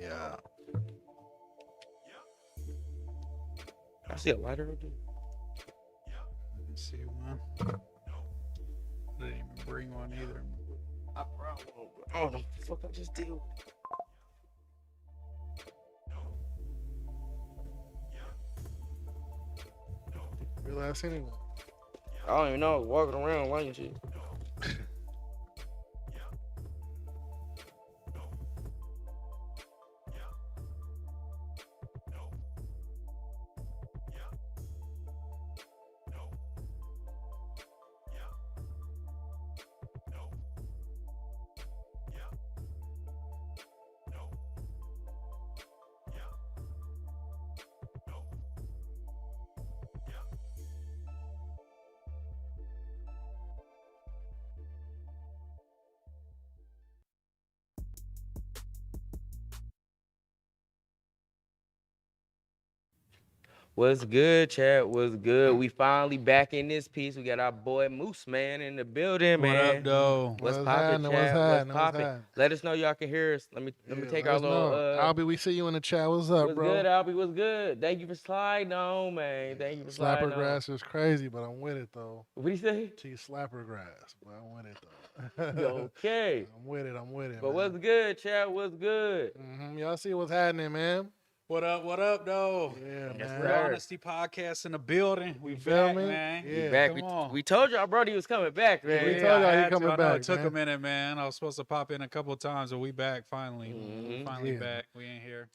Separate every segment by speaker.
Speaker 1: Yeah.
Speaker 2: I see a lighter up there.
Speaker 3: Let me see one. Didn't even bring one either.
Speaker 2: I brought one. Oh, the fuck I just did.
Speaker 1: Realize anyone.
Speaker 2: I don't even know. Walking around lighting shit. What's good, chat? What's good? We finally back in this piece. We got our boy Mooseman in the building,
Speaker 3: What
Speaker 2: man.
Speaker 3: up, though?
Speaker 2: What's
Speaker 1: What's
Speaker 2: poppin',
Speaker 1: happening? What's
Speaker 2: chat? What's
Speaker 1: happening? What's
Speaker 2: poppin'?
Speaker 1: happening?
Speaker 2: Let us know y'all can hear us. Let me take
Speaker 1: Let
Speaker 2: our
Speaker 1: us know.
Speaker 2: little
Speaker 1: Albie, we see you in the chat. What's up,
Speaker 2: what's
Speaker 1: bro?
Speaker 2: good, Albie? What's good? Thank you for sliding on, man. Thank you for sliding
Speaker 1: Slapper
Speaker 2: on.
Speaker 1: grass is crazy, but I'm with it though.
Speaker 2: What do you say?
Speaker 1: T slapper grass, but I'm with it though.
Speaker 2: Okay.
Speaker 1: I'm with it. I'm with it.
Speaker 2: But
Speaker 1: man.
Speaker 2: what's good, chat? What's good?
Speaker 1: Y'all see what's happening, man?
Speaker 3: What up, though?
Speaker 1: Yeah,
Speaker 2: Yes,
Speaker 1: man.
Speaker 3: Real
Speaker 2: sir.
Speaker 3: Honesty Podcast in the building. We
Speaker 1: You feel
Speaker 3: back,
Speaker 1: me?
Speaker 3: man.
Speaker 1: Yeah.
Speaker 2: We back.
Speaker 3: Come on.
Speaker 2: We told y'all, Brody was coming back, man.
Speaker 1: we
Speaker 3: Yeah,
Speaker 1: told y'all
Speaker 3: I
Speaker 1: he
Speaker 3: had to.
Speaker 1: coming
Speaker 3: I know
Speaker 1: back,
Speaker 3: it took
Speaker 1: man.
Speaker 3: a minute, man. I was supposed to pop in a couple of times, but we back finally.
Speaker 2: Mhm.
Speaker 3: Finally
Speaker 1: Yeah.
Speaker 3: back. We ain't here.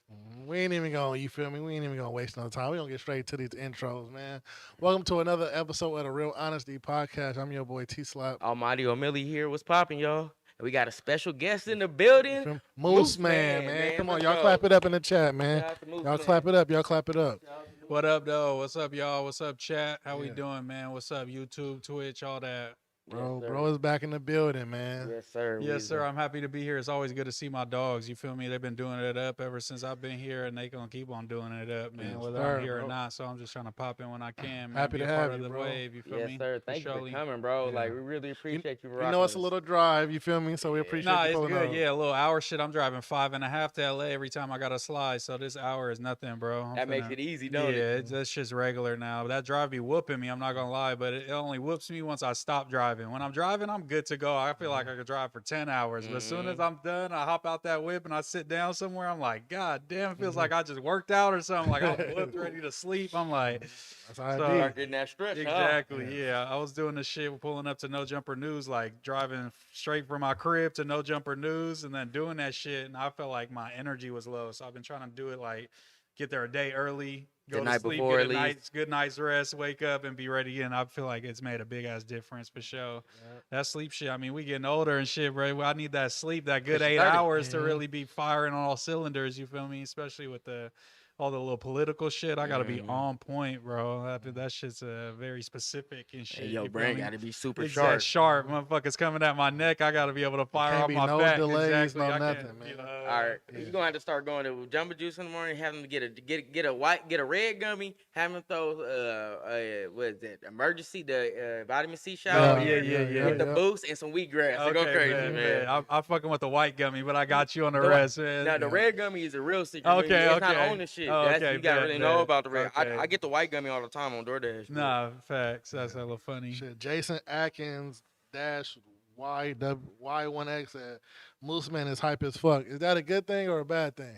Speaker 1: We ain't even gonna, you feel me? We ain't even gonna waste no time. We gonna get straight to these intros, man. Welcome to another episode of the Real Honesty Podcast. I'm your boy T Slap.
Speaker 2: OMILLY here. What's poppin', y'all? And we got a special guest in the building.
Speaker 1: Mooseman, man. Come on,
Speaker 2: Let's
Speaker 1: y'all
Speaker 2: go.
Speaker 1: clap it up in the chat, man.
Speaker 2: Shout out to
Speaker 1: Y'all
Speaker 2: Mooseman.
Speaker 1: clap it up. Y'all clap it up.
Speaker 3: What up, though? What's up, y'all? What's up, chat? How we
Speaker 1: Yeah.
Speaker 3: doing, man? What's up, YouTube, Twitch, all that?
Speaker 1: Bro,
Speaker 2: Yes,
Speaker 1: bro is back in the building, man.
Speaker 2: Yes, sir.
Speaker 3: Yes, sir. I'm happy to be here. It's always good to see my dogs. You feel me? They've been doing it up ever since I've been here, and they gonna keep on doing it up, man.
Speaker 1: Yes,
Speaker 3: whether
Speaker 1: sir,
Speaker 3: I'm here
Speaker 1: bro.
Speaker 3: or not. So I'm just trying to pop in when I can. Man.
Speaker 1: Happy
Speaker 3: be
Speaker 1: to
Speaker 3: a part
Speaker 1: have
Speaker 3: of
Speaker 1: you,
Speaker 3: the
Speaker 1: bro.
Speaker 3: wave. You feel
Speaker 2: Yes,
Speaker 3: me?
Speaker 2: sir. Thank you
Speaker 3: surely.
Speaker 2: for coming, bro.
Speaker 1: Yeah.
Speaker 2: Like, we really appreciate you.
Speaker 1: You know it's a little drive, you feel me? So we appreciate
Speaker 3: Nah,
Speaker 1: you
Speaker 3: it's
Speaker 1: pulling
Speaker 3: good.
Speaker 1: up.
Speaker 3: Yeah, a little hour shit. I'm driving 5.5 to LA every time I got to slide. So this hour is nothing, bro.
Speaker 2: That makes it easy, don't
Speaker 3: yeah,
Speaker 2: it?
Speaker 3: it's that's just regular now. That drive be whooping me. I'm not gonna lie, but it only whoops me once I stop driving. When I'm driving, I'm good to go. I feel like I could drive for 10 hours. But as soon as I'm done, I hop out that whip and I sit down somewhere. I'm like, God damn, it feels like I just worked out or something. Like I'm whooped, ready to sleep. I'm like,
Speaker 1: That's how I
Speaker 3: So-
Speaker 1: be.
Speaker 2: Start getting that stretch, huh?
Speaker 3: exactly, yeah. I was doing this shit, pulling up to No Jumper News, like driving straight from my crib to No Jumper News, and then doing that shit. And I felt like my energy was low, so I've been trying to do it like get there a day early, go
Speaker 2: The
Speaker 3: to
Speaker 2: night
Speaker 3: sleep,
Speaker 2: before,
Speaker 3: get
Speaker 2: at
Speaker 3: a
Speaker 2: least.
Speaker 3: night's good night's rest, wake up, and be ready again. I feel like it's made a big ass difference for sure. That sleep shit. I mean, we getting older and shit, bro. I need that sleep, that good
Speaker 2: Pushing
Speaker 3: 8
Speaker 2: 30.
Speaker 3: hours to really be firing on all cylinders. You feel me? Especially with all the little political shit. I gotta be on point, bro. That shit's very specific and shit.
Speaker 2: And yo,
Speaker 3: you feel
Speaker 2: brain
Speaker 3: me?
Speaker 2: got to be super
Speaker 3: Exact
Speaker 2: sharp.
Speaker 3: motherfuckers coming at my neck. I gotta be able to fire
Speaker 1: Can't
Speaker 3: off
Speaker 1: be
Speaker 3: my
Speaker 1: no
Speaker 3: back.
Speaker 1: delays,
Speaker 3: exactly.
Speaker 1: no
Speaker 3: I
Speaker 1: nothing,
Speaker 3: can't,
Speaker 1: man.
Speaker 2: All right, you're gonna have to start going to Jamba Juice in the morning. Have them to get a red gummy. Have them throw what is that? Emergency the vitamin C shot.
Speaker 3: Oh,
Speaker 2: in
Speaker 3: yeah,
Speaker 2: there,
Speaker 3: yeah.
Speaker 2: Get the boost and some wheatgrass. They go crazy, man.
Speaker 3: I'm fucking with the white gummy, but I got you on the
Speaker 2: The-
Speaker 3: rest, man.
Speaker 2: Now the red gummy is a real secret.
Speaker 3: Okay,
Speaker 2: It's not
Speaker 3: okay.
Speaker 2: on the shit.
Speaker 3: Oh,
Speaker 2: That's
Speaker 3: okay,
Speaker 2: you gotta
Speaker 3: bet,
Speaker 2: really know
Speaker 3: bet.
Speaker 2: about the red.
Speaker 3: Okay.
Speaker 2: I get the white gummy all the time on DoorDash. bro.
Speaker 3: Nah, facts. That's hella funny.
Speaker 1: Shit, Jason Atkins dash Y1X said Mooseman is hype as fuck. Is that a good thing or a bad thing?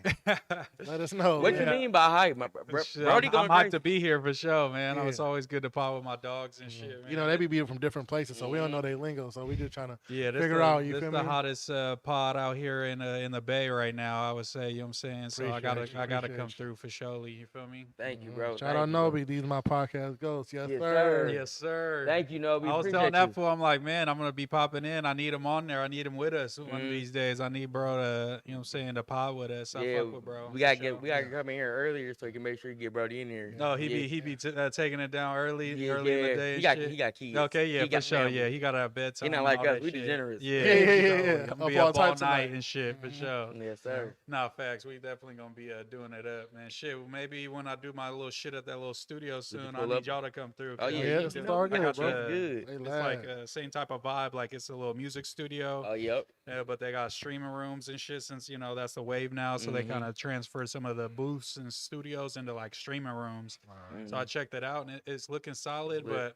Speaker 1: Let us know.
Speaker 2: What
Speaker 1: man.
Speaker 2: you mean by hype,
Speaker 3: Shit,
Speaker 2: Brody?
Speaker 3: I'm
Speaker 2: Going
Speaker 3: hyped
Speaker 2: crazy.
Speaker 3: to be here for sure, man.
Speaker 1: Yeah.
Speaker 3: It's always good to pop with my dogs and shit, man.
Speaker 1: You know, they be from different places, so we don't know their lingo. So we just trying to
Speaker 3: Yeah,
Speaker 1: figure out, you
Speaker 3: this
Speaker 1: feel
Speaker 3: the
Speaker 1: me?
Speaker 3: hottest pod out here in the Bay right now. I would say, you know what I'm saying. So I gotta
Speaker 1: Appreciate
Speaker 3: come
Speaker 1: you.
Speaker 3: through for surely. You feel me?
Speaker 2: Thank you, bro.
Speaker 1: Shout
Speaker 2: Thank
Speaker 1: out
Speaker 2: you, bro.
Speaker 1: Nobi. These my podcast ghosts. Yes,
Speaker 2: Yes,
Speaker 1: sir.
Speaker 2: sir.
Speaker 3: Yes, sir.
Speaker 2: Thank you, Nobi.
Speaker 3: I was
Speaker 2: Appreciate
Speaker 3: telling that
Speaker 2: you.
Speaker 3: fool, I'm like, man, I'm gonna be popping in. I need him on there. I need him with us one of these days. I need bro to, you know what I'm saying, to pod with us. I
Speaker 2: Yeah,
Speaker 3: fuck with bro.
Speaker 2: we gotta
Speaker 3: for
Speaker 2: get
Speaker 3: sure.
Speaker 2: we gotta come in here earlier so you can make sure you get Brody in here.
Speaker 3: No,
Speaker 2: Yeah.
Speaker 3: he be taking it down early in the day.
Speaker 2: He
Speaker 3: and shit.
Speaker 2: got kids.
Speaker 3: Okay, yeah,
Speaker 2: He
Speaker 3: for
Speaker 2: got
Speaker 3: sure.
Speaker 2: family.
Speaker 3: Yeah, he got a bedtime.
Speaker 2: He not
Speaker 3: and
Speaker 2: like
Speaker 3: all
Speaker 2: us.
Speaker 3: that
Speaker 2: We
Speaker 3: shit.
Speaker 2: degenerates.
Speaker 3: Yeah,
Speaker 1: Yeah, yeah.
Speaker 3: I'm gonna
Speaker 1: Up
Speaker 3: be
Speaker 1: all
Speaker 3: up all
Speaker 1: types of
Speaker 3: night
Speaker 1: night.
Speaker 3: and shit for sure.
Speaker 2: Yes, sir.
Speaker 3: Nah, facts. We definitely gonna be doing it up, man. Shit, maybe when I do my little shit at that little studio soon, I
Speaker 2: pull
Speaker 3: need
Speaker 2: up?
Speaker 3: y'all to come through.
Speaker 2: Oh,
Speaker 3: 'cause
Speaker 2: yeah,
Speaker 1: Yeah,
Speaker 2: you
Speaker 1: it's
Speaker 2: know,
Speaker 1: all
Speaker 3: I
Speaker 1: good,
Speaker 3: got
Speaker 1: bro.
Speaker 2: Good.
Speaker 1: They
Speaker 3: It's
Speaker 1: live.
Speaker 3: like same type of vibe. Like it's a little music studio.
Speaker 2: Oh, yep.
Speaker 3: But they got streaming rooms and shit since, you know, that's the wave now. So they kind of transfer some of the booths and studios into like streaming rooms. So I checked it out and it's looking solid, but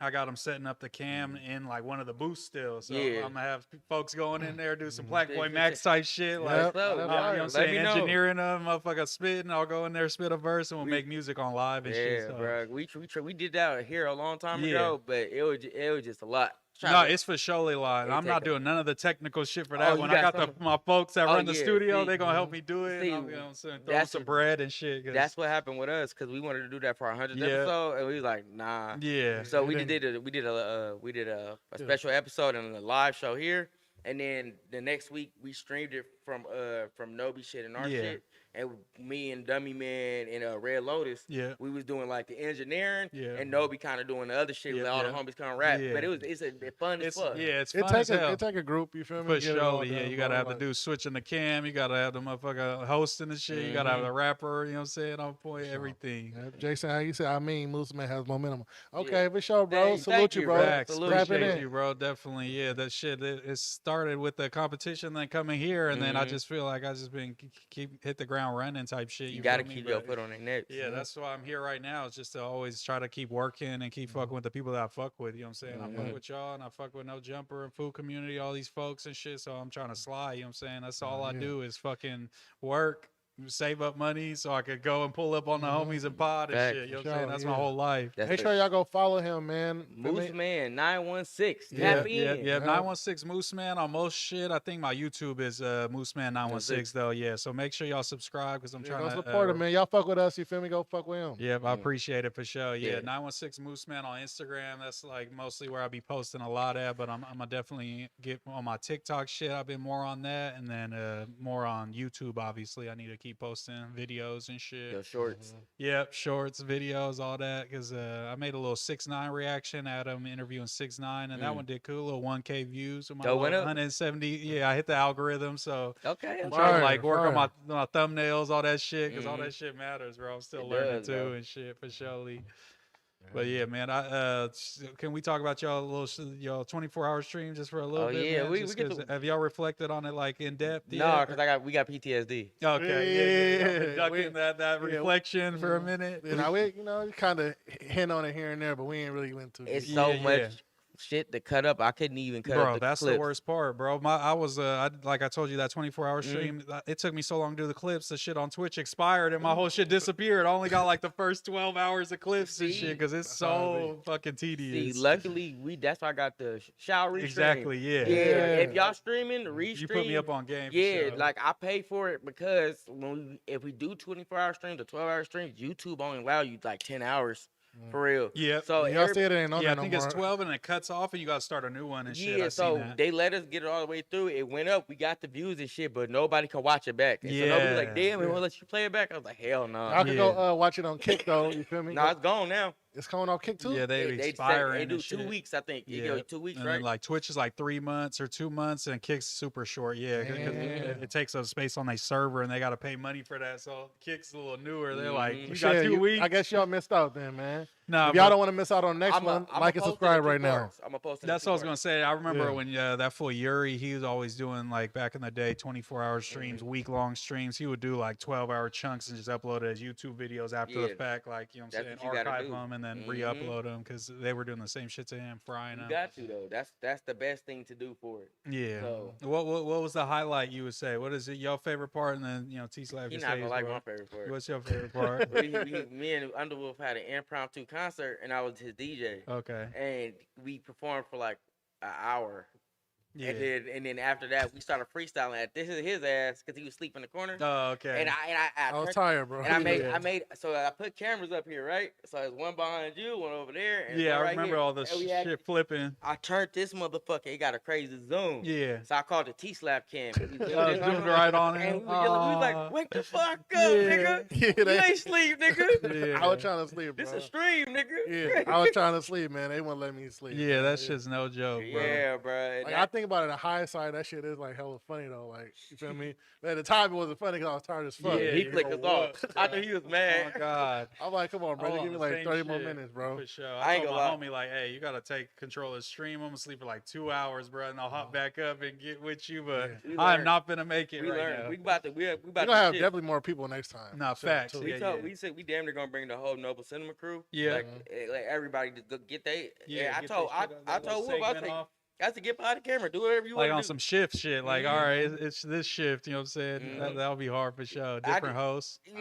Speaker 3: I got them setting up the cam in like one of the booths still. So I'm going to have folks going in there, do some Black Boy Max type shit. Like, you know what I'm saying? Engineering them, motherfucker spitting. I'll go in there, spit a verse, and we'll make music on live and shit. So.
Speaker 2: Bro. We did that here a long time ago, but it was just a lot.
Speaker 3: No, it's for surely live. I'm not doing none of the technical shit for that. When I got my folks that run the studio, they're going to help me do it. And I'm, you know what I'm saying? Throw some bread and shit.
Speaker 2: That's what happened with us because we wanted to do that for our 100th episode, and we was like, nah.
Speaker 3: Yeah.
Speaker 2: So we did a special episode and a live show here, and then the next week we streamed it from Nobi shit and our shit. And me and Dummy Man and Red Lotus, we was doing like the engineering, and Nobi kind of doing the other shit. All the homies come rap, but it's fun as fuck.
Speaker 3: Yeah, it's fun as hell.
Speaker 1: It take a group, you feel me?
Speaker 3: For sure, you gotta have the dude switching the cam. You gotta have the motherfucker hosting the shit. You gotta have the rapper. You know what I'm saying? On point, everything.
Speaker 1: Jason, how you say? I mean, Mooseman has momentum. Okay, for sure, bro. Salute you, bro.
Speaker 3: Appreciate you, bro. Definitely, yeah. That shit. It started with the competition, then coming here, and then I just feel like I just been hit the ground running type shit.
Speaker 2: You gotta keep your foot on their neck.
Speaker 3: Yeah, that's why I'm here right now. Is just to always try to keep working and keep fucking with the people that I fuck with. You know what I'm saying? I fuck with y'all and I fuck with No Jumper and Food Community, all these folks and shit. So I'm trying to slide. You know what I'm saying? That's all I do is fucking work, save up money so I could go and pull up on the homies and pod and shit. You know what I'm saying? That's my whole life.
Speaker 1: Make sure y'all go follow him, man.
Speaker 2: Mooseman 916.
Speaker 3: Tap in. 916 Mooseman on most shit. I think my YouTube is Mooseman 916 though. Yeah, so make sure y'all subscribe because I'm trying to
Speaker 1: support him, man. Y'all fuck with us. You feel me? Go fuck with him.
Speaker 3: Yeah, I appreciate it for sure. Yeah, 916 Mooseman on Instagram. That's like mostly where I be posting a lot at. But I'm gonna definitely get on my TikTok shit. I've been more on that, and then more on YouTube. Obviously, I need to keep posting videos and shit.
Speaker 2: Your shorts.
Speaker 3: Yep, shorts, videos, all that. Because I made a little 6ix9ine reaction. Adam interviewing 6ix9ine, and that one did cool. A little 1K views with my 170. Yeah, I hit the algorithm, so I'm trying to like work on my thumbnails, all that shit, because all that shit matters, bro. I'm still learning too and shit for surely. But yeah, man, can we talk about y'all 24-hour stream just for a little bit?
Speaker 2: Yeah,
Speaker 3: man? Have y'all reflected on it like in depth?
Speaker 2: No, because we got PTSD.
Speaker 3: Okay, ducking that reflection for a minute.
Speaker 1: Now we kind of hint on it here and there, but we ain't really went to.
Speaker 2: It's so much shit to cut up. I couldn't even cut up the
Speaker 3: that's
Speaker 2: clips.
Speaker 3: The worst part, bro. Like I told you, that 24-hour stream, it took me so long to do the clips. The shit on Twitch expired and my whole shit disappeared. I only got like the first 12 hours of clips and shit because it's so fucking tedious.
Speaker 2: See, luckily, that's why I got the shower restream.
Speaker 3: Exactly, yeah.
Speaker 2: If y'all streaming, restream.
Speaker 3: You put me up on game.
Speaker 2: Yeah, like I pay for it because if we do 24-hour streams or 12-hour streams, YouTube only allow you like 10 hours. For real.
Speaker 3: Yeah.
Speaker 1: So y'all said it ain't on
Speaker 3: I think it's 12 and it cuts off and you gotta start a new one and shit.
Speaker 2: Yeah, so they let us get it all the way through. It went up. We got the views and shit, but nobody could watch it back. And so nobody was like, damn, we won't let you play it back. I was like, hell no.
Speaker 1: I could go watch it on Kick though. You feel me?
Speaker 2: No, it's gone now.
Speaker 1: It's coming off Kick too?
Speaker 3: Yeah, they expire.
Speaker 2: They do 2 weeks, I think. Yeah. 2 weeks,
Speaker 3: and
Speaker 2: right?
Speaker 3: Then, like Twitch is like 3 months or 2 months, and Kick's super short. Yeah, it takes up space on their server, and they got to pay money for that. So Kick's a little newer. They're like, you got 2 weeks.
Speaker 1: I guess y'all missed out then, man.
Speaker 3: No,
Speaker 1: if y'all don't want to miss out on the next one, like and subscribe right now.
Speaker 3: That's what I was gonna say. I remember when that fool Yuri, he was always doing like back in the day, 24-hour streams, week-long streams. He would do like 12-hour chunks and just upload it as YouTube videos after the fact, like you know what I'm saying, archive them and then re-upload them because they were doing the same shit to him, frying them.
Speaker 2: You got to though. That's the best thing to do for it.
Speaker 3: Yeah. So, what was the highlight you would say? What is it your favorite part? And then T-Slap.
Speaker 2: He's not gonna like my favorite part.
Speaker 3: What's your favorite part?
Speaker 2: Me and Underwolf had an impromptu concert, and I was his DJ.
Speaker 3: Okay.
Speaker 2: And we performed for like an hour.
Speaker 3: Yeah.
Speaker 2: And then after that, we started freestyling at his ass because he was sleeping in the corner.
Speaker 3: Oh, okay.
Speaker 2: And I
Speaker 1: was tired, bro.
Speaker 2: And I put cameras up here, right? So there's one behind you, one over there. And
Speaker 3: I
Speaker 2: right
Speaker 3: remember
Speaker 2: here.
Speaker 3: all the shit flipping.
Speaker 2: I turned this motherfucker. It got a crazy zoom.
Speaker 3: Yeah.
Speaker 2: So I called the T-Slap cam.
Speaker 3: Zoomed right on him.
Speaker 2: And we was like, wake the fuck up, nigga. Yeah, you ain't sleep, nigga.
Speaker 1: Yeah. I was trying to sleep, bro.
Speaker 2: This a stream, nigga.
Speaker 1: Yeah, I was trying to sleep, man. They wouldn't let me sleep.
Speaker 3: Yeah, that shit's no joke, bro.
Speaker 2: Yeah, bro.
Speaker 1: Like, I think think about it, in hindsight, that shit is like hella funny though. Like, you feel me? But at the time, it wasn't funny because I was tired as fuck.
Speaker 2: Yeah, he
Speaker 3: you
Speaker 2: flicked
Speaker 3: know
Speaker 2: us off.
Speaker 3: what,
Speaker 2: I
Speaker 3: bro?
Speaker 2: knew he was
Speaker 3: Oh
Speaker 2: mad.
Speaker 3: my God.
Speaker 1: I'm like, come on, bro.
Speaker 3: I
Speaker 1: Just
Speaker 3: was
Speaker 1: give me
Speaker 3: on the
Speaker 1: like
Speaker 3: same
Speaker 1: 30 more
Speaker 3: shit,
Speaker 1: minutes, bro.
Speaker 3: For sure.
Speaker 2: I
Speaker 3: I
Speaker 2: ain't
Speaker 3: told
Speaker 2: gonna
Speaker 3: my homie, like, hey, you got to take control of the stream. I'm going to sleep for like 2 hours, bro, and I'll hop back up and get with you. But
Speaker 2: We
Speaker 3: I'm
Speaker 2: learned.
Speaker 3: not going to make it
Speaker 2: We
Speaker 3: right
Speaker 2: learned.
Speaker 3: now.
Speaker 2: We about to. We
Speaker 1: We're
Speaker 2: about
Speaker 1: gonna
Speaker 2: to
Speaker 1: have
Speaker 2: shift.
Speaker 1: definitely more people next time.
Speaker 3: Nah,
Speaker 1: So,
Speaker 3: facts.
Speaker 1: too.
Speaker 2: We
Speaker 3: Yeah,
Speaker 2: told,
Speaker 3: yeah.
Speaker 2: we said we damn near gonna bring the whole Noble Cinema crew.
Speaker 3: Yeah.
Speaker 2: Like everybody to go get they.
Speaker 3: Yeah,
Speaker 2: I
Speaker 3: get
Speaker 2: told
Speaker 3: that shit on
Speaker 2: I
Speaker 3: that little
Speaker 2: told Whoop, I
Speaker 3: segment
Speaker 2: said,
Speaker 3: off.
Speaker 2: I said get behind the camera, do whatever you
Speaker 3: Like
Speaker 2: want
Speaker 3: on
Speaker 2: to do.
Speaker 3: some shift shit. Like, all right, it's this shift, you know what I'm saying?
Speaker 2: Mhm.
Speaker 3: That'll be hard for sure.
Speaker 2: I
Speaker 3: Different
Speaker 2: just-
Speaker 3: hosts.
Speaker 2: Yeah,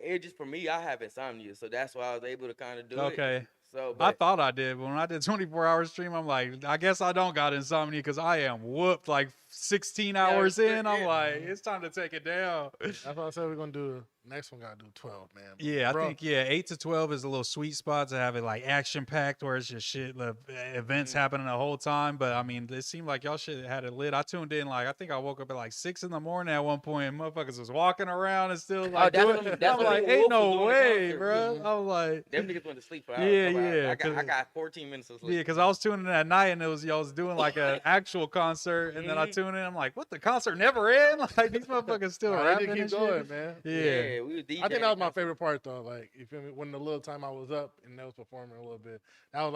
Speaker 2: it just for me, I have insomnia, so that's why I was able to kind of do it.
Speaker 3: Okay.
Speaker 2: So,
Speaker 3: I
Speaker 2: but
Speaker 3: thought I did, but when I did 24-hour stream, I'm like, I guess I don't got insomnia because I am whooped like 16 hours in. I'm
Speaker 2: yeah.
Speaker 3: like, it's time to take it down.
Speaker 1: That's why I said we're gonna do the next one. Gotta do 12, man.
Speaker 3: Yeah,
Speaker 1: Bro,
Speaker 3: I think 8 to 12 is a little sweet spot to have it like action packed, where it's just shit, the events happening the whole time. But I mean, it seemed like y'all shit had it lit. I tuned in like I think I woke up at like 6 in the morning at one point. And motherfuckers was walking around and still like
Speaker 2: that's
Speaker 3: doing.
Speaker 2: when- that's
Speaker 3: I'm
Speaker 2: when
Speaker 3: like,
Speaker 2: Wolf
Speaker 3: ain't
Speaker 2: was
Speaker 3: no
Speaker 2: doing the
Speaker 3: way,
Speaker 2: concert.
Speaker 3: bro. I'm like.
Speaker 2: them niggas went to sleep for hours.
Speaker 3: Yeah,
Speaker 2: So
Speaker 3: yeah,
Speaker 2: I
Speaker 3: 'cause-
Speaker 2: got 14 minutes of sleep.
Speaker 3: Yeah, because I was tuning in at night and y'all was doing like an actual concert, and then I
Speaker 2: Mhm.
Speaker 3: tuned in. I'm like, what? The concert never end? Like these motherfuckers still
Speaker 1: nah, they
Speaker 3: rapping
Speaker 1: did
Speaker 3: and
Speaker 1: keep
Speaker 3: shit.
Speaker 1: going, man.
Speaker 3: Yeah.
Speaker 2: we was DJing
Speaker 1: I think that was my
Speaker 2: concert.
Speaker 1: favorite part though. Like, you feel me? When the little time I was up and they was performing a little bit, that was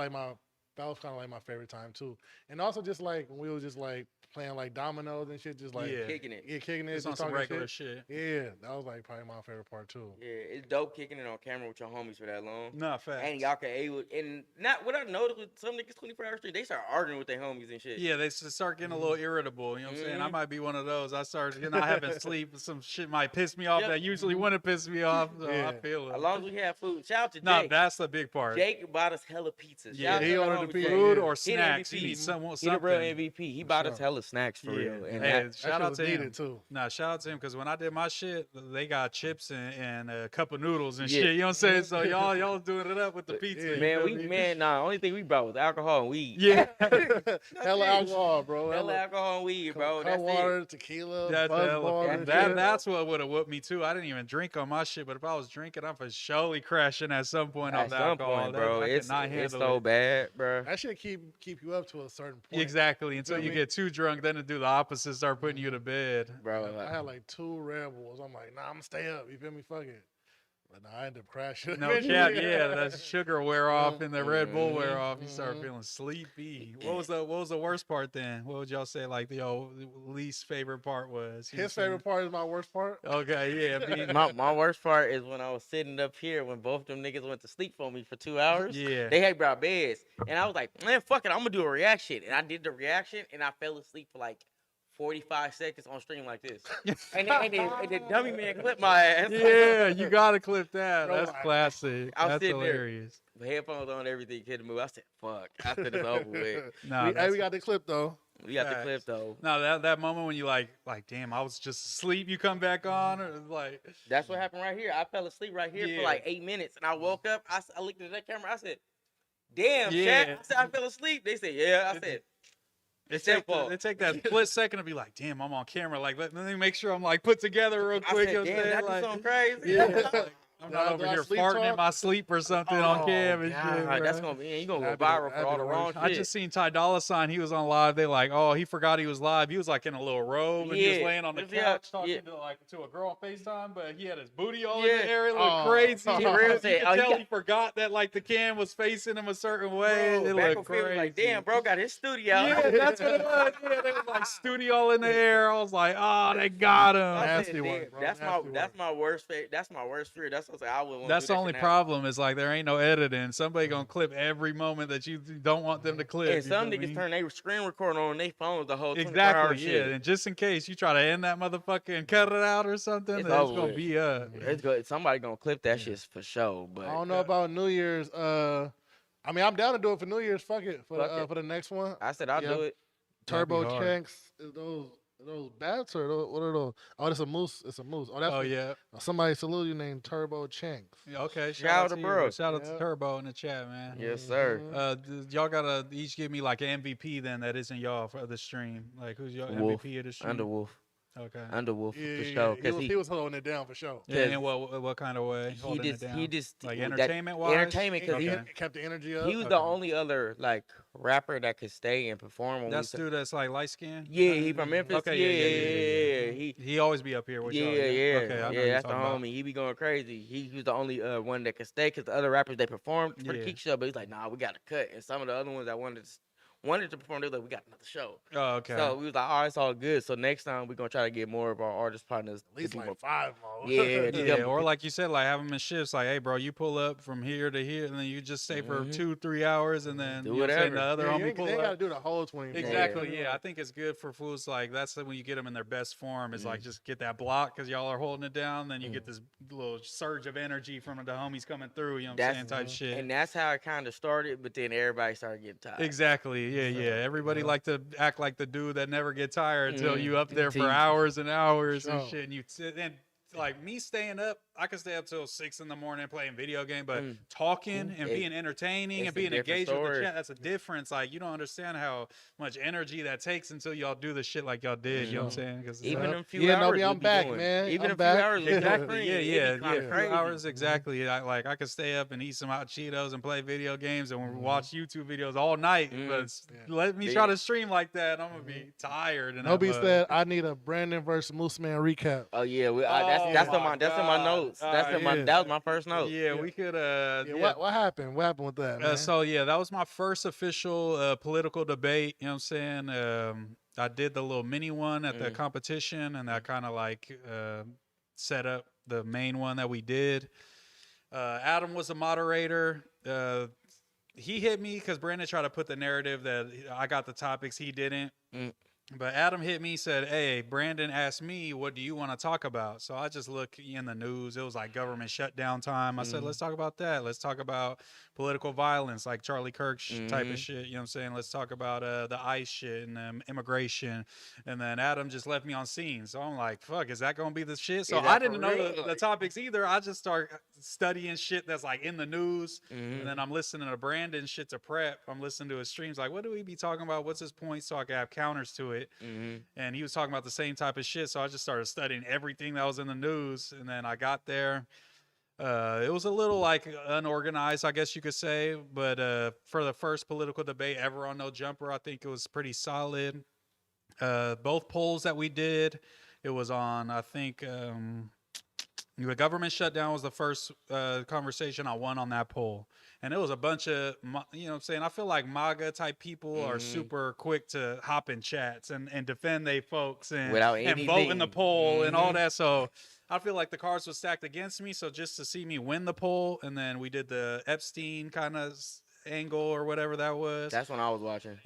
Speaker 1: kind of like my favorite time too. And also just like when we was just like playing like dominoes and shit, just like
Speaker 3: Yeah.
Speaker 2: Kicking it.
Speaker 1: kicking it,
Speaker 3: It's on
Speaker 1: just
Speaker 3: some
Speaker 1: talking
Speaker 3: regular
Speaker 1: shit.
Speaker 3: shit.
Speaker 1: Yeah, that was like probably my favorite part too.
Speaker 2: Yeah, it's dope kicking it on camera with your homies for that long.
Speaker 3: Nah, facts.
Speaker 2: And y'all can able and not what I noticed with some niggas 24 hours straight, they start arguing with their homies and shit.
Speaker 3: Yeah, they start getting a little irritable. You know what I'm saying? I
Speaker 2: Mhm.
Speaker 3: might be one of those. I start not having sleep. Some shit might piss me off
Speaker 2: Yep.
Speaker 3: that usually wouldn't piss me off. So I
Speaker 1: Yeah.
Speaker 3: feel it.
Speaker 2: As long as we have food. Shout out to
Speaker 3: Nah,
Speaker 2: Jake.
Speaker 3: that's the big part.
Speaker 2: Jake bought us hella pizza.
Speaker 3: Yeah,
Speaker 2: Shout out
Speaker 1: he
Speaker 2: to
Speaker 1: ordered
Speaker 2: homie
Speaker 1: the
Speaker 2: Jake.
Speaker 1: pizza.
Speaker 3: Food
Speaker 1: Yeah.
Speaker 3: or
Speaker 2: He the
Speaker 3: snacks. You
Speaker 2: MVP.
Speaker 3: need something.
Speaker 2: He the real MVP. He bought us
Speaker 1: sure.
Speaker 2: hella snacks for
Speaker 3: Yeah.
Speaker 2: real. And
Speaker 3: Hey,
Speaker 2: that,
Speaker 3: shout
Speaker 1: shit
Speaker 3: out
Speaker 1: was
Speaker 3: to him.
Speaker 1: needed too.
Speaker 3: Nah, shout out to him because when I did my shit, they got chips and a cup of noodles and
Speaker 2: Yeah.
Speaker 3: shit. You know what I'm saying? So y'all was doing it up with the pizza.
Speaker 1: Yeah.
Speaker 3: you
Speaker 2: man,
Speaker 3: feel me?
Speaker 2: only thing we brought was alcohol and weed.
Speaker 3: Yeah,
Speaker 1: Hella alcohol, bro.
Speaker 2: Hella alcohol and weed, bro.
Speaker 1: Cut
Speaker 2: That's
Speaker 1: water, tequila,
Speaker 3: that's
Speaker 1: Buzz
Speaker 3: hella
Speaker 1: Ball
Speaker 3: fun.
Speaker 1: and
Speaker 2: That-
Speaker 1: shit.
Speaker 3: That's what would have whooped me too. I didn't even drink on my shit, but if I was drinking, I'm for surely crashing at some point
Speaker 2: it.
Speaker 3: off
Speaker 2: At
Speaker 3: the
Speaker 2: some
Speaker 3: alcohol.
Speaker 2: point,
Speaker 3: That-
Speaker 2: bro.
Speaker 3: I
Speaker 2: It's
Speaker 3: cannot handle
Speaker 2: so
Speaker 3: it.
Speaker 2: bad, bro.
Speaker 1: That should keep you up to a certain point.
Speaker 3: Exactly. Until
Speaker 1: feel
Speaker 3: you
Speaker 1: me?
Speaker 3: get too drunk, then to do the opposite, start putting you to bed.
Speaker 2: Bro,
Speaker 1: I had like 2 Red Bulls. I'm like, nah, I'm gonna stay up. You feel me? Fuck it. But nah, I ended up crashing.
Speaker 3: No cap, yeah, that sugar wear off and the Red Bull wear
Speaker 2: Mhm,
Speaker 3: off. You start
Speaker 1: mhm.
Speaker 3: feeling sleepy. What was the worst part then? What would y'all say like the least favorite part was? You know
Speaker 1: His
Speaker 3: what I'm
Speaker 1: favorite part is my worst part.
Speaker 3: saying? Okay, yeah, me,
Speaker 2: my worst part is when I was sitting up here when both them niggas went to sleep for me for 2 hours.
Speaker 3: yeah.
Speaker 2: They had brought beds, and I was like, man, fuck it, I'm gonna do a reaction. And I did the reaction, and I fell asleep for like 45 seconds on stream like this. and then Dummy Man clipped my ass.
Speaker 3: Yeah, you gotta clip that.
Speaker 1: Bro,
Speaker 3: That's classic.
Speaker 2: I was
Speaker 3: That's
Speaker 2: sitting there.
Speaker 3: hilarious.
Speaker 2: The headphones on, everything, couldn't move. I said, fuck. I said it's over with.
Speaker 3: Nah,
Speaker 1: Hey,
Speaker 3: that's-
Speaker 1: we got the clip though.
Speaker 2: We got the
Speaker 3: Facts.
Speaker 2: clip, though.
Speaker 3: no, that moment when you like, damn, I was just asleep. You come back on, or like,
Speaker 2: That's what happened right here. I fell asleep right here for
Speaker 3: Yeah.
Speaker 2: like 8 minutes, and I woke up. I looked at that camera. I said, damn,
Speaker 3: Yeah.
Speaker 2: Shaq. I said, I fell asleep. They said, yeah. I said, it's their fault.
Speaker 3: They take that split second to be like, damn, I'm on camera. Like, let me make sure I'm like put together real quick.
Speaker 2: I
Speaker 3: you know
Speaker 2: said,
Speaker 3: what I'm
Speaker 2: damn,
Speaker 3: saying?
Speaker 2: that
Speaker 3: Like,
Speaker 2: something crazy.
Speaker 3: yeah, like, I'm
Speaker 1: Did
Speaker 3: not
Speaker 1: I-
Speaker 3: over
Speaker 1: did I
Speaker 3: here
Speaker 1: sleep
Speaker 3: farting in
Speaker 1: talk?
Speaker 3: my sleep or something on cam and shit.
Speaker 2: God, that's
Speaker 3: bro.
Speaker 2: gonna be. You gonna go
Speaker 1: That'd be
Speaker 2: viral
Speaker 1: that'd
Speaker 2: for all
Speaker 1: be
Speaker 2: the
Speaker 1: the
Speaker 2: wrong
Speaker 1: worst.
Speaker 2: shit.
Speaker 3: I just seen Ty Dolla Sign. He was on live. They like, oh, he forgot he was live. He was like in a little robe and he was
Speaker 2: Yeah.
Speaker 3: laying on the
Speaker 2: Yeah,
Speaker 3: couch talking
Speaker 2: yeah.
Speaker 3: to a girl on FaceTime, but he had his booty all in
Speaker 2: Yeah.
Speaker 3: the air. It looked
Speaker 1: Oh.
Speaker 3: crazy.
Speaker 1: He
Speaker 3: You
Speaker 2: real
Speaker 3: could
Speaker 2: said, oh, he
Speaker 3: tell
Speaker 2: got-
Speaker 3: he forgot that like the cam was facing him a certain way.
Speaker 2: Bro,
Speaker 3: it
Speaker 2: back
Speaker 3: looked
Speaker 2: on film,
Speaker 3: crazy.
Speaker 2: like, damn, bro got his studio.
Speaker 3: Yeah, that's what it was. Yeah, they was like studio in the air. I was like, oh, they got him.
Speaker 2: I said,
Speaker 1: Nasty
Speaker 2: damn,
Speaker 1: work, bro.
Speaker 2: That's
Speaker 1: Nasty
Speaker 2: my worst. That's my worst fear. That's what I would.
Speaker 3: That's the only problem is like there ain't no editing. Somebody gonna clip every moment that you don't want them to clip.
Speaker 2: And
Speaker 3: you
Speaker 2: some
Speaker 3: feel
Speaker 2: niggas
Speaker 3: me?
Speaker 2: turn their screen recorder on their phones the whole 24-hour
Speaker 3: Exactly, yeah.
Speaker 2: shit.
Speaker 3: And just in case you try to end that motherfucker and cut it out or something,
Speaker 2: It's
Speaker 3: then it's
Speaker 2: over
Speaker 3: gonna
Speaker 2: with.
Speaker 3: be up.
Speaker 2: It's good. Somebody gonna clip that shit for sure. But
Speaker 1: I don't know about New Year's. I mean, I'm down to do it for New Year's. Fuck it for
Speaker 2: Fuck it.
Speaker 1: for the next one.
Speaker 2: I said I'll
Speaker 1: Yeah.
Speaker 2: do it.
Speaker 3: That'd be
Speaker 1: Turbo
Speaker 3: hard.
Speaker 1: checks. Is those bats or what are those? Oh, it's a moose. It's a moose. Oh, that's
Speaker 3: Oh yeah.
Speaker 1: somebody salute you named Turbo Chanks.
Speaker 3: Yeah, okay.
Speaker 2: Shout out
Speaker 3: Shout
Speaker 2: to
Speaker 3: out to
Speaker 2: bro.
Speaker 3: you. Shout out to
Speaker 1: Yeah.
Speaker 3: Turbo in the chat, man.
Speaker 2: Yes, sir.
Speaker 3: Y'all gotta each give me like an MVP then that isn't y'all for the stream. Like who's your
Speaker 2: Wolf.
Speaker 3: MVP of the stream?
Speaker 2: Underwolf.
Speaker 3: Okay.
Speaker 2: Underwolf
Speaker 1: Yeah,
Speaker 2: for
Speaker 1: yeah,
Speaker 2: sure.
Speaker 1: yeah.
Speaker 2: 'Cause
Speaker 1: He was holding it down for sure.
Speaker 3: Yeah, in what kind of way? Holding it down?
Speaker 2: he just
Speaker 3: Like
Speaker 2: that-
Speaker 3: entertainment wise.
Speaker 2: entertainment, 'cause
Speaker 3: Okay.
Speaker 1: He kept the energy up.
Speaker 2: he was the
Speaker 3: Okay.
Speaker 2: only other like rapper that could stay and perform when
Speaker 3: That's
Speaker 2: we.
Speaker 3: dude that's like light skinned.
Speaker 2: Yeah, he from Memphis.
Speaker 3: Okay,
Speaker 2: Yeah.
Speaker 3: He always be up here with y'all. Okay, I know
Speaker 2: Yeah.
Speaker 3: you're
Speaker 2: That's the
Speaker 3: talking about.
Speaker 2: homie. He be going crazy. He was the only one that could stay because the other rappers they performed for the
Speaker 3: Yeah.
Speaker 2: Kick Show, but he's like, nah, we got to cut. And some of the other ones that wanted to perform, they was like, we got another show.
Speaker 3: Oh, okay.
Speaker 2: So we was like, all right, it's all good. So next time we're gonna try to get more of our artist partners.
Speaker 1: At least
Speaker 2: to be
Speaker 1: like
Speaker 2: more,
Speaker 1: 5 more.
Speaker 2: Yeah,
Speaker 3: Yeah, or like you said, like have them in shifts. Like, hey, bro, you pull up from here to here, and then you just stay for 2-3 hours, and then
Speaker 2: Do
Speaker 3: you know what I'm saying,
Speaker 2: whatever.
Speaker 3: the other
Speaker 1: Yeah, you
Speaker 3: homie
Speaker 1: ain't,
Speaker 3: pull
Speaker 1: they ain't
Speaker 3: up.
Speaker 1: gotta do the whole 20.
Speaker 3: Exactly. Yeah, I think it's good for fools. Like that's when you get them in their best form. Is like just get that block because y'all are holding it down. Then you get this little surge of energy from the homies coming through. You know what I'm saying? Type shit.
Speaker 2: And that's how it kind of started. But then everybody started getting tired.
Speaker 3: Exactly. Yeah. Everybody like to act like the dude that never get tired until you up there
Speaker 2: Until
Speaker 3: for
Speaker 2: you-
Speaker 3: hours and hours and
Speaker 1: Sure.
Speaker 3: shit. And you sit and like me staying up, I can stay up till 6 in the morning playing video game, but talking and being entertaining
Speaker 2: it's
Speaker 3: and
Speaker 2: a
Speaker 3: being
Speaker 2: different
Speaker 3: engaged with the
Speaker 2: story.
Speaker 3: chat, that's a difference. Like you don't understand how much energy that takes until y'all do the shit like y'all did. You know what I'm saying? 'Cause it's
Speaker 2: Even
Speaker 3: like-
Speaker 2: them few
Speaker 1: Yeah,
Speaker 2: hours.
Speaker 1: Nobby,
Speaker 2: we
Speaker 1: I'm
Speaker 2: be
Speaker 1: back,
Speaker 2: doing.
Speaker 1: man.
Speaker 2: Even
Speaker 1: I'm
Speaker 2: a
Speaker 1: back.
Speaker 2: few hours. with
Speaker 3: Exactly.
Speaker 2: friends,
Speaker 3: Yeah,
Speaker 2: it be
Speaker 3: yeah,
Speaker 2: kinda
Speaker 3: yeah.
Speaker 2: crazy.
Speaker 3: Hours exactly. I could stay up and eat some hot Cheetos and play video games and watch YouTube videos all night. But let me try to stream like that, I'm gonna be tired. And
Speaker 1: Nobby
Speaker 3: have a-
Speaker 1: said, I need a Brandon versus Mooseman recap.
Speaker 2: Oh yeah,
Speaker 3: Oh,
Speaker 2: that's
Speaker 3: my
Speaker 2: in my
Speaker 3: God.
Speaker 2: notes. That was my first note.
Speaker 3: Yeah, we could.
Speaker 1: Yeah, What happened? What happened with that, man?
Speaker 3: So yeah, that was my first official political debate. You know what I'm saying? I did the little mini one at the competition, and that kind of like set up the main one that we did. Adam was the moderator. He hit me because Brandon tried to put the narrative that I got the topics, he didn't. But Adam hit me, said, hey, Brandon asked me, what do you want to talk about? So I just look in the news. It was like government shutdown time. I said, let's talk about that. Let's talk about political violence, like Charlie Kirk type of shit. You know what I'm saying? Let's talk about the ICE shit and immigration. And then Adam just left me on scene. So I'm like, fuck, is that going to be the shit? So
Speaker 2: Is that
Speaker 3: I
Speaker 2: for
Speaker 3: didn't know
Speaker 2: real?
Speaker 3: the topics either. I just start studying shit that's like in the news. And then I'm listening to Brandon shit to prep. I'm listening to his streams. Like, what do we be talking about? What's his point? So I can have counters to it. And he was talking about the same type of shit. So I just started studying everything that was in the news. And then I got there. It was a little like unorganized, I guess you could say. But for the first political debate ever on No Jumper, I think it was pretty solid. Both polls that we did, it was on, I think, the government shutdown was the first conversation I won on that poll. And it was a bunch of, you know what I'm saying? I feel like MAGA type people are super quick to hop in chats and defend they folks and vote in
Speaker 2: anything.
Speaker 3: the poll and all that. So I feel like the cards were stacked against me. So just to see me win the poll, and then we did the Epstein kind of angle or whatever that was.
Speaker 2: That's when I was watching.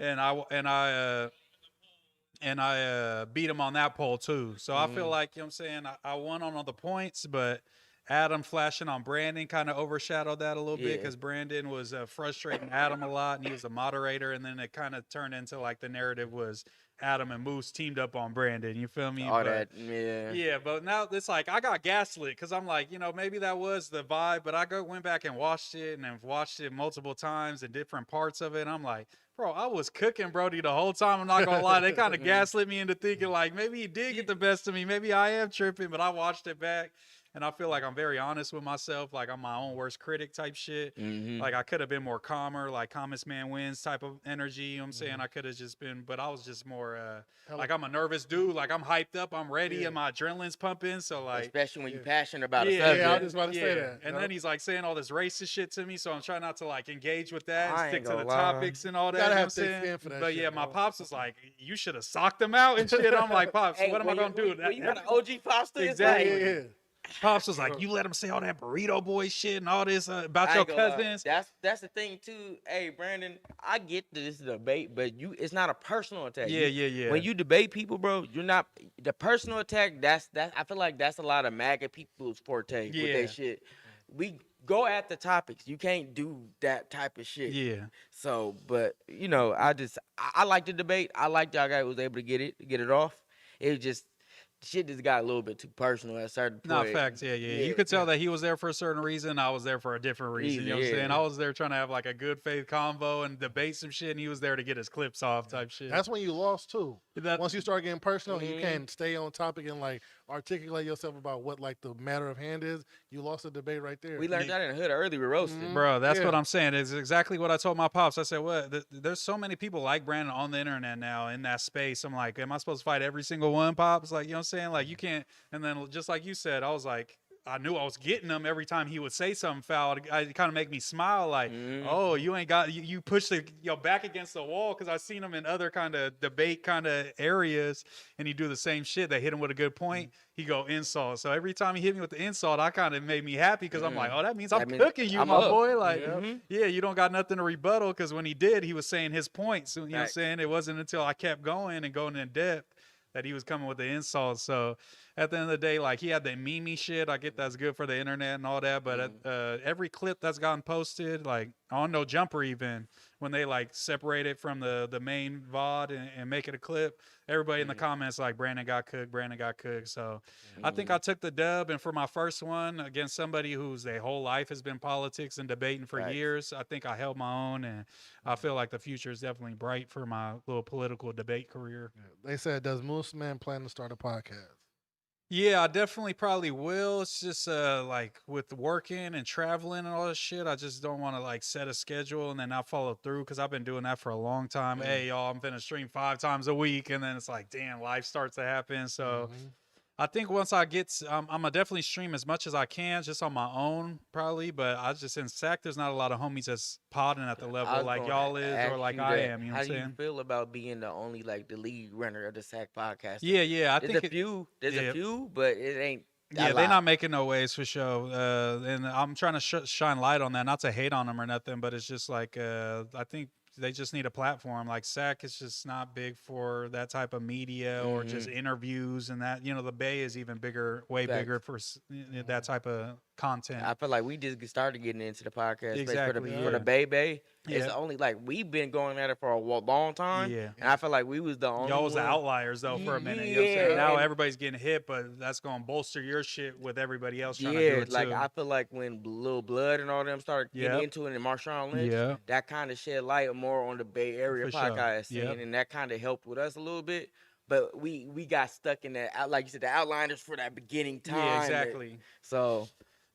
Speaker 3: And I beat him on that poll too. So I feel like, you know what I'm saying, I won on all the points, but Adam flashing on Brandon kind of overshadowed that a little bit because Brandon was frustrating Adam a lot, and he was a moderator, and then it kind of turned into like the narrative was Adam and Moose teamed up on Brandon. You feel me? Yeah, but now it's like I got gaslit because I'm like, you know, maybe that was the vibe, but I went back and watched it, and I've watched it multiple times in different parts of it. And I'm like, bro, I was cooking Brody the whole time. I'm not gonna lie, they kind of gaslit me into thinking like maybe he did get the best of me, maybe I am tripping, but I watched it back. And I feel like I'm very honest with myself. Like I'm my own worst critic type shit. Like I could have been more calmer, like calmest man wins type of energy. You know what I'm saying? I could have just been, but I was just more like I'm a nervous dude. Like I'm hyped up, I'm ready, and my adrenaline's pumping. So like,
Speaker 2: especially when you're passionate about a subject.
Speaker 1: Yeah, I was just about to say that.
Speaker 3: And then he's like saying all this racist shit to me, so I'm trying not to like engage with that
Speaker 2: I
Speaker 3: and stick
Speaker 2: ain't
Speaker 3: to the
Speaker 2: gonna lie.
Speaker 3: topics and all that.
Speaker 1: gotta
Speaker 3: You know
Speaker 1: have
Speaker 3: what I'm
Speaker 1: thick
Speaker 3: saying?
Speaker 1: skin for that
Speaker 3: But
Speaker 1: shit,
Speaker 3: yeah, my
Speaker 1: bro.
Speaker 3: pops was like, you should have socked him out and shit. I'm like, pops,
Speaker 2: Hey,
Speaker 3: what am I gonna do?
Speaker 2: When you got an OG Foster,
Speaker 3: Exactly.
Speaker 2: it's like,
Speaker 1: Yeah.
Speaker 3: Pops was like, you let him say all that burrito boy shit and all this about
Speaker 2: I
Speaker 3: your
Speaker 2: ain't gonna lie.
Speaker 3: cousins.
Speaker 2: That's the thing too. Hey, Brandon, I get that this is a debate, but it's not a personal attack.
Speaker 3: Yeah.
Speaker 2: When you debate people, bro, you're not the personal attack. That's I feel like that's a lot of MAGA people's forte with their shit. We go at the topics. You can't do that type of shit.
Speaker 3: Yeah.
Speaker 2: So, but you know, I like the debate. I like y'all guys was able to get it off. It just shit just got a little bit too personal at a certain point.
Speaker 3: No, facts. Yeah. You could tell that he was there for a certain reason. I was there for a different reason. You know what I'm saying? I was there trying to have like a good faith convo and debate some shit, and he was there to get his clips off type shit.
Speaker 1: That's when you lost too. once you start getting personal and you
Speaker 2: Mhm.
Speaker 1: can't stay on topic and like articulate yourself about what like the matter of hand is, you lost the debate right there.
Speaker 2: We learned that in the hood early with roasting.
Speaker 3: Bro, that's what
Speaker 1: Yeah.
Speaker 3: I'm saying. It's exactly what I told my pops. I said, "What? There's so many people like Brandon on the internet now in that space." I'm like, "Am I supposed to fight every single one, pops?" Like, you know what I'm saying? Like, you can't. And then just like you said, I was like, I knew I was getting him every time he would say something foul. It kind of make me smile. Like, oh, you ain't got you push your back against the wall, because I've seen him in other kind of debate kind of areas, and he do the same shit. They hit him with a good point, he go insult. So every time he hit me with the insult, I kind of made me happy, because I'm like, oh, that means I'm cooking you,
Speaker 2: I'm
Speaker 3: my
Speaker 2: up.
Speaker 3: boy. Like,
Speaker 2: Mhm.
Speaker 3: yeah, you don't got nothing to rebuttal, because when he did, he was saying his points. You know what I'm
Speaker 2: Facts.
Speaker 3: saying? It wasn't until I kept going and going in depth that he was coming with the insults. So at the end of the day, like, he had the meme shit. I get that's good for the internet and all that, but every clip that's gotten posted, like on No Jumper, even when they like separate it from the main VOD and make it a clip, everybody in the comments like, Brandon got cooked, Brandon got cooked. So I think I took the dub, and for my first one against somebody whose their whole life has been politics and debating for
Speaker 2: Facts.
Speaker 3: years, I think I held my own, and I feel like the future is definitely bright for my little political debate career.
Speaker 1: They said, does Mooseman plan to start a podcast?
Speaker 3: Yeah, I definitely probably will. It's just like with working and traveling and all this shit, I just don't want to like set a schedule and then not follow through, because I've been doing that for a long time. Hey, y'all, I'm finna stream 5 times a week, and then it's like, damn, life starts to happen. So I think once I get, I'm gonna definitely stream as much as I can, just on my own, probably. But I just in SAC, there's not a lot of homies that's podding at the
Speaker 2: I
Speaker 3: level
Speaker 2: was
Speaker 3: like
Speaker 2: gonna
Speaker 3: y'all is, or
Speaker 2: ask
Speaker 3: like
Speaker 2: you
Speaker 3: I
Speaker 2: that.
Speaker 3: am. You know
Speaker 2: How
Speaker 3: what I'm
Speaker 2: do you
Speaker 3: saying?
Speaker 2: feel about being the only like the lead runner of the SAC podcast?
Speaker 3: Yeah, I
Speaker 2: There's
Speaker 3: think
Speaker 2: a few. There's
Speaker 3: yeah.
Speaker 2: a few, but it ain't.
Speaker 3: Yeah,
Speaker 2: a
Speaker 3: they're
Speaker 2: lot.
Speaker 3: not making no waves for sure. And I'm trying to shine light on that, not to hate on them or nothing, but it's just like I think they just need a platform. Like SAC is just not big for that type of media or just interviews and that. You know, the Bay is even bigger, way
Speaker 2: Facts.
Speaker 3: bigger for that type of content.
Speaker 2: I feel like we just started getting into the podcast space
Speaker 3: Exactly,
Speaker 2: for the Bay. It's
Speaker 3: Yeah.
Speaker 2: only like we've been going at it for a long time.
Speaker 3: Yeah.
Speaker 2: And I feel like we was the only
Speaker 3: Y'all was the
Speaker 2: one-
Speaker 3: outliers though for a minute. You know what I'm saying?
Speaker 2: Yeah,
Speaker 3: Now
Speaker 2: and-
Speaker 3: everybody's getting hit, but that's going to bolster your shit with everybody else trying to do
Speaker 2: Yeah,
Speaker 3: it
Speaker 2: like
Speaker 3: too.
Speaker 2: I feel like when Lil Blood and all them started getting
Speaker 3: Yep.
Speaker 2: into it, and Marshawn Lynch,
Speaker 3: Yep.
Speaker 2: that kind of shed light more on the Bay Area
Speaker 3: For sure.
Speaker 2: podcast scene,
Speaker 3: Yep.
Speaker 2: and that kind of helped with us a little bit. But we got stuck in that, like you said, the outliners for that beginning time.
Speaker 3: Yeah, exactly.
Speaker 2: So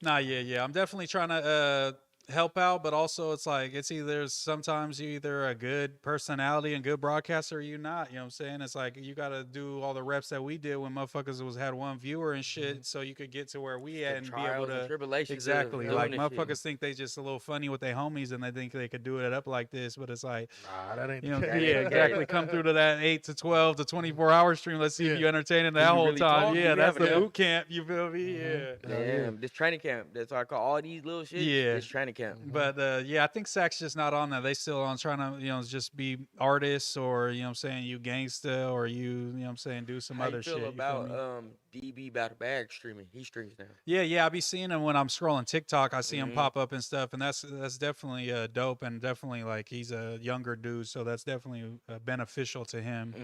Speaker 3: Nah, yeah. I'm definitely trying to help out, but also it's like it's either sometimes you either a good personality and good broadcaster or you not. You know what I'm saying? It's like you got to do all the reps that we did when motherfuckers had one viewer and shit, so you could get to where we at and be able
Speaker 2: trials and
Speaker 3: to.
Speaker 2: tribulations of
Speaker 3: Exactly.
Speaker 2: doing
Speaker 3: Like
Speaker 2: this
Speaker 3: motherfuckers
Speaker 2: shit.
Speaker 3: think they just a little funny with their homies and they think they could do it up like this, but it's like,
Speaker 1: Nah, that ain't
Speaker 3: you know,
Speaker 1: the
Speaker 3: yeah,
Speaker 1: case.
Speaker 3: exactly. Come through to that 8 to 12 to 24-hour stream. Let's see if you entertaining that
Speaker 2: you
Speaker 3: whole
Speaker 2: really
Speaker 3: time.
Speaker 2: talk?
Speaker 3: Yeah,
Speaker 2: You
Speaker 3: that's the
Speaker 2: having a-
Speaker 3: boot camp. You feel me? Yeah.
Speaker 2: Damn, this training camp. That's why I call all these little shit.
Speaker 3: Yeah.
Speaker 2: This training camp.
Speaker 3: But yeah, I think SAC's just not on that. They still on trying to, just be artists or, you know what I'm saying, you gangsta or you know what I'm saying, do some
Speaker 2: How
Speaker 3: other
Speaker 2: you feel
Speaker 3: shit.
Speaker 2: about
Speaker 3: you feel me?
Speaker 2: DB about the bag streaming? He streams now.
Speaker 3: Yeah, I be seeing him when I'm scrolling TikTok. I see him pop up and stuff, and that's definitely dope, and definitely like he's a younger dude, so that's definitely beneficial to him.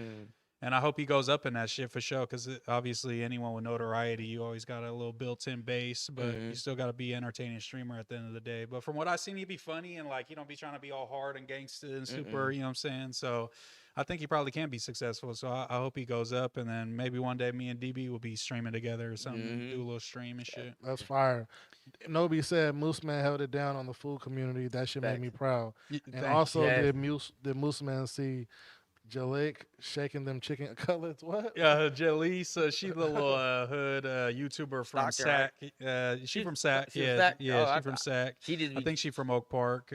Speaker 3: And I hope he goes up in that shit for sure, because obviously anyone with notoriety, you always got a little built-in base, but you still got to be entertaining streamer at the end of the day. But from what I've seen, he be funny and like he don't be trying to be all hard and gangsta and super, you know what I'm saying? So I think he probably can be successful. So I hope he goes up, and then maybe one day me and DB will be streaming together or something, do a little stream and shit.
Speaker 1: That's fire. Nobi said Mooseman held it down on the food community. That should make me proud. And
Speaker 3: Thank
Speaker 1: also,
Speaker 2: you.
Speaker 1: did Mooseman see Jalek shaking them chicken cutlets? What?
Speaker 3: Yeah, Jaleesa, she's the little hood YouTuber from
Speaker 2: Stockton,
Speaker 3: SAC. She from SAC.
Speaker 2: she from
Speaker 3: Yeah,
Speaker 2: SAC?
Speaker 3: yeah,
Speaker 2: Oh,
Speaker 3: she from SAC.
Speaker 2: She just
Speaker 3: I
Speaker 2: be,
Speaker 3: think she from Oak Park.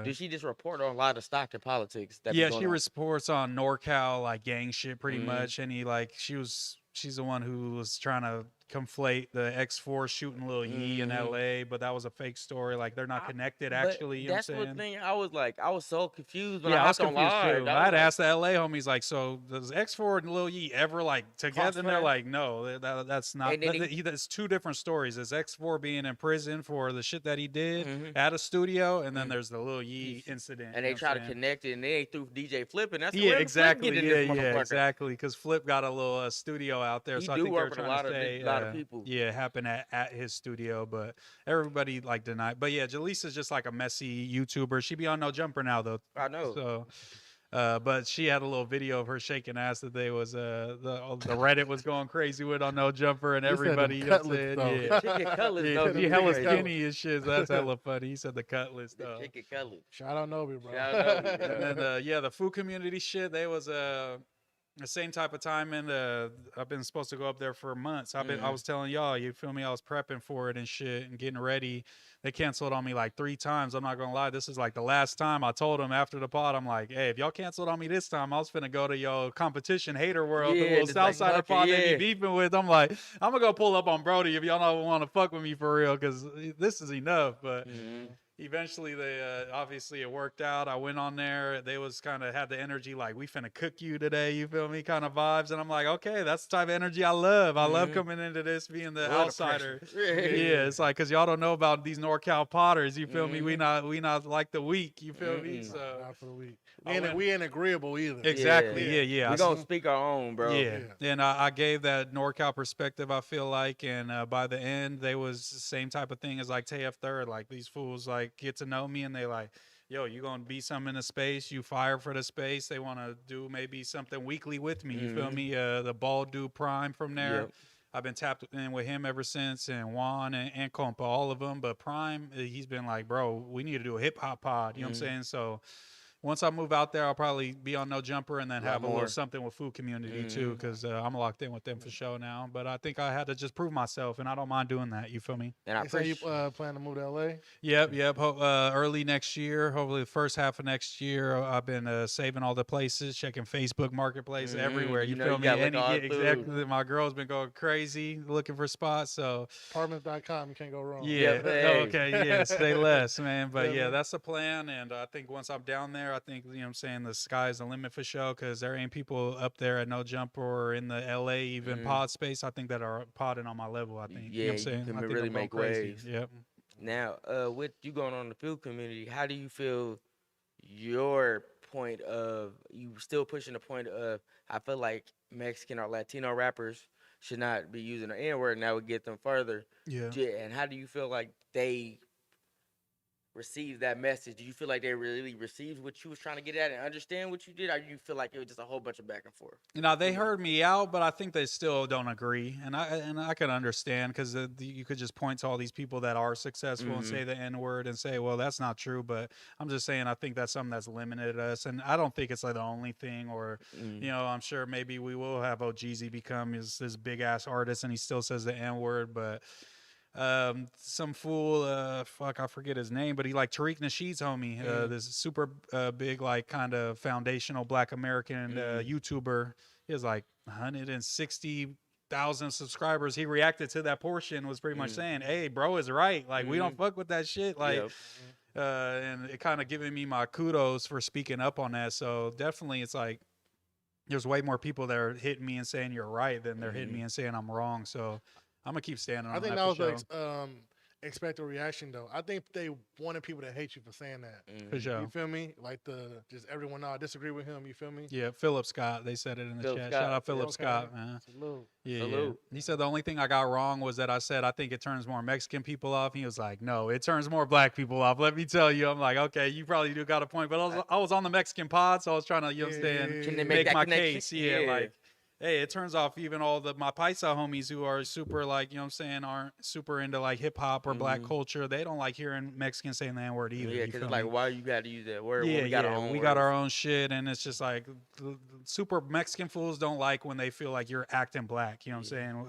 Speaker 2: did she just report on a lot of Stockton politics? That be
Speaker 3: Yeah,
Speaker 2: going
Speaker 3: she
Speaker 2: on?
Speaker 3: reports on NorCal like gang shit pretty much, and she's the one who was trying to conflate the X4 shooting Lil Yee in LA, but that was a fake story. Like they're not connected
Speaker 2: But
Speaker 3: actually. You know what
Speaker 2: that's
Speaker 3: I'm
Speaker 2: what
Speaker 3: saying?
Speaker 2: thing I was so confused when
Speaker 3: Yeah, I was
Speaker 2: hopped on
Speaker 3: confused
Speaker 2: live.
Speaker 3: too.
Speaker 2: I
Speaker 3: I had
Speaker 2: was
Speaker 3: asked the LA homies like, so does X4 and Lil Yee ever like together? And they're
Speaker 2: Crossfire?
Speaker 3: like, no, that's not.
Speaker 2: And then
Speaker 3: That's two different stories. There's X4 being in prison for the shit that he did at a studio, and then there's the Lil Yee incident.
Speaker 2: and
Speaker 3: you
Speaker 2: they
Speaker 3: know
Speaker 2: try
Speaker 3: what
Speaker 2: to
Speaker 3: I'm saying?
Speaker 2: connect it, and they threw DJ Flip, and that's
Speaker 3: Yeah,
Speaker 2: where
Speaker 3: exactly.
Speaker 2: Flip get in
Speaker 3: Yeah,
Speaker 2: this motherfucker.
Speaker 3: exactly. Because Flip got a little studio out there,
Speaker 2: He
Speaker 3: so I
Speaker 2: do
Speaker 3: think they were
Speaker 2: work with a
Speaker 3: trying
Speaker 2: lot
Speaker 3: to
Speaker 2: of
Speaker 3: say,
Speaker 2: lot of people.
Speaker 3: yeah, it happened at his studio, but everybody like denied. But yeah, Jaleesa's just like a messy YouTuber. She be on No Jumper now though.
Speaker 2: I know.
Speaker 3: So But she had a little video of her shaking ass that they was the Reddit was going crazy with on No Jumper and
Speaker 1: You said them
Speaker 3: everybody. You know what I'm
Speaker 1: cutlets,
Speaker 3: saying?
Speaker 1: though.
Speaker 3: Yeah.
Speaker 2: Chicken cutlets,
Speaker 3: Yeah,
Speaker 2: though.
Speaker 3: she
Speaker 2: them
Speaker 3: hella
Speaker 2: crazy.
Speaker 3: skinny and shit. So that's hella funny. He said the cutlets
Speaker 2: The
Speaker 3: though.
Speaker 2: chicken cutlets.
Speaker 1: Shout out Nobi, bro.
Speaker 2: Shout out Nobi, bro.
Speaker 3: And then yeah, the food community shit. They was the same type of time, and I've been supposed to go up there for months. I was telling y'all, you feel me? I was prepping for it and shit and getting ready. They canceled on me like 3 times. I'm not gonna lie, this is like the last time. I told them after the pod, I'm like, hey, if y'all canceled on me this time, I was finna go to your competition hater world, the
Speaker 2: Yeah,
Speaker 3: little
Speaker 2: just like,
Speaker 3: Southsider
Speaker 2: fuck it,
Speaker 3: pod they
Speaker 2: yeah.
Speaker 3: be beefing with. I'm like, I'm gonna go pull up on Brody if y'all don't want to fuck with me for real, because this is enough. But eventually they obviously it worked out. I went on there. They was kind of had the energy like, we finna cook you today, you feel me, kind of vibes. And I'm like, okay, that's the type of energy I love. I love coming into this being the
Speaker 2: Love the
Speaker 3: outsider.
Speaker 2: pressure.
Speaker 3: Yeah, it's like, because y'all don't know about these NorCal Potters, you feel me? We not like the weak, you feel me? So
Speaker 1: Not for the week.
Speaker 3: I
Speaker 1: We ain't agreeable either.
Speaker 3: exactly, yeah.
Speaker 2: We
Speaker 3: I
Speaker 2: gonna speak our own, bro.
Speaker 3: yeah, and I gave that NorCal perspective, I feel like, and by the end, they was the same type of thing as like TF Third. Like these fools like get to know me, and they like, yo, you gonna be something in the space? You fire for the space? They want to do maybe something weekly with me. You feel me? The Bald Dude Prime from there.
Speaker 2: Yep.
Speaker 3: I've been tapped in with him ever since, and Juan and Compa, all of them. But Prime, he's been like, bro, we need to do a hip hop pod. You know what I'm saying? So once I move out there, I'll probably be on No Jumper and then have a
Speaker 2: more.
Speaker 3: little something with food community too, because I'm locked in with them for sure now. But I think I had to just prove myself, and I don't mind doing that. You feel me?
Speaker 2: And I
Speaker 1: They say you
Speaker 2: appreciate.
Speaker 1: plan to move to LA?
Speaker 3: Yep. Early next year, hopefully the first half of next year. I've been saving all the places, checking Facebook Marketplace everywhere. You
Speaker 2: You know
Speaker 3: feel
Speaker 2: you
Speaker 3: me?
Speaker 2: gotta look all
Speaker 3: Exactly. My girl's been going crazy looking for spots. So
Speaker 1: Apartments.com, you can't go wrong.
Speaker 3: yeah.
Speaker 2: Yep, hey.
Speaker 3: Okay. Yeah. Stay less, man. But
Speaker 1: Yeah,
Speaker 3: yeah,
Speaker 1: man.
Speaker 3: that's the plan. And I think once I'm down there, I think, you know what I'm saying, the sky's the limit for show, because there ain't people up there at No Jumper or in the LA even pod space, I think, that are podding on my level, I think. You know what I'm
Speaker 2: Yeah,
Speaker 3: saying?
Speaker 2: you can
Speaker 3: I think
Speaker 2: really
Speaker 3: I'm going
Speaker 2: make
Speaker 3: crazy.
Speaker 2: waves.
Speaker 3: Yep.
Speaker 2: Now, with you going on the field community, how do you feel your point of you still pushing the point of I feel like Mexican or Latino rappers should not be using the N-word, and that would get them further.
Speaker 3: Yeah.
Speaker 2: And how do you feel like they received that message? Do you feel like they really received what you was trying to get at and understand what you did, or do you feel like it was just a whole bunch of back and forth?
Speaker 3: You know, they heard me out, but I think they still don't agree, and I can understand, because you could just point to all these people that are successful and say the N-word and say, well, that's not true. But I'm just saying, I think that's something that's limited us, and I don't think it's like the only thing. Or you know, I'm sure maybe we will have OGZ become this big ass artist, and he still says the N-word, but. Some fool, fuck, I forget his name, but he like Tariq Nasheed's homie, this super big, like kind of foundational Black American YouTuber. He has like 160,000 subscribers. He reacted to that portion, was pretty much saying, hey, bro is right. Like, we don't fuck with that shit. Like, and it kind of giving me my kudos for speaking up on that. So definitely it's like, there's way more people that are hitting me and saying you're right than they're hitting me and saying I'm wrong. So I'm gonna keep standing on
Speaker 1: I think
Speaker 3: that.
Speaker 1: that
Speaker 3: For
Speaker 1: was
Speaker 3: sure.
Speaker 1: the expected reaction, though. I think they wanted people to hate you for saying that.
Speaker 3: For sure.
Speaker 1: You feel me? Like just everyone, I disagree with him. You feel me?
Speaker 3: Yeah, Philip Scott. They said it in the
Speaker 2: Philip
Speaker 3: chat.
Speaker 2: Scott.
Speaker 3: Shout out Philip
Speaker 1: Okay.
Speaker 3: Scott, man.
Speaker 1: Salute.
Speaker 3: Yeah,
Speaker 2: Salute.
Speaker 3: He said the only thing I got wrong was that I said I think it turns more Mexican people off. He was like, no, it turns more Black people off. Let me tell you. I'm like, okay, you probably do got a point. But I was on the Mexican pod, so I was trying to, you understand,
Speaker 2: Can they
Speaker 3: make
Speaker 2: that
Speaker 3: my
Speaker 2: connection?
Speaker 3: case. Yeah, like, hey, it turns off even all my Paisa homies who are super, like, you know what I'm saying, aren't super into like hip hop or Black culture. They don't like hearing Mexicans saying the N-word either.
Speaker 2: Yeah, because it's like, why you got to use that word?
Speaker 3: Yeah,
Speaker 2: when we got our own
Speaker 3: we got our
Speaker 2: words?
Speaker 3: own shit, and it's just like super Mexican fools don't like when they feel like you're acting Black. You know what I'm saying?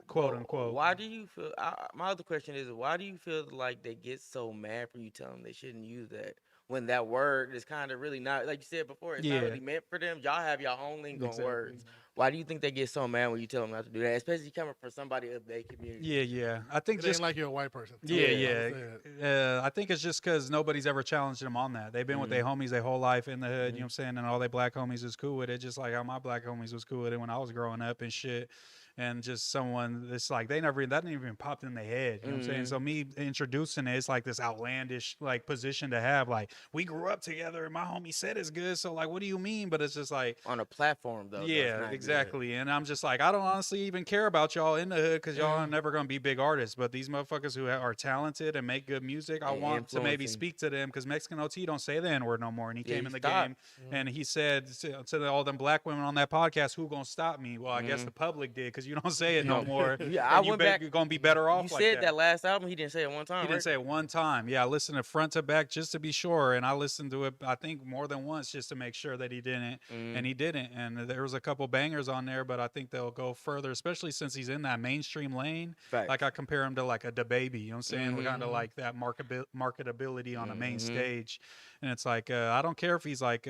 Speaker 3: Quote unquote.
Speaker 2: Why do you feel? My other question is, why do you feel like they get so mad when you tell them they shouldn't use that? When that word is kind of really not, like you said before, it's not really meant for them. Y'all have your own lingo and words. Why do you think they get so mad when you tell them not to do that, especially coming from somebody of their community?
Speaker 3: Yeah. I think
Speaker 1: It
Speaker 3: just
Speaker 1: ain't like you're a white person.
Speaker 3: I think it's just because nobody's ever challenged them on that. They've been with their homies their whole life in the hood, you know what I'm saying? And all their Black homies is cool with it, just like how my Black homies was cool with it when I was growing up and shit. and just someone that's like that didn't even pop in their head. You know what I'm saying? So me introducing it's like this outlandish like position to have. Like, we grew up together and my homie said it's good. So like, what do you mean? But it's just like
Speaker 2: on a platform though.
Speaker 3: yeah, exactly. And I'm just like, I don't honestly even care about y'all in the hood because y'all are never gonna be big artists. But these motherfuckers who are talented and make good music, I want to maybe speak to them because Mexican OT don't say the N-word no more. And he came in the game and he said to all them black women on that podcast, "Who gonna stop me?" Well, I guess the public did because you don't say it no more.
Speaker 2: Yeah, I went back.
Speaker 3: You're gonna be better off.
Speaker 2: You
Speaker 3: like
Speaker 2: said that last album. He didn't say it one time.
Speaker 3: He didn't say it one time. Yeah, I listened to front to back just to be sure, and I listened to it I think more than once just to make sure that he didn't, and he didn't. And there was a couple bangers on there, but I think they'll go further, especially since he's in that mainstream lane.
Speaker 2: Facts.
Speaker 3: Like I compare him to like a DaBaby. You know what I'm saying? We're kind of like that marketability on a main stage, and it's like I don't care if he's like.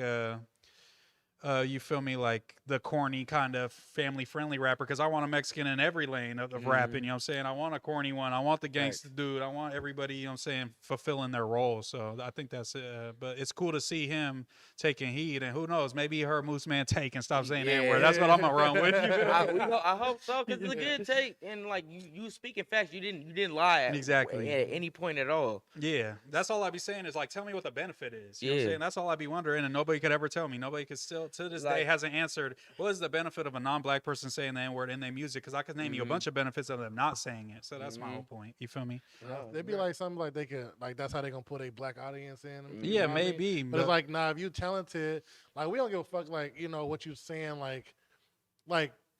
Speaker 3: You feel me, like the corny kind of family-friendly rapper, because I want a Mexican in every lane of rapping, you know what I'm saying? I want a corny one. I want the gangster dude. I want everybody, you know what I'm saying, fulfilling their role. So I think that's it. But it's cool to see him taking heat, and who knows, maybe he heard Mooseman take and stop saying that word. That's what I'm going to run with.
Speaker 2: I hope so, because it's a good take. And like you speaking facts, you didn't lie at any point at all.
Speaker 3: Yeah, that's all I be saying is like, tell me what the benefit is. You know what I'm saying? That's all I be wondering, and nobody could ever tell me. Nobody could still to this day hasn't answered what is the benefit of a non-black person saying the N-word in their music, because I could name you a bunch of benefits of them not saying it. So that's my whole point. You feel me?
Speaker 1: They'd be like something like they could like that's how they gonna put a black audience in.
Speaker 3: Yeah, maybe.
Speaker 1: I mean? But it's like, nah, if you talented, like we don't give a fuck like, you know, what you saying, like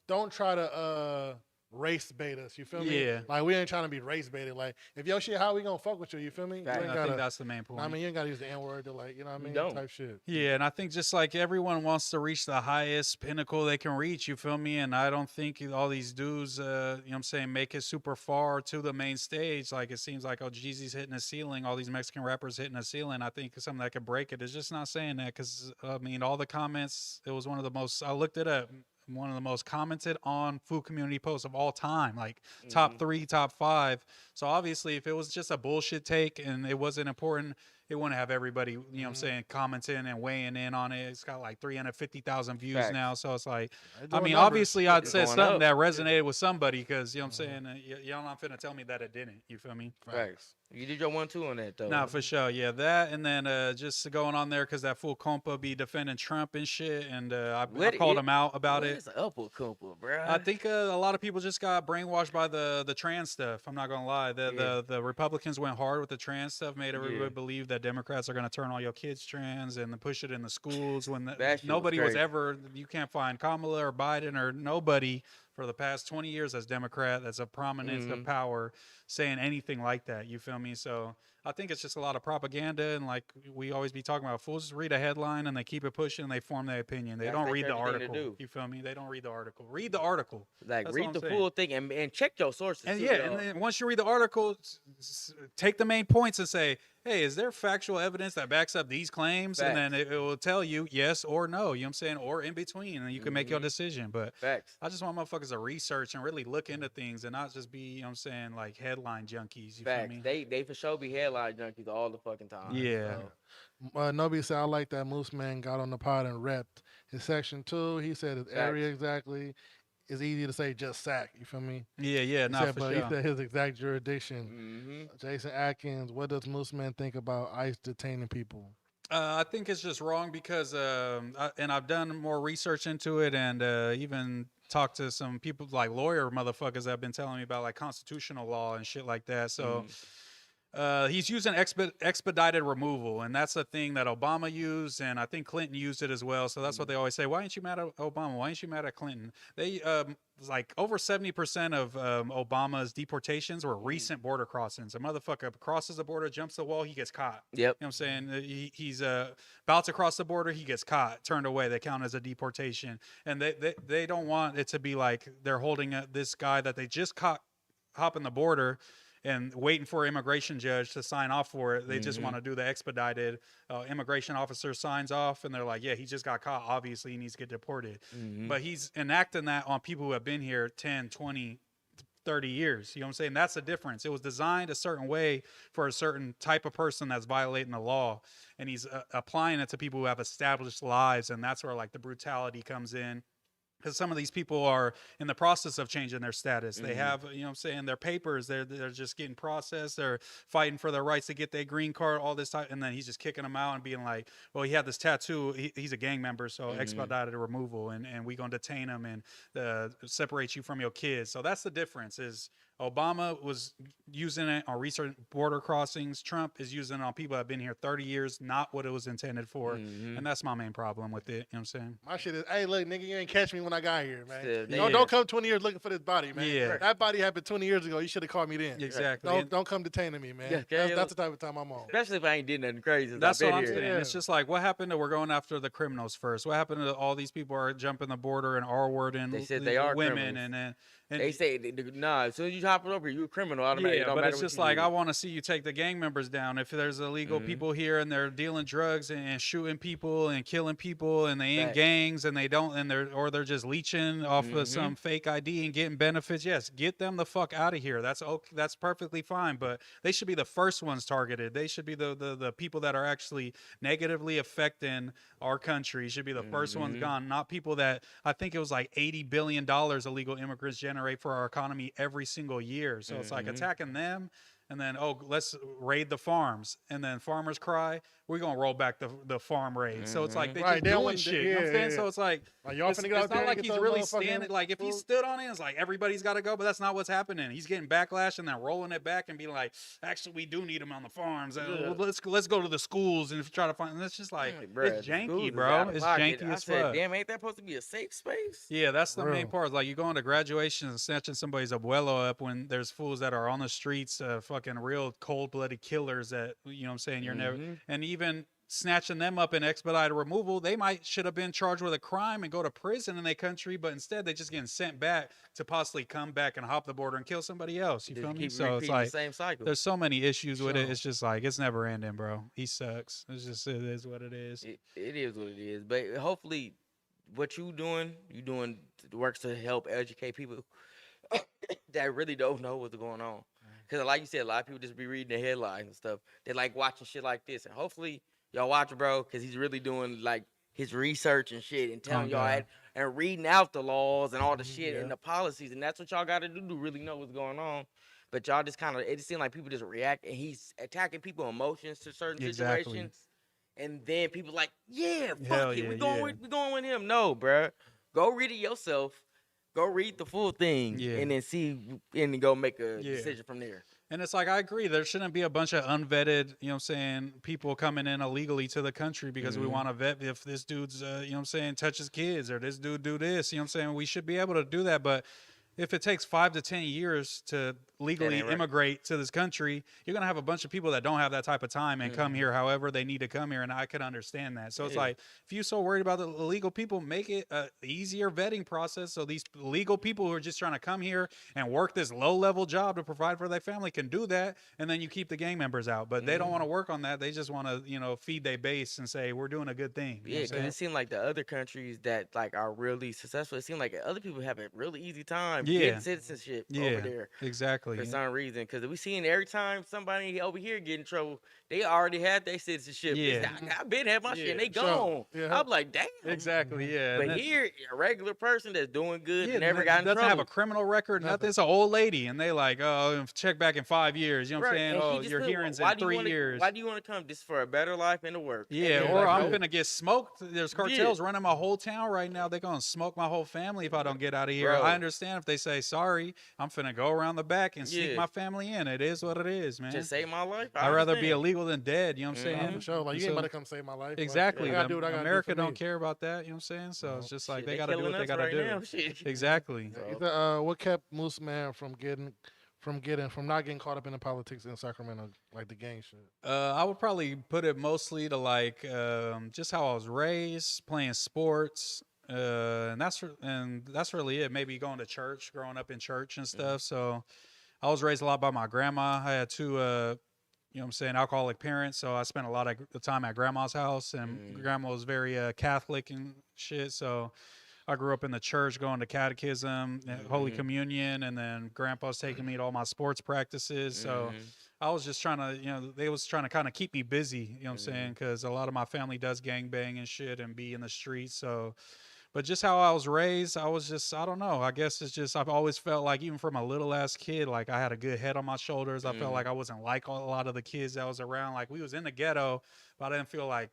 Speaker 1: don't try to race bait us, you feel me?
Speaker 3: Yeah.
Speaker 1: Like we ain't trying to be race baited. Like if your shit, how we gonna fuck with you? You feel me?
Speaker 3: I think that's the main point.
Speaker 1: I mean, you ain't gotta use the N-word to like, you know what I mean?
Speaker 2: Don't.
Speaker 1: Type shit.
Speaker 3: Yeah, and I think just like everyone wants to reach the highest pinnacle they can reach, you feel me? And I don't think all these dudes, you know what I'm saying, make it super far to the main stage. Like it seems like, oh, Jeezy's hitting a ceiling, all these Mexican rappers hitting a ceiling. I think something that could break it is just not saying that, because I mean, all the comments, it was one of the most, I looked it up, one of the most commented on food community posts of all time, like top 3, top 5. So obviously if it was just a bullshit take and it wasn't important, it wouldn't have everybody, you know what I'm saying, commenting and weighing in on it. It's got like 350,000 views now. So it's like, I mean, obviously I'd said something that resonated with somebody, because, you know what I'm saying, y'all not finna tell me that it didn't. You feel me?
Speaker 2: Facts. You did your 1-2 on that though.
Speaker 3: Nah, for sure. Yeah, that, and then just going on there because that fool Compa be defending Trump and shit, and I called him out about it.
Speaker 2: What is up with Compa, bro?
Speaker 3: I think a lot of people just got brainwashed by the trans stuff. I'm not gonna lie. The Republicans went hard with the trans stuff, made everybody believe that Democrats are gonna turn all your kids trans and push it in the schools when nobody was ever. You can't find Kamala or Biden or nobody for the past 20 years as Democrat that's a prominence of power saying anything like that. You feel me? So I think it's just a lot of propaganda, and like we always be talking about, fools just read a headline and they keep it pushing and they form their opinion. They don't read the article. You feel me? They don't read the article. Read the article.
Speaker 2: Like read the full thing and check your sources.
Speaker 3: And
Speaker 2: too,
Speaker 3: and then once you read the article, take the main points and say, hey, is there factual evidence that backs up these claims? Facts. And then it will tell you yes or no, you know what I'm saying, or in between, and you can make your decision. But
Speaker 2: Facts.
Speaker 3: I just want motherfuckers to research and really look into things and not just be, you know what I'm saying, like headline junkies. You
Speaker 2: Facts.
Speaker 3: feel me?
Speaker 2: They for sure be headline junkies all the fucking time.
Speaker 3: Yeah.
Speaker 2: So.
Speaker 1: Nobody said, I like that Mooseman got on the pod and repped his section 2. He said his area exactly. It's easy to say just sack. You feel me?
Speaker 3: Yeah,
Speaker 1: for sure. But he said his exact jurisdiction. Jason Atkins, what does Mooseman think about ICE detaining people?
Speaker 3: I think it's just wrong because, and I've done more research into it, and even talked to some people like lawyer motherfuckers that have been telling me about like constitutional law and shit like that. So. He's using expedited removal, and that's a thing that Obama used, and I think Clinton used it as well. So that's what they always say. Why ain't you mad at Obama? Why ain't you mad at Clinton? They like over 70% of Obama's deportations were recent border crossings. A motherfucker crosses the border, jumps the wall, he gets caught. Yep. You know what I'm saying? He's about to cross the border, he gets caught, turned away. They count as a deportation, and they don't want it to be like they're holding this guy that they just caught hopping the border and waiting for an immigration judge to sign off for it. They just want to do the expedited. Immigration officer signs off, and they're like, yeah, he just got caught. Obviously, he needs to get deported. But he's enacting that on people who have been here 10, 20, 30 years. You know what I'm saying? That's the difference. It was designed a certain way for a certain type of person that's violating the law. And he's applying it to people who have established lives, and that's where, like, the brutality comes in. because some of these people are in the process of changing their status. They have, you know what I'm saying, their papers, they're just getting processed. They're fighting for their rights to get their green card, all this time. And then he's just kicking them out and being like, well, he had this tattoo. He's a gang member, so expedited removal. And we going to detain him and separate you from your kids. So that's the difference is Obama was using it on recent border crossings. Trump is using it on people that have been here 30 years, not what it was intended for. And that's my main problem with it. You know what I'm saying?
Speaker 1: My shit is, hey, look, nigga, you ain't catch me when I got here, man.
Speaker 2: Yeah.
Speaker 1: Don't come 20 years looking for this body, man.
Speaker 3: Yeah.
Speaker 1: That body happened 20 years ago. You should have called me then.
Speaker 3: Exactly.
Speaker 1: Don't come detaining me, man.
Speaker 2: Yeah,
Speaker 1: That's the type of time I'm on.
Speaker 2: Especially if I ain't did nothing crazy.
Speaker 3: That's what I'm
Speaker 2: here.
Speaker 3: saying. It's just like, what happened to we're going after the criminals first? What happened to all these people are jumping the border and R-wording
Speaker 2: They said they are
Speaker 3: women
Speaker 2: criminals.
Speaker 3: and
Speaker 2: They say, nah, as soon as you hop it over, you a criminal automatically.
Speaker 3: yeah,
Speaker 2: It don't
Speaker 3: but
Speaker 2: matter
Speaker 3: it's
Speaker 2: what
Speaker 3: just
Speaker 2: you
Speaker 3: like
Speaker 2: do.
Speaker 3: I want to see you take the gang members down. If there's illegal people here and they're dealing drugs and shooting people and killing people and they in
Speaker 2: Facts.
Speaker 3: gangs and they don't and they're just leeching off of some fake ID and getting benefits, yes, get them the fuck out of here. That's okay, that's perfectly fine. But they should be the first ones targeted. They should be the people that are actually negatively affecting our country. Should be the first ones gone, not people that I think it was like $80 billion illegal immigrants generate for our economy every single year. So it's like attacking them and then, oh, let's raid the farms. And then farmers cry, we're going to roll back the farm raid. So it's like they
Speaker 1: Right,
Speaker 3: just
Speaker 1: they don't
Speaker 3: doing
Speaker 1: want-
Speaker 3: shit. You know what I'm
Speaker 1: yeah,
Speaker 3: saying?
Speaker 1: yeah.
Speaker 3: So it's like,
Speaker 1: Like, y'all
Speaker 3: it's
Speaker 1: finna get out
Speaker 3: not
Speaker 1: there and
Speaker 3: like
Speaker 1: get
Speaker 3: he's
Speaker 1: those
Speaker 3: really
Speaker 1: motherfucking
Speaker 3: standing. Like if he
Speaker 1: food.
Speaker 3: stood on it, it's like everybody's got to go. But that's not what's happening. He's getting backlash and then rolling it back and being like, actually, we do need him on the farms. Let's go to the schools and try to find. And it's just like,
Speaker 2: Bruh,
Speaker 3: it's
Speaker 2: the schools
Speaker 3: janky,
Speaker 2: is
Speaker 3: bro.
Speaker 2: out of
Speaker 3: It's
Speaker 2: pocket.
Speaker 3: janky
Speaker 2: I
Speaker 3: as
Speaker 2: said,
Speaker 3: fuck.
Speaker 2: damn, ain't that supposed to be a safe space?
Speaker 3: Yeah, that's the main
Speaker 1: Real.
Speaker 3: part. Like you going to graduation and snatching somebody's abuelo up when there's fools that are on the streets, fucking real cold-blooded killers that, you know what I'm saying, you're never, and even snatching them up in expedited removal, they should have been charged with a crime and go to prison in their country, but instead they just getting sent back to possibly come back and hop the border and kill somebody else. You
Speaker 2: Just
Speaker 3: feel me?
Speaker 2: keep
Speaker 3: So it's
Speaker 2: repeating
Speaker 3: like
Speaker 2: the same cycle.
Speaker 3: there's so many issues with it.
Speaker 1: So-
Speaker 3: It's just like it's never ending, bro. He sucks. It is what it is.
Speaker 2: It is what it is. But hopefully, what you doing works to help educate people that really don't know what's going on. Because like you said, a lot of people just be reading the headlines and stuff. They like watching shit like this. And hopefully, y'all watch it, bro, because he's really doing like his research and shit and telling y'all
Speaker 3: God.
Speaker 2: and reading out the laws and all the shit and the policies. And that's what y'all got to do to really know what's going on. But y'all just kind of, it just seems like people just react, and he's attacking people's emotions to certain
Speaker 3: Exactly.
Speaker 2: situations. And then people like, yeah,
Speaker 3: Hell
Speaker 2: fuck it,
Speaker 3: yeah,
Speaker 2: we going with him. No, bruh. Go read it yourself. Go read the full thing,
Speaker 3: Yeah.
Speaker 2: and then see, and then go make a
Speaker 3: Yeah.
Speaker 2: decision from there.
Speaker 3: And it's like, I agree. There shouldn't be a bunch of unvetted, you know what I'm saying, people coming in illegally to the country because we want to vet if this dude's, you know what I'm saying, touches kids or this dude do this. You know what I'm saying? We should be able to do that. But if it takes 5 to 10 years to legally
Speaker 2: ain't right.
Speaker 3: immigrate to this country, you're going to have a bunch of people that don't have that type of time and come here however they need to come here. And I can understand that. So it's like, if you're so worried about the illegal people, make it an easier vetting process so these legal people who are just trying to come here and work this low-level job to provide for their family can do that. And then you keep the gang members out. But they don't want to work on that. They just want to, you know, feed their base and say, we're doing a good thing. You know
Speaker 2: Yeah,
Speaker 3: what I'm
Speaker 2: because it seems like the other countries that like are really successful, it seems like other people have a really easy time
Speaker 3: Yeah.
Speaker 2: getting citizenship over
Speaker 3: Yeah,
Speaker 2: there
Speaker 3: exactly.
Speaker 2: for some reason. Because we seen every time somebody over here get in trouble, they already had their citizenship.
Speaker 3: Yeah.
Speaker 2: I've been had my shit, and they
Speaker 1: Sure.
Speaker 2: gone.
Speaker 1: Yeah.
Speaker 2: I'm like, damn.
Speaker 3: Exactly, yeah.
Speaker 2: But
Speaker 3: And then-
Speaker 2: here, a regular person that's doing good,
Speaker 3: yeah,
Speaker 2: never
Speaker 3: that
Speaker 2: got in
Speaker 3: doesn't
Speaker 2: trouble.
Speaker 3: have a criminal record, nothing. It's an old lady, and they like, oh, check back in 5 years. You know what I'm
Speaker 2: Right,
Speaker 3: saying?
Speaker 2: and she
Speaker 3: Oh,
Speaker 2: just
Speaker 3: your
Speaker 2: put,
Speaker 3: hearings
Speaker 2: why
Speaker 3: in
Speaker 2: do you
Speaker 3: 3
Speaker 2: wanna-
Speaker 3: years.
Speaker 2: Why do you want to come just for a better life and to work?
Speaker 3: Yeah,
Speaker 2: And
Speaker 3: or
Speaker 2: like,
Speaker 3: I'm
Speaker 2: no.
Speaker 3: finna get smoked. There's cartels running my whole town right now. They're gonna smoke my whole family if I don't get out of here.
Speaker 2: Bro.
Speaker 3: I understand if they say sorry. I'm finna go around the back and sneak
Speaker 2: Yeah.
Speaker 3: my family in. It is what it is, man.
Speaker 2: Just save my life.
Speaker 3: I'd rather be
Speaker 2: understand.
Speaker 3: illegal than dead. You know what I'm
Speaker 1: Nah,
Speaker 3: saying?
Speaker 1: for sure. Like, you
Speaker 3: So-
Speaker 1: ain't about to come save my life. Like,
Speaker 3: Exactly.
Speaker 1: I gotta do what I gotta do
Speaker 3: America
Speaker 1: for
Speaker 3: don't
Speaker 1: me.
Speaker 3: care about that. You know what I'm saying? So it's just like
Speaker 2: Shit,
Speaker 3: they
Speaker 2: they
Speaker 3: gotta do
Speaker 2: killing
Speaker 3: what they
Speaker 2: us
Speaker 3: gotta
Speaker 2: right
Speaker 3: do.
Speaker 2: now, shit.
Speaker 3: Exactly.
Speaker 1: He said, what kept Mooseman from not getting caught up in the politics in Sacramento, like the gang shit?
Speaker 3: I would probably put it mostly to like just how I was raised, playing sports, and that's really it. Maybe going to church, growing up in church and stuff. So I was raised a lot by my grandma. I had two, you know what I'm saying, alcoholic parents. So I spent a lot of the time at grandma's house, and grandma was very Catholic and shit. So I grew up in the church, going to catechism, and Holy Communion, and then grandpa's taking me to all my sports practices. So I was just trying to, you know, they was trying to kind of keep me busy, you know what I'm saying? Because a lot of my family does gangbang and shit and be in the streets. So But just how I was raised, I was just, I don't know. I guess it's just, I've always felt like, even from a little ass kid, like I had a good head on my shoulders. I felt like I wasn't like a lot of the kids that was around. Like we was in the ghetto, but I didn't feel like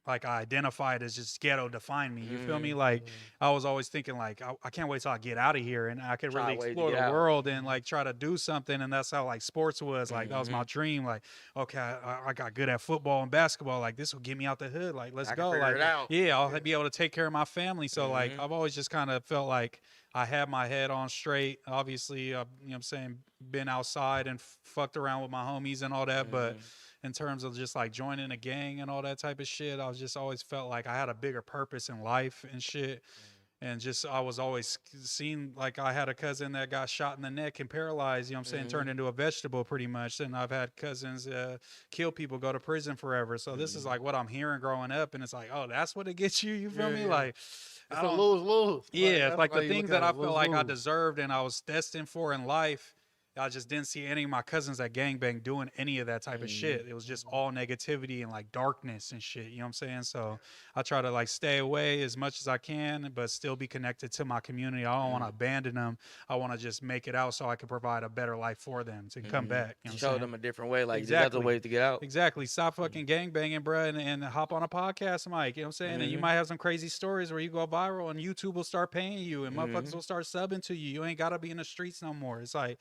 Speaker 3: I identified as just ghetto defined me. You feel me? Like I was always thinking like I can't wait till I get out of here and I could really explore the world and like try to do something. And that's how like sports was. Like that was my dream. Like, okay, I got good at football and basketball. Like this will get me out the hood. Like let's go. Like yeah, I'll be able to take care of my family. So like I've always just kind of felt like I had my head on straight. Obviously, you know what I'm saying, been outside and fucked around with my homies and all that, but in terms of just like joining a gang and all that type of shit, I was just always felt like I had a bigger purpose in life and shit. And just I was always seen like I had a cousin that got shot in the neck and paralyzed, you know what I'm saying, turned into a vegetable pretty much. And I've had cousins kill people, go to prison forever. So this is like what I'm hearing growing up, and it's like, oh, that's what it gets you. You feel me? Like
Speaker 1: it's a lose-lose.
Speaker 3: Yeah, it's like the things that I felt like I deserved and I was destined for in life. I just didn't see any of my cousins at gangbang doing any of that type of shit. It was just all negativity and like darkness and shit. You know what I'm saying? So I try to like stay away as much as I can, but still be connected to my community. I don't want to abandon them. I want to just make it out so I can provide a better life for them to come back. You know
Speaker 2: Show them a different way. Like
Speaker 3: exactly.
Speaker 2: there's other ways to get out.
Speaker 3: Exactly. Stop fucking gangbanging, bro, and hop on a podcast, Mike. You know what I'm saying? And you might have some crazy stories where you go viral and YouTube will start paying you and motherfuckers will start subbing to you. You ain't got to be in the streets no more. It's like,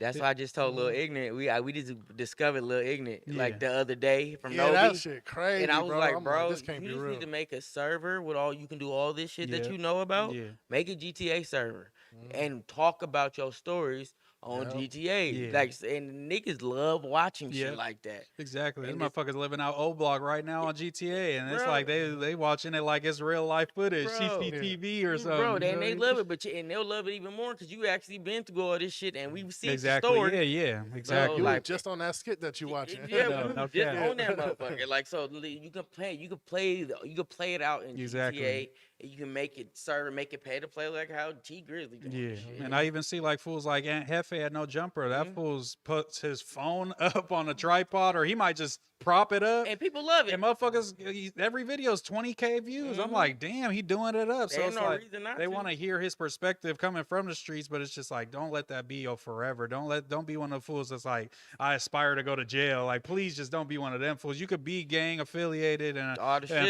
Speaker 2: that's why I just told Lil Ignorant. We just discovered Lil Ignorant like the other day from Novi.
Speaker 1: That shit crazy,
Speaker 2: and I was like, bro,
Speaker 1: this can't
Speaker 2: you
Speaker 1: be
Speaker 2: just
Speaker 1: real.
Speaker 2: need to make a server with all you can do all this shit that you know about. Make a GTA server and talk about your stories on GTA. Like, and niggas love watching shit like that.
Speaker 3: Exactly. These motherfuckers living out O-Block right now on GTA, and it's like they watching it like it's real life footage, CCTV or something.
Speaker 2: Bro, they love it, and they'll love it even more because you actually been through all this shit, and we've seen the story.
Speaker 3: Yeah, exactly.
Speaker 1: You like just on that skit that you watching.
Speaker 2: Just on that motherfucker. Like, so you can play it out in GTA. You can make it serve, make it pay to play like how T Grizzly does.
Speaker 3: And I even see like fools like Aunt Hefe had no jumper. That fool's puts his phone up on a tripod, or he might just prop it up.
Speaker 2: And people love it.
Speaker 3: And motherfuckers, every video is 20K views. I'm like, damn, he doing it up. So it's like they want to hear his perspective coming from the streets, but it's just like, don't let that be your forever. Don't be one of the fools that's like, I aspire to go to jail. Like, please just don't be one of them fools. You could be gang affiliated and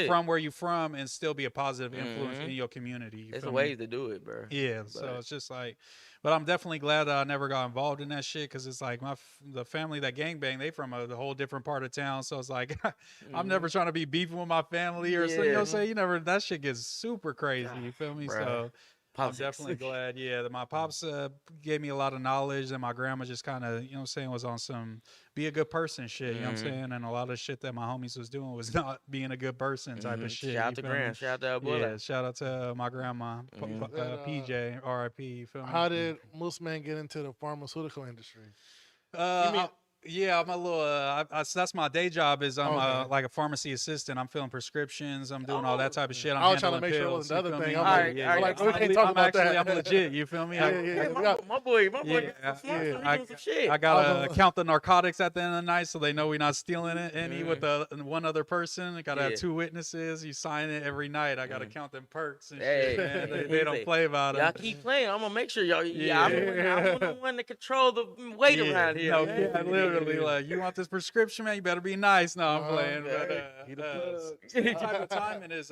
Speaker 3: from where you from and still be a positive influence in your community.
Speaker 2: There's ways to do it, bro.
Speaker 3: Yeah, so it's just like, but I'm definitely glad that I never got involved in that shit, because it's like the family that gangbang, they from a whole different part of town. So it's like I'm never trying to be beefing with my family or something. You know what I'm saying? You never, that shit gets super crazy. You feel me? So I'm definitely glad, that my pops gave me a lot of knowledge, and my grandma just kind of, you know what I'm saying, was on some be a good person shit, you know what I'm saying? And a lot of shit that my homies was doing was not being a good person type of shit.
Speaker 2: Shout out to Gran, shout out to Abuela.
Speaker 3: Yeah, shout out to my grandma, PJ, RIP, you feel me?
Speaker 1: How did Mooseman get into the pharmaceutical industry?
Speaker 3: Yeah, I'm a little. That's my day job. Is I'm like a pharmacy assistant. I'm filling prescriptions. I'm doing all that type of shit.
Speaker 1: I was trying to make sure it wasn't the other thing.
Speaker 3: I'm like, we can't talk about that. I'm legit. You feel me?
Speaker 2: My boy. Some shit.
Speaker 3: I gotta count the narcotics at the end of the night, so they know we're not stealing it any with the one other person. I gotta have 2 witnesses. You sign it every night. I gotta count them perks and shit. Man. They don't play about it.
Speaker 2: Y'all keep playing. I'm gonna make sure y'all. I'm the one to control the weight around here.
Speaker 3: Literally, like, you want this prescription, man? You better be nice. No, I'm playing. The type of timing is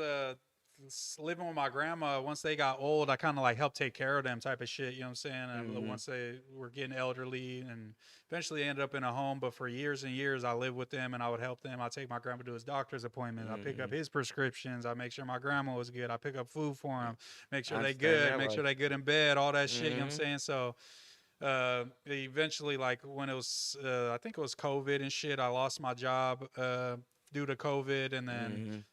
Speaker 3: living with my grandma. Once they got old, I kind of like helped take care of them type of shit. You know what I'm saying? And once they were getting elderly, and eventually ended up in a home. But for years and years, I lived with them, and I would help them. I take my grandma to his doctor's appointment. I pick up his prescriptions. I make sure my grandma was good. I pick up food for him. Make sure they good. Make sure they good in bed. All that shit. You know what I'm saying? So. Eventually, like when it was, I think it was COVID and shit, I lost my job due to COVID, and then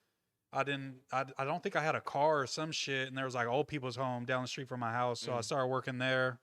Speaker 3: I don't think I had a car or some shit, and there was like old people's home down the street from my house, so I started working there.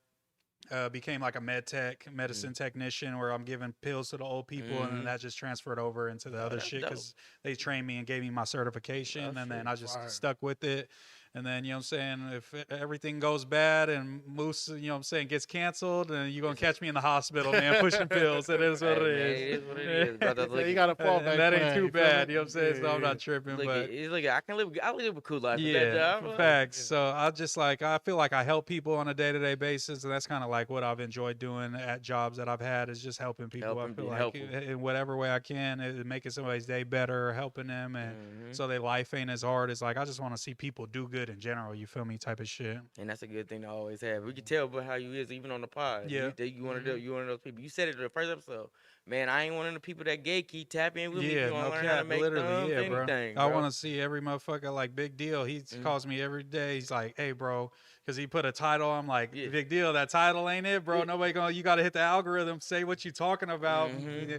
Speaker 3: Became like a medicine technician, where I'm giving pills to the old people, and then that just transferred over into the other shit because they trained me and gave me my certification, and then I just stuck with it. And then, you know what I'm saying, if everything goes bad and Moose, you know what I'm saying, gets canceled, and you're going to catch me in the hospital, man, pushing pills. It is what
Speaker 2: Hey,
Speaker 3: it
Speaker 2: man,
Speaker 3: is.
Speaker 2: it is what it is, brother.
Speaker 1: Yeah,
Speaker 2: Look,
Speaker 1: you got a fallback
Speaker 3: And that ain't
Speaker 1: plan,
Speaker 3: too
Speaker 1: you feel
Speaker 3: bad,
Speaker 1: me?
Speaker 3: you know what I'm saying?
Speaker 1: Yeah,
Speaker 3: So I'm
Speaker 1: yeah.
Speaker 3: not tripping,
Speaker 2: look,
Speaker 3: but.
Speaker 2: I live a cool life with that
Speaker 3: Yeah,
Speaker 2: job. bro.
Speaker 3: facts.
Speaker 1: Yeah.
Speaker 3: So I just like I feel like I help people on a day-to-day basis, and that's kind of like what I've enjoyed doing at jobs that I've had is just helping people.
Speaker 2: Helping,
Speaker 3: I feel
Speaker 2: be
Speaker 3: like
Speaker 2: helpful.
Speaker 3: in whatever way I can, making somebody's day better, helping them, and so their life ain't as hard. It's like I just want to see people do good in general. You feel me? Type of shit.
Speaker 2: And that's a good thing to always have. We can tell about how you is even on the pod.
Speaker 3: Yeah.
Speaker 2: You one of those people. You said it in the first episode. Man, I ain't one of the people that gatekeep. Tap in with me if
Speaker 3: Yeah,
Speaker 2: you want
Speaker 3: no
Speaker 2: to learn how to
Speaker 3: cap,
Speaker 2: make
Speaker 3: literally,
Speaker 2: thumbs,
Speaker 3: yeah, bro.
Speaker 2: anything,
Speaker 3: I
Speaker 2: bro.
Speaker 3: want to see every motherfucker like Big Deal. He calls me every day. He's like, "Hey, bro," because he put a title. I'm like,
Speaker 2: Yeah.
Speaker 3: "Big Deal, that title ain't it, bro.
Speaker 2: Yeah.
Speaker 3: Nobody gonna. You got to hit the algorithm. Say what you talking about.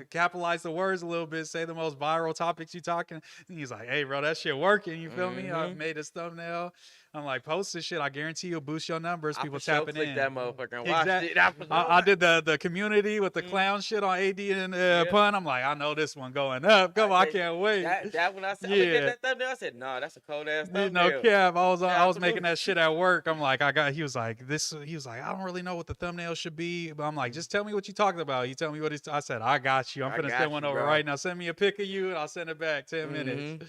Speaker 3: Capitalize the words a little bit. Say the most viral topics you talking." And he's like, "Hey, bro, that shit working. You feel me? I made this thumbnail. I'm like, post this shit. I guarantee you'll boost your numbers. People
Speaker 2: I for sure
Speaker 3: tapping
Speaker 2: clicked
Speaker 3: in."
Speaker 2: that motherfucker and watched
Speaker 3: Exact-
Speaker 2: it. I for sure
Speaker 3: I did the community with the clown shit on AD and pun. I'm like, I know this one going up. Come on, I can't wait.
Speaker 2: That when I said,
Speaker 3: Yeah.
Speaker 2: yeah. That thumbnail, I said, nah, that's a cold ass
Speaker 3: No
Speaker 2: thumbnail.
Speaker 3: cap. I was
Speaker 2: Absolutely.
Speaker 3: making that shit at work. I'm like, he was like, I don't really know what the thumbnail should be. But I'm like, just tell me what you talking about. You tell me what I said, I got you. I'm
Speaker 2: I
Speaker 3: finna
Speaker 2: got
Speaker 3: send one
Speaker 2: you,
Speaker 3: over
Speaker 2: bro.
Speaker 3: right now. Send me a pic of you and I'll send it back 10 minutes.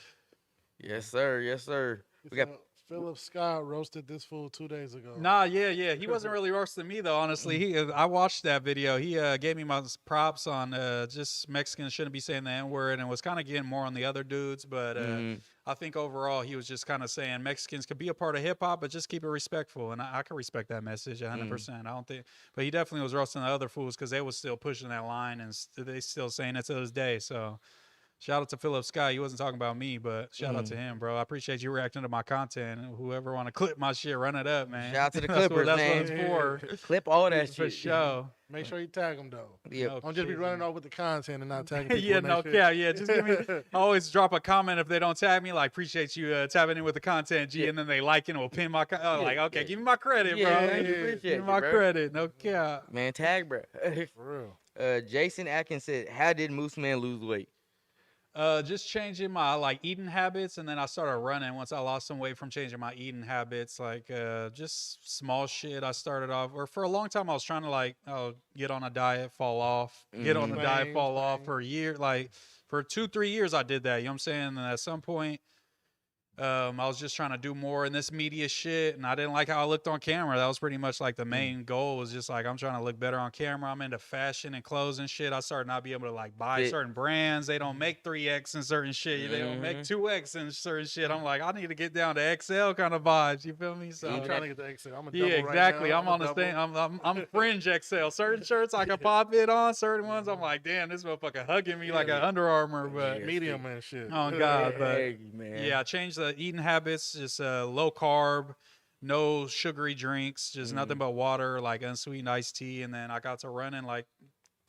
Speaker 2: Yes, sir. Yes, sir. We got
Speaker 1: Philip Scott roasted this fool 2 days ago.
Speaker 3: Nah, yeah. He wasn't really roasting me though. Honestly, I watched that video. He gave me my props on just Mexicans shouldn't be saying the N-word, and was kind of getting more on the other dudes. But I think overall he was just kind of saying Mexicans could be a part of hip hop, but just keep it respectful. And I can respect that message 100%. I don't think, but he definitely was roasting the other fools because they was still pushing that line and they still saying it to this day. So. Shout out to Philip Scott. He wasn't talking about me, but shout out to him, bro. I appreciate you reacting to my content. Whoever want to clip my shit, run it up, man.
Speaker 2: Shout out to the
Speaker 3: That's
Speaker 2: Clippers,
Speaker 3: that's
Speaker 2: man.
Speaker 3: what it's for.
Speaker 2: Clip all that
Speaker 3: For
Speaker 2: shit.
Speaker 3: sure.
Speaker 1: Make sure you tag him though.
Speaker 2: Yeah.
Speaker 3: No
Speaker 1: Don't just be
Speaker 3: kidding.
Speaker 1: running off with the content and not tagging people.
Speaker 3: Yeah,
Speaker 1: in that
Speaker 3: no
Speaker 1: shit.
Speaker 3: cap. Yeah, just give me. I always drop a comment if they don't tag me. Like, appreciate you tapping in with the content, G, and then they like it and will pin my. Like, okay, give me my credit, bro.
Speaker 2: Yeah,
Speaker 3: Give
Speaker 2: appreciate
Speaker 3: me
Speaker 2: you,
Speaker 3: my
Speaker 2: bro.
Speaker 3: credit. No cap.
Speaker 2: Man, tag, bro.
Speaker 1: For real.
Speaker 2: Jason Atkins said, "How did Mooseman lose weight?"
Speaker 3: Just changing my like eating habits, and then I started running once I lost some weight from changing my eating habits. Like just small shit. I started off, or for a long time I was trying to like get on a diet, fall off, get on the diet, fall off for a year. Like for 2-3 years I did that. You know what I'm saying? And at some point, I was just trying to do more in this media shit, and I didn't like how I looked on camera. That was pretty much like the main goal, was just like I'm trying to look better on camera. I'm into fashion and clothes and shit. I started not being able to like buy certain brands. They don't make 3X and certain shit. They don't make 2X and certain shit. I'm like, I need to get down to XL kind of vibes. You feel me? So
Speaker 1: I'm trying to get the XL. I'm a
Speaker 3: yeah,
Speaker 1: double
Speaker 3: exactly.
Speaker 1: Right now.
Speaker 3: I'm on the stand. I'm fringe XL. Certain shirts I can pop it on. Certain ones I'm like, damn, this motherfucker hugging me like an Under Armour. But
Speaker 1: medium and shit.
Speaker 3: oh god, but
Speaker 2: Hey, man.
Speaker 3: yeah, I changed the eating habits. Just low carb, no sugary drinks, just nothing but water, like unsweetened iced tea. And then I got to running like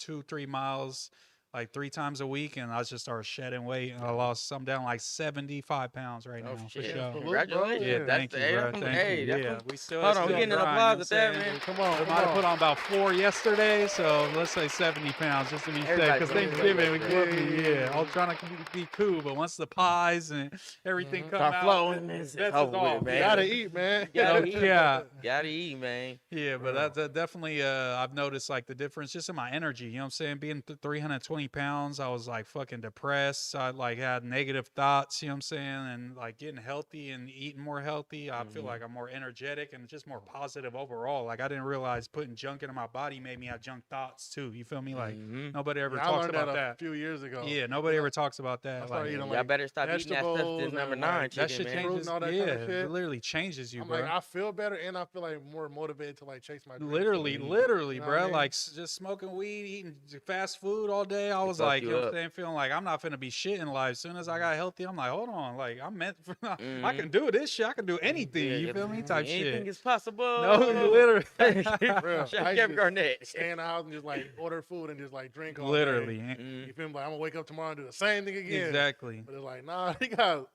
Speaker 3: 2-3 miles like 3 times a week, and I just started shedding weight, and I lost. I'm down like 75 pounds right now. For
Speaker 2: shit.
Speaker 3: sure.
Speaker 2: Congratulations.
Speaker 3: Yeah,
Speaker 2: That's
Speaker 3: thank you, bro. Thank
Speaker 2: hey,
Speaker 3: you.
Speaker 2: that's
Speaker 3: Yeah,
Speaker 2: what-
Speaker 3: we still.
Speaker 2: Hold on, we
Speaker 3: still
Speaker 2: getting an
Speaker 3: grind,
Speaker 2: applause
Speaker 3: you
Speaker 2: at
Speaker 3: know
Speaker 2: that,
Speaker 3: what I'm saying?
Speaker 2: man.
Speaker 1: Come on,
Speaker 3: I
Speaker 1: come
Speaker 3: might have
Speaker 1: on.
Speaker 3: put on about 4 yesterday, so let's say 70 pounds just to be safe.
Speaker 2: Everybody
Speaker 3: Because
Speaker 2: doing
Speaker 3: Thanksgiving, we
Speaker 2: that,
Speaker 3: grew up,
Speaker 1: yeah.
Speaker 3: yeah. I was trying to be cool, but once the pies and everything come
Speaker 2: Start
Speaker 3: out,
Speaker 2: flowing.
Speaker 3: it's
Speaker 2: It's over
Speaker 3: off.
Speaker 2: with, man.
Speaker 1: You gotta eat, man.
Speaker 2: Gotta
Speaker 3: No
Speaker 2: eat.
Speaker 3: cap.
Speaker 2: Gotta eat, man.
Speaker 3: Yeah, but that definitely, I've noticed like the difference just in my energy. You know what I'm saying? Being 320 pounds, I was like fucking depressed. I like had negative thoughts, you know what I'm saying? And like getting healthy and eating more healthy, I feel like I'm more energetic and just more positive overall. Like I didn't realize putting junk into my body made me have junk thoughts too. You feel me? Like nobody ever
Speaker 1: Yeah, I
Speaker 3: talks
Speaker 1: learned
Speaker 3: about
Speaker 1: that
Speaker 3: that.
Speaker 1: a few years ago.
Speaker 3: Yeah, nobody ever talks about
Speaker 1: I
Speaker 3: that.
Speaker 1: started
Speaker 3: Like,
Speaker 1: eating
Speaker 2: Y'all
Speaker 1: like
Speaker 2: better stop eating that stuff.
Speaker 1: vegetables
Speaker 2: This number
Speaker 1: and,
Speaker 2: 9
Speaker 1: like,
Speaker 2: chicken,
Speaker 3: that shit
Speaker 2: man.
Speaker 1: fruit
Speaker 3: changes.
Speaker 1: and all that
Speaker 3: Yeah,
Speaker 1: kind of shit.
Speaker 3: it literally changes you,
Speaker 1: I'm
Speaker 3: bro.
Speaker 1: like, I feel better and I feel like more motivated to like chase my dreams.
Speaker 3: Literally,
Speaker 1: You know
Speaker 3: bro.
Speaker 1: what I mean?
Speaker 3: Like just smoking weed, eating fast food all day. I was
Speaker 2: fuck
Speaker 3: like,
Speaker 2: you
Speaker 3: you know what
Speaker 2: up.
Speaker 3: I'm saying, feeling like I'm not finna be shit in life. As soon as I got healthy, I'm like, hold on, like I'm meant for, I can do this shit. I can do anything. You feel me? Type
Speaker 2: Anything
Speaker 3: shit.
Speaker 2: is possible.
Speaker 3: No, literally,
Speaker 1: Real.
Speaker 2: Chef
Speaker 1: I used
Speaker 2: Kevin
Speaker 1: to
Speaker 2: Garnett.
Speaker 1: stay in the house and just like order food and just like drink all
Speaker 3: literally,
Speaker 1: day. You feel me? Like I'm gonna wake up tomorrow and do the same thing again.
Speaker 3: exactly.
Speaker 1: But it's like, nah,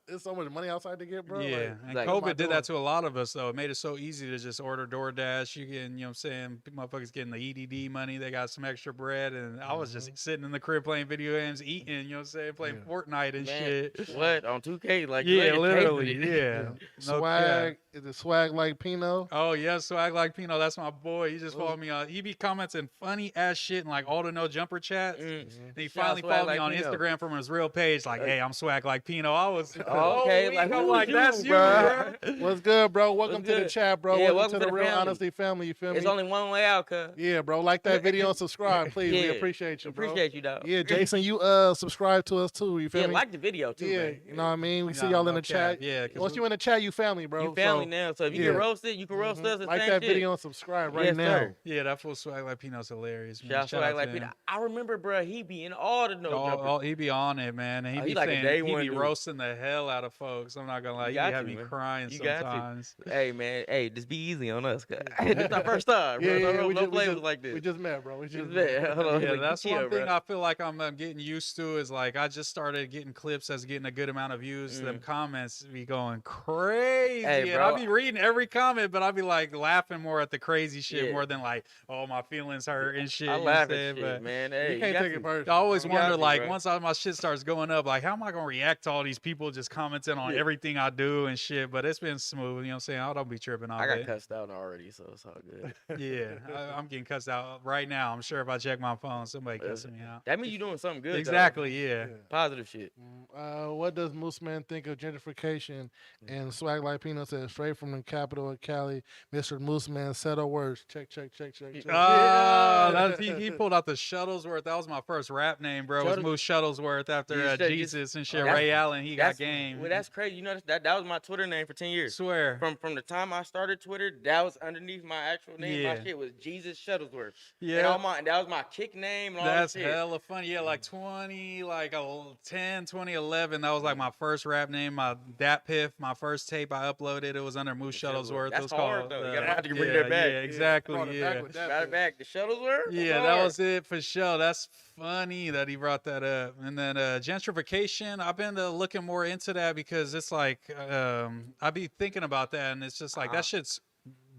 Speaker 1: there's so much money outside to get, bro.
Speaker 3: Yeah,
Speaker 1: Like,
Speaker 3: and
Speaker 2: like,
Speaker 1: what am I
Speaker 3: COVID did that
Speaker 1: doing?
Speaker 3: to a lot of us, though. It made it so easy to just order DoorDash. You getting, you know what I'm saying, motherfuckers getting the EDD money. They got some extra bread, and I was just sitting in the crib playing video games, eating, you know what I'm saying, playing Fortnite and shit.
Speaker 2: What on 2K? Like
Speaker 3: Yeah,
Speaker 2: it's
Speaker 3: literally,
Speaker 2: tasty.
Speaker 3: yeah. No
Speaker 1: Swag,
Speaker 3: cap.
Speaker 1: is it swag like Pino?
Speaker 3: Oh yeah, Swag Like Pino, that's my boy. He just followed me on. He be commenting funny ass shit in like all the no jumper chats. And he
Speaker 2: Shout out
Speaker 3: finally
Speaker 2: Swag
Speaker 3: followed
Speaker 2: Like
Speaker 3: me on
Speaker 2: Pino.
Speaker 3: Instagram from his real page, like, "Hey, I'm Swag Like Pino." I was,
Speaker 2: Okay,
Speaker 3: weak.
Speaker 2: like,
Speaker 3: I'm
Speaker 2: who
Speaker 3: like,
Speaker 2: you,
Speaker 3: that's you,
Speaker 2: bro?
Speaker 3: bro.
Speaker 1: What's good, bro? Welcome
Speaker 2: What's
Speaker 1: to the
Speaker 2: good?
Speaker 1: chat, bro.
Speaker 2: Yeah,
Speaker 1: welcome to the Real
Speaker 2: family.
Speaker 1: Honesty family. You feel me?
Speaker 2: It's only one way out, cuz.
Speaker 1: Yeah, bro. Like that video and subscribe, please. We
Speaker 2: Yeah.
Speaker 1: appreciate you, bro.
Speaker 2: Appreciate you, dog.
Speaker 1: Yeah, Jason, you subscribe to us too. You feel
Speaker 2: Yeah,
Speaker 1: me?
Speaker 2: like the video too,
Speaker 1: yeah,
Speaker 2: man.
Speaker 1: you know what I mean. We see
Speaker 3: Nah,
Speaker 1: y'all
Speaker 3: no
Speaker 1: in the
Speaker 3: cap.
Speaker 1: chat.
Speaker 3: Yeah, 'cause
Speaker 1: Once you in the chat, you family, bro.
Speaker 2: You family
Speaker 1: So,
Speaker 2: now, so if you
Speaker 1: yeah.
Speaker 2: get roasted, you can roast us. The
Speaker 1: like
Speaker 2: same
Speaker 1: that
Speaker 2: shit.
Speaker 1: video and subscribe right
Speaker 2: Yes,
Speaker 1: now.
Speaker 2: sir.
Speaker 3: Yeah, that fool Swag Like Pino's hilarious, man.
Speaker 2: Shout out
Speaker 3: Shout
Speaker 2: Swag
Speaker 3: out
Speaker 2: Like
Speaker 3: to
Speaker 2: Pino.
Speaker 3: him.
Speaker 2: I remember, bro, he be in all the no jumpers.
Speaker 3: He be on it, man. And he
Speaker 2: Oh,
Speaker 3: be
Speaker 2: he like a
Speaker 3: saying,
Speaker 2: day
Speaker 3: he
Speaker 2: one
Speaker 3: be
Speaker 2: dude.
Speaker 3: roasting the hell out of folks. I'm not gonna lie,
Speaker 2: You
Speaker 3: he be
Speaker 2: got
Speaker 3: having
Speaker 2: to,
Speaker 3: me
Speaker 2: man.
Speaker 3: crying
Speaker 2: You got to.
Speaker 3: sometimes.
Speaker 2: Hey, man, hey, just be easy on us, cuz. This our first time, bro. No flavors like this.
Speaker 1: We just met, bro. We just
Speaker 2: met.
Speaker 1: met.
Speaker 2: Hold on,
Speaker 3: Yeah,
Speaker 2: like,
Speaker 3: that's
Speaker 2: chill,
Speaker 3: one thing
Speaker 2: bro.
Speaker 3: I feel like I'm getting used to is like I just started getting clips that's getting a good amount of views. Them comments be going crazy.
Speaker 2: Hey,
Speaker 3: and
Speaker 2: bro.
Speaker 3: I'll be reading every comment, but I'll be like laughing more at the crazy shit
Speaker 2: Yeah.
Speaker 3: more than like, oh, my feelings hurt and shit.
Speaker 2: I
Speaker 3: you know what I'm
Speaker 2: laugh
Speaker 3: saying?
Speaker 2: at shit,
Speaker 3: But
Speaker 2: man. Hey,
Speaker 1: You can't
Speaker 2: got
Speaker 1: take
Speaker 2: to.
Speaker 1: it personal.
Speaker 3: I always
Speaker 2: You got
Speaker 3: wonder,
Speaker 2: to,
Speaker 3: like,
Speaker 2: bro.
Speaker 3: once my shit starts going up, like, how am I gonna react to all these people just commenting on
Speaker 2: Yeah.
Speaker 3: everything I do and shit? But it's been smooth, you know what I'm saying? I don't be tripping on
Speaker 2: I got
Speaker 3: it.
Speaker 2: cussed out already, so it's all good.
Speaker 3: Yeah, I'm getting cussed out right now. I'm sure if I check my phone, somebody cussing me out.
Speaker 2: That means you doing something good.
Speaker 3: Exactly, yeah.
Speaker 2: Dog. Positive shit.
Speaker 1: What does Mooseman think of gentrification? And Swag Like Pino says, straight from the capital of Cali, Mr. Mooseman said a words. Check.
Speaker 3: Oh, he pulled out the Shuttlesworth. That was my first rap name, bro. It was
Speaker 2: Shuttle-
Speaker 3: Moose Shuttlesworth after
Speaker 2: You said
Speaker 3: Jesus and shit.
Speaker 2: that's-
Speaker 3: Ray Allen, he got
Speaker 2: That's
Speaker 3: game.
Speaker 2: Well, that's crazy. You know that was my Twitter name for 10 years.
Speaker 3: Swear.
Speaker 2: From the time I started Twitter, that was underneath my actual name.
Speaker 3: Yeah.
Speaker 2: My shit was Jesus Shuttlesworth.
Speaker 3: Yeah.
Speaker 2: And that was my kick name and all
Speaker 3: That's
Speaker 2: that shit.
Speaker 3: hella funny. Yeah, like 2011, that was like my first rap name. My Dat Piff, my first tape I uploaded, it was under Moose Shuttlesworth.
Speaker 2: That's
Speaker 3: it was
Speaker 2: hard,
Speaker 3: called,
Speaker 2: though. You gotta have to bring that back.
Speaker 3: Yeah, exactly.
Speaker 1: Brought it
Speaker 3: Yeah.
Speaker 1: back with that
Speaker 2: Got
Speaker 1: bit.
Speaker 2: it back. The Shuttlesworth?
Speaker 3: Yeah,
Speaker 2: That's
Speaker 3: that
Speaker 2: hard.
Speaker 3: was it for sure. That's funny that he brought that up. And then gentrification, I've been looking more into that because it's like I be thinking about that, and it's just like that shit's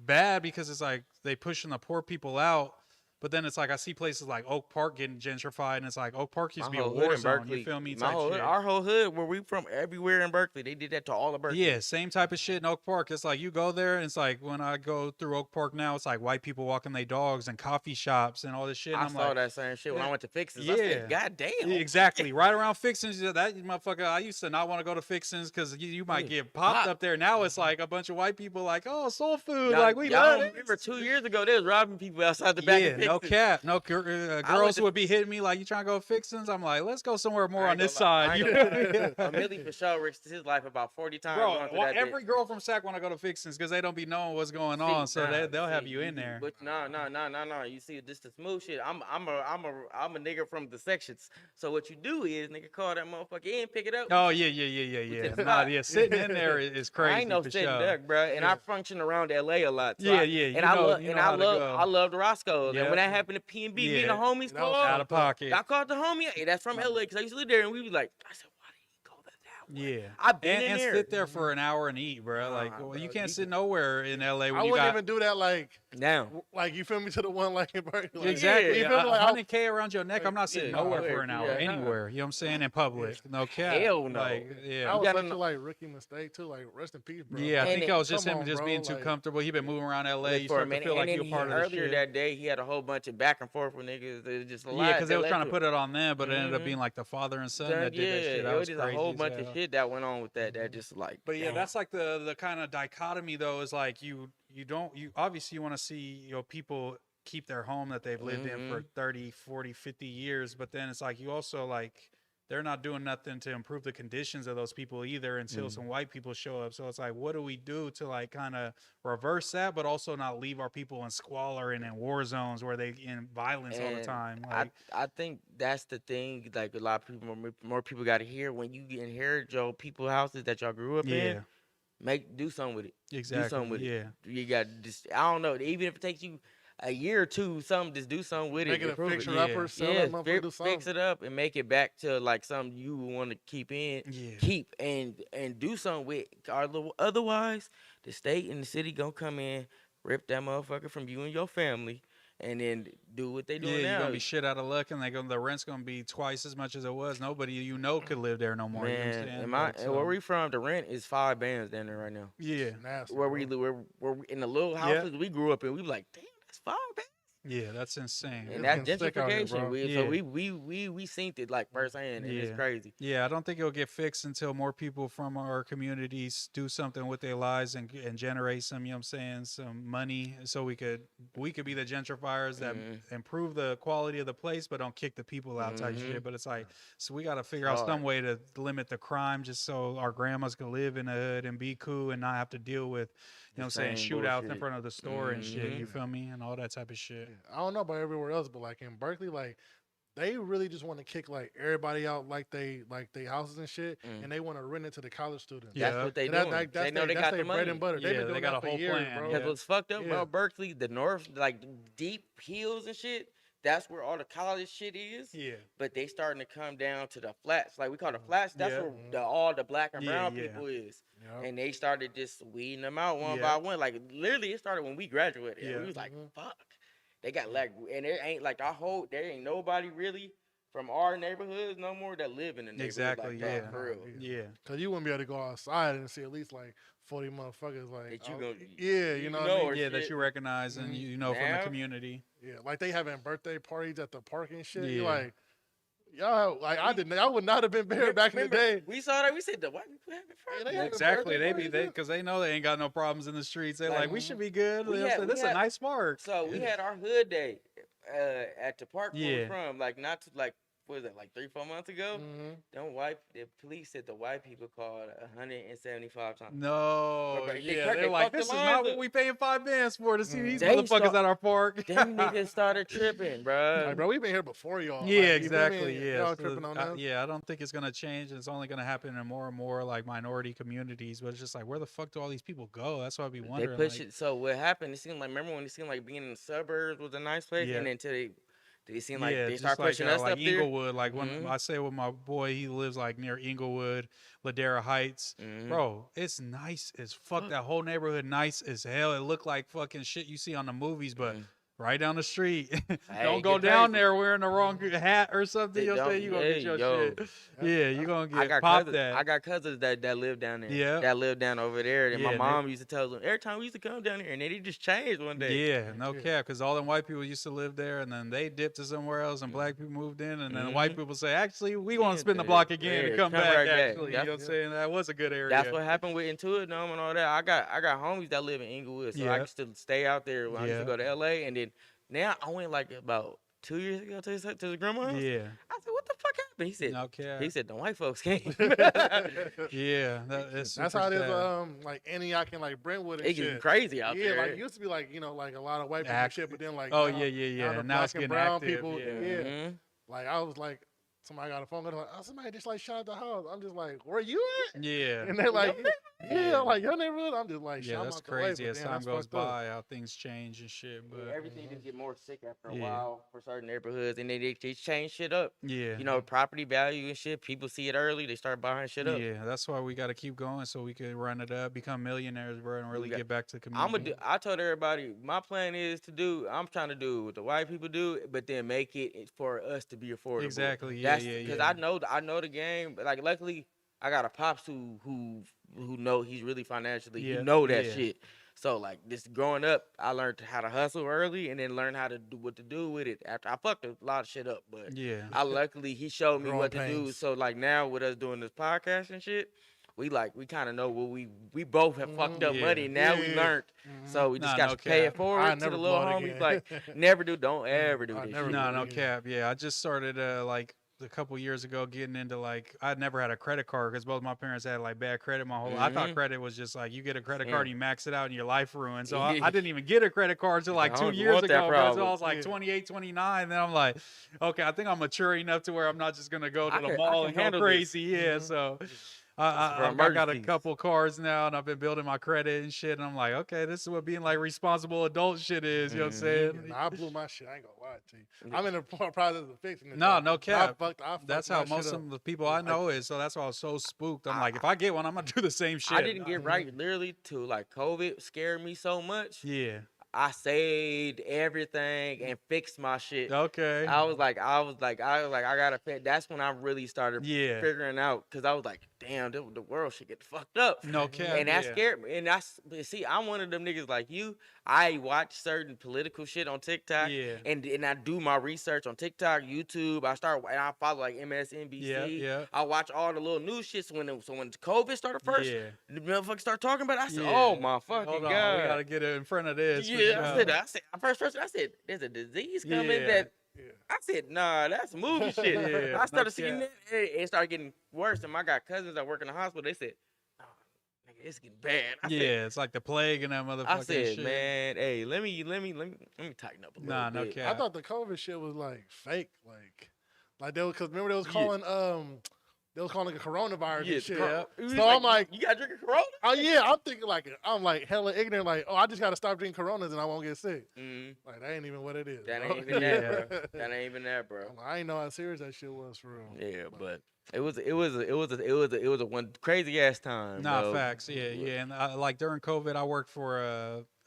Speaker 3: bad because it's like they pushing the poor people out. But then it's like I see places like Oak Park getting gentrified, and it's like Oak Park used to be a
Speaker 2: My whole hood
Speaker 3: war
Speaker 2: in
Speaker 3: zone.
Speaker 2: Berkeley.
Speaker 3: You feel me?
Speaker 2: My
Speaker 3: Type
Speaker 2: whole
Speaker 3: shit.
Speaker 2: hood, our whole hood, where we from, everywhere in Berkeley, they did that to all of Berkeley.
Speaker 3: Yeah, same type of shit in Oak Park. It's like you go there, and it's like when I go through Oak Park now, it's like white people walking their dogs and coffee shops and all this shit. And
Speaker 2: I
Speaker 3: I'm
Speaker 2: saw
Speaker 3: like,
Speaker 2: that same shit when I went to Fixes.
Speaker 3: Yeah.
Speaker 2: I said, God damn.
Speaker 3: yeah, exactly. Right around Fixins, that motherfucker. I used to not want to go to Fixins because you might get popped
Speaker 2: Pop.
Speaker 3: up there. Now it's like a bunch of white people like, oh, soul food.
Speaker 2: Y'all-
Speaker 3: like we
Speaker 2: y'all
Speaker 3: love
Speaker 2: don't
Speaker 3: it.
Speaker 2: remember 2 years ago, they was robbing people outside the back
Speaker 3: Yeah,
Speaker 2: of
Speaker 3: no
Speaker 2: Fixes.
Speaker 3: cap. No girls
Speaker 2: to-
Speaker 3: would be hitting me like, you trying to go Fixins? I'm like, let's go somewhere more
Speaker 2: I
Speaker 3: on
Speaker 2: ain't
Speaker 3: this
Speaker 2: gonna lie.
Speaker 3: side.
Speaker 2: I
Speaker 3: You
Speaker 2: ain't
Speaker 3: know?
Speaker 2: gonna lie. Millie for sure risked his life about 40 times.
Speaker 3: Bro,
Speaker 2: going through
Speaker 3: well,
Speaker 2: that
Speaker 3: every
Speaker 2: bitch.
Speaker 3: girl from Sac want to go to Fixins because they don't be knowing what's going
Speaker 2: See,
Speaker 3: on, so
Speaker 2: nah,
Speaker 3: they'll have
Speaker 2: see,
Speaker 3: you in there.
Speaker 2: But no. You see, this the smooth shit. I'm a nigga from the sections. So what you do is, nigga, call that motherfucker in, pick it up.
Speaker 3: Oh yeah.
Speaker 2: the
Speaker 3: Nah,
Speaker 2: spot.
Speaker 3: yeah, sitting in there is crazy.
Speaker 2: I ain't no
Speaker 3: for
Speaker 2: sitting
Speaker 3: sure.
Speaker 2: duck, bro. And I function around LA a lot. So
Speaker 3: Yeah,
Speaker 2: I,
Speaker 3: yeah,
Speaker 2: And
Speaker 3: you
Speaker 2: I
Speaker 3: know-
Speaker 2: love
Speaker 3: you
Speaker 2: and
Speaker 3: know
Speaker 2: I
Speaker 3: how to
Speaker 2: love
Speaker 3: go.
Speaker 2: I love the Roscoe's.
Speaker 3: Yep.
Speaker 2: And when that happened to P and B, me and the
Speaker 3: Yeah.
Speaker 2: homies
Speaker 1: That was
Speaker 2: called.
Speaker 3: Out of pocket.
Speaker 2: I called the homie. Hey, that's from LA because I used to live there, and we was like, I said, why did he go that way?
Speaker 3: Yeah,
Speaker 2: I've been
Speaker 3: and
Speaker 2: in there.
Speaker 3: sit there for an hour and eat, bro. Like,
Speaker 2: Nah,
Speaker 3: well, you
Speaker 2: bro,
Speaker 3: can't
Speaker 2: you-
Speaker 3: sit nowhere in LA when
Speaker 1: I
Speaker 3: you
Speaker 1: wouldn't
Speaker 3: got
Speaker 1: even do that
Speaker 2: Now.
Speaker 1: like you feel me to the one like in Berkeley. Like,
Speaker 3: exactly
Speaker 1: You feel me? Like, I-
Speaker 3: 100K around your neck. I'm not sitting
Speaker 2: Yeah,
Speaker 3: nowhere
Speaker 2: nowhere.
Speaker 3: for an hour
Speaker 2: Yeah, nah.
Speaker 3: anywhere. You know what I'm saying? In public, no cap.
Speaker 2: Hell no.
Speaker 3: Like,
Speaker 1: that
Speaker 3: yeah.
Speaker 1: was
Speaker 2: gotta
Speaker 1: such a
Speaker 2: know-
Speaker 1: like rookie mistake too. Like rest in peace, bro.
Speaker 3: Yeah, I
Speaker 2: And
Speaker 3: think
Speaker 2: it-
Speaker 3: it was just
Speaker 1: come
Speaker 3: him
Speaker 1: on,
Speaker 3: just
Speaker 1: bro,
Speaker 3: being too
Speaker 1: like-
Speaker 3: comfortable. He been moving around LA. You
Speaker 2: for a
Speaker 3: start to
Speaker 2: minute.
Speaker 3: feel like
Speaker 2: And
Speaker 3: you're
Speaker 2: then
Speaker 3: part of the
Speaker 2: earlier
Speaker 3: shit.
Speaker 2: that day, he had a whole bunch of back and forth with niggas. It was just a lot.
Speaker 3: Yeah, because they
Speaker 2: that
Speaker 3: was
Speaker 2: led
Speaker 3: trying to put it on them, but it ended up
Speaker 2: Mhm.
Speaker 3: being like the father and son
Speaker 2: Done-
Speaker 3: that did that shit. That
Speaker 2: it
Speaker 3: was
Speaker 2: was just
Speaker 3: crazy
Speaker 2: a whole
Speaker 3: as
Speaker 2: bunch
Speaker 3: hell.
Speaker 2: of shit that went on with that. That just like.
Speaker 3: But yeah,
Speaker 2: damn.
Speaker 3: that's like the kind of dichotomy though, is like you obviously you want to see people keep their home that they've lived in for 30, 40, 50 years, but then it's like you also like they're not doing nothing to improve the conditions of those people either until some white people show up. So it's like, what do we do to like kind of reverse that, but also not leave our people in squalor and in war zones where they in violence all the
Speaker 2: And
Speaker 3: time? Like,
Speaker 2: I think that's the thing. Like a lot of people, more people got to hear when you inherit your people houses that y'all grew up
Speaker 3: yeah,
Speaker 2: in. Do something with it.
Speaker 3: exactly.
Speaker 2: Do something with
Speaker 3: yeah.
Speaker 2: it. You got just I don't know. Even if it takes you a year or two, just do something with
Speaker 1: Make
Speaker 2: it.
Speaker 1: it a
Speaker 2: improve
Speaker 1: fixer
Speaker 3: Yeah.
Speaker 1: upper, sell
Speaker 2: Yeah,
Speaker 1: that motherfucker, do something.
Speaker 2: fix it up and make it back to like something you want to keep and do something with. Otherwise, the state and the city gonna come in, rip that motherfucker from you and your family, and then do what they
Speaker 3: Yeah,
Speaker 2: doing
Speaker 3: you're
Speaker 2: now.
Speaker 3: gonna be shit out of luck, and the rent's gonna be twice as much as it was. Nobody could live there no more. You know what I'm
Speaker 2: Man,
Speaker 3: saying?
Speaker 2: and
Speaker 3: Like,
Speaker 2: and where we from, the rent is 5 bands down there right now.
Speaker 3: yeah,
Speaker 1: Nasty,
Speaker 2: Where
Speaker 1: bro.
Speaker 2: we where we, in the little
Speaker 3: Yeah.
Speaker 2: houses we grew up in, we be like, damn, that's 5 bands.
Speaker 3: yeah, that's insane.
Speaker 2: And
Speaker 1: It's
Speaker 2: that's
Speaker 1: getting sick out here,
Speaker 2: gentrification.
Speaker 1: bro.
Speaker 2: So
Speaker 3: Yeah.
Speaker 2: we seen it like firsthand, and it's
Speaker 3: Yeah.
Speaker 2: crazy.
Speaker 3: Yeah, I don't think it'll get fixed until more people from our communities do something with their lives and generate some, you know what I'm saying, some money so we could be the gentrifiers that improve the quality of the place but don't kick the people out type shit. But it's like, so we got to figure out some way to limit the crime just so our grandmas can live in the hood and be cool and not have to deal with, you know what I'm saying,
Speaker 2: same
Speaker 3: shootouts in
Speaker 2: bullshit.
Speaker 3: front of the store and shit, you feel me? And all that type of shit.
Speaker 1: I don't know about everywhere else, but like in Berkeley, like they really just want to kick like everybody out like they houses and shit, and they want to rent it to the college students.
Speaker 3: Yeah.
Speaker 2: That's what they
Speaker 1: And
Speaker 2: doing.
Speaker 1: that's
Speaker 2: they know they got the
Speaker 1: their bread
Speaker 2: money.
Speaker 1: and butter.
Speaker 3: Yeah,
Speaker 1: They've been
Speaker 3: they
Speaker 1: doing
Speaker 3: got
Speaker 1: that
Speaker 3: a
Speaker 1: for
Speaker 3: whole
Speaker 1: years,
Speaker 3: plan,
Speaker 1: bro.
Speaker 2: Because
Speaker 3: Yeah.
Speaker 2: what's fucked up
Speaker 1: Yeah.
Speaker 2: about Berkeley, the north, like deep hills and shit, that's where all the college shit is.
Speaker 3: Yeah.
Speaker 2: But they starting to come down to the flats. Like we call the flats, that's
Speaker 3: Yeah.
Speaker 2: where all the black and
Speaker 3: Yeah,
Speaker 2: brown
Speaker 3: yeah.
Speaker 2: people is.
Speaker 1: Yep.
Speaker 2: And they started just weeding them out one
Speaker 3: Yeah.
Speaker 2: by one. Like literally it started when we graduated.
Speaker 3: Yeah.
Speaker 2: We was like, fuck. They got like, and there ain't like there ain't nobody really from our neighborhoods no more that live in the neighborhood
Speaker 3: Exactly,
Speaker 2: like that,
Speaker 3: yeah.
Speaker 2: for real.
Speaker 3: Yeah.
Speaker 1: Cause you wouldn't be able to go outside and see at least like 40 motherfuckers like
Speaker 2: That you
Speaker 1: out-
Speaker 2: gonna-
Speaker 1: yeah, you
Speaker 2: you
Speaker 1: know,
Speaker 2: know
Speaker 1: what I
Speaker 2: or
Speaker 1: mean?
Speaker 3: Yeah, that
Speaker 2: shit.
Speaker 3: you recognize and you know from the
Speaker 2: Now-
Speaker 3: community.
Speaker 1: Yeah, like they having birthday parties at the park and shit.
Speaker 3: Yeah.
Speaker 1: You're like, y'all, like I would not have been there back in the day.
Speaker 2: We saw that. We said the white people having fun.
Speaker 1: Yeah, they having
Speaker 3: Exactly.
Speaker 1: birthday
Speaker 3: They be
Speaker 1: parties,
Speaker 3: because they know they ain't got no problems in the streets. They like we should be good.
Speaker 2: we
Speaker 3: You know what I'm
Speaker 2: had-
Speaker 3: saying?
Speaker 2: we
Speaker 3: This is a
Speaker 2: had-
Speaker 3: nice park.
Speaker 2: So we had our hood day at the park where
Speaker 3: Yeah.
Speaker 2: we're from, like not to like what was it, like 3-4 months ago? The police said the white people called 175 times.
Speaker 3: No,
Speaker 2: But they
Speaker 3: yeah,
Speaker 2: crack-
Speaker 3: they're
Speaker 2: they
Speaker 3: like,
Speaker 2: fucked the
Speaker 3: this is
Speaker 2: lines
Speaker 3: not
Speaker 2: up.
Speaker 3: what we paying 5 bands for to see these
Speaker 2: They
Speaker 3: motherfuckers
Speaker 2: start-
Speaker 3: at our park.
Speaker 2: Them niggas started tripping, bro.
Speaker 1: Like, bro, we've been here before y'all.
Speaker 3: Yeah,
Speaker 1: Like, you feel me?
Speaker 3: exactly. Yeah,
Speaker 1: Y'all
Speaker 3: So,
Speaker 1: tripping on us.
Speaker 3: yeah. I don't think it's gonna change. It's only gonna happen in more and more like minority communities. But it's just like, where the fuck do all these people go? That's why I be
Speaker 2: They
Speaker 3: wondering.
Speaker 2: push
Speaker 3: like,
Speaker 2: it. So what happened? It seemed like remember when it seemed like being in the suburbs was a nice place,
Speaker 3: Yeah.
Speaker 2: and then until they seemed like
Speaker 3: yeah,
Speaker 2: they
Speaker 3: just
Speaker 2: start pushing us
Speaker 3: like
Speaker 2: up there.
Speaker 3: Inglewood. Like when I say with my boy, he lives like near Inglewood, Ladera Heights. Bro, it's nice as fuck. That whole neighborhood nice as hell. It looked like fucking shit you see on the movies, but right down the street. Don't
Speaker 2: it
Speaker 3: go
Speaker 2: get
Speaker 3: down
Speaker 2: crazy.
Speaker 3: there wearing the wrong hat or something.
Speaker 2: They
Speaker 3: You know what I'm
Speaker 2: don't-
Speaker 3: saying? You gonna get your
Speaker 2: yo.
Speaker 3: shit. Yeah, you gonna
Speaker 2: I
Speaker 3: get
Speaker 2: got
Speaker 3: popped
Speaker 2: cousins.
Speaker 3: at.
Speaker 2: I got cousins that live down there.
Speaker 3: Yeah.
Speaker 2: That live down over there. And
Speaker 3: Yeah,
Speaker 2: my
Speaker 3: and
Speaker 2: mom used to tell them every time we used to come down here, and then it just changed one day.
Speaker 3: Yeah, no cap, because all them white people used to live there, and then they dipped to somewhere else, and black people moved in, and then the white people say, actually, we want to spin the block again and come back.
Speaker 2: right back.
Speaker 3: Actually, you know what I'm saying? That was a good area.
Speaker 2: That's what happened with Intuit Dome and all that. I got homies that live in Inglewood, so I
Speaker 3: Yeah.
Speaker 2: can still stay out there when I used
Speaker 3: Yeah.
Speaker 2: to go to LA. And then now I went like about 2 years ago to his grandma's.
Speaker 3: Yeah,
Speaker 2: I said, "What the fuck happened?" He said,
Speaker 3: no cap.
Speaker 2: "He said the white folks came."
Speaker 3: Yeah, it's
Speaker 1: That's
Speaker 3: super
Speaker 1: how it is.
Speaker 3: sad.
Speaker 1: Like Antioch and like Brentwood and
Speaker 2: It
Speaker 1: shit.
Speaker 2: gets crazy out
Speaker 1: Yeah,
Speaker 2: there.
Speaker 1: like it used to be like like a lot of white people and
Speaker 3: Act-
Speaker 1: shit, but then like
Speaker 3: Oh,
Speaker 1: now-
Speaker 3: yeah.
Speaker 1: the
Speaker 3: Now it's
Speaker 1: black and
Speaker 3: getting
Speaker 1: brown
Speaker 3: active,
Speaker 1: people.
Speaker 3: yeah.
Speaker 2: Mhm.
Speaker 1: Like I was like, somebody got a phone call, like, oh, somebody just like shot at the house. I'm just like, where you at?
Speaker 3: Yeah.
Speaker 1: And they're like, yeah, like your neighborhood. I'm just like,
Speaker 3: Yeah,
Speaker 1: I'm
Speaker 3: that's
Speaker 1: out the way,
Speaker 3: crazy
Speaker 1: but
Speaker 3: as
Speaker 1: damn,
Speaker 3: time
Speaker 1: that's
Speaker 3: goes
Speaker 1: fucked up.
Speaker 3: by, how things change and shit.
Speaker 2: Yeah,
Speaker 3: But
Speaker 2: everything just get more sick after a
Speaker 3: Yeah.
Speaker 2: while for certain neighborhoods, and then they change shit up.
Speaker 3: yeah,
Speaker 2: You know, property value and shit. People see it early, they start buying shit up.
Speaker 3: yeah, that's why we got to keep going so we can run it up, become millionaires, bro, and really
Speaker 2: got-
Speaker 3: get back to the community.
Speaker 2: I told everybody my plan is I'm trying to do what the white people do, but then make it for us to be affordable.
Speaker 3: Exactly, yeah, yeah,
Speaker 2: Because
Speaker 3: yeah.
Speaker 2: I know the game. But like, luckily, I got a pops who know he's really financially.
Speaker 3: Yeah,
Speaker 2: He know that
Speaker 3: yeah.
Speaker 2: shit. So like this growing up, I learned how to hustle early, and then learn how to do what to do with it. After I fucked a lot of shit up, but
Speaker 3: Yeah,
Speaker 2: luckily he showed me
Speaker 1: Growing
Speaker 2: what to do.
Speaker 1: pains.
Speaker 2: So like now with us doing this podcast and shit, we kind of know what we both have fucked up
Speaker 3: Yeah.
Speaker 2: money. Now we
Speaker 1: Yeah.
Speaker 2: learned, so we just
Speaker 3: Nah,
Speaker 2: got
Speaker 3: no
Speaker 2: to pay it
Speaker 3: cap.
Speaker 2: forward
Speaker 1: I
Speaker 2: to the
Speaker 1: never
Speaker 2: little
Speaker 1: bought
Speaker 2: homies.
Speaker 1: again.
Speaker 2: Like don't ever do
Speaker 1: I
Speaker 2: this.
Speaker 1: never
Speaker 2: shit.
Speaker 1: bought
Speaker 3: no
Speaker 1: again.
Speaker 3: cap. Yeah, I just started like a couple years ago getting into like I'd never had a credit card because both my parents had like bad credit my whole life. I thought credit was just like you get a credit card and you max it out and your life ruined. So I didn't even get a credit card until like
Speaker 2: I
Speaker 3: 2
Speaker 2: don't
Speaker 3: years
Speaker 2: want that
Speaker 3: ago. Bro. So
Speaker 2: problem.
Speaker 3: I was like
Speaker 1: Yeah.
Speaker 3: 28, 29. Then I'm like, okay, I think I'm mature enough to where I'm not just gonna go to
Speaker 2: I
Speaker 3: the
Speaker 2: can- I
Speaker 3: mall
Speaker 2: can
Speaker 3: and go
Speaker 2: handle this.
Speaker 3: crazy. Yeah, so.
Speaker 2: for
Speaker 3: I got a
Speaker 2: emergencies.
Speaker 3: couple cards now, and I've been building my credit and shit. And I'm like, okay, this is what being like responsible adult shit is. You know what I'm saying?
Speaker 1: Nah, I blew my shit. I ain't gonna lie to you. I'm in the process of fixing it.
Speaker 3: No,
Speaker 1: though.
Speaker 3: no
Speaker 1: I
Speaker 3: cap.
Speaker 1: fucked
Speaker 3: That's
Speaker 1: my
Speaker 3: how
Speaker 1: shit
Speaker 3: most
Speaker 1: up.
Speaker 3: of the people I know is. So that's why I was so spooked. I'm like, if I get one, I'm gonna do the same shit.
Speaker 2: I didn't get right literally to like COVID scared me so much.
Speaker 3: Yeah,
Speaker 2: I saved everything and fixed my shit.
Speaker 3: Okay.
Speaker 2: I was like, I gotta pay. That's when I really started
Speaker 3: Yeah.
Speaker 2: figuring out, because I was like, damn, the world should get fucked up.
Speaker 3: No cap.
Speaker 2: And that
Speaker 3: yeah.
Speaker 2: scared me. And see, I'm one of them niggas like you. I watch certain political shit on TikTok.
Speaker 3: Yeah.
Speaker 2: And I do my research on TikTok, YouTube. I follow like MSNBC.
Speaker 3: Yeah.
Speaker 2: I watch all the little news shit. So when COVID started first,
Speaker 3: Yeah.
Speaker 2: the motherfuckers start talking about it. I said,
Speaker 3: Yeah.
Speaker 2: oh my fucking
Speaker 3: Hold on,
Speaker 2: God.
Speaker 3: we gotta get it in front of this. for
Speaker 2: Yeah,
Speaker 3: sure.
Speaker 2: I said, first person, I said, there's a disease coming
Speaker 3: Yeah.
Speaker 2: that.
Speaker 1: Yeah.
Speaker 2: I said, nah, that's movie shit.
Speaker 3: Yeah,
Speaker 2: I started
Speaker 3: no
Speaker 2: seeing
Speaker 3: cap.
Speaker 2: that. It started getting worse. And I got cousins that work in the hospital. They said, oh, nigga, it's getting bad.
Speaker 3: Yeah, it's like the plague and that motherfucking
Speaker 2: I said,
Speaker 3: shit.
Speaker 2: man, hey, let me tighten up a little
Speaker 3: Nah, no
Speaker 2: bit.
Speaker 3: cap.
Speaker 1: I thought the COVID shit was like fake, like they was, because remember they was calling they was calling it coronavirus
Speaker 2: Yeah,
Speaker 1: and shit.
Speaker 3: yeah.
Speaker 1: So I'm like,
Speaker 2: you got drinking Corona?
Speaker 1: oh yeah, I'm thinking like I'm like hella ignorant, like I just gotta stop drinking Coronas and I won't get sick. Like that ain't even what it is.
Speaker 2: That
Speaker 1: bro.
Speaker 2: ain't even
Speaker 3: Yeah.
Speaker 2: that, bro. That ain't even that, bro.
Speaker 1: I ain't know how serious that shit was for real.
Speaker 2: Yeah, but it was a one crazy ass time.
Speaker 3: Nah,
Speaker 2: bro.
Speaker 3: facts. Yeah. And like during COVID, I worked for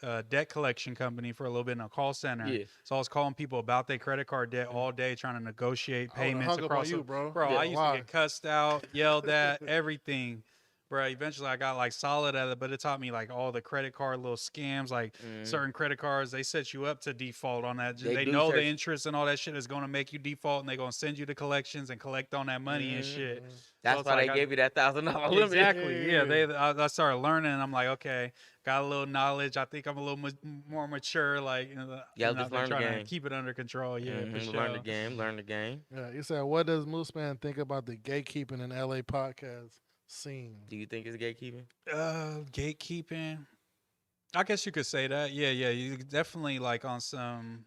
Speaker 3: a debt collection company for a little bit in a call center.
Speaker 2: Yeah.
Speaker 3: So I was calling people about their credit card debt all day, trying to negotiate
Speaker 1: I would've
Speaker 3: payments
Speaker 1: hung up on
Speaker 3: across.
Speaker 1: you, bro.
Speaker 3: Bro,
Speaker 1: Yeah,
Speaker 3: I used
Speaker 1: why?
Speaker 3: to get cussed out, yelled at, everything. Bro, eventually I got like solid at it, but it taught me like all the credit card little scams, like certain credit cards, they set you up to default on that.
Speaker 2: They
Speaker 3: They
Speaker 2: do
Speaker 3: know the
Speaker 2: search-
Speaker 3: interest and all that shit is going to make you default, and they're going to send you to collections and collect on that money and shit.
Speaker 2: That's
Speaker 3: So it's
Speaker 2: why
Speaker 3: like
Speaker 2: they
Speaker 3: I-
Speaker 2: gave you that $1,000 limit.
Speaker 3: Exactly. Yeah. I started learning, and I'm like, okay, got a little knowledge. I think I'm a little more mature. Like,
Speaker 2: Yeah,
Speaker 3: I've
Speaker 2: just
Speaker 3: been
Speaker 2: learn the
Speaker 3: trying
Speaker 2: game.
Speaker 3: to keep it under control. Yeah, for sure.
Speaker 2: Learn the game. Learn the game.
Speaker 1: Yeah, you said, what does Mooseman think about the gatekeeping in LA podcast scene?
Speaker 2: Do you think it's gatekeeping?
Speaker 3: Gatekeeping. I guess you could say that. Yeah. You definitely like on some.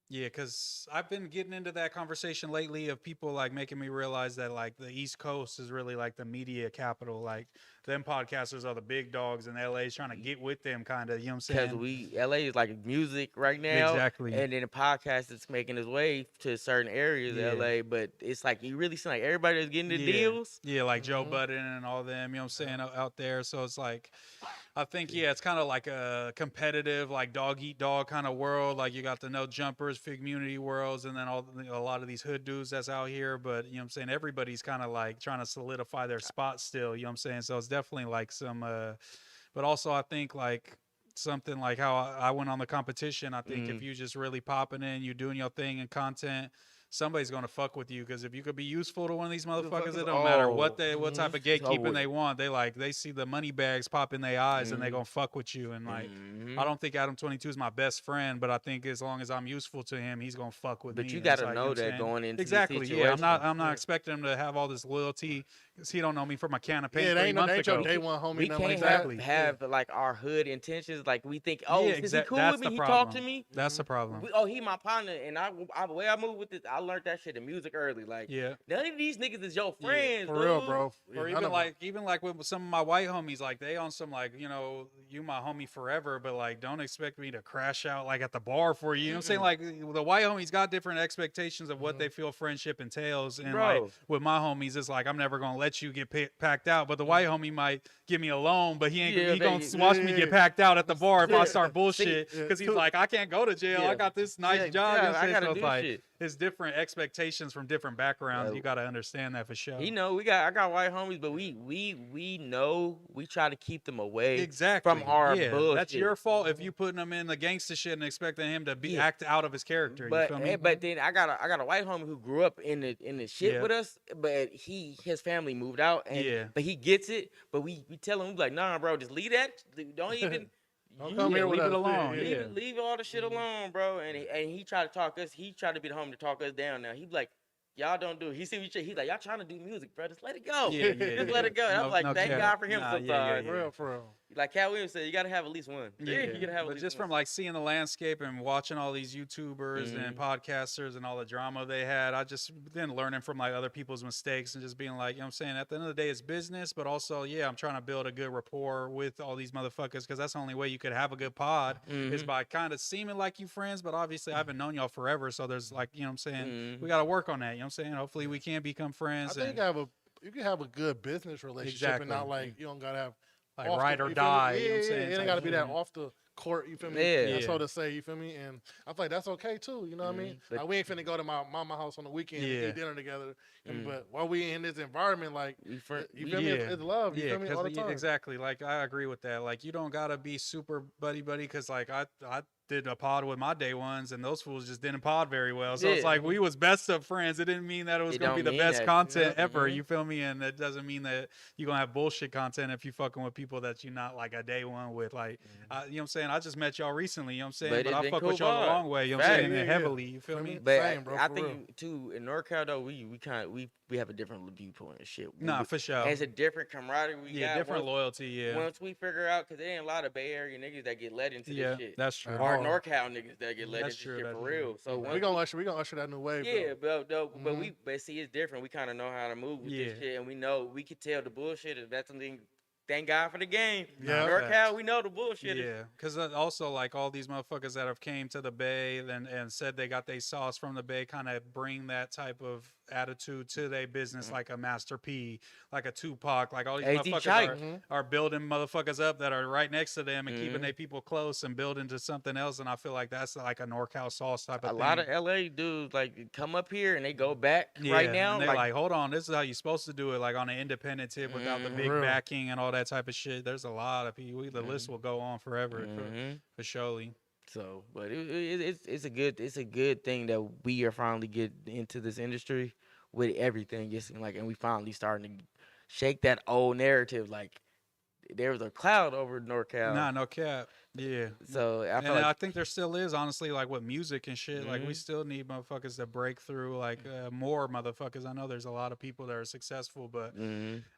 Speaker 3: Yeah, because I've been getting into that conversation lately of people like making me realize that like the East Coast is really like the media capital. Like them podcasters are the big dogs, and LA is trying to get with them, kind of. You know what I'm
Speaker 2: Because
Speaker 3: saying?
Speaker 2: LA is like music right now.
Speaker 3: Exactly.
Speaker 2: And then the podcast is making its way to certain areas
Speaker 3: Yeah.
Speaker 2: of LA, but it's like you really see like everybody is getting the
Speaker 3: Yeah.
Speaker 2: deals.
Speaker 3: Yeah, like Joe
Speaker 1: Mhm.
Speaker 3: Budden and all them, you know what I'm saying, out there. So it's like, I think, yeah, it's kind of like a competitive, like dog eat dog kind of world. Like you got the No Jumpers, Fig Community Worlds, and then a lot of these hood dudes that's out here. But, you know what I'm saying, everybody's kind of like trying to solidify their spot still, you know what I'm saying? So it's definitely like some, but also I think like something like how I went on the competition. I think if you just really popping in, you doing your thing in content, somebody's gonna fuck with you, because if you could be useful to one of these motherfuckers, it don't matter what type of gatekeeping they want. They see the money bags pop in their eyes and they gonna fuck with you. And like, I don't think Adam22 is my best friend, but I think as long as I'm useful to him, he's gonna fuck with me.
Speaker 2: But you
Speaker 3: And
Speaker 2: got
Speaker 3: it's
Speaker 2: to
Speaker 3: like,
Speaker 2: know
Speaker 3: you know what I'm
Speaker 2: that
Speaker 3: saying?
Speaker 2: going into
Speaker 3: Exactly.
Speaker 2: the
Speaker 3: Yeah,
Speaker 2: situation.
Speaker 3: I'm not expecting him to have all this loyalty, because he don't know me from a can of paint
Speaker 1: Yeah,
Speaker 3: 3
Speaker 1: they ain't,
Speaker 3: months
Speaker 1: they ain't your
Speaker 3: ago.
Speaker 1: day one homie.
Speaker 2: We
Speaker 1: nothing
Speaker 2: can't
Speaker 1: like that.
Speaker 3: Exactly.
Speaker 2: have like our hood intentions. Like we think, oh,
Speaker 3: Yeah,
Speaker 2: is he
Speaker 3: exact-
Speaker 2: cool
Speaker 3: that's
Speaker 2: with me?
Speaker 3: the
Speaker 2: He
Speaker 3: problem.
Speaker 2: talked to me.
Speaker 3: That's the problem.
Speaker 2: He my partner, and the way I move with this, I learned that shit in music early. Like,
Speaker 3: Yeah.
Speaker 2: none of these niggas is your friends,
Speaker 1: For real,
Speaker 2: dude.
Speaker 1: bro.
Speaker 3: Or
Speaker 1: Yeah, none
Speaker 3: even
Speaker 1: of
Speaker 3: like with some of my white homies, like they on some like, you my homie forever, but like don't expect me to crash out like at the bar for you. You know what I'm saying? Like the white homies got different expectations of what they feel friendship entails, and like
Speaker 2: Bro.
Speaker 3: with my homies, it's like I'm never gonna let you get packed out. But the white homie might give me a loan, but he ain't
Speaker 2: Yeah,
Speaker 3: he gonna
Speaker 2: they-
Speaker 3: watch me get packed out at the bar if I start
Speaker 2: See,
Speaker 3: bullshit,
Speaker 1: yeah,
Speaker 3: because he's
Speaker 1: too-
Speaker 3: like, I can't go to jail.
Speaker 2: Yeah.
Speaker 3: I got this nice
Speaker 2: Yeah,
Speaker 3: job.
Speaker 2: yeah,
Speaker 3: You know what I'm
Speaker 2: I
Speaker 3: saying?
Speaker 2: gotta
Speaker 3: So
Speaker 2: do
Speaker 3: it's like
Speaker 2: shit.
Speaker 3: it's different expectations from different backgrounds.
Speaker 2: Yeah.
Speaker 3: You gotta understand that for sure.
Speaker 2: You know, I got white homies, but we know we try to keep them away
Speaker 3: Exactly.
Speaker 2: from our
Speaker 3: yeah,
Speaker 2: bullshit.
Speaker 3: That's your fault if you putting him in the gangster shit and expecting him to be act out of his character.
Speaker 2: But
Speaker 3: you feel me?
Speaker 2: but then I got a white homie who grew up in the shit
Speaker 3: Yeah.
Speaker 2: with us, but his family moved out, and
Speaker 3: Yeah.
Speaker 2: but he gets it. But we tell him, we like, nah, bro, just leave that. Don't even.
Speaker 1: Don't
Speaker 2: you-
Speaker 1: come here with
Speaker 3: leave it
Speaker 1: us.
Speaker 3: alone,
Speaker 1: Yeah,
Speaker 3: yeah.
Speaker 2: Leave all the shit alone, bro. And he tried to talk us. He tried to be the homie to talk us down. Now he be like, y'all don't do it. He's like, y'all trying to do music, bro. Just let it go.
Speaker 3: Yeah,
Speaker 2: Just let it go. And I was like, thank
Speaker 3: cap.
Speaker 2: God for him
Speaker 3: Nah,
Speaker 2: sometimes.
Speaker 1: For real, for real.
Speaker 2: Like Cat Williams said, you gotta have at least one.
Speaker 3: Yeah,
Speaker 2: you gotta have at
Speaker 3: but
Speaker 2: least
Speaker 3: just
Speaker 2: one.
Speaker 3: from like seeing the landscape and watching all these YouTubers and podcasters and all the drama they had, I just been learning from like other people's mistakes and just being like, you know what I'm saying? At the end of the day, it's business, but also, yeah, I'm trying to build a good rapport with all these motherfuckers, because that's the only way you could have a good pod is by kind of seeming like you friends, but obviously I haven't known y'all forever, so there's like, you know what I'm saying? We got to work on that, you know what I'm saying? Hopefully we can become
Speaker 1: I
Speaker 3: friends.
Speaker 1: think you can have a good business relationship and not
Speaker 3: Exactly.
Speaker 1: like you don't gotta have
Speaker 3: Like
Speaker 1: off
Speaker 3: ride
Speaker 1: the,
Speaker 3: or
Speaker 1: you feel me?
Speaker 3: die,
Speaker 1: Yeah,
Speaker 3: you know what I'm saying?
Speaker 1: It ain't
Speaker 3: Type
Speaker 1: gotta be that
Speaker 3: shit.
Speaker 1: off the court. You feel me?
Speaker 2: Yeah.
Speaker 1: And so to say, you feel me? And I feel like that's okay too. You know what I mean?
Speaker 2: But
Speaker 1: Like, we ain't finna go to my mama house on the weekend and eat dinner together. But while we in this environment, like, you feel me? It's love. You feel me? All the time.
Speaker 3: Exactly. Like, I agree with that. Like, you don't gotta be super buddy because like I did a pod with my day ones, and those fools just didn't pod very well. So it's like we was best of friends. It didn't mean that it was gonna be the best content ever. You feel me? And it doesn't mean that you're gonna have bullshit content if you fucking with people that you're not like a day one with. Like, you know what I'm saying? I just met y'all recently. You know what I'm saying? But I fuck with y'all the long way. You know what I'm saying? And heavily. You feel me?
Speaker 2: But I think too in NorCal though, we have a different viewpoint and shit.
Speaker 3: Nah, for sure.
Speaker 2: And it's a different camaraderie. We got
Speaker 3: different loyalty. Yeah.
Speaker 2: Once we figure out, because there ain't a lot of Bay Area niggas that get led into this shit.
Speaker 3: That's true.
Speaker 2: Or NorCal niggas that get led into shit for real. So
Speaker 1: we gonna usher that new wave.
Speaker 2: Yeah, but see, it's different. We kind of know how to move with this shit, and we can tell the bullshit. If that's something. Thank God for the game.
Speaker 1: Yeah,
Speaker 2: NorCal, we know the bullshit.
Speaker 3: Yeah, because also like all these motherfuckers that have came to the Bay and said they got their sauce from the Bay, kind of bring that type of attitude to their business, like a Master P, like a Tupac, like all these motherfuckers are building motherfuckers up that are right next to them and keeping their people close and building to something else. And I feel like that's like a NorCal sauce type of thing.
Speaker 2: A lot of LA dudes like come up here and they go back right now.
Speaker 3: And they're like, hold on, this is how you're supposed to do it, like on an independent tip without the big backing and all that type of shit. There's a lot of people. The list will go on forever for surely.
Speaker 2: So, but it's a good thing that we are finally getting into this industry with everything. Just like, and we finally starting to shake that old narrative. Like there was a cloud over NorCal.
Speaker 3: Nah, no cap. Yeah.
Speaker 2: So
Speaker 3: I think there still is, honestly, like with music and shit. Like we still need motherfuckers to break through, like more motherfuckers. I know there's a lot of people that are successful, but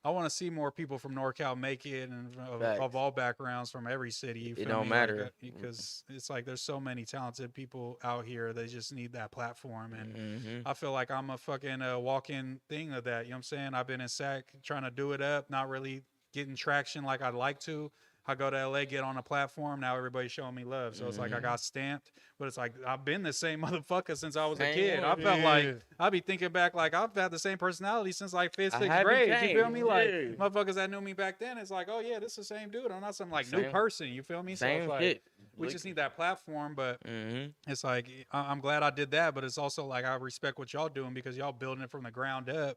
Speaker 3: I want to see more people from NorCal make it, and of all backgrounds from every city.
Speaker 2: It don't matter
Speaker 3: like, because it's like there's so many talented people out here. They just need that platform, and I feel like I'm a fucking walk-in thing of that. You know what I'm saying? I've been in SAC trying to do it up, not really getting traction like I'd like to. I go to LA, get on a platform. Now everybody's showing me love. So it's like I got stamped, but it's like I've been the same motherfucker since I was a kid. I felt like I be thinking back like I've had the same personality since like 5th, 6th grade. You feel me? Like motherfuckers that knew me back then, it's like, oh yeah, this is the same dude. I'm not some like new person. You feel me? So it's like we just need that platform. But it's like I'm glad I did that. But it's also like I respect what y'all doing because y'all building it from the ground up.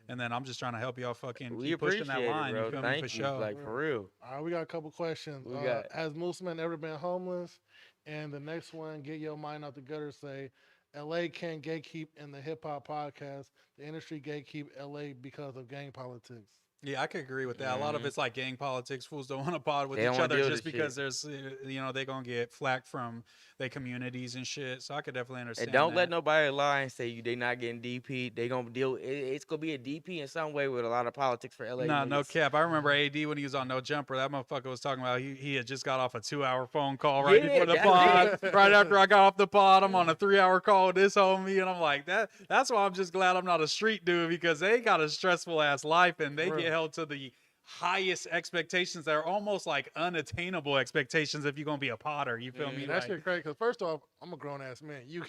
Speaker 3: And then I'm just trying to help y'all fucking keep pushing that line.
Speaker 2: Bro.
Speaker 3: You feel
Speaker 2: Thank
Speaker 3: me? For
Speaker 2: you.
Speaker 3: sure.
Speaker 2: Like, for real.
Speaker 1: All right, we got a couple questions. Has Mooseman ever been homeless? And the next one, get your mind out the gutter, say, LA can't gatekeep in the hip hop podcast. The industry gatekeep LA because of gang politics.
Speaker 3: Yeah, I could agree with that. A lot of it's like gang politics. Fools don't want to pod with each other just because there's, you know, they're going to get flack from their communities and shit. So I could definitely understand.
Speaker 2: And don't let nobody lie and say they not getting DP. They going to deal, it's going to be a DP in some way with a lot of politics for LA.
Speaker 3: Nah, no cap. I remember AD when he was on No Jumper. That motherfucker was talking about he had just got off a 2-hour phone call right before the pod. Right after I got off the pod, I'm on a 3-hour call with this homie. And I'm like, that's why I'm just glad I'm not a street dude because they got a stressful ass life and they get held to the highest expectations that are almost like unattainable expectations if you're gonna be a potter. You feel me?
Speaker 1: That shit crazy. Because first off, I'm a grown ass man. You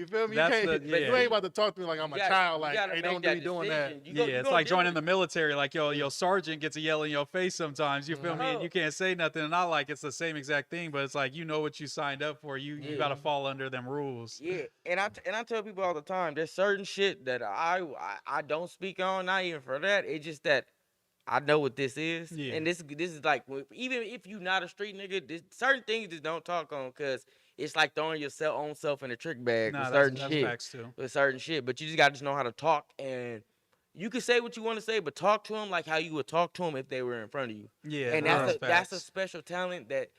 Speaker 1: feel me?
Speaker 3: You
Speaker 1: ain't about to talk to me like I'm a child. Like, hey, don't be doing that.
Speaker 3: It's like joining the military. Like your sergeant gets a yell in your face sometimes. You feel me? And you can't say nothing. And not like it's the same exact thing, but it's like you know what you signed up for. You got to fall under them rules.
Speaker 2: Yeah, and I tell people all the time, there's certain shit that I don't speak on. Not even for that. It's just that. I know what this is, and this is like even if you not a street nigga, certain things just don't talk on because it's like throwing your own self in a trick bag with certain shit.
Speaker 3: Facts too.
Speaker 2: With certain shit, but you just gotta know how to talk, and you can say what you want to say, but talk to them like how you would talk to them if they were in front of you.
Speaker 3: Yeah,
Speaker 2: and that's a special talent that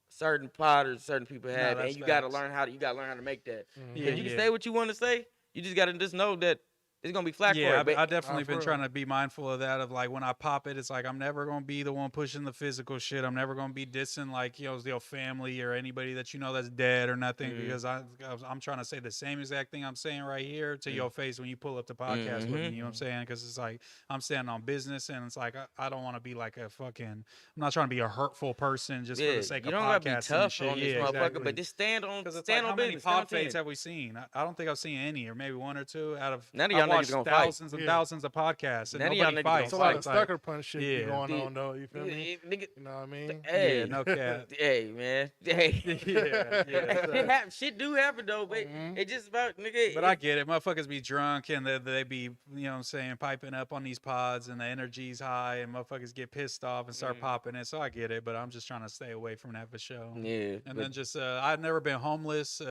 Speaker 2: certain potters, certain people have, and you gotta learn how to make that. If you can say what you want to say, you just gotta just know that. It's going to be flack for it.
Speaker 3: Yeah, I've definitely been trying to be mindful of that. Of like when I pop it, it's like I'm never going to be the one pushing the physical shit. I'm never going to be dissing like, you know, your family or anybody that you know that's dead or nothing because I'm trying to say the same exact thing I'm saying right here to your face when you pull up the podcast with me. You know what I'm saying? Because it's like I'm standing on business and it's like I don't want to be like a fucking, I'm not trying to be a hurtful person just for the sake of podcasting. You don't got to be tough on this motherfucker,
Speaker 2: but just stand on business.
Speaker 3: How many pod fades have we seen? I don't think I've seen any or maybe one or two out of.
Speaker 2: None of y'all
Speaker 3: watch
Speaker 2: niggas gonna
Speaker 3: thousands
Speaker 2: fight.
Speaker 3: and thousands of podcasts, and
Speaker 2: None of y'all
Speaker 3: nobody
Speaker 2: niggas gonna
Speaker 3: fights.
Speaker 1: It's a lot of
Speaker 3: Like,
Speaker 1: sucker punch shit
Speaker 3: yeah.
Speaker 1: be going on though. You feel me?
Speaker 2: Nigga,
Speaker 1: You know what I mean?
Speaker 2: hey,
Speaker 3: yeah, no cap.
Speaker 2: hey, man, hey.
Speaker 3: yeah.
Speaker 2: Shit, shit do happen though, but it's just about nigga.
Speaker 3: But I get it. Motherfuckers be drunk and they be, you know what I'm saying, piping up on these pods and the energy's high and motherfuckers get pissed off and start popping it. So I get it, but I'm just trying to stay away from that for sure.
Speaker 2: Yeah.
Speaker 3: And then just, I've never been homeless.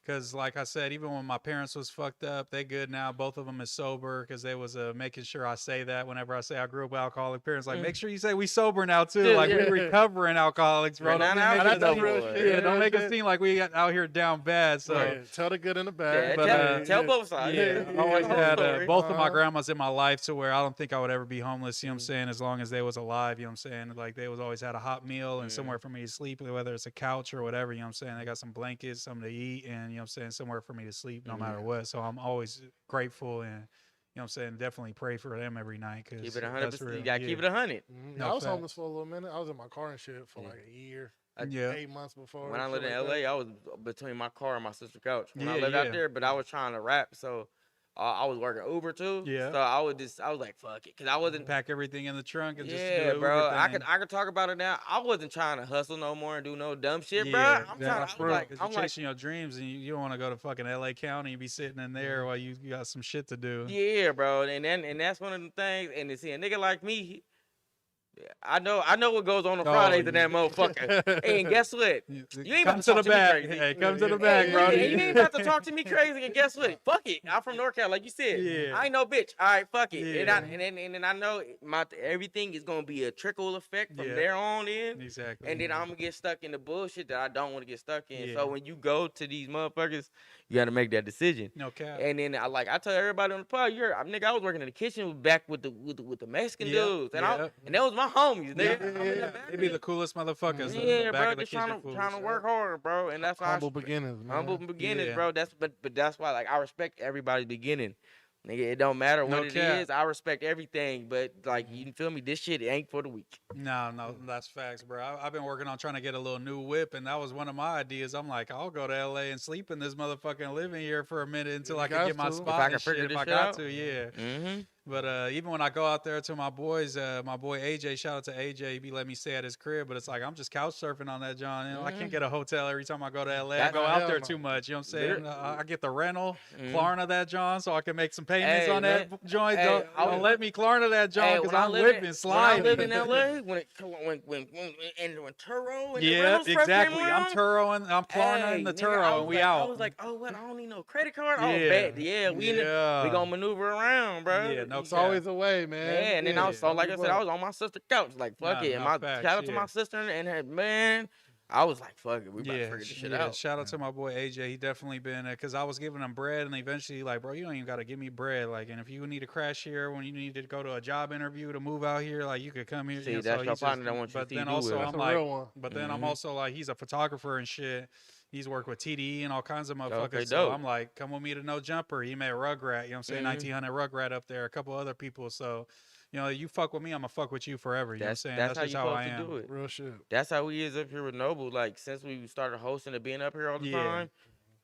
Speaker 3: Because, like I said, even when my parents was fucked up, they good now. Both of them is sober because they was making sure I say that whenever I say I grew up with alcoholic parents. Like, make sure you say we sober now, too.
Speaker 2: Yeah,
Speaker 3: like,
Speaker 2: yeah.
Speaker 3: we recovering alcoholics, bro.
Speaker 2: Right,
Speaker 3: Don't
Speaker 2: now,
Speaker 3: make
Speaker 2: that's
Speaker 3: it
Speaker 2: the
Speaker 3: seem-
Speaker 2: real
Speaker 1: shit.
Speaker 3: yeah,
Speaker 1: Yeah,
Speaker 3: don't make it
Speaker 1: shit.
Speaker 3: seem like we got out here down bad. So,
Speaker 1: Right. Tell the good and the
Speaker 2: Yeah,
Speaker 1: bad.
Speaker 3: But,
Speaker 2: tell both sides.
Speaker 3: yeah, I always
Speaker 2: Whole
Speaker 3: had
Speaker 2: story.
Speaker 3: both of my grandmas in my life to where I don't think I would ever be homeless, you know what I'm saying, as long as they was alive, you know what I'm saying? Like, they was always had a hot meal and somewhere for me to sleep, whether it's a couch or whatever, you know what I'm saying? They got some blankets, something to eat, and, you know what I'm saying, somewhere for me to sleep no matter what. So I'm always grateful and, you know what I'm saying, definitely pray for them every night. Cause
Speaker 2: Keep it
Speaker 3: that's
Speaker 2: 100%.
Speaker 3: real.
Speaker 2: You gotta keep it 100.
Speaker 3: No
Speaker 1: I was
Speaker 3: fact.
Speaker 1: homeless for a little minute. I was in my car and shit for like a year,
Speaker 3: Yeah.
Speaker 1: 8 months before.
Speaker 2: When I
Speaker 1: shit
Speaker 2: lived in
Speaker 1: like
Speaker 2: LA,
Speaker 1: that.
Speaker 2: I was between my car and my sister's couch. When I
Speaker 3: Yeah,
Speaker 2: lived
Speaker 3: yeah.
Speaker 2: out there, but I was trying to rap, so I was working Uber too.
Speaker 3: Yeah.
Speaker 2: So I was like, fuck it, cause I wasn't.
Speaker 3: Pack everything in the trunk and just do
Speaker 2: Yeah,
Speaker 3: the
Speaker 2: bro.
Speaker 3: Uber
Speaker 2: I
Speaker 3: thing.
Speaker 2: could talk about it now. I wasn't trying to hustle no more and do no dumb shit, bro.
Speaker 3: Yeah,
Speaker 2: I'm
Speaker 3: yeah,
Speaker 2: trying.
Speaker 3: that's
Speaker 2: I was
Speaker 3: real,
Speaker 2: like,
Speaker 3: 'cause
Speaker 2: I'm
Speaker 3: you're
Speaker 2: like,
Speaker 3: chasing your dreams and you don't want to go to fucking LA County and be sitting in there while you got some shit to do.
Speaker 2: yeah, bro. And that's one of the things. And to see a nigga like me, I know what goes on Fridays in that motherfucker. And guess what? You ain't
Speaker 3: come
Speaker 2: about
Speaker 3: to
Speaker 2: to
Speaker 3: the
Speaker 2: talk to me
Speaker 3: back.
Speaker 2: crazy.
Speaker 3: Hey, come to the
Speaker 1: Yeah,
Speaker 3: back,
Speaker 1: yeah,
Speaker 3: bro.
Speaker 1: yeah,
Speaker 2: You ain't about to talk to me crazy, and guess what? Fuck it. I'm from NorCal, like you said.
Speaker 3: Yeah.
Speaker 2: I ain't no bitch. All right, fuck it.
Speaker 3: Yeah.
Speaker 2: And then I know everything is gonna be a trickle effect from
Speaker 3: Yeah.
Speaker 2: there on in.
Speaker 3: Exactly.
Speaker 2: And then I'm gonna get stuck in the bullshit that I don't want to get stuck in.
Speaker 3: Yeah.
Speaker 2: So when you go to these motherfuckers, you gotta make that decision.
Speaker 3: No cap.
Speaker 2: And then I tell everybody on the pod, nigga, I was working in the kitchen back with the Mexican
Speaker 3: Yeah,
Speaker 2: dudes, and
Speaker 3: yeah.
Speaker 2: and that was my homies, nigga.
Speaker 1: Yeah,
Speaker 2: I'm in the
Speaker 1: yeah.
Speaker 2: back
Speaker 3: They be the coolest motherfuckers. in
Speaker 2: yeah,
Speaker 3: the back
Speaker 2: bro,
Speaker 3: of the
Speaker 2: just
Speaker 3: kitchen
Speaker 2: trying to
Speaker 3: fools.
Speaker 2: work hard, bro, and that's why
Speaker 1: Humble beginnings, man.
Speaker 2: humble beginnings,
Speaker 3: Yeah.
Speaker 2: bro. But that's why, like, I respect everybody's beginning. Nigga, it don't matter what
Speaker 3: No
Speaker 2: it
Speaker 3: cap.
Speaker 2: is. I respect everything, but like, you feel me? This shit ain't for the weak.
Speaker 3: No, that's facts, bro. I've been working on trying to get a little new whip, and that was one of my ideas. I'm like, I'll go to LA and sleep in this motherfucker and live in here for a minute until
Speaker 1: You
Speaker 3: I can
Speaker 1: got
Speaker 3: get my
Speaker 1: to. If
Speaker 3: spot
Speaker 2: I can
Speaker 3: and shit.
Speaker 2: figure
Speaker 3: If
Speaker 2: this
Speaker 3: I
Speaker 2: shit
Speaker 3: got
Speaker 2: out.
Speaker 3: to, yeah.
Speaker 2: Mm-hmm.
Speaker 3: But even when I go out there to my boys, my boy AJ, shout out to AJ, he be letting me stay at his crib. But it's like I'm just couch surfing on that, John. You know, I can't get a hotel every time I go to LA. I
Speaker 2: That's-
Speaker 3: go out
Speaker 1: hell
Speaker 3: there
Speaker 1: no.
Speaker 3: too much. You know what I'm saying? I get the rental,
Speaker 2: Mhm.
Speaker 3: Klarna that, John, so I can make some payments
Speaker 2: Hey,
Speaker 3: on that
Speaker 2: man.
Speaker 3: joint.
Speaker 2: Hey,
Speaker 3: Don't let me Klarna that, John, because
Speaker 2: when I
Speaker 3: I'm
Speaker 2: lived
Speaker 3: whipping,
Speaker 2: When I
Speaker 3: sliding.
Speaker 2: lived in LA, when Turo and the
Speaker 3: Yeah,
Speaker 2: rentals first came
Speaker 3: exactly. I'm
Speaker 2: around,
Speaker 3: Turoing, I'm Klarna in the
Speaker 2: nigga, I
Speaker 3: Turo,
Speaker 2: was
Speaker 3: and we
Speaker 2: like,
Speaker 3: out.
Speaker 2: I was like, oh, what? I don't need no credit card. Oh,
Speaker 3: Yeah.
Speaker 2: bet. Yeah, we gonna maneuver around, bro.
Speaker 3: Yeah, no
Speaker 1: It's
Speaker 3: cap.
Speaker 1: always a way, man.
Speaker 2: Yeah, and then I was so, like I said, I
Speaker 1: People-
Speaker 2: was on my sister's couch, like fuck
Speaker 3: Nah,
Speaker 2: it. And
Speaker 3: no
Speaker 2: my
Speaker 3: facts,
Speaker 2: shout out to
Speaker 3: yeah.
Speaker 2: my sister and her man. I was like, fuck it, we about to
Speaker 3: Yeah,
Speaker 2: figure this shit out.
Speaker 3: shout out to my boy AJ. He definitely been because I was giving him bread, and eventually, like, bro, you don't even gotta give me bread. Like, and if you need to crash here when you need to go to a job interview to move out here, like, you could come here.
Speaker 2: See,
Speaker 3: you know,
Speaker 2: that's
Speaker 3: so
Speaker 2: your
Speaker 3: he's
Speaker 2: partner that wants you
Speaker 3: But
Speaker 2: to
Speaker 3: then
Speaker 2: do
Speaker 3: also,
Speaker 2: with.
Speaker 3: I'm
Speaker 1: That's a
Speaker 3: like,
Speaker 1: real one.
Speaker 3: but then I'm
Speaker 2: Mhm.
Speaker 3: also like, he's a photographer and shit. He's worked with TDE and all kinds of motherfuckers.
Speaker 2: Okay,
Speaker 3: so
Speaker 2: dope.
Speaker 3: I'm like, come with me to No Jumper. He met Rugrat, you know what I'm saying?
Speaker 2: Mhm.
Speaker 3: 1900 Rugrat up there, a couple other people. So, you know, you fuck with me, I'm gonna fuck with you forever. You know what I'm saying?
Speaker 2: That's how
Speaker 3: just
Speaker 2: you
Speaker 3: how I
Speaker 2: supposed to
Speaker 3: am.
Speaker 2: do it.
Speaker 1: Real shit.
Speaker 2: That's how we is up here with Noble. Like, since we started hosting and being up here all the
Speaker 3: Yeah.
Speaker 2: time,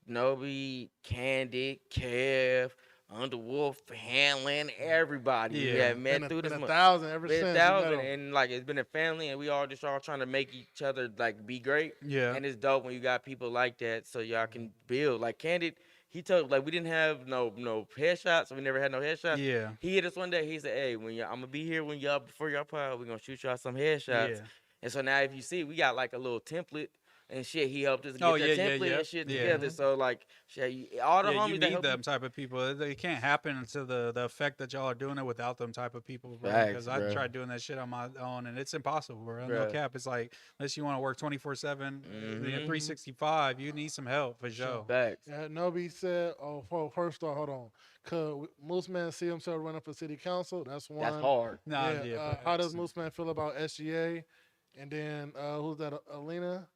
Speaker 2: Noby, Candid, Kev, Underwolf, Hanlon, everybody we
Speaker 3: Yeah.
Speaker 2: have met
Speaker 1: Been
Speaker 2: through
Speaker 1: a,
Speaker 2: this
Speaker 1: been a
Speaker 2: month.
Speaker 1: thousand ever
Speaker 2: Been
Speaker 1: since.
Speaker 2: a
Speaker 1: you
Speaker 2: thousand,
Speaker 1: know.
Speaker 2: and like it's been a family, and we all just all trying to make each other like be great.
Speaker 3: Yeah.
Speaker 2: And it's dope when you got people like that, so y'all can build. Like Candid, he told like we didn't have no headshots, so we never had no headshots.
Speaker 3: Yeah.
Speaker 2: He hit us one day. He said, "Hey, when I'm gonna be here when y'all before y'all pod, we're gonna shoot y'all some headshots."
Speaker 3: Yeah.
Speaker 2: And so now if you see, we got like a little template and shit. He helped us get
Speaker 3: Oh,
Speaker 2: the
Speaker 3: yeah, yeah,
Speaker 2: template
Speaker 3: yeah.
Speaker 2: and shit
Speaker 3: Yeah.
Speaker 2: together. So like, shit, all the
Speaker 3: Yeah,
Speaker 2: homies
Speaker 3: you
Speaker 2: that
Speaker 3: need
Speaker 2: help
Speaker 3: them type of people. It can't happen to the effect that y'all are doing it without them type of people, bro.
Speaker 2: Facts,
Speaker 3: Because I
Speaker 2: bro.
Speaker 3: tried doing that shit on my own, and it's impossible, bro. No
Speaker 2: Bruh.
Speaker 3: cap. It's like unless you want to work 24/7,
Speaker 2: Mhm.
Speaker 3: 365, you need some help for sure.
Speaker 2: Facts.
Speaker 1: Yeah, Noby said, first off, hold on. Cause Mooseman see himself running for city council. That's one.
Speaker 2: That's hard.
Speaker 3: Nah,
Speaker 1: Yeah,
Speaker 3: yeah.
Speaker 1: how does Mooseman feel about SGA? And then who's that? Alina.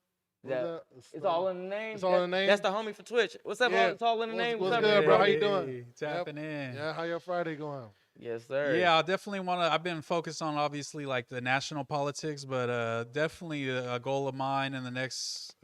Speaker 1: Who's
Speaker 2: That-
Speaker 1: that?
Speaker 2: It's all in the name.
Speaker 1: It's all in the name?
Speaker 2: That's the homie for Twitch. What's up?
Speaker 1: Yeah.
Speaker 2: It's all in the name.
Speaker 1: What's
Speaker 2: up,
Speaker 1: good, bro? How you
Speaker 3: Hey,
Speaker 1: doing?
Speaker 3: Tapping in.
Speaker 1: Yeah, how your Friday going?
Speaker 2: Yes, sir.
Speaker 3: Yeah, I definitely want to. I've been focused on obviously like the national politics, but definitely a goal of mine in the next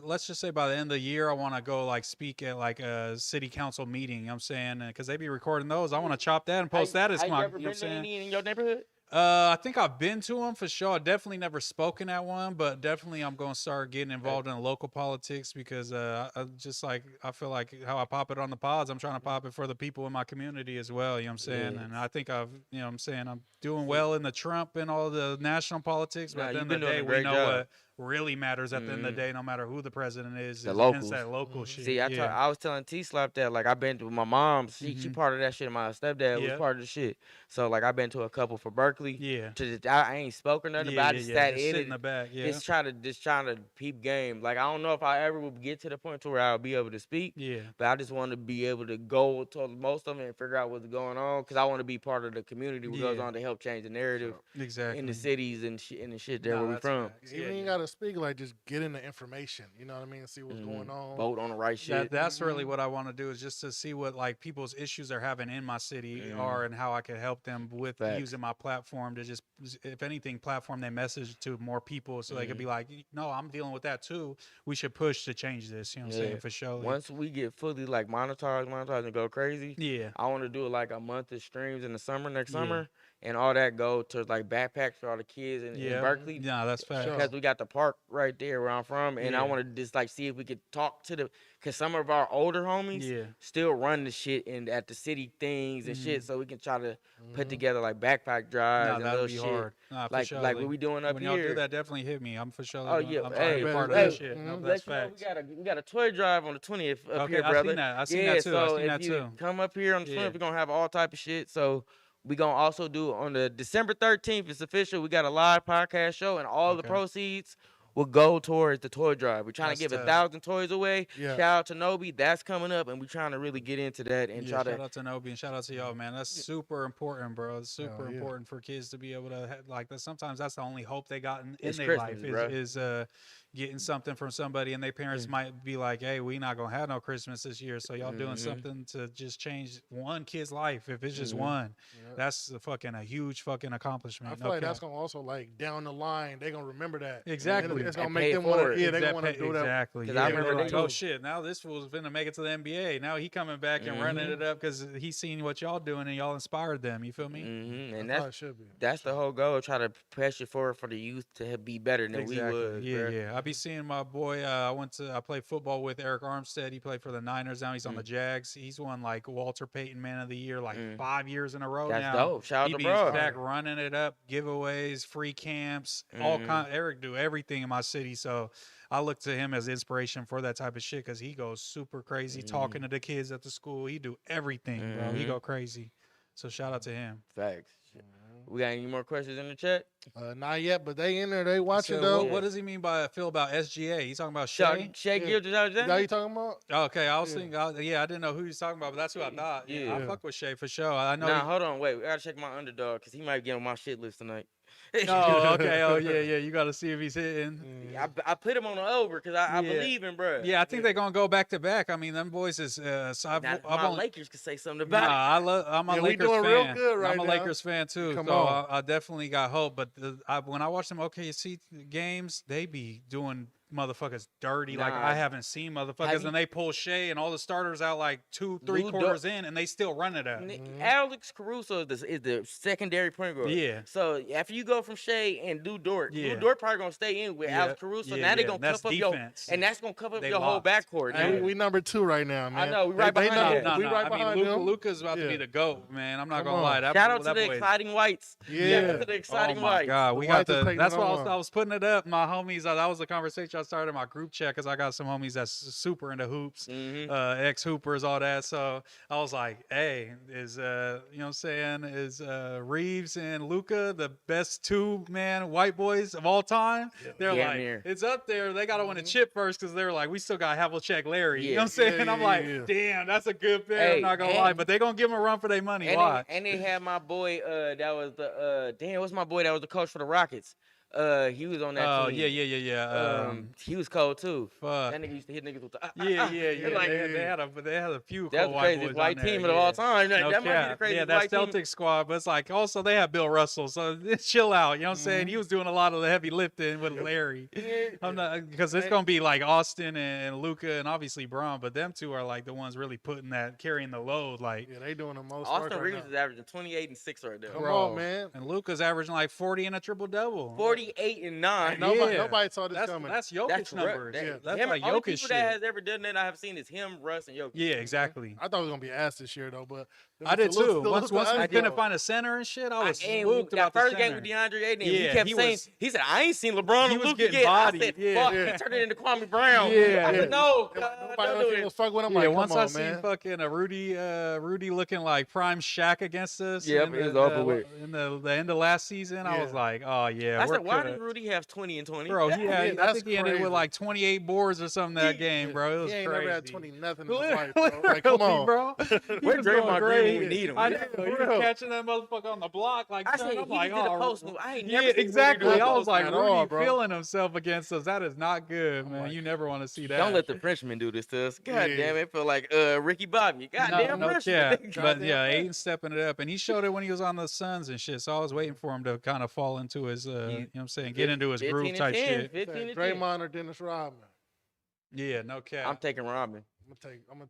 Speaker 3: let's just say by the end of the year, I want to go like speak at like a city council meeting. You know what I'm saying? Because they be recording those. I want to chop that and post that as my.
Speaker 2: You ever
Speaker 3: You know what
Speaker 2: been
Speaker 3: I'm
Speaker 2: to
Speaker 3: saying?
Speaker 2: any in your neighborhood?
Speaker 3: I think I've been to them for sure. I definitely never spoken at one, but definitely I'm gonna start getting involved in local politics because I just like I feel like how I pop it on the pods. I'm trying to pop it for the people in my community as well. You know what I'm saying? And I think I've you know what I'm saying I'm doing well in the Trump and all the national politics. But
Speaker 2: Nah,
Speaker 3: at the
Speaker 2: you've
Speaker 3: end of
Speaker 2: been
Speaker 3: the
Speaker 2: doing
Speaker 3: day,
Speaker 2: a
Speaker 3: we
Speaker 2: great
Speaker 3: know
Speaker 2: job.
Speaker 3: what really matters at the end of the day, no matter who the president is
Speaker 2: The
Speaker 3: it's
Speaker 2: locals.
Speaker 3: that local shit.
Speaker 2: See,
Speaker 3: Yeah.
Speaker 2: I was telling T-Slap that like I've been to my mom. She part of that shit. My stepdad was
Speaker 3: Yeah.
Speaker 2: part of the shit. So like I've been to a couple for Berkeley.
Speaker 3: Yeah.
Speaker 2: I ain't spoken nothing, but I just sat
Speaker 3: Just
Speaker 2: in
Speaker 3: sit
Speaker 2: it.
Speaker 3: in the back. Yeah.
Speaker 2: Just trying to peep game. Like I don't know if I ever will get to the point to where I'll be able to speak.
Speaker 3: Yeah.
Speaker 2: But I just want to be able to go to most of them and figure out what's going on because I want to be part of the community what goes on to help change the narrative in the cities and the shit there where we from.
Speaker 1: Even you gotta speak like just get in the information. You know what I mean? See what's going on.
Speaker 2: Vote on the right shit.
Speaker 3: That's really what I want to do is just to see what like people's issues they're having in my city are and how I can help them with using my platform to just, if anything, platform their message to more people so they could be like, no, I'm dealing with that too. We should push to change this. You know what I'm saying? For sure.
Speaker 2: Once we get fully like monetized and go crazy,
Speaker 3: yeah,
Speaker 2: I want to do like a month of streams in the summer next summer. And all that go to like backpacks for all the kids in Berkeley.
Speaker 3: Yeah, that's fact.
Speaker 2: Because we got the park right there where I'm from, and I want to just like see if we could talk to because some of our older homies still run the shit and at the city things and shit, so we can try to put together like backpack drives and little shit.
Speaker 3: Hard. Nah,
Speaker 2: like
Speaker 3: sure.
Speaker 2: what we doing up
Speaker 3: when
Speaker 2: here.
Speaker 3: y'all do that, definitely hit me. I'm for sure.
Speaker 2: Oh yeah,
Speaker 3: I'm trying to be part of that shit. No, that's facts.
Speaker 2: We got a toy drive on the 20th up here, brother.
Speaker 3: I seen that too.
Speaker 2: So
Speaker 3: I seen that
Speaker 2: if
Speaker 3: too.
Speaker 2: you come up here on the 20th, we're gonna have all type of shit. So we gonna also do on the December 13th. It's official. We got a live podcast show, and all the proceeds will go towards the toy drive. We're trying to give 1,000 toys away. Shout out to Nobi. That's coming up, and we're trying to really get into that and try to.
Speaker 3: Shout out to Nobi and shout out to y'all, man. That's super important, bro. It's super important for kids to be able to have, like that. Sometimes that's the only hope they got in their life is getting something from somebody, and their parents might be like, "Hey, we not gonna have no Christmas this year, so y'all doing something to just change one kid's life. If it's just one, that's a huge fucking accomplishment."
Speaker 1: I feel like that's gonna also like down the line they're gonna remember that.
Speaker 3: Exactly.
Speaker 1: It's gonna make them want to. Yeah, they're gonna want to do that.
Speaker 3: Exactly.
Speaker 2: Because I remember
Speaker 3: like, oh shit, now this fool's finna make it to the NBA. Now he coming back and running it up because he's seen what y'all doing and y'all inspired them. You feel me?
Speaker 2: And
Speaker 1: that's
Speaker 2: the whole goal. Try to pressure forward for the youth to be better than we would.
Speaker 3: Yeah. I be seeing my boy. I played football with Eric Armstead. He played for the Niners. Now he's on the Jags. He's won like Walter Payton Man of the Year like 5 years in a row.
Speaker 2: That's
Speaker 3: now.
Speaker 2: dope. Shout out to
Speaker 3: bro.
Speaker 2: bro.
Speaker 3: Back running it up, giveaways, free camps, all kind. Eric do everything in my city, so I look to him as inspiration for that type of shit because he goes super crazy talking to the kids at the school. He do everything, bro. He go crazy. So shout out to him.
Speaker 2: Facts. We got any more questions in the chat?
Speaker 1: Not yet, but they in there. They watching though.
Speaker 3: What does he mean by feel about SGA? He's talking about Shay.
Speaker 2: Shay Gilgeous Alexander.
Speaker 1: That you talking about?
Speaker 3: Okay, I was thinking. I didn't know who he's talking about, but that's who I thought. Yeah, I fuck with Shay for sure. I know.
Speaker 2: Hold on, wait. We gotta check my underdog because he might get on my shit list tonight.
Speaker 3: Oh, okay. Oh, yeah. You got to see if he's hitting.
Speaker 2: I put him on the over because I believe in, bro.
Speaker 3: Yeah, I think they're gonna go back to back. I mean, them boys is.
Speaker 2: Lakers could say something about it.
Speaker 3: I'm a Lakers fan.
Speaker 1: Real good right
Speaker 3: I'm a
Speaker 1: now.
Speaker 3: Lakers fan too. I definitely got hope. But when I watch them OKC games, they be doing motherfuckers dirty like I haven't seen motherfuckers, and they pull Shea and all the starters out like 2-3 quarters in, and they still run it out.
Speaker 2: Alex Caruso is the secondary point guard.
Speaker 3: Yeah.
Speaker 2: So after you go from Shea and Lou Dort, Lou Dort probably gonna stay in with Alex Caruso. Now they gonna cuff up that's gonna cover up your whole backcourt.
Speaker 1: And we number 2 right now, man.
Speaker 2: I know we right behind them.
Speaker 1: We right behind them.
Speaker 3: Luka's about to be the GOAT, man. I'm not gonna lie.
Speaker 2: Shout out to the exciting whites.
Speaker 1: Yeah.
Speaker 2: Shout out to the exciting whites.
Speaker 3: God, we got that's why I was putting it up. My homies, that was the conversation I started in my group chat because I got some homies that's super into hoops, ex-hoopers, all that. So I was like, hey, is you know what I'm saying? Is Reeves and Luka the best 2-man white boys of all time? They're like, it's up there. They got to win a chip first because they're like, we still got Havlicek Larry. You know what I'm saying? I'm like, damn, that's a good pair. I'm not going to lie. But they're going to give them a run for their money.
Speaker 2: And they had my boy that was the what's my boy that was the coach for the Rockets? He was on that
Speaker 3: Oh
Speaker 2: team.
Speaker 3: yeah.
Speaker 2: He was cold too.
Speaker 3: Fuck.
Speaker 2: That nigga used to hit niggas with the.
Speaker 3: Yeah.
Speaker 2: Like,
Speaker 3: they had a few
Speaker 2: that's
Speaker 3: cold
Speaker 2: the
Speaker 3: white
Speaker 2: craziest
Speaker 3: boys
Speaker 2: white
Speaker 3: on there,
Speaker 2: team of all time.
Speaker 3: No
Speaker 2: That might be the
Speaker 3: cap.
Speaker 2: craziest
Speaker 3: Yeah, that
Speaker 2: white team.
Speaker 3: Celtics squad, but it's like also they have Bill Russell, so chill out. You know what I'm saying? He was doing a lot of the heavy lifting with Larry. I'm not because it's gonna be like Austin and Luka and obviously Braun, but them two are like the ones really carrying the load. Like
Speaker 1: Yeah, they doing the most.
Speaker 2: Austin
Speaker 1: work
Speaker 2: Reeves
Speaker 1: right
Speaker 2: is averaging 28 and 6 right there.
Speaker 1: Come on, man.
Speaker 3: And Luka's averaging like 40 and a triple double.
Speaker 2: 48 and 9.
Speaker 1: Nobody saw this coming.
Speaker 3: That's Jokic numbers. That's
Speaker 2: him,
Speaker 3: like
Speaker 2: only
Speaker 3: Jokic
Speaker 2: people
Speaker 3: shit.
Speaker 2: that has ever done that I have seen is him, Russ, and Jokic.
Speaker 3: Yeah, exactly.
Speaker 1: I thought it was gonna be ass this year though, but
Speaker 3: I did too. Once we
Speaker 1: I
Speaker 3: couldn't find a center and shit, I was spooked
Speaker 2: that
Speaker 3: about the
Speaker 2: first game
Speaker 3: center.
Speaker 2: with DeAndre Ayton,
Speaker 3: Yeah,
Speaker 2: he kept saying, he said, I ain't seen LeBron
Speaker 3: he
Speaker 2: and
Speaker 3: was
Speaker 2: Luka
Speaker 3: getting
Speaker 2: yet.
Speaker 3: bodied,
Speaker 2: I said,
Speaker 3: yeah.
Speaker 2: fuck. He turned it into Kwame Brown.
Speaker 3: Yeah.
Speaker 2: I said, no.
Speaker 1: Nobody was fuck with him.
Speaker 3: Yeah,
Speaker 1: Like,
Speaker 3: once
Speaker 1: come
Speaker 3: I
Speaker 1: on,
Speaker 3: seen
Speaker 1: man.
Speaker 3: fucking a Rudy looking like prime Shaq against us.
Speaker 2: Yep,
Speaker 3: in
Speaker 2: it was
Speaker 3: the,
Speaker 2: over with.
Speaker 3: In the end of last season, I was like, oh yeah.
Speaker 2: I
Speaker 3: we're
Speaker 2: said, why
Speaker 3: cooked.
Speaker 2: did Rudy have 20 and 20?
Speaker 3: Bro, he had, I
Speaker 1: that's
Speaker 3: think he ended with
Speaker 1: crazy.
Speaker 3: like 28 boards or something that game, bro. It was
Speaker 1: he ain't
Speaker 3: crazy.
Speaker 1: never had 20 nothing in his life, bro. Like, come
Speaker 3: Literally,
Speaker 1: on,
Speaker 3: bro.
Speaker 2: Where
Speaker 3: was
Speaker 2: Draymond
Speaker 3: going
Speaker 2: Green when we
Speaker 3: crazy.
Speaker 2: need him?
Speaker 3: I know.
Speaker 1: Yeah,
Speaker 3: He
Speaker 1: for real.
Speaker 3: was catching that motherfucker on the block like
Speaker 2: I
Speaker 3: son.
Speaker 2: said,
Speaker 3: I'm
Speaker 2: he
Speaker 3: like,
Speaker 2: did a
Speaker 3: oh,
Speaker 2: post move. I ain't
Speaker 3: yeah,
Speaker 2: never seen Rudy
Speaker 3: exactly.
Speaker 2: do a
Speaker 3: I was
Speaker 2: post
Speaker 3: like,
Speaker 1: at
Speaker 3: Rudy
Speaker 1: all, bro.
Speaker 3: feeling himself against us. That is not good, man. You never want to see that.
Speaker 2: Don't let the Frenchman do this to us. God damn it. Feel like Ricky Bobby. Goddamn
Speaker 3: no
Speaker 2: Frenchman.
Speaker 3: cap. But yeah, Aiden's stepping it up. And he showed it when he was on the Suns and shit. So I was waiting for him to kind of fall into his, you know what I'm saying, get into his
Speaker 2: 15
Speaker 3: groove
Speaker 2: and
Speaker 3: type
Speaker 2: 10,
Speaker 3: shit.
Speaker 2: 15 and 10.
Speaker 1: Draymond or Dennis Rodman.
Speaker 3: Yeah, no cap.
Speaker 2: I'm taking Rodman.
Speaker 1: I'm gonna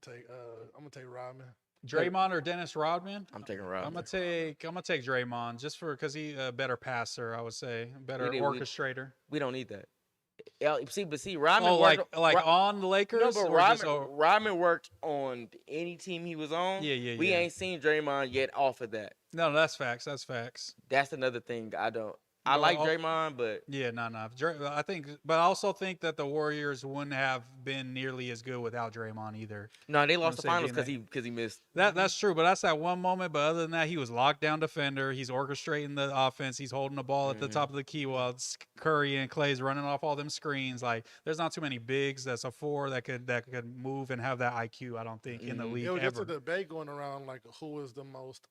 Speaker 1: take Rodman.
Speaker 3: Draymond or Dennis Rodman?
Speaker 2: I'm taking Rodman.
Speaker 3: I'm gonna take Draymond just because he a better passer, I would say, better orchestrator.
Speaker 2: We don't need that. See, Rodman.
Speaker 3: Oh, like on the Lakers?
Speaker 2: No, but Rodman worked on any team he was on.
Speaker 3: Yeah.
Speaker 2: We ain't seen Draymond yet off of that.
Speaker 3: No, that's facts. That's facts.
Speaker 2: That's another thing I don't. I like Draymond, but
Speaker 3: yeah, no. I think, but I also think that the Warriors wouldn't have been nearly as good without Draymond either.
Speaker 2: No, they lost the finals because he missed.
Speaker 3: That's true, but that's that one moment. But other than that, he was locked down defender. He's orchestrating the offense. He's holding the ball at the top of the key while Curry and Clay's running off all them screens. Like, there's not too many bigs that's a four that could move and have that IQ. I don't think in the league
Speaker 1: It was
Speaker 3: ever.
Speaker 1: just a debate going around like who is the most.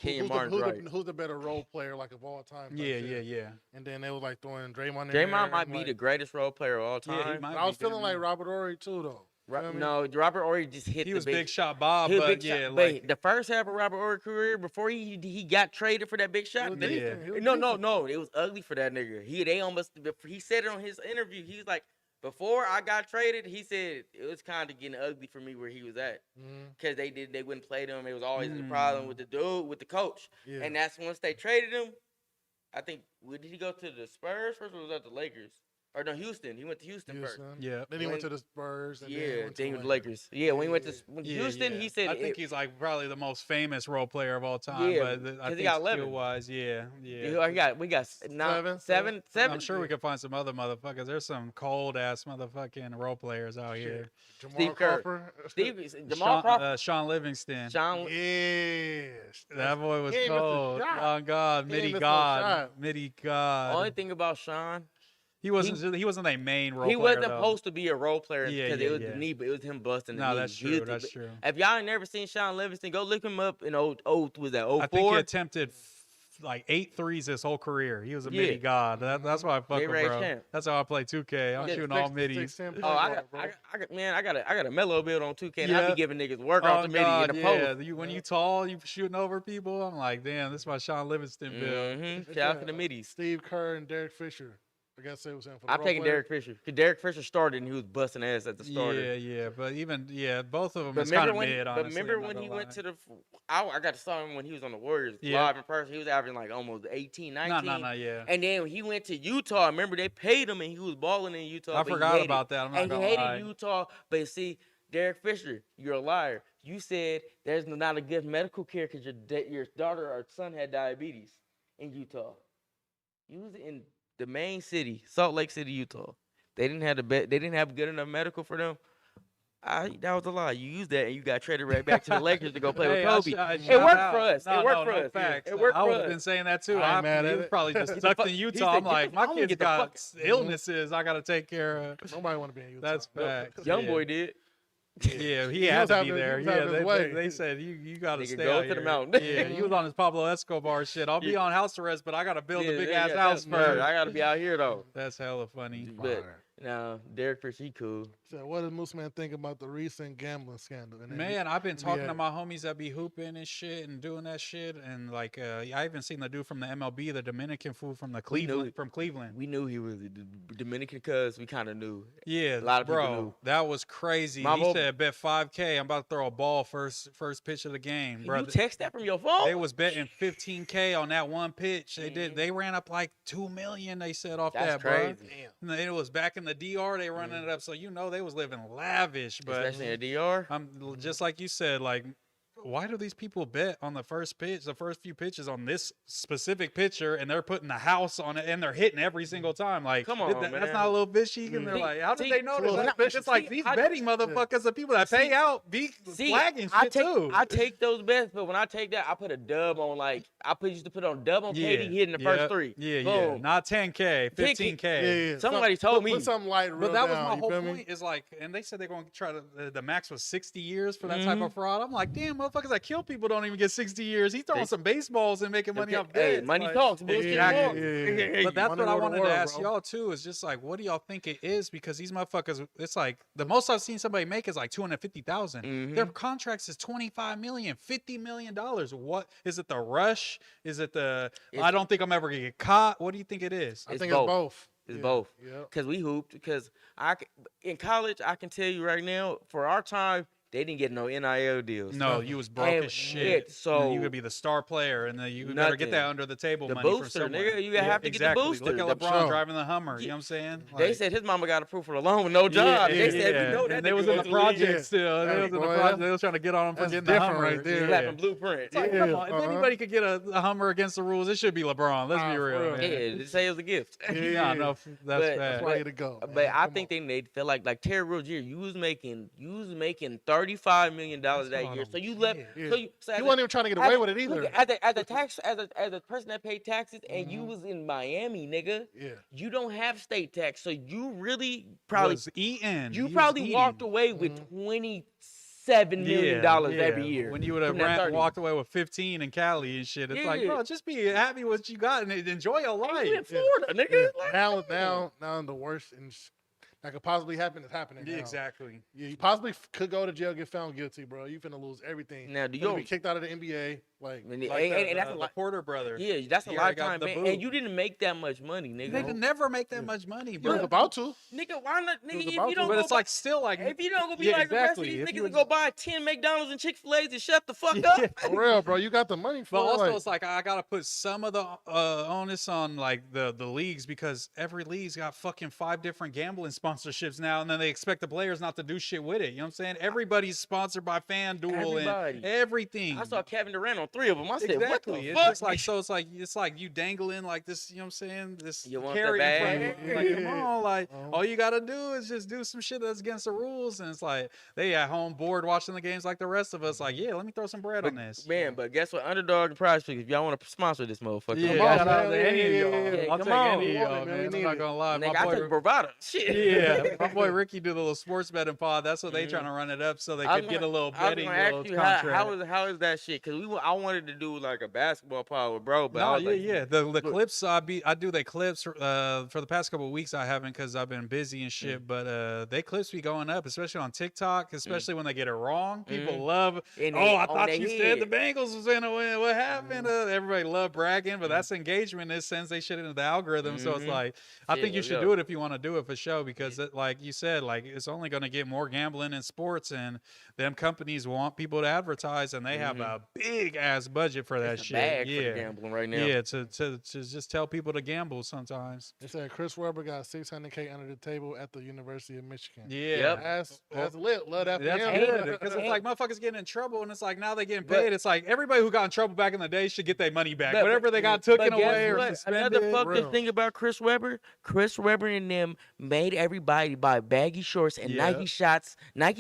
Speaker 1: Who's the better role player like of all time?
Speaker 3: Yeah.
Speaker 1: And then they were like throwing Draymond.
Speaker 2: Draymond might be the greatest role player of all time.
Speaker 3: Yeah, he might
Speaker 1: I was feeling like Robert Ory too, though.
Speaker 2: No, Robert Ory just hit.
Speaker 3: He was big shot Bob, but yeah,
Speaker 2: like the first half of Robert Ory's career before he got traded for that big shot. No, it was ugly for that nigga. He said it on his interview. He was like, before I got traded, he said it was kind of getting ugly for me where he was at because they wouldn't play them. It was always a problem with the coach, and that's once they traded him. I think did he go to the Spurs first, or was that the Lakers? Or no, Houston. He went to Houston first.
Speaker 3: Yeah.
Speaker 1: Then he went to the Spurs. And
Speaker 2: then he went to the Lakers.
Speaker 1: Yeah,
Speaker 2: when he went to Houston, he said.
Speaker 3: I think he's like probably the most famous role player of all time.
Speaker 2: Yeah,
Speaker 3: but I think
Speaker 2: he got 11.
Speaker 3: skill-wise, yeah.
Speaker 2: We got seven.
Speaker 3: I'm sure we could find some other motherfuckers. There's some cold ass motherfucking role players out here.
Speaker 1: Jamal Crawford.
Speaker 2: Jamal Crawford.
Speaker 3: Sean Livingston.
Speaker 1: Yes.
Speaker 3: That boy was cold. Oh God, Midi God.
Speaker 2: Only thing about Sean.
Speaker 3: He wasn't a main role player.
Speaker 2: He wasn't supposed to be a role player because it was the knee, but it was him busting the knee.
Speaker 3: No, that's true. That's true.
Speaker 2: If y'all ain't never seen Sean Livingston, go look him up in was that 04?
Speaker 3: I think he attempted like 8 threes his whole career. He was a midi god. That's why I fuck with bro.
Speaker 2: Champ.
Speaker 3: That's how I play 2K. I'm shooting all middies.
Speaker 2: I got a mellow build on 2K. And I be giving niggas work off the midi in the post.
Speaker 3: When you tall, you shooting over people. I'm like, damn, this is my Sean Livingston build.
Speaker 2: Shout out to the middies.
Speaker 1: Steve Kerr and Derek Fisher. I guess it was him.
Speaker 2: I'm taking Derek Fisher because Derek Fisher started and he was busting ass at the starter.
Speaker 3: Yeah, but both of them is kind of mid. Honestly,
Speaker 2: but remember when he went to the? I got to saw him when he was on the Warriors live in person. He was averaging like almost 18, 19.
Speaker 3: No, yeah.
Speaker 2: And then he went to Utah. Remember they paid him and he was balling in Utah.
Speaker 3: I forgot about that. I'm not gonna lie.
Speaker 2: And he hated Utah. But see, Derek Fisher, you're a liar. You said there's not a good medical care because your daughter or son had diabetes in Utah. You was in the main city, Salt Lake City, Utah. They didn't have good enough medical for them. That was a lie. You used that and you got traded right back to the Lakers to go play with Kobe. It worked for us. It worked for us.
Speaker 3: Facts.
Speaker 2: It worked for us.
Speaker 3: I would have been saying that too. He was probably just stuck in Utah. I'm like, my kids got illnesses I got to take care of.
Speaker 1: Nobody want to be in Utah.
Speaker 3: That's facts.
Speaker 2: Young boy did.
Speaker 3: Yeah, he had to be there.
Speaker 1: He was having his way.
Speaker 3: They said you got to
Speaker 2: Nigga,
Speaker 3: stay
Speaker 2: go
Speaker 3: out
Speaker 2: to the
Speaker 3: here.
Speaker 2: mountain.
Speaker 3: Yeah, he was on his Pablo Escobar shit. I'll be on house arrest, but I got to build a big ass house first.
Speaker 2: I gotta be out here though.
Speaker 3: That's hella funny.
Speaker 2: But no, Derek Fish, he cool.
Speaker 1: So what does Mooseman think about the recent gambling scandal?
Speaker 3: Man, I've been talking to my homies that be hooping and shit and doing that shit, and like I even seen the dude from the MLB, the Dominican fool from Cleveland.
Speaker 2: We knew he was Dominican, cuz we kind of knew.
Speaker 3: Yeah,
Speaker 2: a lot of people
Speaker 3: bro,
Speaker 2: knew.
Speaker 3: that was crazy. He said bet $5K. I'm about to throw a ball first pitch of the game, bro.
Speaker 2: You text that from your phone?
Speaker 3: They was betting $15K on that one pitch. They ran up like $2 million. They said off
Speaker 2: That's
Speaker 3: that,
Speaker 2: crazy.
Speaker 3: bro. And it was back in the DR. They running it up, so they was living lavish. But
Speaker 2: especially in the DR.
Speaker 3: I'm just like you said, like. Why do these people bet on the first pitch, the first few pitches on this specific pitcher, and they're putting the house on it, and they're hitting every single time? Like,
Speaker 2: come on, man.
Speaker 3: That's not a little fishy. And they're like, how did they know this? It's like these betting motherfuckers, the people that pay out, be flagging shit too.
Speaker 2: I take those bets, but when I take that, I put a dub on used to put on dub on KD hitting the first three.
Speaker 3: Yeah, not 10K, 15K.
Speaker 1: Yeah.
Speaker 2: Somebody told me.
Speaker 1: Put something light,
Speaker 3: but that was my whole point. Is like, and they said they're going to try to. The max was 60 years for that type of fraud. I'm like, damn, motherfuckers that kill people don't even get 60 years. He's throwing some baseballs and making money off bets.
Speaker 2: Hey, money talks.
Speaker 3: Exactly. But that's what I wanted to ask y'all too. Is just like, what do y'all think it is? Because these motherfuckers, it's like the most I've seen somebody make is like 250,000. Their contracts is 25 million, $50 million. What is it? The rush? Is it the? I don't think I'm ever gonna get caught. What do you think it is?
Speaker 1: I think it's both.
Speaker 2: It's both. Because we hooped. Because in college, I can tell you right now, for our time, they didn't get no NIL deals.
Speaker 3: No, you was broke as shit.
Speaker 2: So
Speaker 3: you could be the star player, and then you would never get that under the table money
Speaker 2: booster,
Speaker 3: from somewhere.
Speaker 2: nigga. You have to get the booster.
Speaker 3: Look at LeBron driving the Hummer. You know what I'm saying?
Speaker 2: They said his mama got approved for a loan with no job. They said we know that.
Speaker 3: And they was in the project still. They was in the project. They was trying to get on him for getting the Hummer
Speaker 1: right there.
Speaker 2: Slapping blueprint.
Speaker 3: Like, come on, if anybody could get a Hummer against the rules, it should be LeBron. Let's be real.
Speaker 2: Yeah, they say it was a gift.
Speaker 3: Yeah, no, that's bad.
Speaker 1: Way to go.
Speaker 2: But I think they feel like Terry Rozier. You was making $35 million that year. So you left. So you
Speaker 1: wasn't even trying to get away with it either.
Speaker 2: Look, as a person that paid taxes, and you was in Miami, nigga. Yeah. You don't have state tax, so you really probably walked away with $27 million every year.
Speaker 3: When you would have walked away with 15 in Cali and shit, it's like, bro, just be happy with what you got and enjoy your life.
Speaker 2: You in Florida, nigga.
Speaker 1: Now the worst that could possibly happen is happening now.
Speaker 3: Exactly.
Speaker 1: Yeah, you possibly could go to jail, get found guilty, bro. You finna lose everything.
Speaker 2: Now,
Speaker 1: you be kicked out of the NBA.
Speaker 3: And that's the Porter brother.
Speaker 2: Yeah, that's a lifetime ban. And you didn't make that much money, nigga.
Speaker 3: They could never make that much money, bro.
Speaker 1: You was about to.
Speaker 2: Nigga, why not? Nigga, if you don't
Speaker 3: but it's like still like.
Speaker 2: If you don't go be like the rest of these niggas and go buy 10 McDonald's and Chick-fil-A's and shut the fuck up.
Speaker 1: For real, bro. You got the money for it.
Speaker 3: But also, it's like I gotta put some of the onus on like the leagues, because every league's got fucking 5 different gambling sponsorships now, and then they expect the players not to do shit with it. You know what I'm saying? Everybody's sponsored by FanDuel and everything.
Speaker 2: I saw Kevin Durant on 3 of them. I said, what the
Speaker 3: it's
Speaker 2: fuck?
Speaker 3: just like, so it's like you dangling like this, you know what I'm saying? This
Speaker 2: you want
Speaker 3: carry
Speaker 2: the
Speaker 3: in front of you. Like, come on, like all you gotta do is just do some shit that's against the rules, and it's like they at home bored watching the games like the rest of us. Like, yeah, let me throw some bread on this.
Speaker 2: Man, but guess what? Underdog and Prize Picks, if y'all want to sponsor this motherfucker,
Speaker 3: shout out to any of y'all. I'll take any of y'all, man. I'm not gonna lie.
Speaker 2: Nigga, I took bravado. Shit.
Speaker 3: Yeah, my boy Ricky do the little sports betting pod. That's what they trying to run it up so they could get a little betting contract.
Speaker 2: How is that shit? Because I wanted to do like a basketball pod with bro, but
Speaker 3: the clips I do the clips for the past couple of weeks I haven't, because I've been busy and shit. But they clips be going up, especially on TikTok, especially when they get it wrong. People love. I thought you said the Bengals was gonna win. What happened? Everybody love bragging, but that's engagement. It sends they shit into the algorithm. So it's like I think you should do it if you want to do it for sure, because like you said, like it's only gonna get more gambling in sports, and them companies want people to advertise, and they have a big ass budget for that shit.
Speaker 2: For gambling right now.
Speaker 3: Yeah, to just tell people to gamble sometimes.
Speaker 1: They said Chris Webber got $600K under the table at the University of Michigan.
Speaker 3: Yeah,
Speaker 1: that's lit. Love that for him.
Speaker 3: That's good, because it's like motherfuckers getting in trouble, and it's like now they getting paid. It's like everybody who got in trouble back in the day should get their money back. Whatever they got taken away or suspended.
Speaker 2: Another fucked thing about Chris Webber and them made everybody buy baggy shorts and Nike socks, and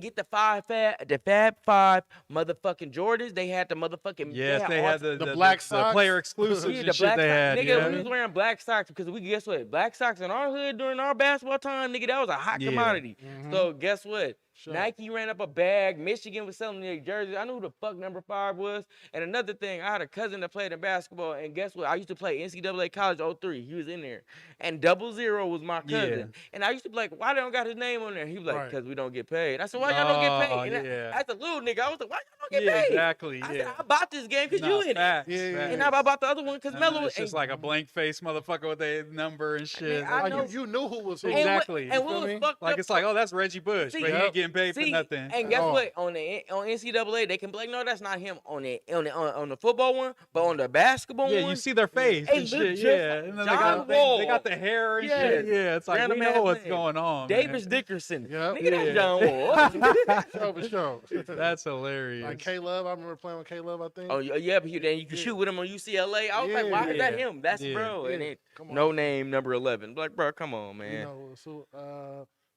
Speaker 2: get the Fab 5 motherfucking Jordans. They had the motherfucking
Speaker 3: they had the
Speaker 1: black socks,
Speaker 3: the player exclusives and shit they had.
Speaker 2: Nigga, we was wearing black socks because guess what? Black socks in our hood during our basketball time, nigga, that was a hot commodity. So guess what? Sure. Nike ran up a bag. Michigan was selling their jerseys. I knew who the fuck number 5 was. And another thing, I had a cousin that played in basketball, and guess what? I used to play NCAA college 03. He was in there. And 00 was my cousin. Yeah. And I used to be like, why they don't got his name on there? He was like, because we don't get paid. I said, why y'all don't get paid? And that's a little nigga. I was like, why y'all don't get paid?
Speaker 3: Exactly.
Speaker 2: I said, I bought this game because you in it. And I bought the other one because Melo was
Speaker 3: just like a blank face motherfucker with a number and shit.
Speaker 1: I know. You knew who was who.
Speaker 3: Exactly.
Speaker 2: And what was fucked up?
Speaker 3: It's like, oh, that's Reggie Bush, but he ain't getting paid for nothing.
Speaker 2: And guess what? On NCAA, they can be like, no, that's not him on the football one, but on the basketball one,
Speaker 3: you see their face and shit. And then they got the hair and shit. Yeah, it's like we know what's going on.
Speaker 2: Davis Dickerson. Nigga, that's John Wall.
Speaker 1: For sure.
Speaker 3: That's hilarious.
Speaker 1: Like K-Love, I remember playing with K-Love, I think.
Speaker 2: Oh yeah, but then you can shoot with him on UCLA. I was like, why is that him? That's bro. And then no name, number 11. Like, bro, come on, man.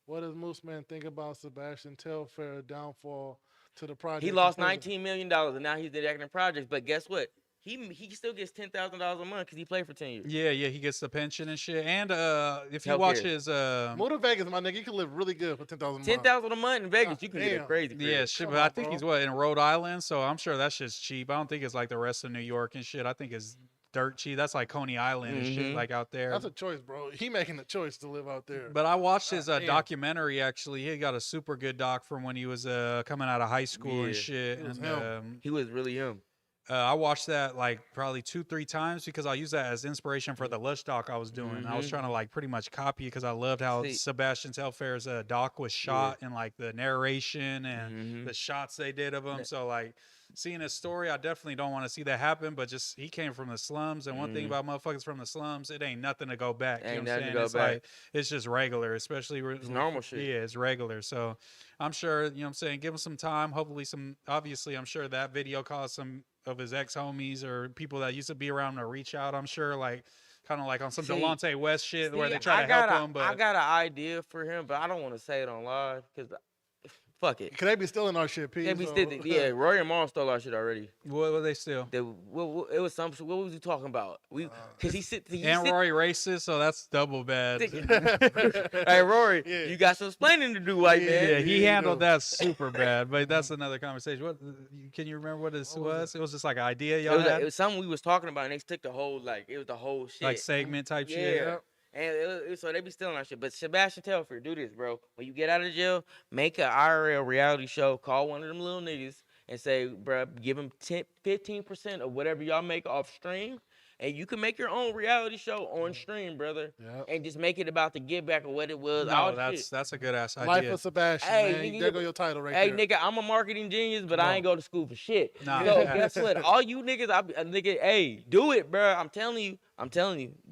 Speaker 1: What does Mooseman think about Sebastian Telfair downfall to the project?
Speaker 2: He lost $19 million, and now he's directing projects. But guess what? He still gets $10,000 a month because he played for 10 years. Yeah,
Speaker 3: he gets the pension and shit. And if you watch his
Speaker 1: move to Vegas, my nigga, you can live really good for $10,000 a month.
Speaker 2: $10,000 a month in Vegas, you can get crazy.
Speaker 3: Yeah, shit. But I think he's in Rhode Island, so I'm sure that shit's cheap. I don't think it's like the rest of New York and shit. I think it's dirt cheap. That's like Coney Island and shit, like out there.
Speaker 1: That's a choice, bro. He making the choice to live out there.
Speaker 3: But I watched his documentary. Actually, he got a super good doc from when he was coming out of high school and shit.
Speaker 2: He was really him.
Speaker 3: I watched that like probably 2-3 times because I used that as inspiration for the Lush doc I was doing. I was trying to like pretty much copy it because I loved how Sebastian Telfair's doc was shot and like the narration and the shots they did of him. So like seeing his story, I definitely don't want to see that happen. But just he came from the slums, and one thing about motherfuckers from the slums, it ain't nothing to go back. You know what I'm saying? Like it's just regular, especially it's
Speaker 2: normal shit.
Speaker 3: Yeah, it's regular. So I'm sure, you know what I'm saying, give him some time. Hopefully obviously I'm sure that video caused some of his ex-homies or people that used to be around to reach out. I'm sure like kind of like on some Delonte West shit where they try to help him. But
Speaker 2: I got an idea for him, but I don't want to say it on live because fuck it.
Speaker 1: Could they be stealing our shit, P?
Speaker 2: Yeah, Roy and Maul stole our shit already.
Speaker 3: What were they steal?
Speaker 2: It was some. What was he talking about? Because
Speaker 3: Rory racist, so that's double bad.
Speaker 2: Hey, Rory, you got some explaining to do, white man.
Speaker 3: Yeah, he handled that super bad, but that's another conversation. What can you remember what it was? It was just like an idea y'all had?
Speaker 2: It was something we was talking about, and they took the whole it was the whole shit.
Speaker 3: Like segment type shit.
Speaker 2: Yeah. And so they be stealing our shit. But Sebastian Telfair, do this, bro. When you get out of jail, make an IRL reality show. Call one of them little niggas and say, bro, give them 15% of whatever y'all make off stream. And you can make your own reality show on stream, brother. Yep. And just make it about the get back of what it was.
Speaker 3: No, that's a good ass idea.
Speaker 1: Life of Sebastian, man. There go your title right there.
Speaker 2: Hey, nigga, I'm a marketing genius, but I ain't go to school for shit. Nah. So guess what? All you niggas, hey, do it, bro. I'm telling you,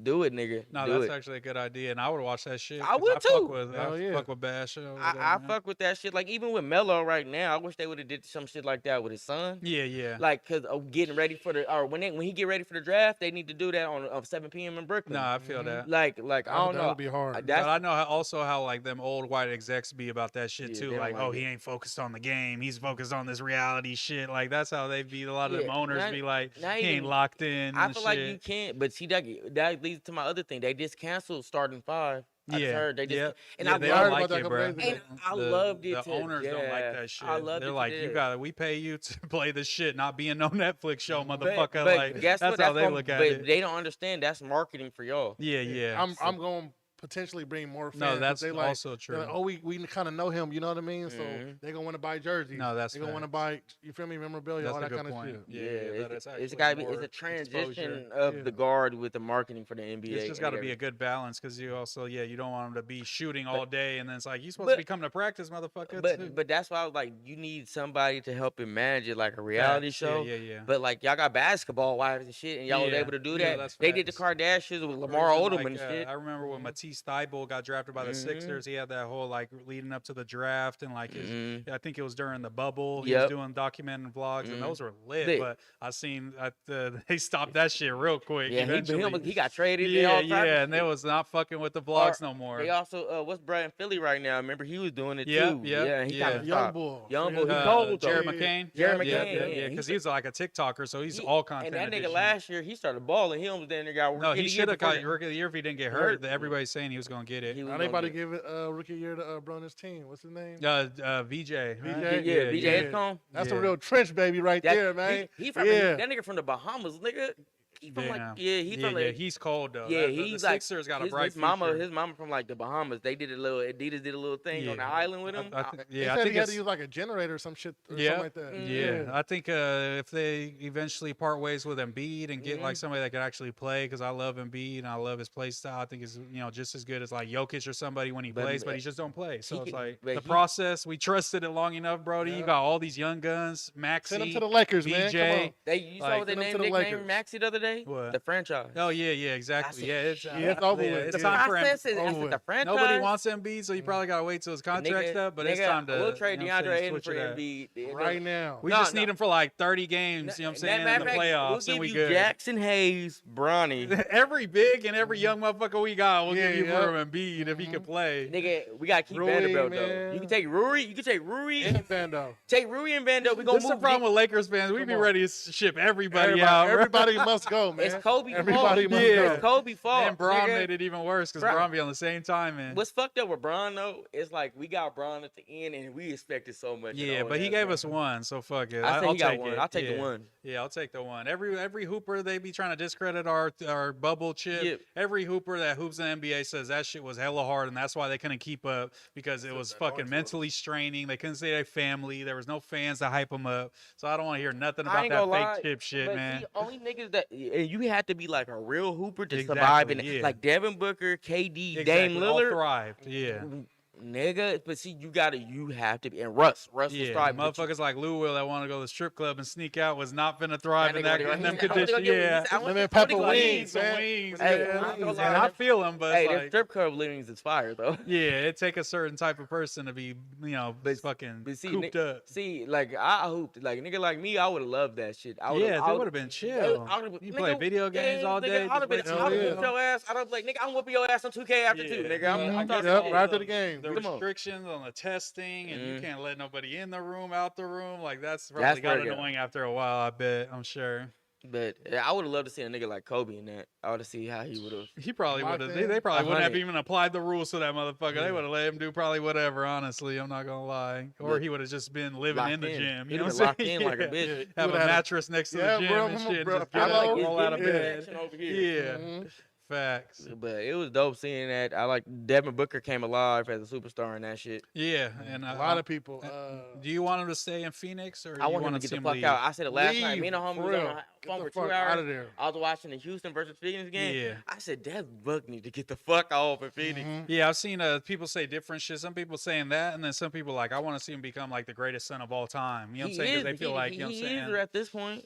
Speaker 2: do it, nigga.
Speaker 3: No, that's actually a good idea, and I would watch that shit.
Speaker 2: I would too.
Speaker 3: I fuck with bad shit.
Speaker 2: I fuck with that shit. Like even with Melo right now, I wish they would have did some shit like that with his son.
Speaker 3: Yeah.
Speaker 2: Like cause of getting ready for when he get ready for the draft, they need to do that on 7 p.m. in Brooklyn.
Speaker 3: Nah, I feel that.
Speaker 2: Like I don't know.
Speaker 1: That would be hard.
Speaker 3: But I know how like them old white execs be about that shit too. Like, he ain't focused on the game. He's focused on this reality shit. Like that's how they be. A lot of them owners be like, he ain't locked in.
Speaker 2: I feel like you can't. But see, that leads to my other thing. They just canceled Starting Five. I heard they just and I
Speaker 3: don't like it, bro.
Speaker 2: And I loved it.
Speaker 3: The owners don't like that shit. They're like, we pay you to play this shit, not being no Netflix show, motherfucker.
Speaker 2: But
Speaker 3: like
Speaker 2: guess
Speaker 3: that's
Speaker 2: what?
Speaker 3: how they look at it.
Speaker 2: But they don't understand that's marketing for y'all.
Speaker 3: Yeah.
Speaker 1: I'm going potentially bring more fans.
Speaker 3: No, that's also true.
Speaker 1: Like, we kind of know him, you know what I mean? So they're gonna want to buy jerseys.
Speaker 3: No, that's
Speaker 1: they're gonna want to buy, you feel me, memorabilia, all that kind of shit.
Speaker 2: Yeah, it's gotta be. It's a transition of the guard with the marketing for the NBA.
Speaker 3: It's just got to be a good balance because you also, you don't want them to be shooting all day and then it's like you supposed to be coming to practice, motherfucker.
Speaker 2: But that's why I was like, you need somebody to help him manage it like a reality show.
Speaker 3: Yeah.
Speaker 2: But like y'all got basketball wives and shit, and y'all was able to do that. They did the Kardashians with Lamar Odom and shit.
Speaker 3: I remember when Matisse Matisse Thybulle got drafted by the Sixers. He had that whole like leading up to the draft and like his, I think it was during the bubble. He was doing documenting vlogs and those were lit. But I seen they stopped that shit real quick.
Speaker 2: Yeah, he got traded.
Speaker 3: Yeah, and they was not fucking with the vlogs no more.
Speaker 2: They also what's Brad in Philly right now? Remember he was doing it too.
Speaker 3: Yeah,
Speaker 2: he kind of
Speaker 1: young bull.
Speaker 2: He cold
Speaker 3: Jared McCain.
Speaker 2: Jared McCain.
Speaker 3: Because he's like a TikToker, so he's all content.
Speaker 2: And that nigga last year he started balling. He almost then got
Speaker 3: no, he should have got Rookie of the Year if he didn't get hurt. Everybody's saying he was gonna get it.
Speaker 1: Anybody give it Rookie of the Year to Brunner's team? What's his name?
Speaker 3: VJ.
Speaker 2: VJ Edcombe.
Speaker 1: That's a real trench baby right there, man.
Speaker 2: He from that nigga from the Bahamas, nigga. He from
Speaker 3: he's cold though.
Speaker 2: Yeah,
Speaker 3: he's the Sixers got a bright future.
Speaker 2: His mama from like the Bahamas. They did Adidas did a little thing on the island with him.
Speaker 1: I think he had to use like a generator or some shit or something like that.
Speaker 3: Yeah, I think if they eventually part ways with Embiid and get like somebody that can actually play, because I love Embiid and I love his play style. I think it's just as good as like Jokic or somebody when he plays, but he just don't play. So it's like the process. We trusted it long enough, Brody. You got all these young guns, Maxey,
Speaker 1: send them to the Lakers,
Speaker 3: BJ.
Speaker 1: man.
Speaker 2: You saw what they nicknamed Maxey the other day.
Speaker 3: What?
Speaker 2: The franchise.
Speaker 3: Oh yeah, exactly. It's
Speaker 1: over with.
Speaker 3: It's time for him.
Speaker 2: The franchise.
Speaker 3: Nobody wants Embiid, so you probably gotta wait till his contract's up. But it's time to.
Speaker 2: We'll trade DeAndre Ayton for Embiid
Speaker 1: right now.
Speaker 3: We just need him for like 30 games. You know what I'm saying? In the playoffs, and we good.
Speaker 2: Jackson Hayes, Bronny.
Speaker 3: Every big and every young motherfucker we got, we'll give you for Embiid if he can play.
Speaker 2: Nigga, we gotta keep Vanderbilt though. You can take Rui.
Speaker 1: And Vando.
Speaker 2: Take Rui and Vando. We gonna move.
Speaker 3: This is the problem with Lakers fans. We be ready to ship everybody out.
Speaker 1: Everybody must go, man.
Speaker 2: It's Kobe.
Speaker 1: Everybody must go.
Speaker 2: It's Kobe fault.
Speaker 3: And Bron made it even worse because Bron be on the same time, man.
Speaker 2: What's fucked up with Bron though? It's like we got Bron at the end and we expected so much.
Speaker 3: Yeah, but he gave us one, so fuck it.
Speaker 2: I think he got one.
Speaker 3: It.
Speaker 2: I'll take the one.
Speaker 3: Yeah, I'll take the one. Every hooper they be trying to discredit our bubble chip. Yep. Every hooper that hoops in the NBA says that shit was hella hard and that's why they couldn't keep up because it was fucking mentally straining. They couldn't see their family. There was no fans to hype them up. So I don't want to hear nothing about that fake chip shit, man.
Speaker 2: See, only niggas that you had to be like a real hooper to survive in like Devin Booker, KD, Dame Lillard
Speaker 3: all thrived. Yeah.
Speaker 2: Nigga, but see, you have to be, and Russ was thriving.
Speaker 3: Motherfuckers like Lou Will that want to go to the strip club and sneak out was not finna thrive in them conditions. Yeah,
Speaker 1: them pepper wings, man.
Speaker 3: And I feel them, but
Speaker 2: hey, their strip club wings is fire though.
Speaker 3: Yeah, it take a certain type of person to be, fucking cooped up.
Speaker 2: See, like I hooped, like a nigga like me, I would have loved that shit.
Speaker 3: That would have been chill. You play video games all day.
Speaker 2: I'd have been your ass. I'd have like, nigga, I'm whooping your ass on 2K after 2, nigga. I'm talking
Speaker 1: right after the game.
Speaker 3: The restrictions on the testing and you can't let nobody in the room, out the room. Like that's probably got annoying after a while. I bet. I'm sure.
Speaker 2: But I would have loved to see a nigga like Kobe in that. I would have seen how he would have.
Speaker 3: He probably would have. They probably wouldn't have even applied the rules to that motherfucker. They would have let him do probably whatever. Honestly, I'm not gonna lie. Or he would have just been living in the gym. You know what I'm saying?
Speaker 2: Like a bitch.
Speaker 3: Have a mattress next to the gym and shit. Just get up, roll out of bed. Yeah. Facts.
Speaker 2: But it was dope seeing that. I like Devin Booker came alive as a superstar in that shit.
Speaker 3: Yeah, and
Speaker 1: a lot of people.
Speaker 3: Do you want him to stay in Phoenix or
Speaker 2: I want him to get the fuck out? I said it last night. Me and the homie was on the phone for 2 hours.
Speaker 1: Out of there.
Speaker 2: I was watching the Houston versus Phoenix game. Yeah. I said Devin Booker need to get the fuck off in Phoenix.
Speaker 3: Yeah, I've seen people say different shit. Some people saying that, and then some people like, I want to see him become like the greatest son of all time. You know what I'm saying? Because they feel like, you know what I'm saying?
Speaker 2: He is at this point.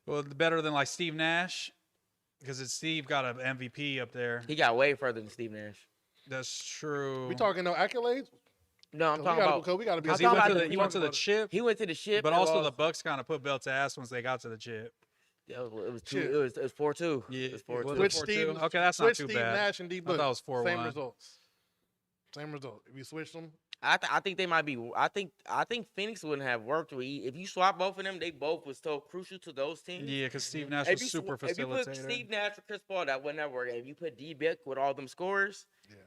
Speaker 3: Well, better than like Steve Nash. Because Steve got an MVP up there.
Speaker 2: He got way further than Steve Nash.
Speaker 3: That's true.
Speaker 1: We talking no accolades?
Speaker 2: No, I'm talking about.
Speaker 1: We got to be.
Speaker 3: He went to the chip.
Speaker 2: He went to the chip.
Speaker 3: But also the Bucks kind of put belt to ass once they got to the chip.
Speaker 2: Yeah, it was 4-2.
Speaker 3: Yeah,
Speaker 2: it was 4-2.
Speaker 1: Switch Steve.
Speaker 3: Okay, that's not too bad.
Speaker 1: Steve Nash and D Book.
Speaker 3: I thought it was 4-1.
Speaker 1: Same result. If you switch them.
Speaker 2: I think they might be. I think Phoenix wouldn't have worked. If you swap both of them, they both was so crucial to those teams.
Speaker 3: Yeah, because Steve Nash was super facilitator.
Speaker 2: If you put Steve Nash or Chris Paul, that wouldn't have worked. If you put D Book with all them scores,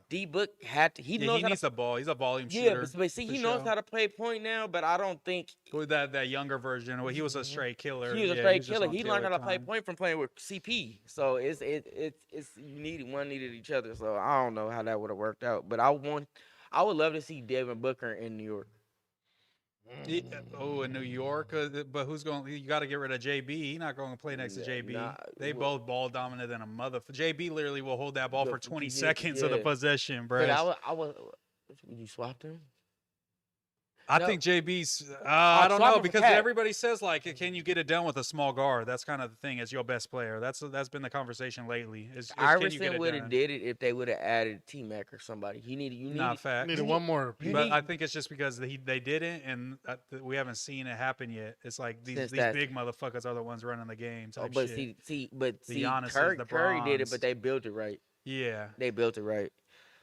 Speaker 2: D Book had to. He needs
Speaker 3: the ball. He's a volume shooter.
Speaker 2: Yeah, but see, he knows how to play point now. But I don't think
Speaker 3: with that younger version. Well, he was a straight killer.
Speaker 2: He was a straight killer. He learned how to play point from playing with CP. So it's one needed each other. So I don't know how that would have worked out. But I would love to see Devin Booker in New York.
Speaker 3: In New York, but who's going? You got to get rid of JB. He's not going to play next to JB. They both ball dominant than a mother. JB literally will hold that ball for 20 seconds of the possession, bro.
Speaker 2: But would you swap them?
Speaker 3: I think JB's. I don't know
Speaker 2: swapping for
Speaker 3: because
Speaker 2: Cat.
Speaker 3: everybody says like, can you get it done with a small guard? That's kind of the thing as your best player. That's been the conversation lately. Is can you get
Speaker 2: Iverson
Speaker 3: it
Speaker 2: would have
Speaker 3: done?
Speaker 2: did it if they would have added T-Mac or somebody.
Speaker 3: Not facts.
Speaker 1: Needed one more.
Speaker 2: You
Speaker 3: But
Speaker 2: need-
Speaker 3: I think it's just because they didn't, and we haven't seen it happen yet. It's like these
Speaker 2: Since that-
Speaker 3: big motherfuckers are the ones running the game. Type
Speaker 2: but
Speaker 3: shit.
Speaker 2: see,
Speaker 3: Giannis is
Speaker 2: Curry
Speaker 3: the
Speaker 2: did it,
Speaker 3: bronze.
Speaker 2: but they built it right.
Speaker 3: Yeah,
Speaker 2: They built it right.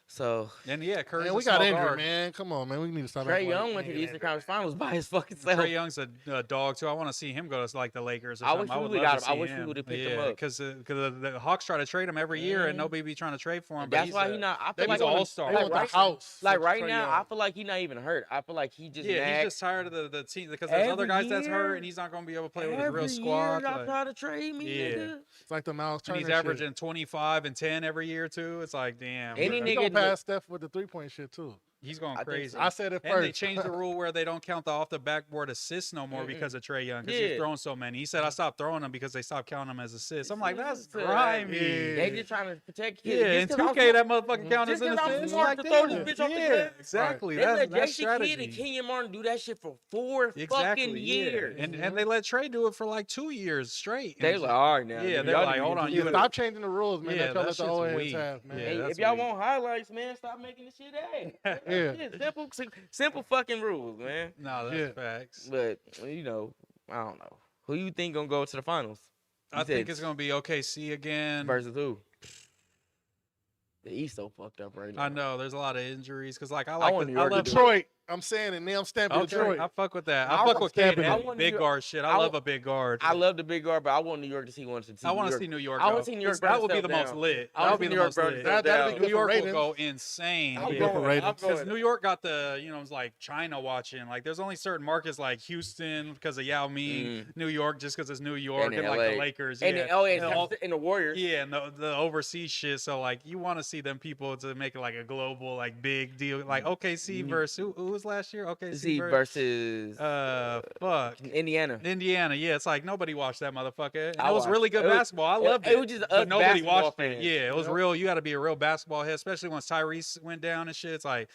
Speaker 2: So
Speaker 3: and yeah, Curry's
Speaker 1: Man,
Speaker 3: a
Speaker 1: we got
Speaker 3: small
Speaker 1: injured,
Speaker 3: guard.
Speaker 1: man. Come on, man. We need to stop.
Speaker 2: Trae
Speaker 1: acting like
Speaker 2: Young
Speaker 1: we
Speaker 2: went to
Speaker 1: ain't
Speaker 2: the Eastern
Speaker 1: injured.
Speaker 2: Conference Finals by his fucking self.
Speaker 3: Trae Young's a dog too. I want to see him go to like the Lakers or
Speaker 2: I
Speaker 3: something.
Speaker 2: wish
Speaker 3: I
Speaker 2: we
Speaker 3: would
Speaker 2: would've
Speaker 3: love
Speaker 2: got
Speaker 3: to
Speaker 2: him. I
Speaker 3: see
Speaker 2: wish we
Speaker 3: him.
Speaker 2: would've picked him up.
Speaker 3: Because the Hawks try to trade him every year, and nobody be trying to trade for him. But
Speaker 2: That's why he not. I feel
Speaker 1: They
Speaker 2: like
Speaker 3: he's an
Speaker 1: want
Speaker 3: all-star.
Speaker 1: They
Speaker 2: Like
Speaker 1: want
Speaker 2: right-
Speaker 1: the house.
Speaker 2: like
Speaker 1: for
Speaker 2: right
Speaker 1: Trae
Speaker 2: now,
Speaker 1: Young.
Speaker 2: I feel like he's not even hurt. I feel like he just
Speaker 3: Yeah,
Speaker 2: mad.
Speaker 3: he's just tired of the team because there's other
Speaker 2: Every
Speaker 3: guys that's hurt,
Speaker 2: year-
Speaker 3: and he's not going to be able to play with his
Speaker 2: Every
Speaker 3: real squad.
Speaker 2: year y'all
Speaker 3: like-
Speaker 2: try to trade me,
Speaker 3: Yeah.
Speaker 2: nigga.
Speaker 1: It's like the Miles Turner
Speaker 3: and he's
Speaker 1: shit.
Speaker 3: averaging 25 and 10 every year too. It's like, damn,
Speaker 2: Any
Speaker 1: He
Speaker 2: nigga
Speaker 1: gonna
Speaker 2: look-
Speaker 1: pass Steph with the 3-point shit too.
Speaker 3: he's going
Speaker 2: I think
Speaker 3: crazy.
Speaker 2: so.
Speaker 1: I said it first.
Speaker 3: And they changed the rule where they don't count the off the backboard assists no more because of Trae Young because
Speaker 2: Yeah.
Speaker 3: he's throwing so many. He said I stopped throwing them because they stopped counting them as assists. I'm like, that's
Speaker 2: Yeah.
Speaker 3: grimy.
Speaker 1: Yeah.
Speaker 2: They just trying to protect kids.
Speaker 3: Yeah, in
Speaker 2: Just 'cause I'm
Speaker 3: 2K
Speaker 2: smart-
Speaker 3: that motherfucking count as
Speaker 2: just
Speaker 3: an
Speaker 2: 'cause I'm
Speaker 3: assist.
Speaker 2: smart
Speaker 3: Like,
Speaker 2: to throw
Speaker 3: damn.
Speaker 2: this bitch off the
Speaker 3: Yeah,
Speaker 2: cliff.
Speaker 3: exactly.
Speaker 2: They let
Speaker 3: That's
Speaker 2: Jason Kidd
Speaker 3: strategy.
Speaker 2: and Kenyon Martin do that shit for 4 fucking
Speaker 3: Exactly.
Speaker 2: years.
Speaker 3: Yeah. And they let Trey do it for like 2 years straight.
Speaker 2: They
Speaker 3: And
Speaker 2: like, all right now.
Speaker 3: Yeah,
Speaker 2: nigga,
Speaker 3: they're
Speaker 2: y'all
Speaker 3: like,
Speaker 2: need to
Speaker 3: hold
Speaker 2: get
Speaker 3: on,
Speaker 2: this
Speaker 3: you
Speaker 1: Yeah,
Speaker 2: shit.
Speaker 1: stop changing the rules, man.
Speaker 3: Yeah,
Speaker 1: That y'all
Speaker 3: that
Speaker 1: let the
Speaker 3: shit's
Speaker 1: old heads
Speaker 3: weak.
Speaker 1: have, man.
Speaker 3: Yeah,
Speaker 2: Hey,
Speaker 3: that's
Speaker 2: if y'all
Speaker 3: weak.
Speaker 2: want highlights, man, stop making this shit. Hey,
Speaker 1: Yeah.
Speaker 2: simple fucking rules, man.
Speaker 3: No, that's
Speaker 1: Yeah.
Speaker 3: facts.
Speaker 2: But you know, I don't know. Who you think gonna go to the finals? You
Speaker 3: I think
Speaker 2: said
Speaker 3: it's gonna be OKC again.
Speaker 2: versus who? The East so fucked up right now.
Speaker 3: I know there's a lot of injuries because like I
Speaker 2: want
Speaker 3: like
Speaker 2: New
Speaker 3: the, I
Speaker 2: York to
Speaker 3: love
Speaker 2: do it.
Speaker 1: Detroit. I'm saying it now. I'm stamping
Speaker 3: Okay,
Speaker 1: Detroit.
Speaker 3: I fuck with that.
Speaker 2: I
Speaker 3: I fuck
Speaker 2: want
Speaker 3: with
Speaker 1: Stampin'
Speaker 3: Cade
Speaker 1: it.
Speaker 3: and
Speaker 2: I want
Speaker 3: big
Speaker 2: New
Speaker 3: guard shit.
Speaker 2: I
Speaker 3: I love
Speaker 2: want-
Speaker 3: a big guard.
Speaker 2: I love the big guard, but I want New York to see one.
Speaker 3: I want to see New York.
Speaker 2: I wanna
Speaker 3: go.
Speaker 2: see New York
Speaker 3: That would be
Speaker 2: burn
Speaker 3: the most
Speaker 2: itself
Speaker 3: lit.
Speaker 2: I
Speaker 3: That
Speaker 2: wanna
Speaker 3: would be
Speaker 2: see
Speaker 3: the
Speaker 2: New York
Speaker 3: most
Speaker 2: burn
Speaker 3: lit.
Speaker 2: itself
Speaker 1: That'd be
Speaker 2: down.
Speaker 1: good
Speaker 3: New
Speaker 1: for
Speaker 3: York will
Speaker 1: ratings.
Speaker 3: go insane.
Speaker 2: I'm
Speaker 1: Good
Speaker 3: yeah.
Speaker 1: for
Speaker 2: going.
Speaker 1: ratings.
Speaker 2: I'm
Speaker 3: Because
Speaker 2: going.
Speaker 3: New York got the, it's like China watching. Like, there's only certain markets like Houston because of Yao Ming, New York just because it's New York, and, like
Speaker 2: LA.
Speaker 3: the Lakers.
Speaker 2: And
Speaker 3: yeah.
Speaker 2: then, oh,
Speaker 3: And all-
Speaker 2: and the Warriors.
Speaker 3: yeah, and the overseas shit. So like, you want to see them people to make it like a global, like big deal. Like OKC versus who was last year? OKC
Speaker 2: See versus
Speaker 3: fuck.
Speaker 2: Indiana.
Speaker 3: Indiana, yeah, it's like nobody watched that motherfucker. And
Speaker 2: I
Speaker 3: it was
Speaker 2: watched-
Speaker 3: really good
Speaker 2: it was-
Speaker 3: basketball. I
Speaker 2: it-
Speaker 3: loved
Speaker 2: it
Speaker 3: it.
Speaker 2: was just
Speaker 3: but
Speaker 2: us
Speaker 3: nobody
Speaker 2: basketball
Speaker 3: watched
Speaker 2: fans.
Speaker 3: it. Yeah, it was
Speaker 1: Yep.
Speaker 3: real. You got to be a real basketball head, especially once Tyrese went down and shit. It's like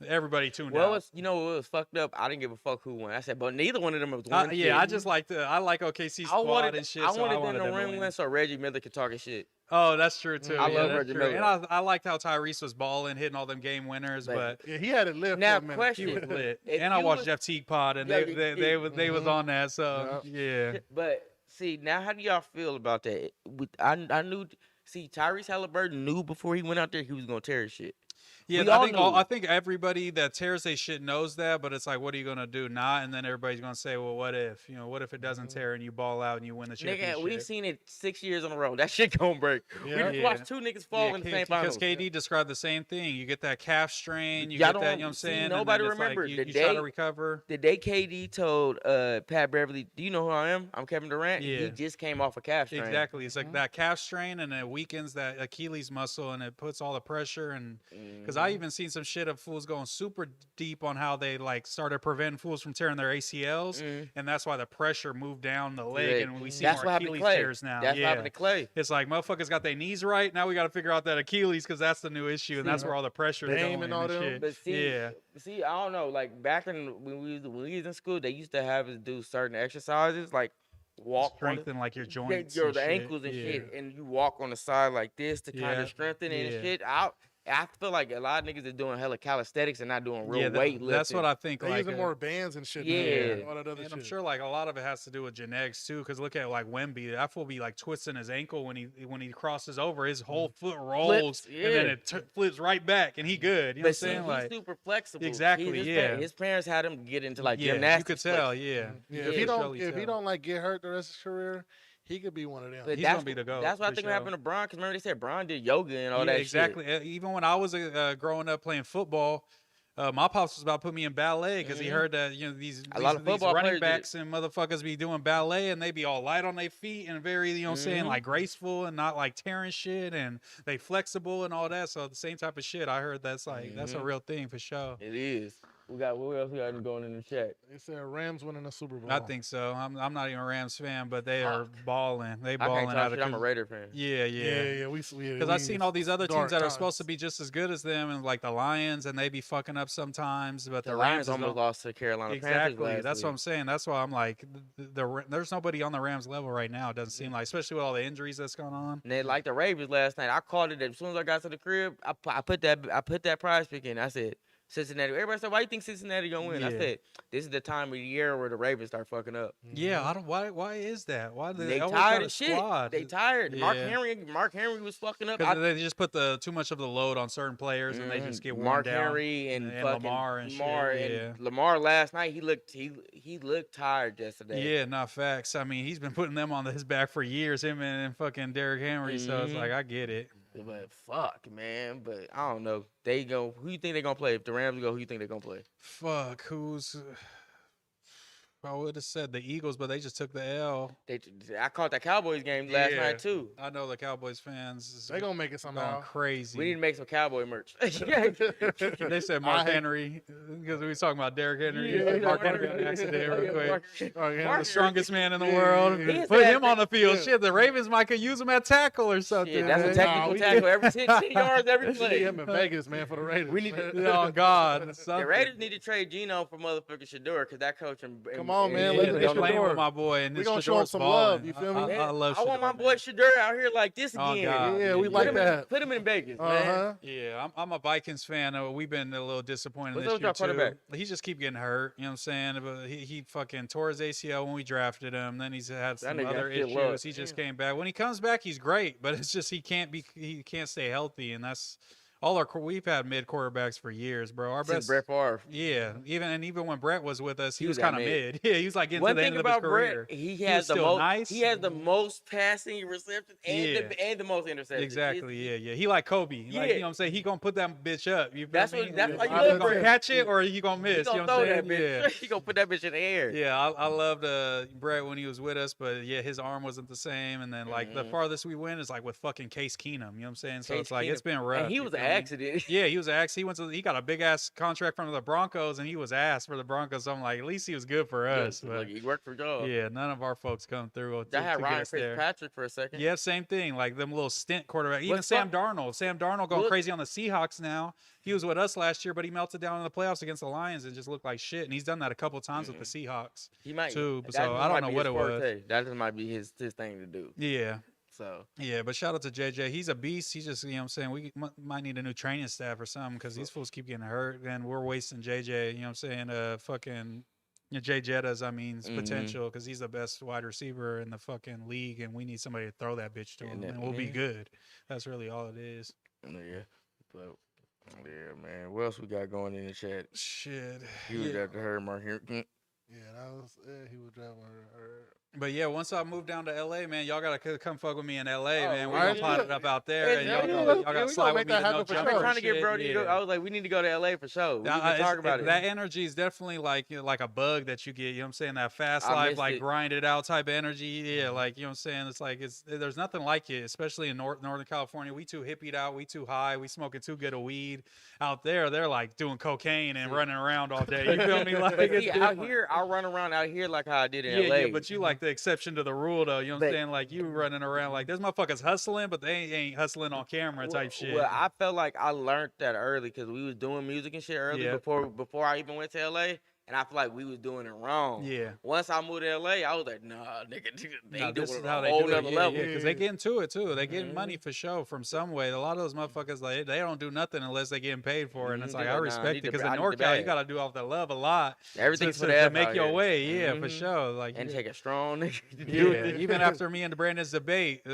Speaker 3: everybody tuned
Speaker 2: Well,
Speaker 3: out.
Speaker 2: it's, you know what was fucked up? I didn't give a fuck who won. I said, but neither one of them was winning.
Speaker 3: Yeah, I just like I like OKC
Speaker 2: I
Speaker 3: squad
Speaker 2: wanted,
Speaker 3: and shit.
Speaker 2: I
Speaker 3: so
Speaker 2: wanted,
Speaker 3: I wanted
Speaker 2: them to
Speaker 3: them to
Speaker 2: win so Reggie Miller could talk his shit.
Speaker 3: Oh, that's true too.
Speaker 2: I
Speaker 3: yeah,
Speaker 2: love
Speaker 3: that's
Speaker 2: Reggie
Speaker 3: true.
Speaker 2: Miller.
Speaker 3: And I liked how Tyrese was balling, hitting all them game winners. But
Speaker 1: Yeah, he had it lit
Speaker 2: Now,
Speaker 1: for a minute.
Speaker 2: question.
Speaker 3: he was lit.
Speaker 2: If
Speaker 3: And I
Speaker 2: you
Speaker 3: watched
Speaker 2: was-
Speaker 3: Jeff Teague pod, and
Speaker 2: Yeah,
Speaker 3: they was on that. So yeah.
Speaker 2: But see, now how do y'all feel about that? I knew. See, Tyrese Halliburton knew before he went out there he was gonna tear his shit.
Speaker 3: Yeah,
Speaker 2: We all
Speaker 3: I
Speaker 2: knew.
Speaker 3: think everybody that tears their shit knows that, but it's like, what are you gonna do? Not, and then everybody's gonna say, well, what if? What if it doesn't tear and you ball out and you win the championship?
Speaker 2: Nigga, we've seen it 6 years in a row. That shit gonna break. We
Speaker 1: Yeah.
Speaker 2: just watched 2 niggas fall in the same
Speaker 3: because
Speaker 2: finals.
Speaker 3: KD described the same thing. You get that calf strain, you
Speaker 2: Y'all
Speaker 3: get that,
Speaker 2: don't-
Speaker 3: you know what I'm
Speaker 2: see,
Speaker 3: saying?
Speaker 2: nobody
Speaker 3: and then it's
Speaker 2: remembered
Speaker 3: like
Speaker 2: the
Speaker 3: you try
Speaker 2: day-
Speaker 3: to recover.
Speaker 2: The day KD told Pat Beverly, "Do you know who I am? I'm Kevin Durant."
Speaker 3: Yeah.
Speaker 2: He just came off a calf strain.
Speaker 3: Exactly. It's like that calf strain, and it weakens that Achilles muscle, and it puts all the pressure. And because I even seen some shit of fools going super deep on how they like started preventing fools from tearing their ACLs, and that's why the pressure moved down the leg,
Speaker 2: Right.
Speaker 3: and we see
Speaker 2: That's
Speaker 3: more
Speaker 2: what happened to
Speaker 3: Achilles
Speaker 2: Clay.
Speaker 3: tears now.
Speaker 2: That's what
Speaker 3: yeah.
Speaker 2: happened to Clay.
Speaker 3: It's like motherfuckers got their knees right. Now we got to figure out that Achilles because that's the new issue, and that's where all the pressure is
Speaker 1: Dame
Speaker 3: going
Speaker 1: and all them.
Speaker 3: shit.
Speaker 2: But see,
Speaker 3: yeah.
Speaker 2: see, I don't know. Like back when we was in school, they used to have us do certain exercises, like walk on the-
Speaker 3: Strengthen like your joints,
Speaker 2: your
Speaker 3: and
Speaker 2: the
Speaker 3: shit.
Speaker 2: ankles and
Speaker 3: yeah.
Speaker 2: shit, and you walk on the side like this to kind
Speaker 3: Yeah.
Speaker 2: of strengthen it
Speaker 3: Yeah.
Speaker 2: and shit. I feel like a lot of niggas are doing hella calisthenics and not doing real
Speaker 3: Yeah,
Speaker 2: weightlifting.
Speaker 3: that's what I think.
Speaker 1: They
Speaker 3: like
Speaker 1: using more bands and shit.
Speaker 2: Yeah.
Speaker 1: Now, all that other
Speaker 3: And
Speaker 1: shit.
Speaker 3: I'm sure like a lot of it has to do with genetics too, because look at like Wemby, that fool be like twisting his ankle when he crosses over, his whole foot rolls, and then
Speaker 2: yeah.
Speaker 3: it flips right back, and he good. You know what I'm
Speaker 2: But see,
Speaker 3: saying?
Speaker 2: he's
Speaker 3: Like,
Speaker 2: super flexible.
Speaker 3: Exactly,
Speaker 2: His parents had him get into like
Speaker 3: yeah,
Speaker 2: gymnastics.
Speaker 3: you could tell. Yeah,
Speaker 1: Yeah,
Speaker 3: You
Speaker 1: if he
Speaker 3: could
Speaker 1: don't,
Speaker 3: surely
Speaker 1: if he
Speaker 3: tell.
Speaker 1: don't like get hurt the rest of his career, he could be one of them.
Speaker 2: But
Speaker 3: He's
Speaker 2: that's
Speaker 3: gonna be the GOAT,
Speaker 2: That's what I
Speaker 3: for
Speaker 2: think
Speaker 3: sure.
Speaker 2: happened to Bron. Because remember they said Bron did yoga and all
Speaker 3: Yeah,
Speaker 2: that shit.
Speaker 3: exactly. Even when I was growing up playing football, my pops was about to put me in ballet because he heard that these
Speaker 2: A lot of
Speaker 3: these
Speaker 2: football
Speaker 3: running
Speaker 2: players did it.
Speaker 3: backs and motherfuckers be doing ballet and they be all light on their feet and very what I'm saying, like graceful and not like tearing shit, and they flexible and all that. So the same type of shit I heard that's like that's a real thing for sure.
Speaker 2: It is. What else we got going in the chat?
Speaker 1: They said Rams winning the Super Bowl.
Speaker 3: I think so. I'm not even a Rams fan, but they are balling. They
Speaker 2: I
Speaker 3: balling
Speaker 2: can't
Speaker 3: out
Speaker 2: talk
Speaker 3: of.
Speaker 2: shit. I'm a Raider fan.
Speaker 3: Yeah.
Speaker 1: Yeah.
Speaker 3: Because I've seen all these other teams that are supposed to
Speaker 1: be.
Speaker 3: be just as good as them, and like the Lions, and they be fucking up sometimes. But
Speaker 2: The
Speaker 3: the
Speaker 2: Lions
Speaker 3: Rams
Speaker 2: almost lost to Carolina Panthers
Speaker 3: exactly.
Speaker 2: last
Speaker 3: That's
Speaker 2: week.
Speaker 3: what I'm saying. That's why I'm like, there's nobody on the Rams level right now. It doesn't seem like, especially with all the injuries that's going on.
Speaker 2: And they like the Ravens last night. I called it as soon as I got to the crib. I put that prize pick in. I said Cincinnati. Everybody said, "Why you think Cincinnati gonna win?" I said, "This is the time of the year where the Ravens start fucking up."
Speaker 3: Yeah, I don't. Why is that? Why do
Speaker 2: They
Speaker 3: always
Speaker 2: tired
Speaker 3: got a
Speaker 2: of shit.
Speaker 3: squad?
Speaker 2: They tired.
Speaker 3: Yeah.
Speaker 2: Mark Henry was fucking up.
Speaker 3: Because they just put too much of the load on certain players, and they just get worn
Speaker 2: Mark
Speaker 3: down.
Speaker 2: Henry and fucking
Speaker 3: Lamar and shit.
Speaker 2: and Lamar last night he looked tired yesterday.
Speaker 3: Yeah, not facts. I mean, he's been putting them on his back for years, him and fucking Derrick Henry. So it's like, I get it.
Speaker 2: But fuck, man. But I don't know. Who you think they gonna play? If the Rams go, who you think they gonna play?
Speaker 3: Fuck, I would have said the Eagles, but they just took the L.
Speaker 2: I caught that Cowboys game last night too.
Speaker 3: I know the Cowboys fans.
Speaker 1: They gonna make it somehow.
Speaker 3: Going crazy.
Speaker 2: We need to make some Cowboy merch.
Speaker 3: They said Mark Henry because we was talking about Derrick Henry.
Speaker 1: Yeah,
Speaker 3: Mark Henry got an accident real quick.
Speaker 1: The
Speaker 3: strongest man in the world.
Speaker 1: Yeah.
Speaker 3: Put him on the field. Shit, the Ravens might could use him at tackle or something.
Speaker 2: Shit, that's a technical tackle every 10 yards every play.
Speaker 1: Him in Vegas, man, for the Raiders.
Speaker 2: We need to,
Speaker 3: oh God,
Speaker 2: the Raiders need to trade Geno for motherfucking Shador because that coach.
Speaker 1: Come on, man.
Speaker 3: They're playing with my boy, and
Speaker 1: we gonna show him some love. You feel me?
Speaker 3: I love.
Speaker 2: I want my boy Shador out here like this again.
Speaker 3: God.
Speaker 1: Yeah, we like that.
Speaker 2: Put him in Vegas, man.
Speaker 3: Yeah, I'm a Vikings fan. We've been a little disappointed
Speaker 2: What's
Speaker 3: this
Speaker 2: up
Speaker 3: year
Speaker 2: with your quarterback?
Speaker 3: too. He just keep getting hurt. You know what I'm saying? But he fucking tore his ACL when we drafted him. Then he's had some other issues. He just came back. When he comes back, he's great. But it's just he can't stay healthy, and that's. We've had mid quarterbacks for years, bro. Our
Speaker 2: Since
Speaker 3: best,
Speaker 2: Brett Favre.
Speaker 3: Yeah, even when Brett was with us, he was kind of mid. Yeah, he was like getting
Speaker 2: One
Speaker 3: to the
Speaker 2: thing
Speaker 3: end of his
Speaker 2: about
Speaker 3: career.
Speaker 2: Brett, he has the most passing receptions and the most interceptions.
Speaker 3: Exactly. Yeah. He like Kobe. Like, you know what I'm saying? He gonna put that bitch up. You feel me?
Speaker 2: That's why you
Speaker 3: Either
Speaker 2: love
Speaker 3: gonna
Speaker 2: Brett.
Speaker 3: catch it or he gonna miss.
Speaker 2: He
Speaker 3: You
Speaker 2: gonna
Speaker 3: know what I'm
Speaker 2: throw
Speaker 3: saying?
Speaker 2: that bitch. He gonna put that bitch in the air.
Speaker 3: Yeah, I loved Brett when he was with us, but yeah, his arm wasn't the same. And then like the farthest we went is like with fucking Case Keenum. You know what I'm saying? So it's like it's been rough.
Speaker 2: And he was an accident.
Speaker 3: Yeah, he was an accident. He got a big ass contract from the Broncos, and he was ass for the Broncos. So I'm like, at least he was good for us. But
Speaker 2: he worked for y'all.
Speaker 3: yeah, none of our folks come through.
Speaker 2: I had Ryan Fitzpatrick for a second.
Speaker 3: Yeah, same thing. Like them little stint quarterback. Even Sam Darnold going crazy on the Seahawks now. He was with us last year, but he melted down in the playoffs against the Lions and just looked like shit. And he's done that a couple of times with the Seahawks.
Speaker 2: He might
Speaker 3: too. So I don't know what it was.
Speaker 2: That just might be his thing to do.
Speaker 3: Yeah.
Speaker 2: So
Speaker 3: yeah, but shout out to JJ. He's a beast. He just, you know what I'm saying, we might need a new training staff or something because these fools keep getting hurt and we're wasting JJ, you know what I'm saying, fucking Jay Jetta's, potential because he's the best wide receiver in the fucking league and we need somebody to throw that bitch to him and we'll be good. That's really all it is.
Speaker 2: Yeah. But yeah, man. What else we got going in the chat?
Speaker 3: Shit.
Speaker 2: He was at the herd mark here.
Speaker 1: Yeah, that was he was driving her.
Speaker 3: But yeah, once I move down to LA, man, y'all gotta come fuck with me in LA, man. We're gonna pot it up out there, and y'all gotta slide with me to no jump.
Speaker 2: I've been trying to get Brody to go. I was like, we need to go to LA for sure. We need to talk about it.
Speaker 3: That energy is definitely like a bug that you get. You know what I'm saying? That fast life, like grind it out type of energy. Yeah, like you know what I'm saying? It's like there's nothing like it, especially in Northern California. We too hippied out. We too high. We smoking too good of weed. Out there, they're like doing cocaine and running around all day. You feel me? Like
Speaker 2: out here, I run around out here like how I did in LA.
Speaker 3: Yeah, but you like the exception to the rule though, you know what I'm saying? Like you running around like there's motherfuckers hustling, but they ain't hustling on camera type shit.
Speaker 2: Well, I felt like I learned that early because we was doing music and shit early before I even went to LA. And I feel like we was doing it wrong. Yeah. Once I moved to LA, I was like, nah, nigga, they doing it on a whole nother level.
Speaker 3: Yeah, because they get into it too. They getting money for sure from some way. A lot of those motherfuckers, like, they don't do nothing unless they getting paid for it. And it's like, I respect it because in NorCal, you got to do off the love a lot.
Speaker 2: Everything's for
Speaker 3: to make your way. Yeah, for sure. Like,
Speaker 2: and take a strong nigga.
Speaker 3: Yeah, even after me and Brandon's debate,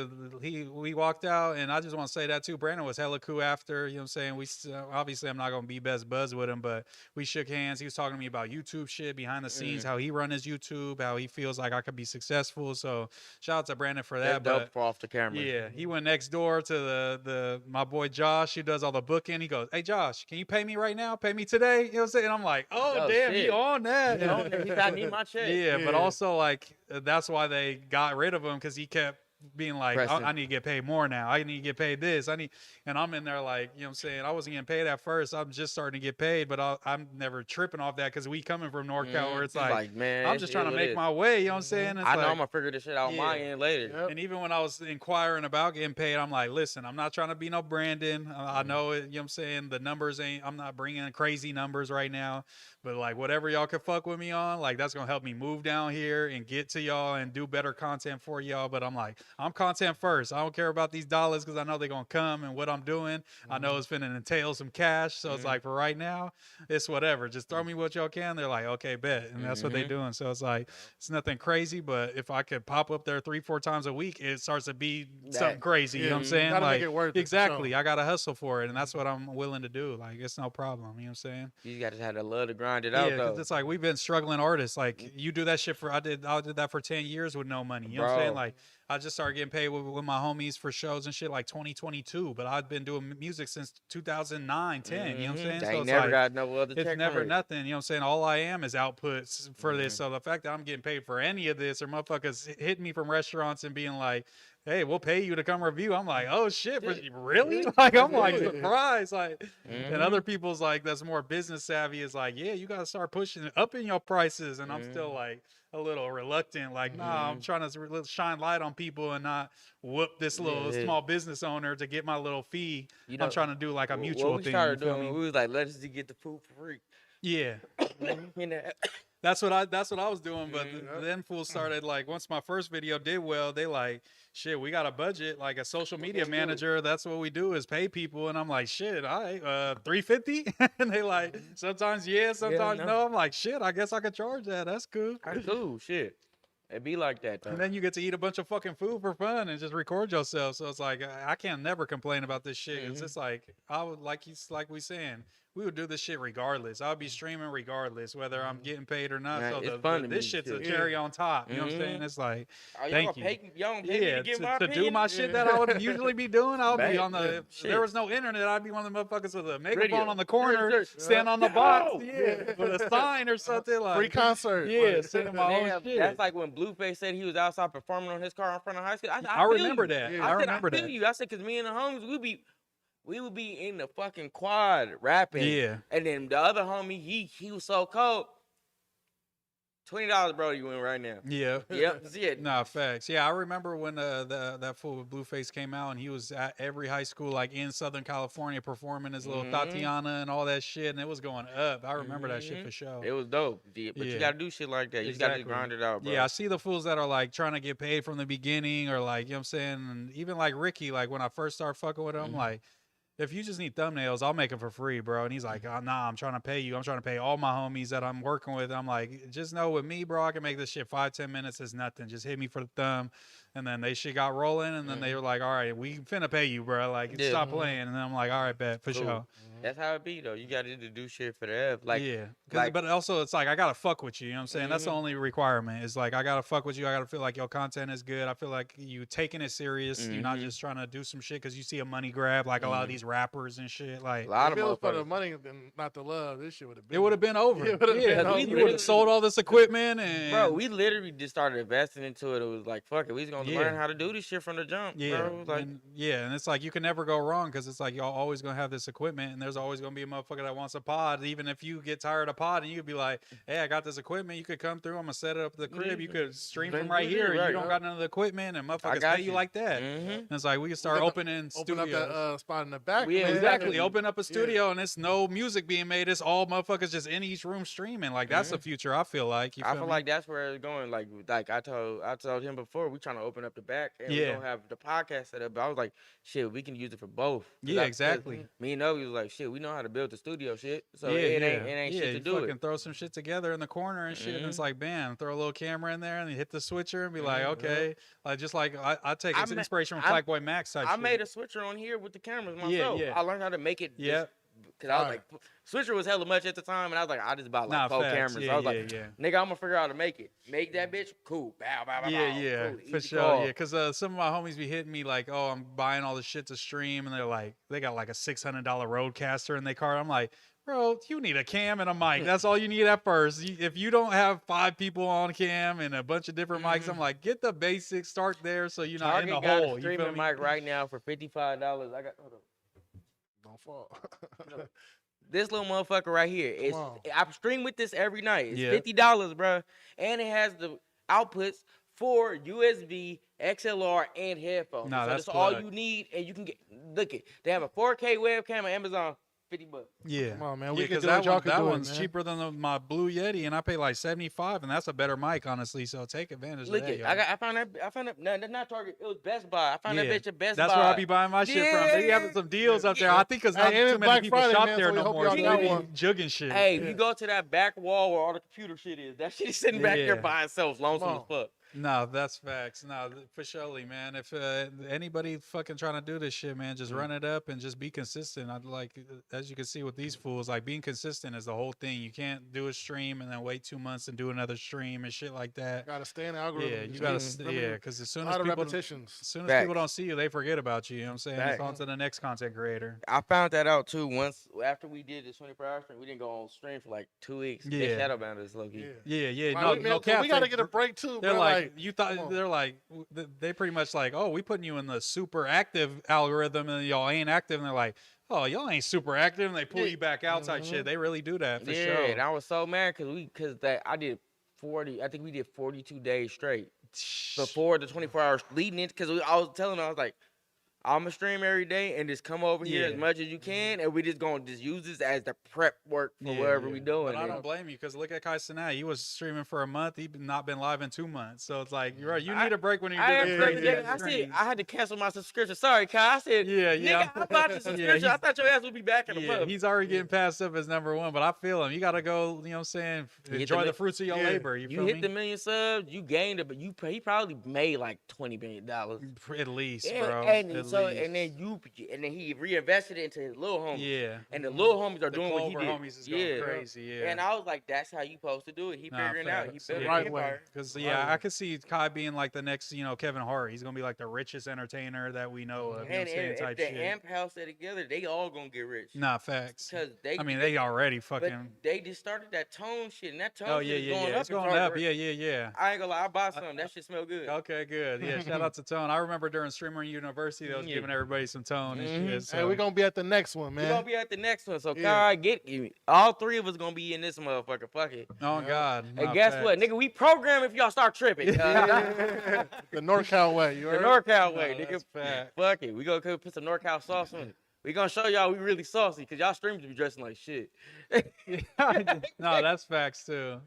Speaker 3: we walked out, and I just want to say that too. Brandon was hella cool after, you know what I'm saying? Obviously, I'm not going to be best buzz with him, but we shook hands. He was talking to me about YouTube shit behind the scenes, how he run his YouTube, how he feels like I could be successful. So shout out to Brandon for that.
Speaker 2: But for off the camera.
Speaker 3: Yeah, he went next door to the my boy Josh, who does all the booking. He goes, "Hey Josh, can you pay me right now? Pay me today?" You know what I'm saying? And I'm like, "Oh damn,
Speaker 2: shit.
Speaker 3: he on that."
Speaker 2: He said, "I need my check."
Speaker 3: Yeah, but also like that's why they got rid of him because he kept being like, I need to get paid more now. I need to get paid this. And I'm in there like, you know what I'm saying? I wasn't getting paid at first. I'm just starting to get paid, but I'm never tripping off that because we coming from NorCal where it's like, man, I'm just trying to make my way. You know what I'm saying?
Speaker 2: I know I'm going to figure this shit out on my end later.
Speaker 1: Yep.
Speaker 3: And even when I was inquiring about getting paid, I'm like, listen, I'm not trying to be no Brandon. I know it, you know what I'm saying? The numbers I'm not bringing crazy numbers right now. But like whatever y'all can fuck with me on, like that's going to help me move down here and get to y'all and do better content for y'all. But I'm like, I'm content first. I don't care about these dollars because I know they're going to come and what I'm doing. I know it's going to entail some cash. So it's like for right now, it's whatever. Just throw me what y'all can. They're like, okay, bet. And that's what they're doing. So it's like, it's nothing crazy. But if I could pop up there 3-4 times a week, it starts to be something crazy. You know what I'm saying?
Speaker 1: Gotta
Speaker 3: like,
Speaker 1: make it worth
Speaker 3: exactly. I got to hustle for it. And that's what I'm willing to do. Like, it's no problem. You know what I'm saying?
Speaker 2: You got to have the love to grind it out, though.
Speaker 3: Because it's like we've been struggling artists. Like you do that shit for I did that for 10 years with no money. You know what I'm saying? Like I just started getting paid with my homies for shows and shit like 2022. But I've been doing music since 2009, 10. You know what I'm saying?
Speaker 2: I
Speaker 3: So
Speaker 2: ain't never got no other check.
Speaker 3: It's never nothing. You know what I'm saying? All I am is outputs for this. So the fact that I'm getting paid for any of this or motherfuckers hitting me from restaurants and being like, hey, we'll pay you to come review. I'm like, oh shit, really? Like I'm like surprised. Like and other people's like that's more business savvy is like, yeah, you gotta start pushing up in your prices. And I'm still like a little reluctant, like, nah, I'm trying to shine light on people and not whoop this little small business owner to get my little fee. You know, I'm trying to do like a mutual thing.
Speaker 2: Started doing, we was like, let's just get the food for free.
Speaker 3: Yeah. That's what I was doing, but then fools started like once my first video did well, they like, shit, we got a budget, like a social media manager. That's what we do is pay people, and I'm like, shit, all right, $350, and they like sometimes sometimes no. I'm like, shit, I guess I could charge that. That's cool.
Speaker 2: That's cool, shit. It be like that though.
Speaker 3: And then you get to eat a bunch of fucking food for fun and just record yourself. So it's like I can't never complain about this shit. It's just like I would like we saying. We would do this shit regardless. I'll be streaming regardless, whether I'm getting paid or not.
Speaker 2: Man,
Speaker 3: so this shit's a cherry on top. You know what I'm saying? It's like, thank you.
Speaker 2: Y'all pay me to get my
Speaker 3: to do my shit that I would usually be doing. I'll be on the. If there was no internet, I'd be one of the motherfuckers with a megaphone on the corner, stand on the box, with a sign or something like
Speaker 1: free concert.
Speaker 3: Yeah, sitting my own shit.
Speaker 2: That's like when Blueface said he was outside performing on his car in front of high school. I
Speaker 3: remember that.
Speaker 2: I remember that. I said, because me and the homies, we would be in the fucking quad rapping. Yeah. And then the other homie, he was so cold. $20, bro, you win right now. Yeah. Yep. That's it.
Speaker 3: Nah, facts. Yeah, I remember when that fool with Blueface came out and he was at every high school like in Southern California performing his little Tatiana and all that shit, and it was going up. I remember that shit for sure.
Speaker 2: It was dope. But you gotta do shit like that. You gotta grind it out, bro.
Speaker 3: Yeah, I see the fools that are like trying to get paid from the beginning or like, you know what I'm saying? And even like Ricky, like when I first started fucking with him, like if you just need thumbnails, I'll make them for free, bro. And he's like, oh, nah, I'm trying to pay you. I'm trying to pay all my homies that I'm working with. I'm like, just know with me, bro, I can make this shit 5-10 minutes is nothing. Just hit me for the thumb. And then they shit got rolling. And then they were like, all right, we finna pay you, bro. Like, stop playing. And then I'm like, all right, bet, for sure.
Speaker 2: That's how it be, though. You got to do shit for the F. Like,
Speaker 3: but also it's like, I got to fuck with you. You know what I'm saying? That's the only requirement. It's like, I got to fuck with you. I got to feel like your content is good. I feel like you taking it serious. You're not just trying to do some shit because you see a money grab, like a lot of these rappers and shit. Like,
Speaker 1: a lot of motherfuckers. For the money and not the love, this shit would have been.
Speaker 3: It would have been over. You would have sold all this equipment. And
Speaker 2: bro, we literally just started investing into it. It was like, fuck it. We was going to learn how to do this shit from the jump, bro. Like,
Speaker 3: and it's like, you can never go wrong because it's like, y'all always going to have this equipment and there's always going to be a motherfucker that wants a pod. Even if you get tired of pod and you could be like, hey, I got this equipment, you could come through, I'm gonna set it up at the crib, you could stream from right here, and you don't got none of the equipment, and motherfuckers pay you like that. And it's like we can start opening studios.
Speaker 1: Open up that spot in the back.
Speaker 3: Exactly. Open up a studio and it's no music being made, it's all motherfuckers just in each room streaming. Like that's the future, I feel like.
Speaker 2: I feel like that's where it's going. Like I told him before, we trying to open up the back and we don't have the podcast set up, but I was like, shit, we can use it for both.
Speaker 3: Yeah, exactly.
Speaker 2: Me and Novi was like, shit, we know how to build the studio shit. So it ain't shit to do.
Speaker 3: You can throw some shit together in the corner and shit, and it's like, bam, throw a little camera in there and you hit the switcher and be like, okay, like just like I take inspiration from Blackboy Max type.
Speaker 2: I made a switcher on here with the cameras myself. I learned how to make it. Cause I was like, switcher was hella much at the time, and I was like, I just bought like 4 cameras. So I was like, nigga, I'm gonna figure out how to make it. Make that bitch cool. Bow, bow, bow.
Speaker 3: Cool, for sure. Yeah, cause some of my homies be hitting me like, oh, I'm buying all this shit to stream, and they're like, they got like a $600 Roadcaster in their car. I'm like, Bro, you need a cam and a mic. That's all you need at first. If you don't have 5 people on cam and a bunch of different mics, I'm like, get the basics, start there so you're not in the
Speaker 2: got
Speaker 3: hole.
Speaker 2: a
Speaker 3: You feel
Speaker 2: streaming
Speaker 3: me?
Speaker 2: mic right now for $55. I got
Speaker 1: Don't fall.
Speaker 2: this little motherfucker right here. I stream with this every night. It's $50, bro, and it has the outputs for USB, XLR, and headphones.
Speaker 3: No,
Speaker 2: so
Speaker 3: that's
Speaker 2: all you need, and you can get. Look it, they have a 4K webcam on Amazon. $50.
Speaker 3: Yeah.
Speaker 1: Come on, man.
Speaker 3: Yeah, because that one's cheaper than my Blue Yeti, and I pay like $75, and that's a better mic, honestly. So take advantage of that.
Speaker 2: Look, I found that. No, that's not Target. It was Best Buy. I found that bitch at Best Buy.
Speaker 3: That's where I be buying my shit from. They having some deals up there. I think because not too many people shop there no more. So they be jugging shit.
Speaker 2: Hey, if you go to that back wall where all the computer shit is, that shit is sitting back there by itself, lonesome as fuck.
Speaker 3: No, that's facts. No, for surely, man. If anybody fucking trying to do this shit, man, just run it up and just be consistent. I'd like, as you can see with these fools, like being consistent is the whole thing. You can't do a stream and then wait 2 months and do another stream and shit like that.
Speaker 1: Gotta stay in the algorithm.
Speaker 3: Yeah, you gotta, because as soon as people don't see you, they forget about you. You know what I'm saying? It's on to the next content creator.
Speaker 2: I found that out too. Once after we did the 24-hour stream, we didn't go on stream for like 2 weeks. Yeah, they shadow banned us, low key.
Speaker 3: Yeah.
Speaker 1: No cap. We gotta get a break too.
Speaker 3: They're like, you thought they're like, they pretty much like, oh, we putting you in the super active algorithm and y'all ain't active, and they're like, oh, y'all ain't super active, and they pull you back out type shit. They really do that for sure.
Speaker 2: Yeah, and I was so mad because I did 40. I think we did 42 days straight before the 24 hours leading it. Because I was telling them, I was like, I'm gonna stream every day and just come over here as much as you can, and we just gonna just use this as the prep work for whatever we doing.
Speaker 3: But I don't blame you, because look at Kai Cenat. He was streaming for a month. He's not been live in 2 months. So it's like, you're right. You need a break when you do that crazy
Speaker 2: I said I had to cancel my subscription. Sorry, Kai. I said, nigga, I bought the subscription. I thought your ass would be back in the month.
Speaker 3: He's already getting passed up as #1, but I feel him. You gotta go. You know what I'm saying? Enjoy the fruits of your labor. You
Speaker 2: hit the million subs. You gained it, but he probably made like $20 million
Speaker 3: at least, bro.
Speaker 2: And then he reinvested it into his little homies.
Speaker 3: Yeah.
Speaker 2: And the little homies are doing what he did.
Speaker 3: Homies is going crazy. Yeah.
Speaker 2: And I was like, that's how you supposed to do it. He figuring it out. He built
Speaker 1: the right way.
Speaker 3: Because I could see Kai being like the next, Kevin Hart. He's gonna be like the richest entertainer that we know of.
Speaker 2: And if the Amp House are together, they all gonna get rich.
Speaker 3: Nah, facts.
Speaker 2: Because
Speaker 3: they already fucking.
Speaker 2: But they just started that tone shit, and that tone shit is going up.
Speaker 3: It's going up. Yeah.
Speaker 2: I ain't gonna lie, I bought some. That shit smell good.
Speaker 3: Okay, good. Yeah, shout out to Tone. I remember during Streamer University, they was giving everybody some tone and shit. So.
Speaker 1: Hey, we're gonna be at the next one, man.
Speaker 2: We're gonna be at the next one. So Kai, all 3 of us gonna be in this motherfucker. Fuck it.
Speaker 3: Oh God.
Speaker 2: And guess what, nigga? We program if y'all start tripping.
Speaker 1: The NorCal way.
Speaker 2: The NorCal way, nigga.
Speaker 3: Fact.
Speaker 2: Fuck it. We gonna put some NorCal sauce on it. We gonna show y'all we really saucy, because y'all streamers be dressing like shit.
Speaker 3: No, that's facts too.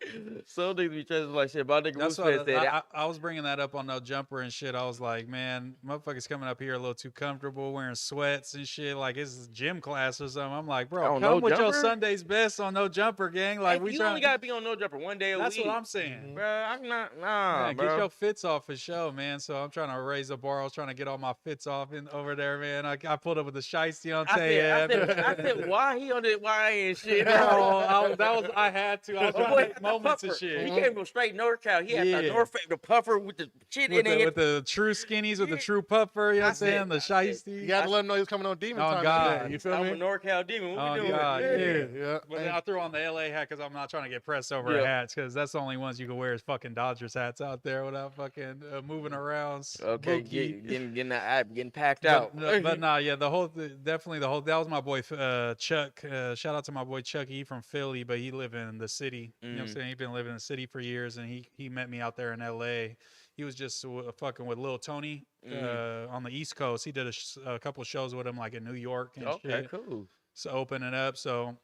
Speaker 2: Some niggas be dressing like shit. But
Speaker 3: that's what I was bringing that up on No Jumper and shit. I was like, man, motherfuckers coming up here a little too comfortable, wearing sweats and shit. Like it's gym class or something. I'm like, bro, come with your Sunday's best on No Jumper, gang. Like
Speaker 2: you only gotta be on No Jumper one day a week.
Speaker 3: That's what I'm saying,
Speaker 2: bro. I'm not, man,
Speaker 3: bro. Get your fits off for sure, man. So I'm trying to raise the bar. I was trying to get all my fits off over there, man. I pulled up with the shiesty on tape.
Speaker 2: I said, why he on the YA and shit?
Speaker 3: I had to. I was trying to make moments and shit.
Speaker 2: He came from straight NorCal. He had the puffer with the shit in it.
Speaker 3: With the true skinnies, with the true puffer, you know what I'm saying? The shiesty.
Speaker 1: You got to let him know he's coming on Demon Time.
Speaker 3: Oh, God.
Speaker 1: Today. You feel me?
Speaker 2: I'm a NorCal Demon. What we doing?
Speaker 3: God. Yeah. But then I threw on the LA hat because I'm not trying to get pressed over hats, because that's the only ones you can wear is fucking Dodgers hats out there without fucking moving around.
Speaker 2: Okay, getting packed out.
Speaker 3: But nah, yeah, definitely the whole, that was my boy Chuck. Shout out to my boy Chuck. He from Philly, but he live in the city. You know what I'm saying? He's been living in the city for years, and he met me out there in LA. He was just fucking with Lil Tony on the East Coast. He did a couple of shows with him, like in New York and shit.
Speaker 2: Okay, cool.
Speaker 3: So opening up. So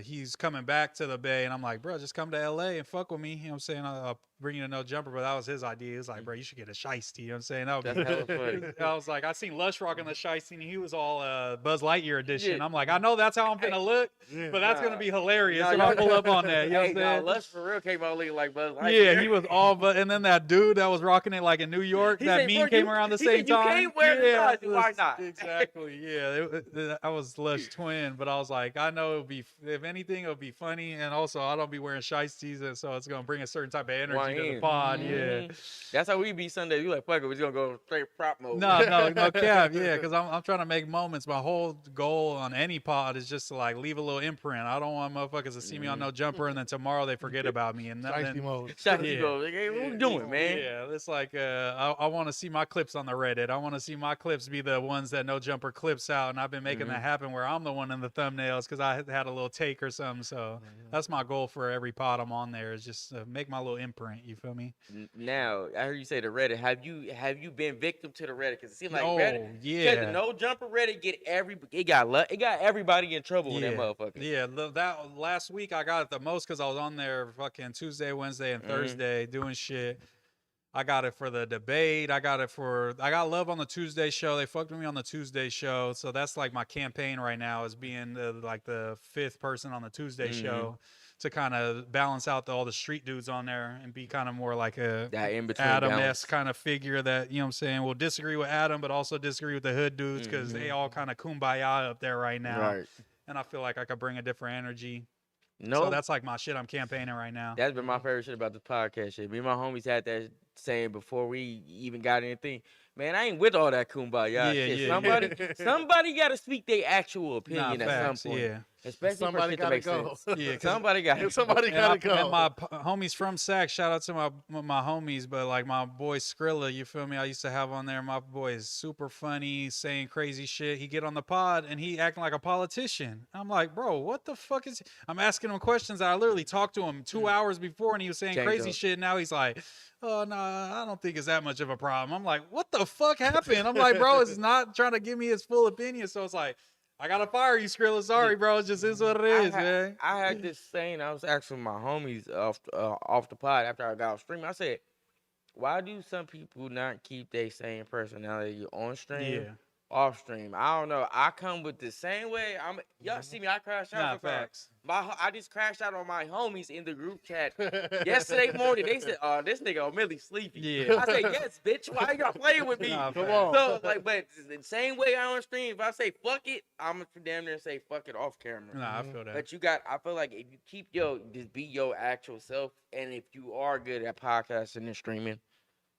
Speaker 3: he's coming back to the Bay, and I'm like, bro, just come to LA and fuck with me. You know what I'm saying? I'll bring you to No Jumper. But that was his idea. He was like, bro, you should get a shiesty. You know what I'm saying? That would
Speaker 2: be funny.
Speaker 3: I was like, I seen Lush rocking the shiesty, and he was all Buzz Lightyear edition. I'm like, I know that's how I'm gonna look, but that's gonna be hilarious if I pull up on that. You know what I'm saying?
Speaker 2: Lush for real came out looking like Buzz Lightyear.
Speaker 3: Yeah, he was all but, and then that dude that was rocking it like in New York, that meme came around the same time.
Speaker 2: You can't wear the size, why not?
Speaker 3: Exactly. Yeah, I was Lush twin, but I was like, I know it'll be, if anything, it'll be funny, and also I don't be wearing shiesties, and so it's gonna bring a certain type of energy energy to the pod. Yeah.
Speaker 2: That's how we be Sunday. We like, fuck it, we're gonna go straight prop mode.
Speaker 3: No cap. Yeah, because I'm trying to make moments. My whole goal on any pod is just to like leave a little imprint. I don't want motherfuckers to see me on no jumper and then tomorrow they forget about me. And then
Speaker 1: mode.
Speaker 2: Shout out to you, like, hey, what we doing, man?
Speaker 3: Yeah, it's like I want to see my clips on the Reddit. I want to see my clips be the ones that no jumper clips out, and I've been making that happen where I'm the one in the thumbnails because I had a little take or something. So that's my goal for every pod I'm on there is just make my little imprint. You feel me?
Speaker 2: Now I heard you say the Reddit. Have you been victim to the Reddit? Because it seems like Reddit.
Speaker 3: Yeah.
Speaker 2: The no jumper Reddit it got everybody in trouble with that motherfucker.
Speaker 3: Yeah, that last week I got it the most because I was on there fucking Tuesday, Wednesday, and Thursday doing shit. I got it for the debate. I got love on the Tuesday show. They fucked with me on the Tuesday show. So that's like my campaign right now is being like the 5th person on the Tuesday show to kind of balance out all the street dudes on there and be kind of more like a Adam-esque kind of figure that, you know what I'm saying, will disagree with Adam, but also disagree with the hood dudes because they all kind of kumbaya up there right now.
Speaker 2: Right.
Speaker 3: And I feel like I could bring a different energy.
Speaker 2: No,
Speaker 3: so that's like my shit I'm campaigning right now.
Speaker 2: That's been my favorite shit about this podcast shit. Me and my homies had that saying before we even got anything. Man, I ain't with all that kumbaya shit.
Speaker 3: Yeah.
Speaker 2: Somebody got to speak their actual opinion at some point.
Speaker 3: Yeah.
Speaker 2: Especially
Speaker 1: somebody
Speaker 2: got to
Speaker 1: go.
Speaker 3: Yeah,
Speaker 2: somebody got to
Speaker 1: go.
Speaker 3: And my homies from Sac, shout out to my homies, but like my boy Skrilla, you feel me? I used to have on there. My boy is super funny, saying crazy shit. He get on the pod and he acting like a politician. I'm like, bro, what the fuck is? I'm asking him questions. I literally talked to him 2 hours before, and he was saying crazy shit. Now he's like, oh, nah, I don't think it's that much of a problem. I'm like, what the fuck happened? I'm like, bro, it's not trying to give me his full opinion. So it's like, I gotta fire you, Skrilla. Sorry, bro. It just is what it is, man.
Speaker 2: I had this saying. I was asking my homies off the pod after I got off stream. I said, why do some people not keep their same personality on stream?
Speaker 3: Yeah.
Speaker 2: Off stream, I don't know. I come with the same way. Y'all see me? I crash out.
Speaker 3: Facts.
Speaker 2: I just crashed out on my homies in the group chat yesterday morning. They said, "Oh, this nigga OMILLY sleepy."
Speaker 3: Yeah.
Speaker 2: I said, "Yes, bitch. Why y'all playing with me?"
Speaker 3: Come on.
Speaker 2: So like, but the same way I on stream, if I say fuck it, I'm gonna damn near say fuck it off camera.
Speaker 3: Nah, I feel that.
Speaker 2: But I feel like if you keep just be your actual self, and if you are good at podcasting and streaming,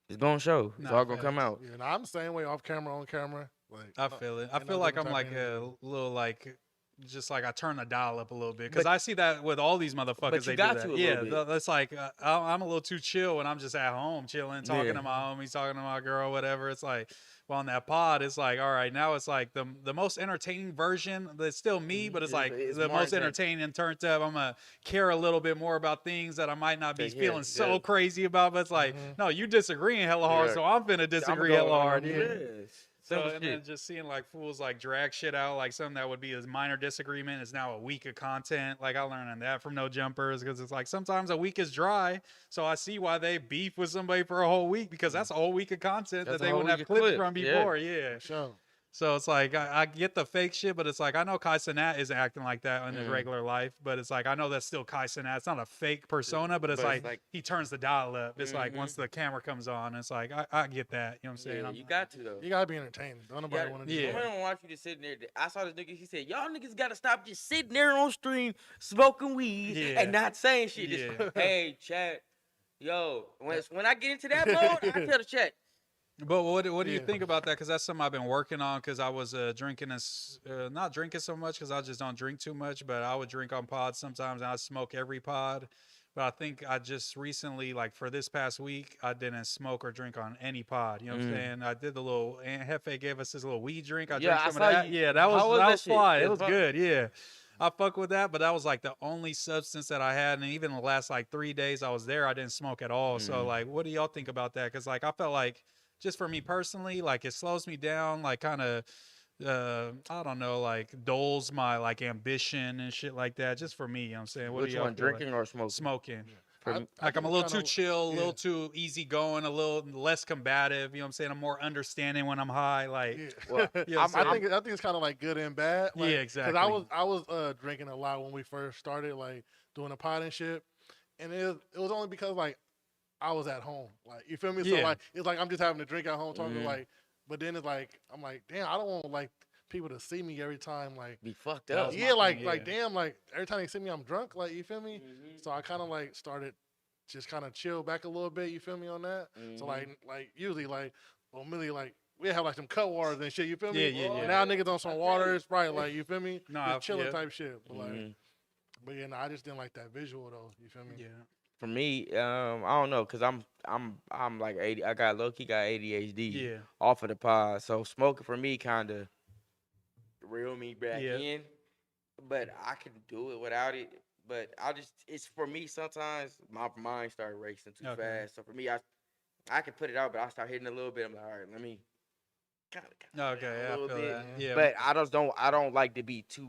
Speaker 2: it's gonna show. It's all gonna come out.
Speaker 1: Yeah, I'm the same way off camera, on camera. Like,
Speaker 3: I feel it. I feel like I'm like a little like, just like I turn the dial up a little bit because I see that with all these motherfuckers. They do that. Yeah, that's like I'm a little too chill when I'm just at home chilling, talking to my homies, talking to my girl, whatever. It's like, well, on that pod, it's like, all right, now it's like the most entertaining version. It's still me, but it's like the most entertaining and turned up. I'm gonna care a little bit more about things that I might not be feeling so crazy about. But it's like, no, you disagreeing hella hard, so I'm finna disagree hella hard. So and then just seeing like fools like drag shit out, like something that would be a minor disagreement is now a week of content. Like I learned that from No Jumpers because it's like sometimes a week is dry. So I see why they beef with somebody for a whole week because that's a whole week of content that they wouldn't have clips from before. Yeah.
Speaker 1: Sure.
Speaker 3: So it's like I get the fake shit, but it's like I know Kai Cenat isn't acting like that in his regular life, but it's like I know that's still Kai Cenat. It's not a fake persona, but it's like he turns the dial up. It's like once the camera comes on, it's like I get that. You know what I'm saying?
Speaker 2: Yeah, you got to though.
Speaker 1: You gotta be entertaining. Don't nobody want to.
Speaker 2: Yeah. I don't want you to sit there. I saw this nigga. He said, "Y'all niggas gotta stop just sitting there on stream smoking weed and not saying shit." Just, hey, chat, yo. When I get into that mode, I tell the chat.
Speaker 3: But what do you think about that? Because that's something I've been working on. Because I was drinking not drinking so much because I just don't drink too much. But I would drink on pods sometimes, and I smoke every pod. But I think I just recently, like for this past week, I didn't smoke or drink on any pod. You know what I'm saying? I did the little Aunt Hefe gave us this little weed drink. I drank some of that. Yeah, that was fly. It was good. Yeah. I fuck with that, but that was like the only substance that I had, and even the last like 3 days I was there, I didn't smoke at all. So like, what do y'all think about that? Because like I felt like, just for me personally, like it slows me down, like kind of, I don't know, like dulls my like ambition and shit like that. Just for me, you know what I'm saying?
Speaker 2: Which one, drinking or smoking?
Speaker 3: Smoking. I'm a little too chill, a little too easygoing, a little less combative. You know what I'm saying? I'm more understanding when I'm high. Like,
Speaker 1: you know I think it's kind of like good and bad. Like,
Speaker 3: yeah, exactly.
Speaker 1: Because I was drinking a lot when we first started, like doing a pod and shit, and it was only because like I was at home, like you feel me. So like it's like I'm just having a drink at home, talking like. But then it's like I'm like, damn, I don't want like people to see me every time, like
Speaker 2: be fucked up.
Speaker 1: Yeah, like damn, like every time they see me, I'm drunk. Like you feel me. So I kind of like started just kind of chill back a little bit. You feel me on that?
Speaker 2: Mm-hmm.
Speaker 1: So like usually like OMILLY like we have like some cut waters and shit. You feel me?
Speaker 3: Yeah.
Speaker 1: And now niggas on some water. It's probably like you feel me?
Speaker 3: No,
Speaker 1: just chilling
Speaker 3: yeah.
Speaker 1: type shit. But like,
Speaker 2: Mm-hmm.
Speaker 1: but yeah, no, I just didn't like that visual though. You feel me?
Speaker 3: Yeah.
Speaker 2: For me, I don't know, cause I'm like 80. I got low key got ADHD
Speaker 3: Yeah.
Speaker 2: off of the pod, so smoking for me kind of reel me back
Speaker 3: Yeah.
Speaker 2: in. But I can do it without it. But it's for me sometimes my mind started racing too
Speaker 3: Okay.
Speaker 2: fast. So for me, I can put it out, but I start hitting a little bit. I'm like, all right, let me kind of
Speaker 3: Okay, yeah, I
Speaker 2: little
Speaker 3: feel
Speaker 2: bit.
Speaker 3: that. Yeah.
Speaker 2: But I don't like to be too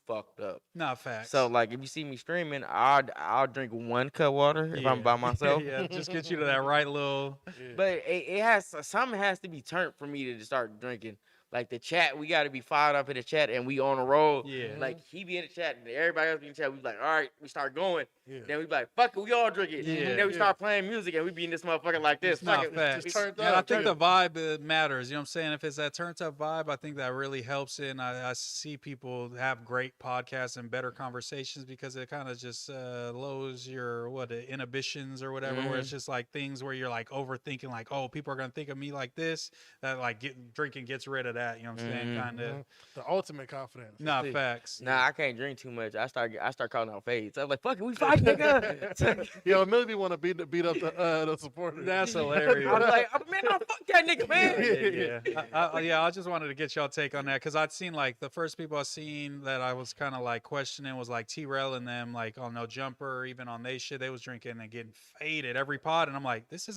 Speaker 2: fucked up.
Speaker 3: Not facts.
Speaker 2: So like if you see me streaming, I'll drink 1 cup water if I'm by myself.
Speaker 3: Yeah, just get you to that right little.
Speaker 1: Yeah.
Speaker 2: But it has something has to be turned for me to just start drinking. Like the chat, we got to be fired up in the chat, and we on the road.
Speaker 3: Yeah.
Speaker 2: Like he be in the chat, and everybody else be in the chat. We like, all right, we start going.
Speaker 1: Yeah.
Speaker 2: Then we be like, fuck it, we all drink it.
Speaker 3: Yeah.
Speaker 2: And then we start playing music, and we be in this motherfucker like this.
Speaker 3: Not
Speaker 2: Fuck it.
Speaker 3: facts.
Speaker 1: just turned
Speaker 3: And I
Speaker 1: up,
Speaker 3: think
Speaker 1: turned
Speaker 3: the vibe matters. You know what I'm saying? If it's that turned up vibe, I think that really helps it. And I see people have great podcasts and better conversations because it kind of just lowers your inhibitions or whatever. Where it's just like things where you're like overthinking, like, oh, people are gonna think of me like this. That like drinking gets rid of that. You know what I'm saying? Kind of.
Speaker 1: The ultimate confidence.
Speaker 3: Nah,
Speaker 2: See.
Speaker 3: facts.
Speaker 2: Nah, I can't drink too much. I start calling out fades. I'm like, fuck it, we fight, nigga.
Speaker 1: Yo, Millie want to beat up the supporters.
Speaker 3: That's hilarious.
Speaker 2: I'm like, oh, man, no, fuck that nigga, man.
Speaker 3: Yeah. I just wanted to get y'all take on that because I'd seen like the first people I seen that I was kind of like questioning was like T-Rel and them like on No Jumper, or even on they shit, they was drinking and getting faded every pod, and I'm like, this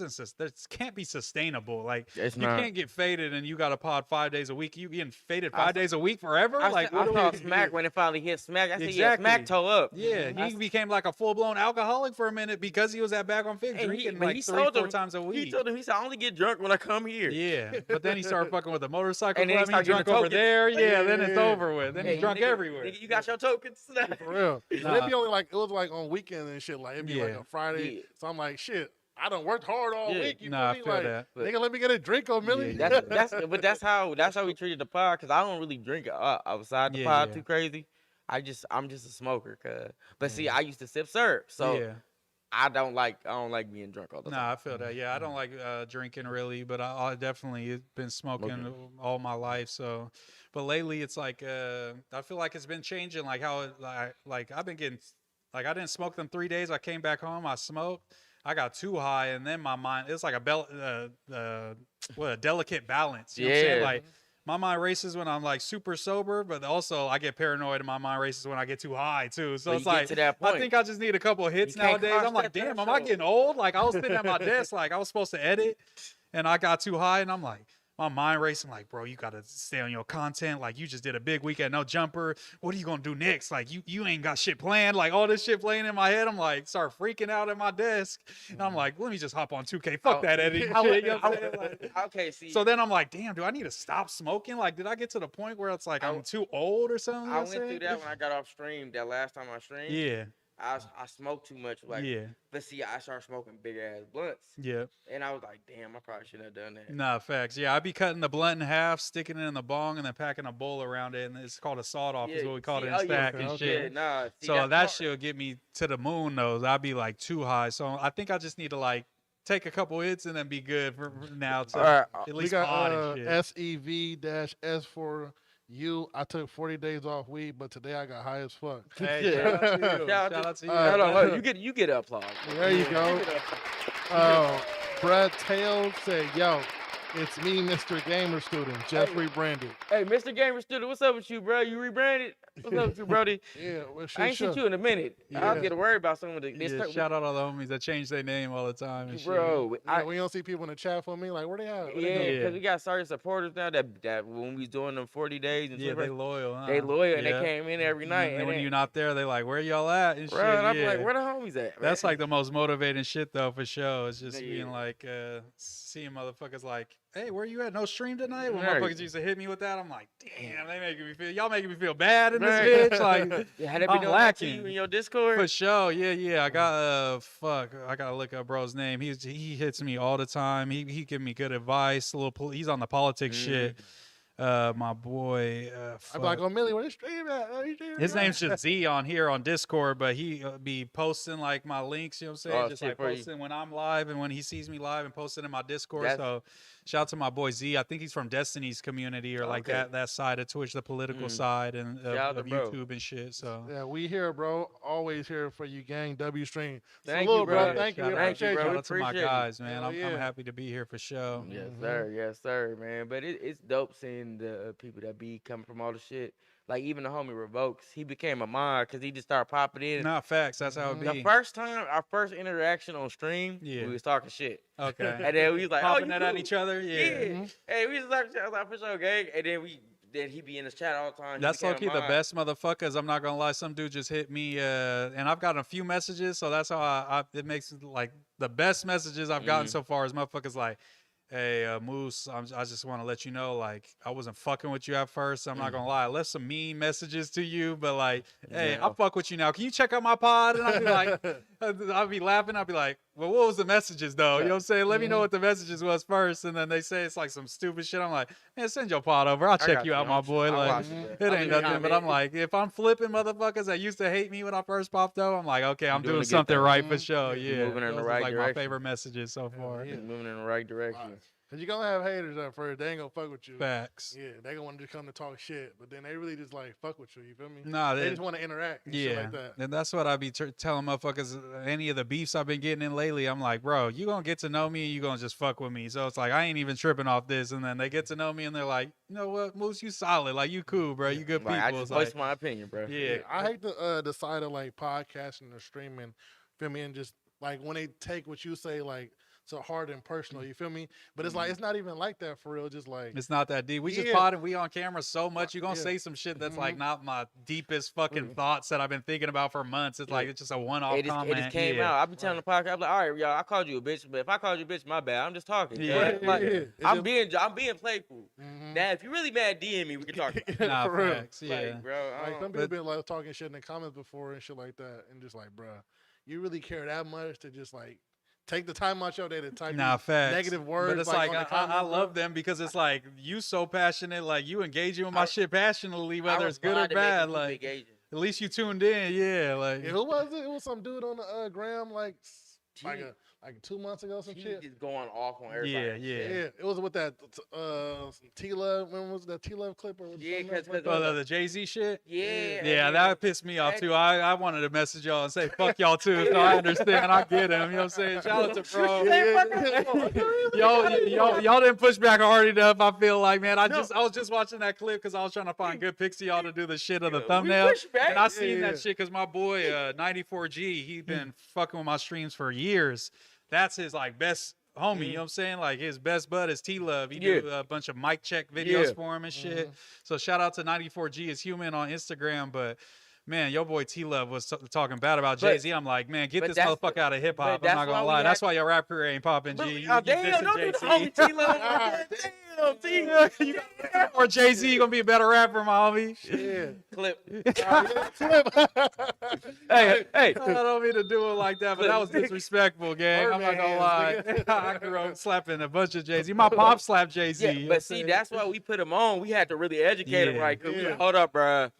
Speaker 3: can't be sustainable. Like
Speaker 2: It's
Speaker 3: you
Speaker 2: not.
Speaker 3: can't get faded and you got a pod 5 days a week. You getting faded 5 days a week forever?
Speaker 2: I saw Smack when it finally hit Smack. I said, yeah, Smack toe up.
Speaker 3: Yeah, he became like a full blown alcoholic for a minute because he was at Bag on Fig drinking like 3-4 times a week.
Speaker 2: He told him, he said, I only get drunk when I come here.
Speaker 3: Yeah, but then he started fucking with the motorcycle
Speaker 2: And then he
Speaker 3: club. He
Speaker 2: started
Speaker 3: drunk
Speaker 2: getting
Speaker 3: over
Speaker 2: tokens.
Speaker 3: there. Yeah, then
Speaker 1: Yeah,
Speaker 3: it's
Speaker 1: yeah.
Speaker 3: over with. Then
Speaker 2: Hey,
Speaker 3: he's drunk
Speaker 2: nigga,
Speaker 3: everywhere.
Speaker 2: Nigga, you got your tokens?
Speaker 1: For real.
Speaker 3: Nah.
Speaker 1: But it'd be only like it was like on weekends and shit. Like it'd be like
Speaker 3: Yeah.
Speaker 1: a Friday.
Speaker 2: Yeah.
Speaker 1: So I'm like, shit. I done worked hard all
Speaker 2: Yeah.
Speaker 1: week. You
Speaker 3: Nah, I
Speaker 1: feel
Speaker 3: feel
Speaker 1: me? Like,
Speaker 3: that.
Speaker 2: But-
Speaker 1: nigga, let me get a drink on Millie.
Speaker 3: Yeah.
Speaker 2: That's how we treated the pod, because I don't really drink outside the pod
Speaker 3: Yeah.
Speaker 2: too crazy. I'm just a smoker, but see, I used to sip syrup, so
Speaker 3: yeah.
Speaker 2: I don't like being drunk all the time.
Speaker 3: Nah, I feel that. Yeah, I don't like drinking really, but I definitely been smoking all my life. So, but lately it's like I feel like it's been changing. Like how like I've been getting like I didn't smoke them 3 days. I came back home, I smoked. I got too high, and then my mind it's like a delicate balance. You know what I'm saying?
Speaker 2: Yeah.
Speaker 3: Like my mind races when I'm like super sober, but also I get paranoid and my mind races when I get too high too. So
Speaker 2: When
Speaker 3: it's
Speaker 2: you get
Speaker 3: like
Speaker 2: to that point.
Speaker 3: I think I just need a couple of hits
Speaker 2: You can't
Speaker 3: nowadays.
Speaker 2: cross
Speaker 3: I'm like,
Speaker 2: that
Speaker 3: damn, am I
Speaker 2: threshold.
Speaker 3: getting old? Like I was sitting at my desk, like I was supposed to edit, and I got too high, and I'm like, my mind racing, like, bro, you gotta stay on your content. Like you just did a big week at No Jumper. What are you gonna do next? Like you ain't got shit planned. Like all this shit playing in my head. I'm like, start freaking out at my desk, and I'm like, let me just hop on 2K. Fuck that editing shit. You know what I'm saying? Like,
Speaker 2: Okay, see,
Speaker 3: so then I'm like, damn, do I need to stop smoking? Like, did I get to the point where it's like I'm too old or something? You know
Speaker 2: I
Speaker 3: what
Speaker 2: went
Speaker 3: I'm
Speaker 2: through
Speaker 3: saying?
Speaker 2: that when I got off stream. That last time I streamed,
Speaker 3: Yeah,
Speaker 2: I smoked too much. Like,
Speaker 3: yeah,
Speaker 2: but see, I started smoking big ass blunts,
Speaker 3: yeah.
Speaker 2: and I was like, damn, I probably shouldn't have done that.
Speaker 3: Nah, facts. Yeah, I be cutting the blunt in half, sticking it in the bong, and then packing a bowl around it, and it's called a sawed off, is what we call it in stack and
Speaker 1: okay.
Speaker 3: shit.
Speaker 2: Yeah, nah. See,
Speaker 3: So
Speaker 2: that's
Speaker 3: that
Speaker 2: smart.
Speaker 3: shit will get me to the moon, though. I'd be like too high. So I think I just need to like take a couple hits and then be good for now to
Speaker 2: All right,
Speaker 3: at
Speaker 1: We
Speaker 3: least
Speaker 1: got
Speaker 3: pod and shit.
Speaker 1: SEV-S for you. I took 40 days off weed, but today I got high as fuck.
Speaker 3: Hey,
Speaker 2: Yeah.
Speaker 3: shout out to you.
Speaker 2: Shout out
Speaker 3: Shout out to you.
Speaker 2: Hold on, hold on. You get an applause.
Speaker 1: There you go. Brad Tails said, yo, it's me, Mr. Gamer Student, Jeffrey Brandon.
Speaker 2: Hey, Mr. Gamer Student, what's up with you, bro? You rebranded? What's up with you, Brody?
Speaker 1: Yeah, well,
Speaker 2: I ain't seen you in a minute. I'll
Speaker 1: Yeah.
Speaker 2: get worried about some of the this
Speaker 3: Yeah, shout out all the homies that change their name all the time and shit.
Speaker 2: bro.
Speaker 1: We don't see people in the chat for me. Like, where they at? Where they
Speaker 2: Yeah,
Speaker 1: go?
Speaker 3: Yeah.
Speaker 2: because we got certain supporters now that when we was doing them 40 days and
Speaker 3: Yeah,
Speaker 2: shit,
Speaker 3: they loyal, huh?
Speaker 2: they loyal and
Speaker 3: Yeah.
Speaker 2: they came in every night.
Speaker 3: And
Speaker 2: And
Speaker 3: when
Speaker 2: then,
Speaker 3: you're not there, they like, where y'all at? And
Speaker 2: bro,
Speaker 3: shit.
Speaker 2: and I'm
Speaker 3: yeah.
Speaker 2: like, where the homies at?
Speaker 3: That's
Speaker 2: man?
Speaker 3: like the most motivating shit though, for sure. It's just
Speaker 2: Yeah.
Speaker 3: being like, seeing motherfuckers like, hey, where you at? No stream tonight? When
Speaker 2: Right.
Speaker 3: motherfuckers used to hit me with that, I'm like, damn, y'all making me feel bad in this
Speaker 2: Right.
Speaker 3: bitch. Like,
Speaker 2: Yeah, had they been
Speaker 3: I'm
Speaker 2: doing that to
Speaker 3: lacking.
Speaker 2: you in your Discord?
Speaker 3: for sure. Yeah. I got, I gotta look up bro's name. He hits me all the time. He give me good advice. He's on the politics shit. My boy,
Speaker 1: I'm like, OMILLY, where they stream at?
Speaker 3: his name's just Z on here on Discord, but he be posting like my links, you know what I'm saying? Just like posting when I'm live and when he sees me live and posting in my Discord. So shout out to my boy Z. I think he's from Destiny's community or like that side of Twitch, the political side and of YouTube and shit. So
Speaker 1: yeah, we here, bro. Always here for you, gang. W stream.
Speaker 2: Thank you, bro.
Speaker 1: Thank you.
Speaker 3: Shout out to my guys, man. I'm happy to be here for sure.
Speaker 2: Yes, sir. Yes, sir, man. But it's dope seeing the people that be coming from all the shit. Like, even the homie Revokes, he became a mod because he just started popping in.
Speaker 3: Nah, facts. That's how it be.
Speaker 2: The first time, our first interaction on stream, we was talking shit.
Speaker 3: Okay.
Speaker 2: And then we was like,
Speaker 3: popping that at each other? Yeah.
Speaker 2: Hey, we was talking shit. I was like, for sure, gang. And then he be in the chat all the time.
Speaker 3: That's low-key the best motherfuckers. I'm not gonna lie. Some dude just hit me, and I've gotten a few messages, so that's how it makes it like the best messages I've gotten so far is motherfuckers like, hey, Moose, I just want to let you know, like, I wasn't fucking with you at first. I'm not going to lie. I left some mean messages to you, but, like, hey, I'll fuck with you now. Can you check out my pod? And I'll be like, I'll be laughing. I'll be like, well, what was the messages, though? You know what I'm saying? Let me know what the messages was first. And then they say it's, like, some stupid shit. I'm like, man, send your pod over. I'll check you out, my boy. Like, it ain't nothing. But I'm like, if I'm flipping motherfuckers that used to hate me when I first popped up, I'm like, okay, I'm doing something right for sure. Yeah.
Speaker 2: Moving in the right direction.
Speaker 3: Like, my favorite messages so far.
Speaker 2: Moving in the right direction.
Speaker 1: Cause you're gonna have haters at first. They ain't gonna fuck with you.
Speaker 3: Facts.
Speaker 1: Yeah, they gonna want to come to talk shit, but then they really just like fuck with you. You feel me?
Speaker 3: Nah,
Speaker 1: they just want to interact. And shit like that.
Speaker 3: And that's what I be telling motherfuckers. Any of the beefs I've been getting in lately, I'm like, bro, you gonna get to know me, and you gonna just fuck with me. So it's like I ain't even tripping off this, and then they get to know me, and they're like, you know what, Moose, you solid, like you cool, bro, you good people.
Speaker 2: I just voice my opinion, bro.
Speaker 1: Yeah, I hate the side of like podcasting or streaming. Feel me? And just like when they take what you say like so hard and personal, you feel me? But it's like it's not even like that for real. Just like
Speaker 3: it's not that deep. We just potted. We on camera so much. You're gonna say some shit that's like not my deepest fucking thoughts that I've been thinking about for months. It's like it's just a one-off comment.
Speaker 2: It just came out. I be telling the podcast, I'm like, all right, y'all, I called you a bitch, but if I called you a bitch, my bad. I'm just talking. I'm being playful. Now, if you really mad, DM me. We can talk.
Speaker 3: Nah,
Speaker 1: for
Speaker 3: facts,
Speaker 1: real.
Speaker 3: yeah,
Speaker 1: like, bro. Like some people been like talking shit in the comments before and shit like that, and just like, bro, you really care that much to just like take the time out your day to type negative words.
Speaker 3: But it's like I love them because it's like you so passionate, like you engaging with my shit passionately, whether it's good or bad. Like at least you tuned in, like
Speaker 1: who was it? It was some dude on the gram like 2 months ago, some shit.
Speaker 2: Just going off on everybody.
Speaker 1: Yeah. It was with that T-Love. When was that T-Love clip? Or
Speaker 2: because
Speaker 3: the Jay-Z shit.
Speaker 2: Yeah,
Speaker 3: that pissed me off too. I wanted to message y'all and say fuck y'all too. So I understand. I get him. You know what I'm saying? Shout out to bro. Y'all didn't push back hard enough. I feel like, man. I was just watching that clip because I was trying to find good pics of y'all to do the shit of the thumbnail. And I seen that shit because my boy 94G, he been fucking with my streams for years. That's his like best homie, you know what I'm saying? Like his best bud is T-Love. He do a bunch of mic check videos for him and shit. So shout out to 94G is human on Instagram, but man, your boy T-Love was talking bad about Jay-Z. I'm like, man, get this motherfucker out of hip hop. I'm not gonna lie. That's why your rap career ain't popping, G.
Speaker 2: Damn, don't do the homie T-Love. Damn, T.
Speaker 3: Or Jay-Z, you gonna be a better rapper, my homie.
Speaker 1: Yeah.
Speaker 2: Clip.
Speaker 3: Hey. I don't mean to do it like that, but that was disrespectful, gang. I'm not gonna lie. I grew up slapping a bunch of Jay-Z. My pop slapped Jay-Z.
Speaker 2: Yeah, but see, that's why we put him on. We had to really educate him, right? Cause we like, hold up, bro.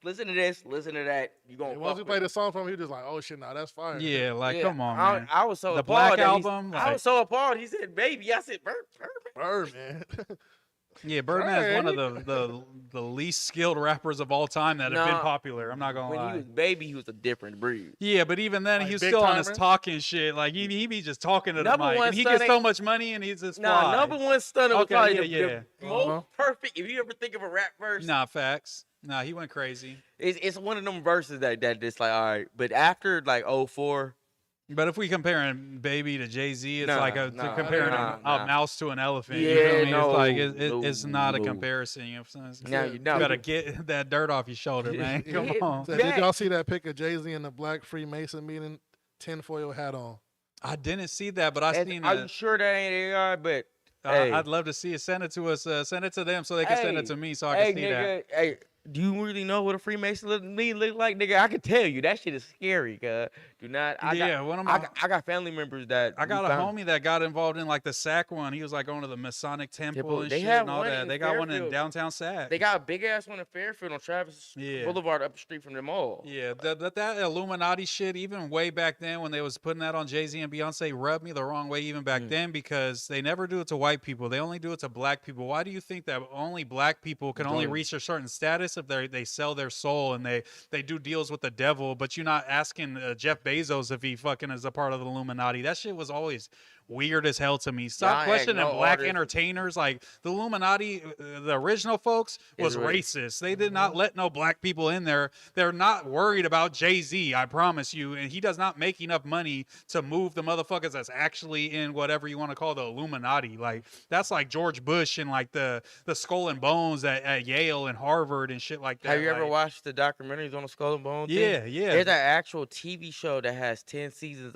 Speaker 2: Listen to this. Listen to that. You gonna
Speaker 1: once we play the song from him, he was just like, oh shit, nah, that's fire.
Speaker 3: Yeah, like come on, man.
Speaker 2: I was so
Speaker 3: the
Speaker 2: appalled.
Speaker 3: Black album.
Speaker 2: I was so appalled. He said, baby. I said,
Speaker 1: Birdman.
Speaker 3: Yeah, Birdman is one of the least skilled rappers of all time that have been popular. I'm not gonna lie.
Speaker 2: When he was baby, he was a different breed.
Speaker 3: Yeah, but even then, he was still on his talking shit. Like he be just talking to the mic. And he gets so much money, and he's just
Speaker 2: number one stunner was probably the
Speaker 3: most
Speaker 2: perfect. If you ever think of a rap verse,
Speaker 3: facts. Nah, he went crazy.
Speaker 2: It's one of them verses that just like all right, but after like 04.
Speaker 3: But if we comparing Baby to Jay-Z, it's like comparing a mouse to an elephant.
Speaker 2: Yeah,
Speaker 3: you feel me? It's not a comparison. You know what I'm saying? You gotta get that dirt off your shoulder, man. Come on.
Speaker 1: So did y'all see that pic of Jay-Z in the Black Freemason meeting, tinfoil hat on?
Speaker 3: I didn't see that, but I seen.
Speaker 2: Are you sure that ain't AI? But
Speaker 3: I'd love to see it. Send it to us. Send it to them so they can send it to me so I can see that.
Speaker 2: Hey, do you really know what a Freemason look like, nigga? I can tell you that shit is scary, cuz Do not.
Speaker 3: One of my,
Speaker 2: I got family members that
Speaker 3: I got a homie that got involved in like the Sac one. He was like going to the Masonic Temple and
Speaker 2: they
Speaker 3: shit
Speaker 2: have
Speaker 3: and all
Speaker 2: one
Speaker 3: that.
Speaker 2: in
Speaker 3: They got one in
Speaker 2: Fairfield.
Speaker 3: downtown Sac.
Speaker 2: They got a big ass one in Fairfield on Travis Boulevard up the street from the mall.
Speaker 3: Yeah, that Illuminati shit, even way back then when they was putting that on Jay-Z and Beyonce, rubbed me the wrong way even back then, because they never do it to white people. They only do it to black people. Why do you think that only black people can only reach a certain status if they sell their soul and they do deals with the devil, but you're not asking Jeff Bezos if he fucking is a part of the Illuminati? That shit was always weird as hell to me. Stop questioning black entertainers. Like, the Illuminati, the original folks, was racist. They did not let no black people in there. They're not worried about Jay-Z, I promise you. And he does not make enough money to move the motherfuckers that's actually in whatever you want to call the Illuminati. Like, that's like George Bush and like the Skull and Bones at Yale and Harvard and shit like that.
Speaker 2: Have you ever watched the documentaries on the Skull and Bones thing?
Speaker 3: Yeah.
Speaker 2: There's an actual TV show that has 10 seasons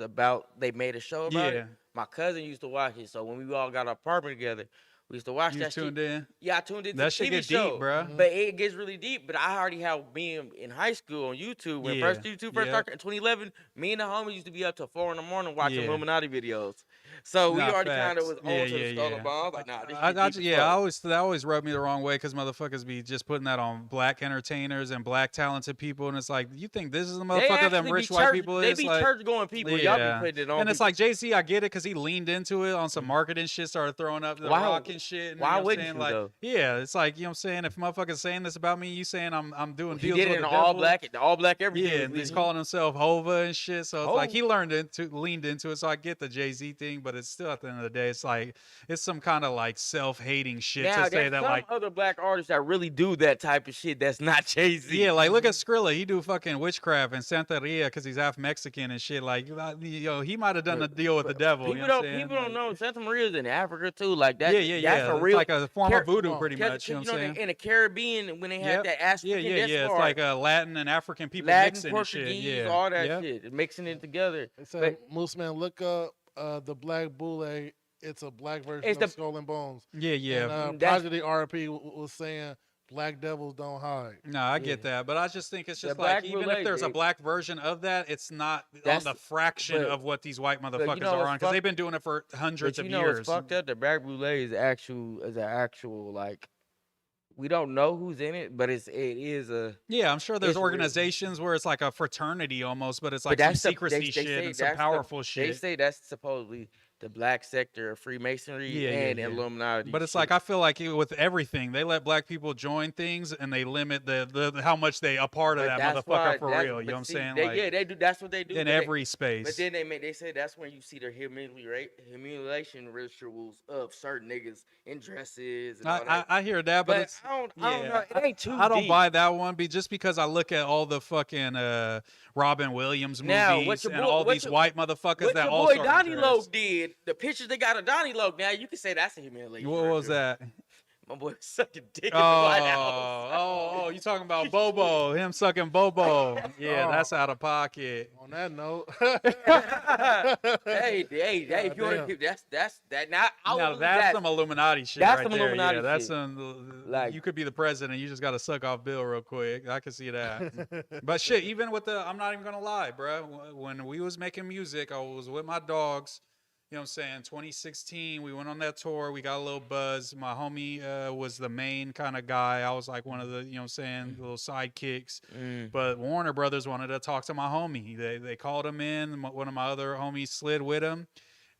Speaker 2: they made a show about it. My cousin used to watch it, so when we all got our apartment together, we used to watch that shit.
Speaker 3: You tuned in?
Speaker 2: Yeah, I tuned into
Speaker 3: that
Speaker 2: the
Speaker 3: shit
Speaker 2: TV
Speaker 3: get
Speaker 2: show.
Speaker 3: deep, bro.
Speaker 2: But it gets really deep. But I already have been in high school on YouTube when YouTube first started in 2011. Me and the homies used to be up till 4 in the morning watching Illuminati videos. So we already kind of was on to the Skull and Bones. Like, nah, this
Speaker 3: that always rubbed me the wrong way, because motherfuckers be just putting that on black entertainers and black talented people, and it's like, you think this is the motherfucker them rich white people is?
Speaker 2: They be
Speaker 3: like,
Speaker 2: church going people. Y'all be putting it on.
Speaker 3: And it's like, Jay-Z, I get it, because he leaned into it on some marketing shit, started throwing up the rock and shit. And,
Speaker 2: why wouldn't
Speaker 3: you, though? Yeah, it's like, you know what I'm saying? If motherfuckers saying this about me, you saying I'm doing deals with the devil.
Speaker 2: All black everything.
Speaker 3: Yeah, and he's calling himself Hova and shit. So it's like he leaned into it. So I get the Jay-Z thing, but it's still, at the end of the day, it's like, it's some kind of like self-hating shit to say that, like,
Speaker 2: other black artists that really do that type of shit that's not Jay-Z.
Speaker 3: Yeah, like, look at Skrilla. He do fucking witchcraft in Santeria because he's half Mexican and shit. Like, he might have done a deal with the devil.
Speaker 2: People don't know Santa Maria's in Africa too. Like that.
Speaker 3: Yeah.
Speaker 2: That's
Speaker 3: it's like a form of voodoo, pretty much. You know what I'm saying?
Speaker 2: In the Caribbean, when they had that African,
Speaker 3: it's like Latin and African people mixing
Speaker 2: Portuguese,
Speaker 3: shit.
Speaker 2: all that shit, mixing it together.
Speaker 1: So, Mooseman, look up the Black Boule. It's a black version of Skull and Bones.
Speaker 3: Yeah.
Speaker 1: And Prodigy RP was saying black devils don't hide.
Speaker 3: No, I get that, but I just think it's just like, even if there's a black version of that, it's not on the fraction of what these white motherfuckers are on, because they've been doing it for hundreds of years.
Speaker 2: You know what's fucked up? The Black Boule is an actual like. We don't know who's in it, but it is a.
Speaker 3: Yeah, I'm sure there's organizations where it's like a fraternity almost, but it's like some secrecy shit and some powerful shit.
Speaker 2: They say that's supposedly the black sector of Freemasonry and Illuminati.
Speaker 3: But it's like, I feel like with everything, they let black people join things and they limit the how much they a part of that motherfucker for real. You know what I'm saying?
Speaker 2: They do. That's what they do
Speaker 3: in every space.
Speaker 2: But then they say that's when you see their humiliation rituals of certain niggas in dresses. And all that.
Speaker 3: I hear that, but
Speaker 2: I don't know. It ain't too.
Speaker 3: I don't buy that one, just because I look at all the fucking Robin Williams movies and all these white motherfuckers that all.
Speaker 2: What your boy Donnie Logue did. The pictures they got of Donnie Logue, now you can say that's a humiliation.
Speaker 3: What was that?
Speaker 2: My boy sucking dick in the White House.
Speaker 3: Oh, you talking about Bobo? Him sucking Bobo? Yeah, that's out of pocket.
Speaker 1: On that note,
Speaker 2: hey, if you want to keep that's
Speaker 3: some Illuminati shit.
Speaker 2: That's
Speaker 3: right
Speaker 2: some
Speaker 3: there.
Speaker 2: Illuminati
Speaker 3: shit. That's
Speaker 2: shit.
Speaker 3: some. Like, you could be the president. You just got to suck off Bill real quick. I can see that. But shit, even with I'm not even gonna lie, bro. When we was making music, I was with my dogs. You know what I'm saying? 2016, we went on that tour. We got a little buzz. My homie was the main kind of guy. I was like one of the, you know what I'm saying, little sidekicks. But Warner Brothers wanted to talk to my homie. They called him in. One of my other homies slid with him.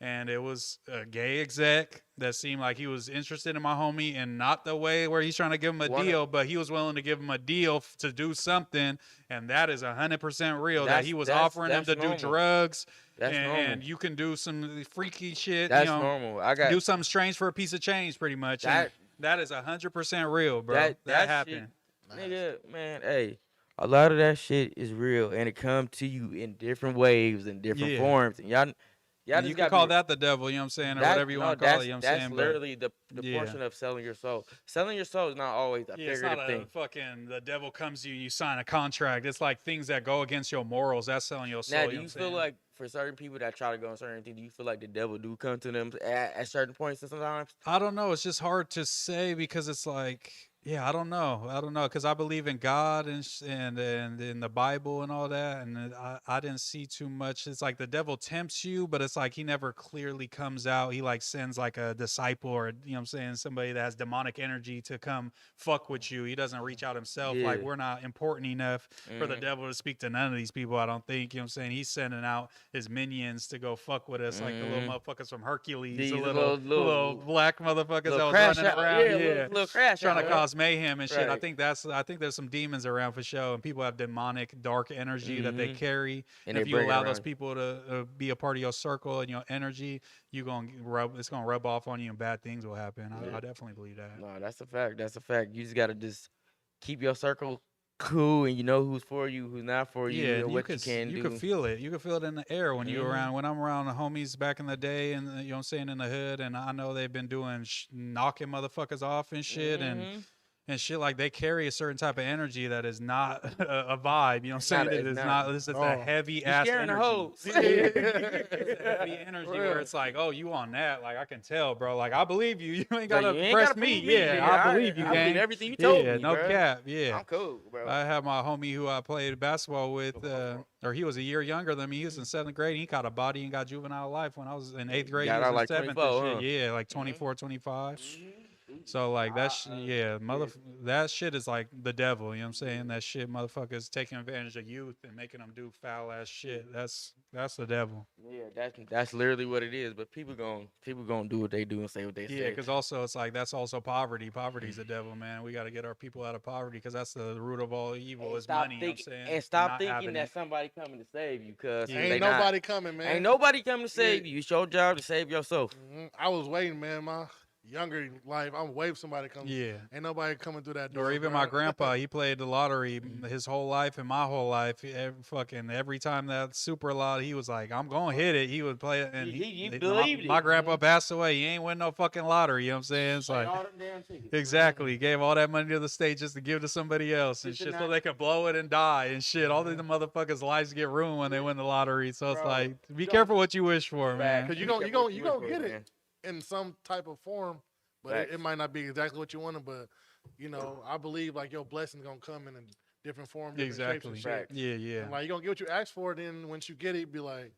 Speaker 3: And it was a gay exec that seemed like he was interested in my homie, and not the way where he's trying to give him a deal, but he was willing to give him a deal to do something. And that is 100% real, that he was offering him to do drugs. And you can do some freaky shit.
Speaker 2: That's normal.
Speaker 3: Do something strange for a piece of change, pretty much. That is 100% real, bro. That happened.
Speaker 2: Shit, nigga, man, hey, a lot of that shit is real, and it come to you in different waves and different forms. And y'all
Speaker 3: you can call that the devil, you know what I'm saying, or whatever you want to call it. You know what I'm saying?
Speaker 2: That's literally the portion of selling your soul. Selling your soul is not always a figurative thing.
Speaker 3: It's not fucking the devil comes to you and you sign a contract. It's like things that go against your morals. That's selling your soul.
Speaker 2: Now, do you feel like for certain people that try to go on certain things, do you feel like the devil do come to them at certain points sometimes?
Speaker 3: I don't know. It's just hard to say, because it's like, Yeah, I don't know. I don't know because I believe in God and in the Bible and all that, and I didn't see too much. It's like the devil tempts you, but it's like he never clearly comes out. He like sends like a disciple or you know what I'm saying, somebody that has demonic energy to come fuck with you. He doesn't reach out himself.
Speaker 2: Yeah.
Speaker 3: Like we're not important enough for the devil to speak to none of these people. I don't think. You know what I'm saying? He's sending out his minions to go fuck with us, like the little motherfuckers from Hercules,
Speaker 2: These
Speaker 3: the little black motherfuckers that was
Speaker 2: crash
Speaker 3: running
Speaker 2: out.
Speaker 3: around.
Speaker 2: Yeah, little crash
Speaker 3: Trying
Speaker 2: out,
Speaker 3: to
Speaker 2: right?
Speaker 3: cause mayhem and shit.
Speaker 2: Right.
Speaker 3: I think there's some demons around for sure, and people have demonic, dark energy that they carry.
Speaker 2: And
Speaker 3: if
Speaker 2: they
Speaker 3: you
Speaker 2: bring it
Speaker 3: allow those
Speaker 2: around.
Speaker 3: people to be a part of your circle and your energy, it's gonna rub off on you, and bad things will happen. I definitely believe that.
Speaker 2: No, that's a fact. That's a fact. You just gotta just keep your circle cool, and you know who's for you, who's not for you,
Speaker 3: Yeah,
Speaker 2: and
Speaker 3: and
Speaker 2: what you can do.
Speaker 3: you could feel it. You could feel it in the air when you around. When I'm around the homies back in the day, and you know what I'm saying, in the hood, and I know they've been doing knocking motherfuckers off and shit, and shit, like they carry a certain type of energy that is not a vibe. You know what I'm saying? It is not. This is a heavy ass
Speaker 2: scaring the
Speaker 3: energy.
Speaker 2: hoes.
Speaker 3: It's a heavy energy where it's like, oh, you on that? Like I can tell, bro. Like I believe you. You ain't gotta press me. Yeah, I believe you,
Speaker 2: I
Speaker 3: gang.
Speaker 2: believe everything you told me,
Speaker 3: no
Speaker 2: bro.
Speaker 3: cap. Yeah,
Speaker 2: I'm cool, bro.
Speaker 3: I have my homie who I played basketball with, or he was a year younger than me. He was in 7th grade. He got a body and got juvenile life when I was in 8th grade.
Speaker 2: Got
Speaker 3: he was
Speaker 2: out
Speaker 3: in
Speaker 2: like
Speaker 3: 7th
Speaker 2: 24,
Speaker 3: and shit. Yeah, like 24, 25. So like that, that shit is like the devil. You know what I'm saying? That shit, motherfuckers taking advantage of youth and making them do foul ass shit. That's the devil.
Speaker 2: Yeah, that's literally what it is. But people gonna do what they do and say what they say.
Speaker 3: Yeah, because also it's like that's also poverty. Poverty's the devil, man. We got to get our people out of poverty because that's the root of all evil. Is money. You know what I'm saying?
Speaker 2: And stop
Speaker 3: Not
Speaker 2: thinking
Speaker 3: having
Speaker 2: that
Speaker 3: it.
Speaker 2: somebody coming to save you, cause
Speaker 1: Ain't nobody coming, man.
Speaker 2: Ain't nobody coming to save you. It's your job to save yourself.
Speaker 1: I was waiting, man. My younger life, I'm waiting for somebody to come.
Speaker 3: Yeah.
Speaker 1: Ain't nobody coming through that door.
Speaker 3: Or even
Speaker 1: bro.
Speaker 3: my grandpa, he played the lottery his whole life and my whole life. Every time that super lot, he was like, "I'm gonna hit it." He would play it, and
Speaker 2: He believed
Speaker 3: my
Speaker 2: it.
Speaker 3: grandpa passed away. He ain't win no fucking lottery. You know what I'm saying? It's like
Speaker 2: all them damn tickets.
Speaker 3: exactly. He gave all that money to the state just to give to somebody else and shit, so they could blow it and die and shit. All these motherfuckers' lives get ruined when they win the lottery. So it's like, be careful what you wish for, man.
Speaker 1: Because you gonna get it in some type of form, but it might not be exactly what you wanted. But I believe like your blessing's gonna come in a different form, different shapes and shit.
Speaker 3: Yeah.
Speaker 1: And, like you gonna get what you asked for. Then once you get it, be like,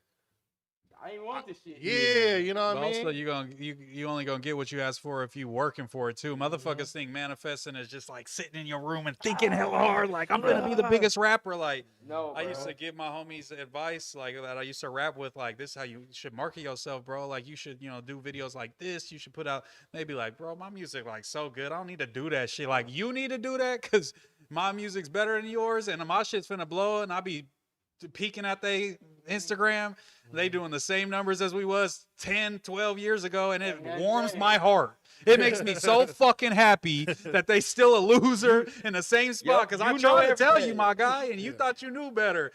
Speaker 2: I ain't want this shit.
Speaker 1: yeah, you know what I mean.
Speaker 3: Also, you only gonna get what you ask for if you working for it too. Motherfuckers think manifesting is just like sitting in your room and thinking hella hard, like I'm gonna be the biggest rapper. Like
Speaker 2: No,
Speaker 3: I used to give my homies advice like that. I used to rap with like this: is how you should market yourself, bro. Like you should do videos like this. You should put out maybe like, bro, my music like so good. I don't need to do that shit. Like you need to do that because my music's better than yours, and my shit's finna blow, and I be peeking at they Instagram, they doing the same numbers as we was 10, 12 years ago, and it warms my heart. It makes me so fucking happy that they still a loser in the same spot, because I tried to tell you, my guy, and you thought you knew better.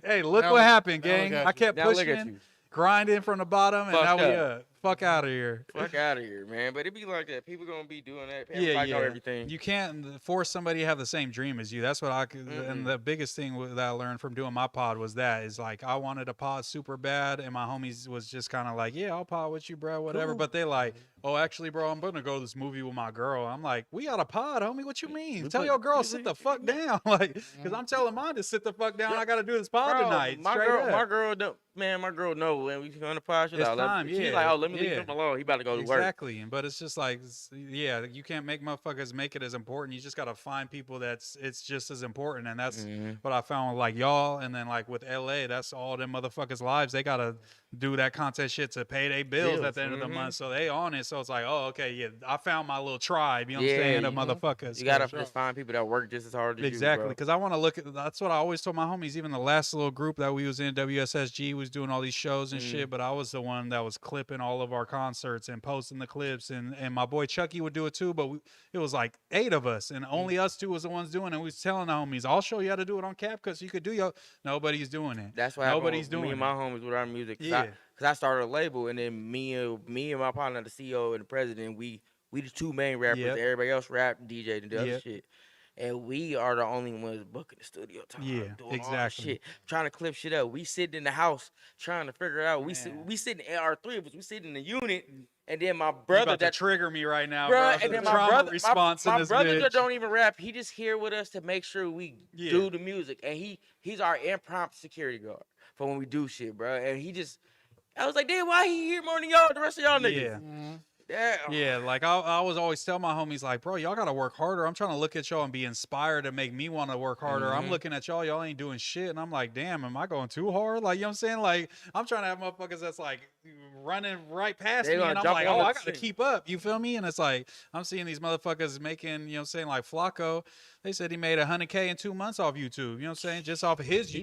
Speaker 3: Hey, look what happened, gang. I kept pushing, grinding from the bottom, and now we up. Fuck out of here.
Speaker 2: Fuck out of here, man. But it be like that. People gonna be doing that.
Speaker 3: Yeah.
Speaker 2: Know everything.
Speaker 3: You can't force somebody to have the same dream as you. That's what I could. And the biggest thing that I learned from doing my pod was is like I wanted a pod super bad, and my homies was just kind of like, yeah, I'll pod with you, bro, whatever. Cool. But they like, oh, actually, bro, I'm gonna go to this movie with my girl. I'm like, we got a pod, homie. What you mean? Tell your girl sit the fuck down, like, because I'm telling mine to sit the fuck down. I gotta do this pod tonight.
Speaker 2: My girl don't. Man, my girl know when we on the pod. She's like, she's like, oh, let me leave him alone. He about to go to work.
Speaker 3: Exactly, but it's just like, yeah, you can't make motherfuckers make it as important. You just gotta find people it's just as important, and that's what I found with like y'all, and then like with LA, that's all them motherfuckers' lives. They gotta do that content shit to pay their bills at the end of the month, so they on it. So it's like, oh, okay, yeah, I found my little tribe. You know what I'm saying? Of motherfuckers.
Speaker 2: You gotta just find people that work just as hard as you.
Speaker 3: Exactly, because I want to look at. That's what I always told my homies. Even the last little group that we was in, WSSG, was doing all these shows and shit, but I was the one that was clipping all of our concerts and posting the clips, and my boy Chucky would do it too, but it was like 8 of us, and only us 2 was the ones doing it. We was telling the homies, I'll show you how to do it on CapCut, you could do nobody's doing it.
Speaker 2: That's why nobody's doing me and my homies with our music.
Speaker 3: Yeah.
Speaker 2: Because I started a label, and then me and my partner, the CEO and the president, we the 2 main rappers. Everybody else rap, DJ, and the other shit. and we are the only ones booking the studio time.
Speaker 3: Yeah,
Speaker 2: doing
Speaker 3: exactly.
Speaker 2: all this shit, trying to clip shit up. We sitting in the house trying to figure it out. We sitting, our three of us, we sitting in the unit, and then my brother
Speaker 3: that trigger me right now,
Speaker 2: bruh,
Speaker 3: bro.
Speaker 2: and then
Speaker 3: The
Speaker 2: my
Speaker 3: trauma
Speaker 2: brother,
Speaker 3: response
Speaker 2: my
Speaker 3: in this
Speaker 2: brother
Speaker 3: bitch.
Speaker 2: that don't even rap, he just here with us to make sure we do the music, and he's our impromptu security guard for when we do shit, bro. And I was like, damn, why he here more than y'all, the rest of y'all niggas?
Speaker 3: Yeah.
Speaker 2: Yeah.
Speaker 3: Yeah, like I was always tell my homies, like, bro, y'all gotta work harder. I'm trying to look at y'all and be inspired to make me want to work harder. I'm looking at y'all ain't doing shit, and I'm like, damn, am I going too hard? Like, you know what I'm saying? Like, I'm trying to have motherfuckers that's like running right past me, and I'm like, oh, I gotta keep up. You feel me? And it's like I'm seeing these motherfuckers making, you know what I'm saying, like Flacco. They said he made $100K in 2 months off YouTube. You know what I'm saying? Just off of his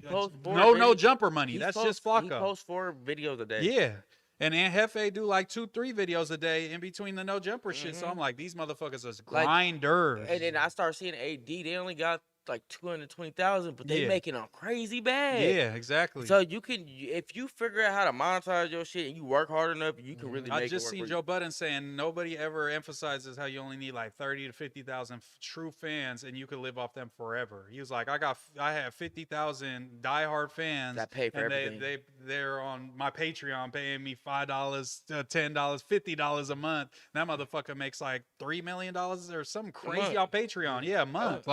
Speaker 3: no jumper money. That's just Flacco. He
Speaker 2: posts 4 videos a day.
Speaker 3: Yeah. And then Hefe do like 2-3 videos a day in between the no jumper shit. So I'm like, these motherfuckers is grinders.
Speaker 2: And then I start seeing AD. They only got like 220,000, but they making a crazy bag.
Speaker 3: Yeah, exactly.
Speaker 2: So you can, if you figure out how to monetize your shit and you work hard enough, you can really make it work.
Speaker 3: I just seen Joe Budden saying nobody ever emphasizes how you only need like 30 to 50,000 true fans and you can live off them forever. He was like, I have 50,000 diehard fans
Speaker 2: that pay for
Speaker 3: everything. They're on my Patreon paying me $5, $10, $50 a month. That motherfucker makes like $3 million or something crazy on Patreon. Yeah, a month.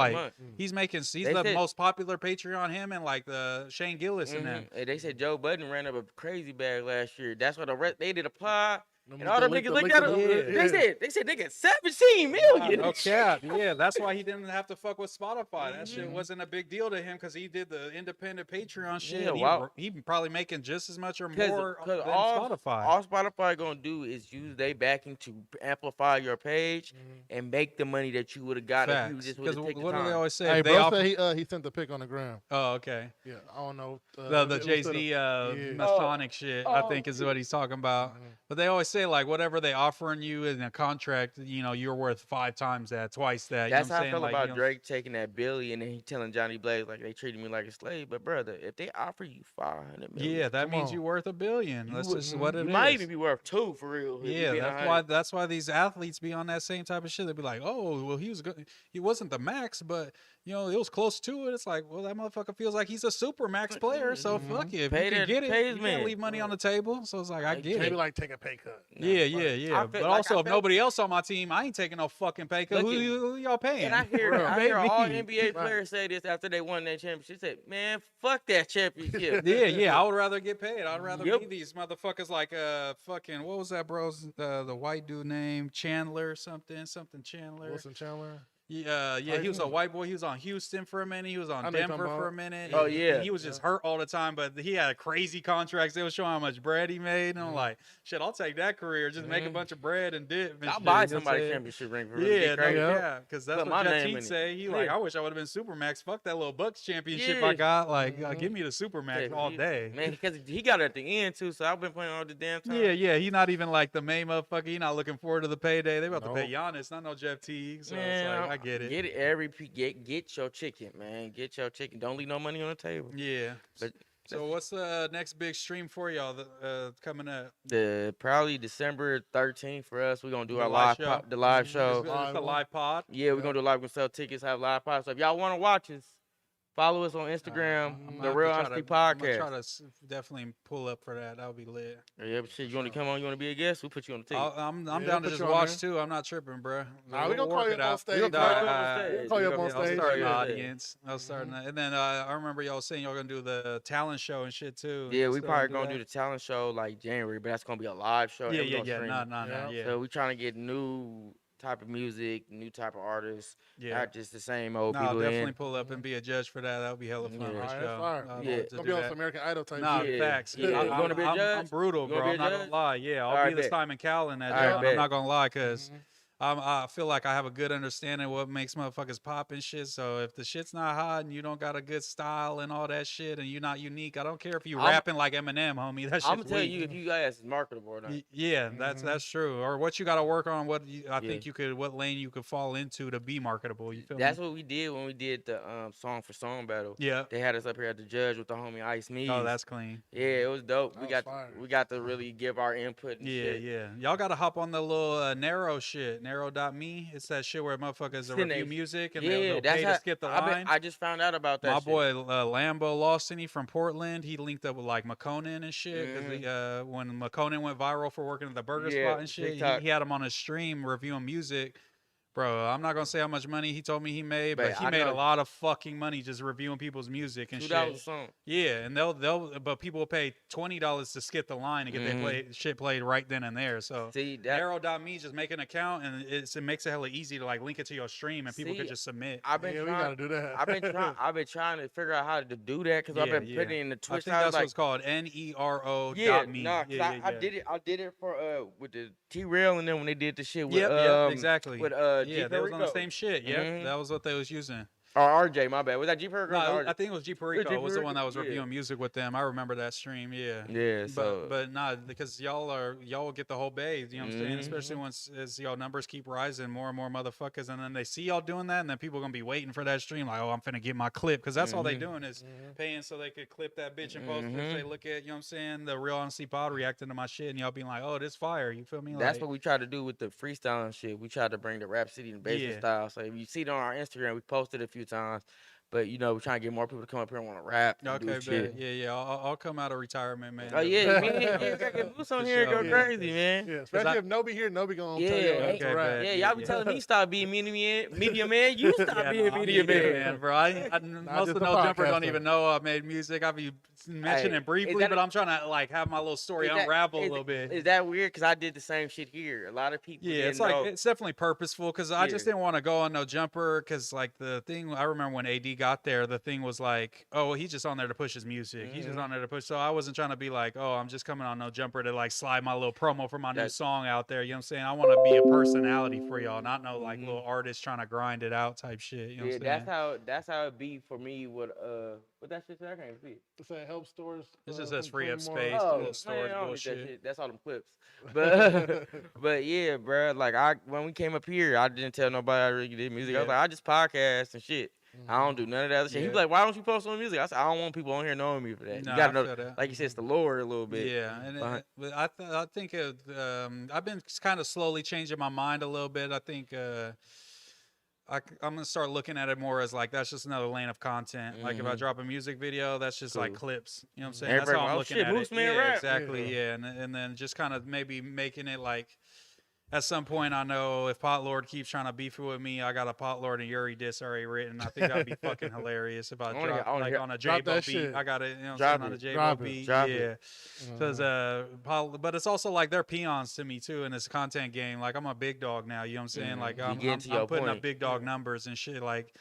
Speaker 3: He's he's the most popular Patreon, him and like the Shane Gillis and them.
Speaker 2: Hey, they said Joe Budden ran up a crazy bag last year. That's what they did apply. And all them niggas looked at him. They said they get 17 million.
Speaker 3: No cap. Yeah, that's why he didn't have to fuck with Spotify. That shit wasn't a big deal to him because he did the independent Patreon shit. Yeah, he probably making just as much or more than Spotify.
Speaker 2: All Spotify gonna do is use their backing to amplify your page and make the money that you would have got if you just would have taken the time.
Speaker 3: What do they always say?
Speaker 1: Hey, bro said he sent the pic on the gram.
Speaker 3: Oh, okay.
Speaker 1: Yeah, I don't know.
Speaker 3: The Jay-Z Masonic shit, I think is what he's talking about. But they always say like whatever they offering you in a contract, you know, you're worth 5 times that, twice that.
Speaker 2: That's
Speaker 3: how
Speaker 2: I feel about Drake taking that billion and he telling Johnny Blaze like they treated me like a slave. But brother, if they offer you 500 million,
Speaker 3: yeah, that means you're worth $1 billion. That's just what it is.
Speaker 2: You might even be worth 2 for real.
Speaker 3: Yeah, that's why these athletes be on that same type of shit. They be like, oh, well, he was good. He wasn't the max, but you know, it was close to it. It's like, well, that motherfucker feels like he's a super max player. So fuck it. If you can get it, you can't leave money on the table. So it's like, I get it.
Speaker 1: Maybe like take a pay cut.
Speaker 3: Yeah. But also, if nobody else on my team, I ain't taking no fucking pay cut. Who y'all paying?
Speaker 2: And I hear all NBA players say this after they won that championship. They said, man, fuck that championship.
Speaker 3: Yeah. I would rather get paid. I'd rather be these motherfuckers like fucking, what was that, bros? The white dude named Chandler something Chandler.
Speaker 1: Wilson Chandler.
Speaker 3: Yeah, he was a white boy. He was on Houston for a minute. He was on Denver for a minute.
Speaker 2: Oh, yeah.
Speaker 3: He was just hurt all the time, but he had crazy contracts. They were showing how much bread he made. And I'm like, shit, I'll take that career. Just make a bunch of bread and dip. And
Speaker 2: I'll buy somebody a championship ring for
Speaker 3: yeah, because that's what Jet say. He like, I wish I would have been Supermax. Fuck that little Bucks championship I got. Like, give me the Supermax all day.
Speaker 2: Man, because he got it at the end, too, so I've been playing all the damn time.
Speaker 3: Yeah. He's not even like the main motherfucker. He's not looking forward to the payday. They about to pay Giannis, not no Jeff Teague. So it's like, I get it.
Speaker 2: Get it get your chicken, man. Get your chicken. Don't leave no money on the table.
Speaker 3: Yeah. But so what's the next big stream for y'all coming up?
Speaker 2: Probably December 13th for us. We're gonna do our live show. The live show.
Speaker 3: It's a live pod.
Speaker 2: Yeah, we're gonna do a live. We're gonna sell tickets, have live pod. So if y'all wanna watch us, follow us on Instagram, The Real Honesty Podcast.
Speaker 3: I'm gonna try to definitely pull up for that. That would be lit.
Speaker 2: Yeah, but shit, you want to come on? You want to be a guest? We'll put you on the ticket.
Speaker 3: I'm down to just watch too. I'm not tripping, bro.
Speaker 1: Nah, we gonna call you up on stage. We'll call you up on stage.
Speaker 3: I'll start an audience. I'll start, and then I remember y'all saying y'all gonna do the talent show and shit too.
Speaker 2: Yeah, we probably gonna do the talent show like January, but that's gonna be a live show.
Speaker 3: Yeah. Yeah.
Speaker 2: So we trying to get new type of music, new type of artists, not just the same old people.
Speaker 3: I'll definitely pull up and be a judge for that. That would be hella fun.
Speaker 1: It's gonna be on some American Idol type.
Speaker 3: Facts.
Speaker 2: Yeah. You want to be a judge?
Speaker 3: I'm brutal, bro. I'm not gonna lie. Yeah, I'll be the Simon Cowell in that job. I'm not gonna lie, cause I feel like I have a good understanding of what makes motherfuckers pop and shit. So if the shit's not hot and you don't got a good style and all that shit and you're not unique, I don't care if you rapping like Eminem, homie. That shit's
Speaker 2: I'm gonna tell you if you guys is marketable or not.
Speaker 3: Yeah, that's true. Or what you got to work on. I think you could, what lane you could fall into to be marketable. You feel
Speaker 2: That's
Speaker 3: me?
Speaker 2: what we did when we did the song for song battle.
Speaker 3: Yeah,
Speaker 2: they had us up here at the judge with the homie Ice Me.
Speaker 3: Oh, that's clean.
Speaker 2: Yeah, it was dope. We got to really give our input. And shit.
Speaker 3: Yeah. Y'all got to hop on the little narrow shit. Narrow.me. It's that shit where motherfuckers
Speaker 2: Send
Speaker 3: review
Speaker 2: they-
Speaker 3: music and
Speaker 2: Yeah,
Speaker 3: they'll
Speaker 2: that's
Speaker 3: pay
Speaker 2: how
Speaker 3: to skip the line.
Speaker 2: I just found out about that.
Speaker 3: My
Speaker 2: shit.
Speaker 3: boy Lambo Lawson from Portland, he linked up with like McConan and shit. Because when McConan went viral for working at the burger spot and shit, he had him on his stream reviewing music. Bro, I'm not gonna say how much money he told me he made, but he made a lot of fucking money just reviewing people's music and shit.
Speaker 2: $2 a song.
Speaker 3: Yeah, and but people will pay $20 to skip the line and get their shit played right then and there. So
Speaker 2: see,
Speaker 3: Narrow.me, just make an account and it makes it hella easy to like link it to your stream and people can just submit.
Speaker 1: We gotta do that.
Speaker 2: I've been trying to figure out how to do that because I've been putting it in the Twitch.
Speaker 3: I think that's what's called Nero.me.
Speaker 2: I did it for with the T-Rail and then when they did the shit with
Speaker 3: exactly.
Speaker 2: With
Speaker 3: yeah, they was on the same shit. Yeah, that was what they was using.
Speaker 2: Or RJ, my bad. Was that G Perico?
Speaker 3: No, I think it was G Perico. Was the one that was reviewing music with them. I remember that stream. Yeah.
Speaker 2: Yeah. So,
Speaker 3: but not because y'all will get the whole bay. You know what I'm saying? Especially once as y'all numbers keep rising, more and more motherfuckers, and then they see y'all doing that, and then people gonna be waiting for that stream. Like, oh, I'm finna get my clip because that's all they doing is paying so they could clip that bitch and post it. Say, look at, you know what I'm saying, the Real Honesty Pod reacting to my shit, and y'all being like, oh, this fire. You feel me?
Speaker 2: That's what we try to do with the freestyle and shit. We try to bring the Rap City and basement style. So if you see it on our Instagram, we posted a few times. But you know, we're trying to get more people to come up here and want to rap.
Speaker 3: Okay, shit. Yeah. I'll come out of retirement, man.
Speaker 2: Oh yeah, man. You gotta get Moose on here and go crazy, man.
Speaker 1: Yeah, especially if Nobi here, Nobi gonna tell you to rap.
Speaker 2: Yeah, y'all be telling me stop being media man. You stop being media man,
Speaker 3: bro. Most of No Jumper don't even know I made music. I be mentioning briefly, but I'm trying to like have my little story unravel a little bit.
Speaker 2: Is that weird? Because I did the same shit here. A lot of people.
Speaker 3: Yeah, it's like it's definitely purposeful because I just didn't want to go on No Jumper because like the thing I remember when AD got there, the thing was like, oh, he's just on there to push his music. He's just on there to push. So I wasn't trying to be like, oh, I'm just coming on No Jumper to like slide my little promo for my new song out there. You know what I'm saying? I want to be a personality for y'all, not no like little artist trying to grind it out type shit. You know what I'm saying?
Speaker 2: That's how it be for me with what that shit said. I can't see it.
Speaker 1: It's that help stores.
Speaker 3: It just says free up space, little storage bullshit.
Speaker 2: That's all them clips. But yeah, bro. Like when we came up here, I didn't tell nobody I really did music. I was like, I just podcast and shit. I don't do none of that other shit. He was like, why don't you post on music? I said, I don't want people on here knowing me for that.
Speaker 3: No,
Speaker 2: you gotta know, like you said, it's the lore a little bit.
Speaker 3: Yeah, and but I think I've been kind of slowly changing my mind a little bit. I think I'm gonna start looking at it more as like that's just another lane of content. Like if I drop a music video, that's just like clips. You know what I'm saying? That's how I'm looking at it.
Speaker 2: Mooseman
Speaker 3: rap. Exactly. Yeah, and then just kind of maybe making it like. At some point, I know if Pot Lord keeps trying to beef with me, I got a Pot Lord and Yuri diss already written. I think that'd be fucking hilarious if I drop like on a J-Bo beat. I got it, you know what I'm saying, on a J-Bo beat. Yeah. Because but it's also like they're peons to me too in this content game. Like I'm a big dog now, you know what I'm saying? Like I'm putting up big dog numbers and shit. Like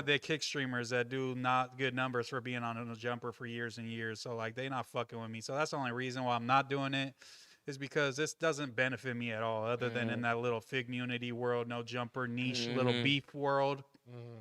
Speaker 3: they kick streamers that do not good numbers for being on a jumper for years and years. So like they not fucking with me. So that's the only reason why I'm not doing it. Is because this doesn't benefit me at all, other than in that little Figmunity world, No Jumper niche little beef world.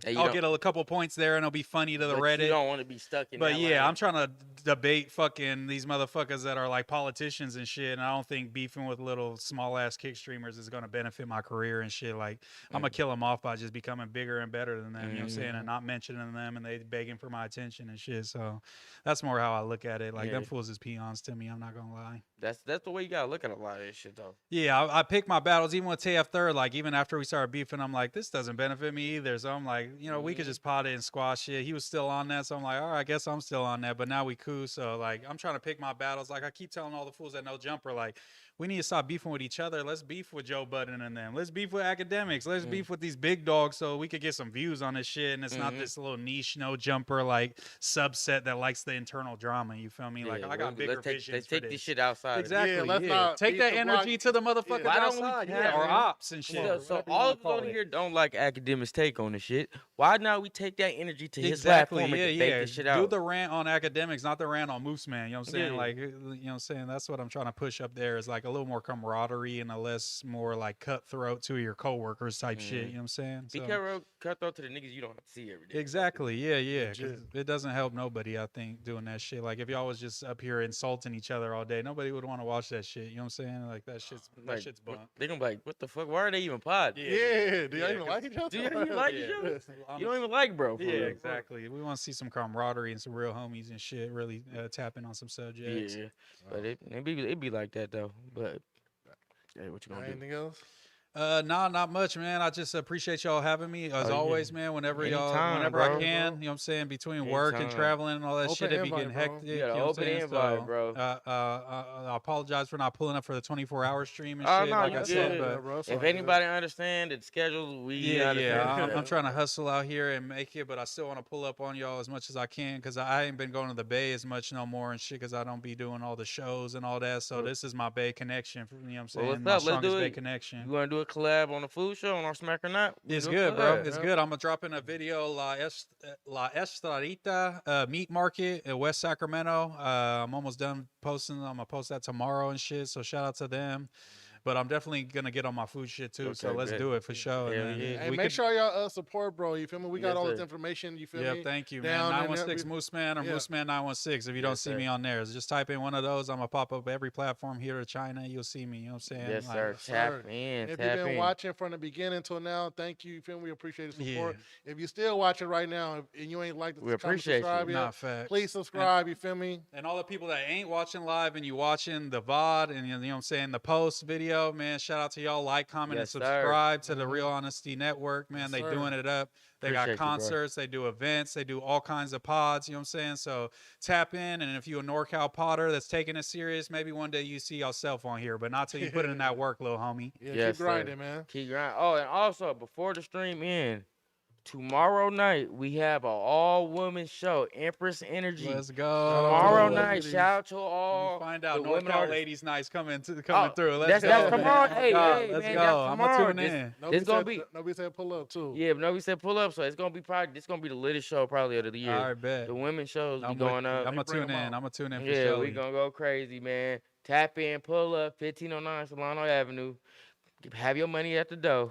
Speaker 3: I'll get a couple points there, and it'll be funny to the Reddit.
Speaker 2: You don't want to be stuck in.
Speaker 3: But yeah, I'm trying to debate fucking these motherfuckers that are like politicians and shit. And I don't think beefing with little small ass kick streamers is gonna benefit my career and shit. Like I'm gonna kill them off by just becoming bigger and better than them. You know what I'm saying? And not mentioning them, and they begging for my attention and shit. So that's more how I look at it. Like them fools is peons to me. I'm not gonna lie.
Speaker 2: That's the way you gotta look at a lot of this shit though.
Speaker 3: Yeah, I pick my battles even with TF Third. Like even after we started beefing, I'm like, this doesn't benefit me either. So I'm like, you know, we could just pot it and squash it. He was still on that, so I'm like, all right, I guess I'm still on that. But now we cool. So like, I'm trying to pick my battles. Like I keep telling all the fools that No Jumper, like, we need to stop beefing with each other. Let's beef with Joe Budden and them. Let's beef with academics. Let's beef with these big dogs so we could get some views on this shit. And it's not this little niche No Jumper like subset that likes the internal drama. You feel me? Like I got bigger visions.
Speaker 2: Let's take this shit outside.
Speaker 3: Exactly. Let's not take that energy to the motherfuckers outside. Or ops and shit.
Speaker 2: So all of us on here don't like academics' take on the shit. Why not we take that energy to his platform and debate this shit out?
Speaker 3: Do the rant on academics, not the rant on Mooseman. You know what I'm saying? Like, you know what I'm saying? That's what I'm trying to push up there is like a little more camaraderie and a less more like cutthroat to your coworkers type shit. You know what I'm saying?
Speaker 2: Be cutthroat to the niggas you don't see every day.
Speaker 3: Exactly. Yeah. 'Cause it doesn't help nobody, I think, doing that shit. Like if y'all was just up here insulting each other all day, nobody would want to watch that shit. You know what I'm saying? Like that shit's bunk.
Speaker 2: They gonna be like, what the fuck? Why are they even pod?
Speaker 1: Yeah. Do y'all even like each other?
Speaker 2: Do you even like each other? You don't even like bro.
Speaker 3: Yeah, exactly. We want to see some camaraderie and some real homies and shit. Really tapping on some subjects.
Speaker 2: Yeah, but it be like that though. But hey, what you gonna do?
Speaker 1: Anything else?
Speaker 3: No, not much, man. I just appreciate y'all having me as always, man. Whenever
Speaker 2: Anytime,
Speaker 3: I
Speaker 2: bro.
Speaker 3: can, you know what I'm saying, between work and
Speaker 2: Anytime.
Speaker 3: traveling and all that
Speaker 1: Open
Speaker 3: shit, it be
Speaker 1: invite,
Speaker 3: getting
Speaker 1: bro.
Speaker 3: hectic.
Speaker 2: You
Speaker 3: You
Speaker 2: got
Speaker 3: know
Speaker 2: an
Speaker 3: what I'm
Speaker 2: open
Speaker 3: saying?
Speaker 2: invite,
Speaker 3: So,
Speaker 2: bro.
Speaker 3: I apologize for not pulling up for the 24-hour stream and
Speaker 2: Oh
Speaker 3: shit,
Speaker 2: no,
Speaker 3: like
Speaker 2: you
Speaker 3: I
Speaker 2: good.
Speaker 3: said,
Speaker 1: Yeah,
Speaker 3: but.
Speaker 1: bro, it's
Speaker 2: If
Speaker 1: all good.
Speaker 2: anybody understand the schedule, we
Speaker 3: Yeah,
Speaker 2: understand.
Speaker 3: I'm trying to hustle out here and make it, but I still want to pull up on y'all as much as I can because I ain't been going to the Bay as much no more and shit because I don't be doing all the shows and all that. So this is my Bay connection, you know what I'm saying?
Speaker 2: Well, what's
Speaker 3: My
Speaker 2: up? Let's
Speaker 3: strongest
Speaker 2: do
Speaker 3: Bay
Speaker 2: it.
Speaker 3: connection.
Speaker 2: You want to do a collab on the food show on our Smack or Not?
Speaker 3: It's good, bro. It's good. I'm gonna drop in a video La Estradita meat market in West Sacramento. I'm almost done posting. I'm gonna post that tomorrow and shit. So shout out to them. But I'm definitely gonna get on my food shit too. So
Speaker 2: Okay,
Speaker 3: let's
Speaker 2: bet.
Speaker 3: do it for sure.
Speaker 2: Hell
Speaker 3: And then
Speaker 2: yeah.
Speaker 1: Hey,
Speaker 3: we
Speaker 1: make
Speaker 3: could,
Speaker 1: sure y'all support, bro. You feel me? We got
Speaker 2: Yes,
Speaker 1: all this
Speaker 2: sir.
Speaker 1: information. You feel
Speaker 3: yeah,
Speaker 1: me?
Speaker 3: thank you,
Speaker 1: Down
Speaker 3: man.
Speaker 1: in there,
Speaker 3: 916 Mooseman or
Speaker 1: yeah.
Speaker 3: Mooseman 916. If you don't
Speaker 2: Yes,
Speaker 3: see
Speaker 2: sir.
Speaker 3: me on there, just type in one of those. I'm gonna pop up every platform here to China. You'll see me. You know what I'm saying?
Speaker 2: Yes,
Speaker 3: Like,
Speaker 2: sir.
Speaker 1: Yes,
Speaker 2: Tap
Speaker 1: sir.
Speaker 2: in.
Speaker 1: If
Speaker 2: Tap
Speaker 1: you've been
Speaker 2: in.
Speaker 1: watching from the beginning till now, thank you. You feel me? We appreciate the support.
Speaker 3: Yeah.
Speaker 1: If you're still watching right now and you ain't like
Speaker 2: We
Speaker 1: the
Speaker 2: appreciate you.
Speaker 1: subscribe yet,
Speaker 3: Nah, facts.
Speaker 1: please subscribe. You feel me?
Speaker 3: And all the people that ain't watching live and you watching the VOD and you know what I'm saying, the post video, man, shout out to y'all. Like, comment,
Speaker 2: Yes,
Speaker 3: and
Speaker 2: sir.
Speaker 3: subscribe to the Real Honesty Network, man.
Speaker 1: Yes,
Speaker 3: They
Speaker 1: sir.
Speaker 3: doing it up. They
Speaker 2: Appreciate you,
Speaker 3: got
Speaker 2: bro.
Speaker 3: concerts, they do events, they do all kinds of pods, you know what I'm saying? So tap in, and if you a NorCal Potter that's taking it serious, maybe one day you see yourself on here, but not till you put in that work, little homie.
Speaker 1: Yeah,
Speaker 2: Yes,
Speaker 1: keep grinding,
Speaker 2: sir.
Speaker 1: man.
Speaker 2: Keep grinding. Oh, and also before the stream ends, tomorrow night we have an all-woman show, Empress Energy.
Speaker 3: Let's go.
Speaker 2: Tomorrow
Speaker 1: to the
Speaker 2: night,
Speaker 1: ladies.
Speaker 2: shout out to
Speaker 3: Let
Speaker 2: all
Speaker 3: me find out.
Speaker 2: the women
Speaker 3: NorCal
Speaker 2: artists.
Speaker 3: Ladies Nights coming
Speaker 2: Oh,
Speaker 3: through. Let's
Speaker 2: that's
Speaker 3: go,
Speaker 2: tomorrow.
Speaker 3: man.
Speaker 2: Hey,
Speaker 3: God,
Speaker 2: hey,
Speaker 3: let's
Speaker 2: man,
Speaker 3: go.
Speaker 2: that's
Speaker 3: I'm gonna
Speaker 2: tomorrow.
Speaker 3: tune in.
Speaker 2: It's gonna be.
Speaker 1: Nobody said pull up too.
Speaker 2: Yeah, but nobody said pull up, so it's gonna be the latest show probably of the year.
Speaker 3: All right, bet.
Speaker 2: The women shows be
Speaker 3: I'm
Speaker 2: going
Speaker 3: I'm
Speaker 2: up.
Speaker 3: gonna
Speaker 1: bring
Speaker 3: tune
Speaker 1: them
Speaker 3: in.
Speaker 1: out.
Speaker 3: I'm gonna tune in for
Speaker 2: Yeah,
Speaker 3: sure.
Speaker 2: we gonna go crazy, man. Tap in, pull up, 1509 Solano Avenue. Have your money at the door.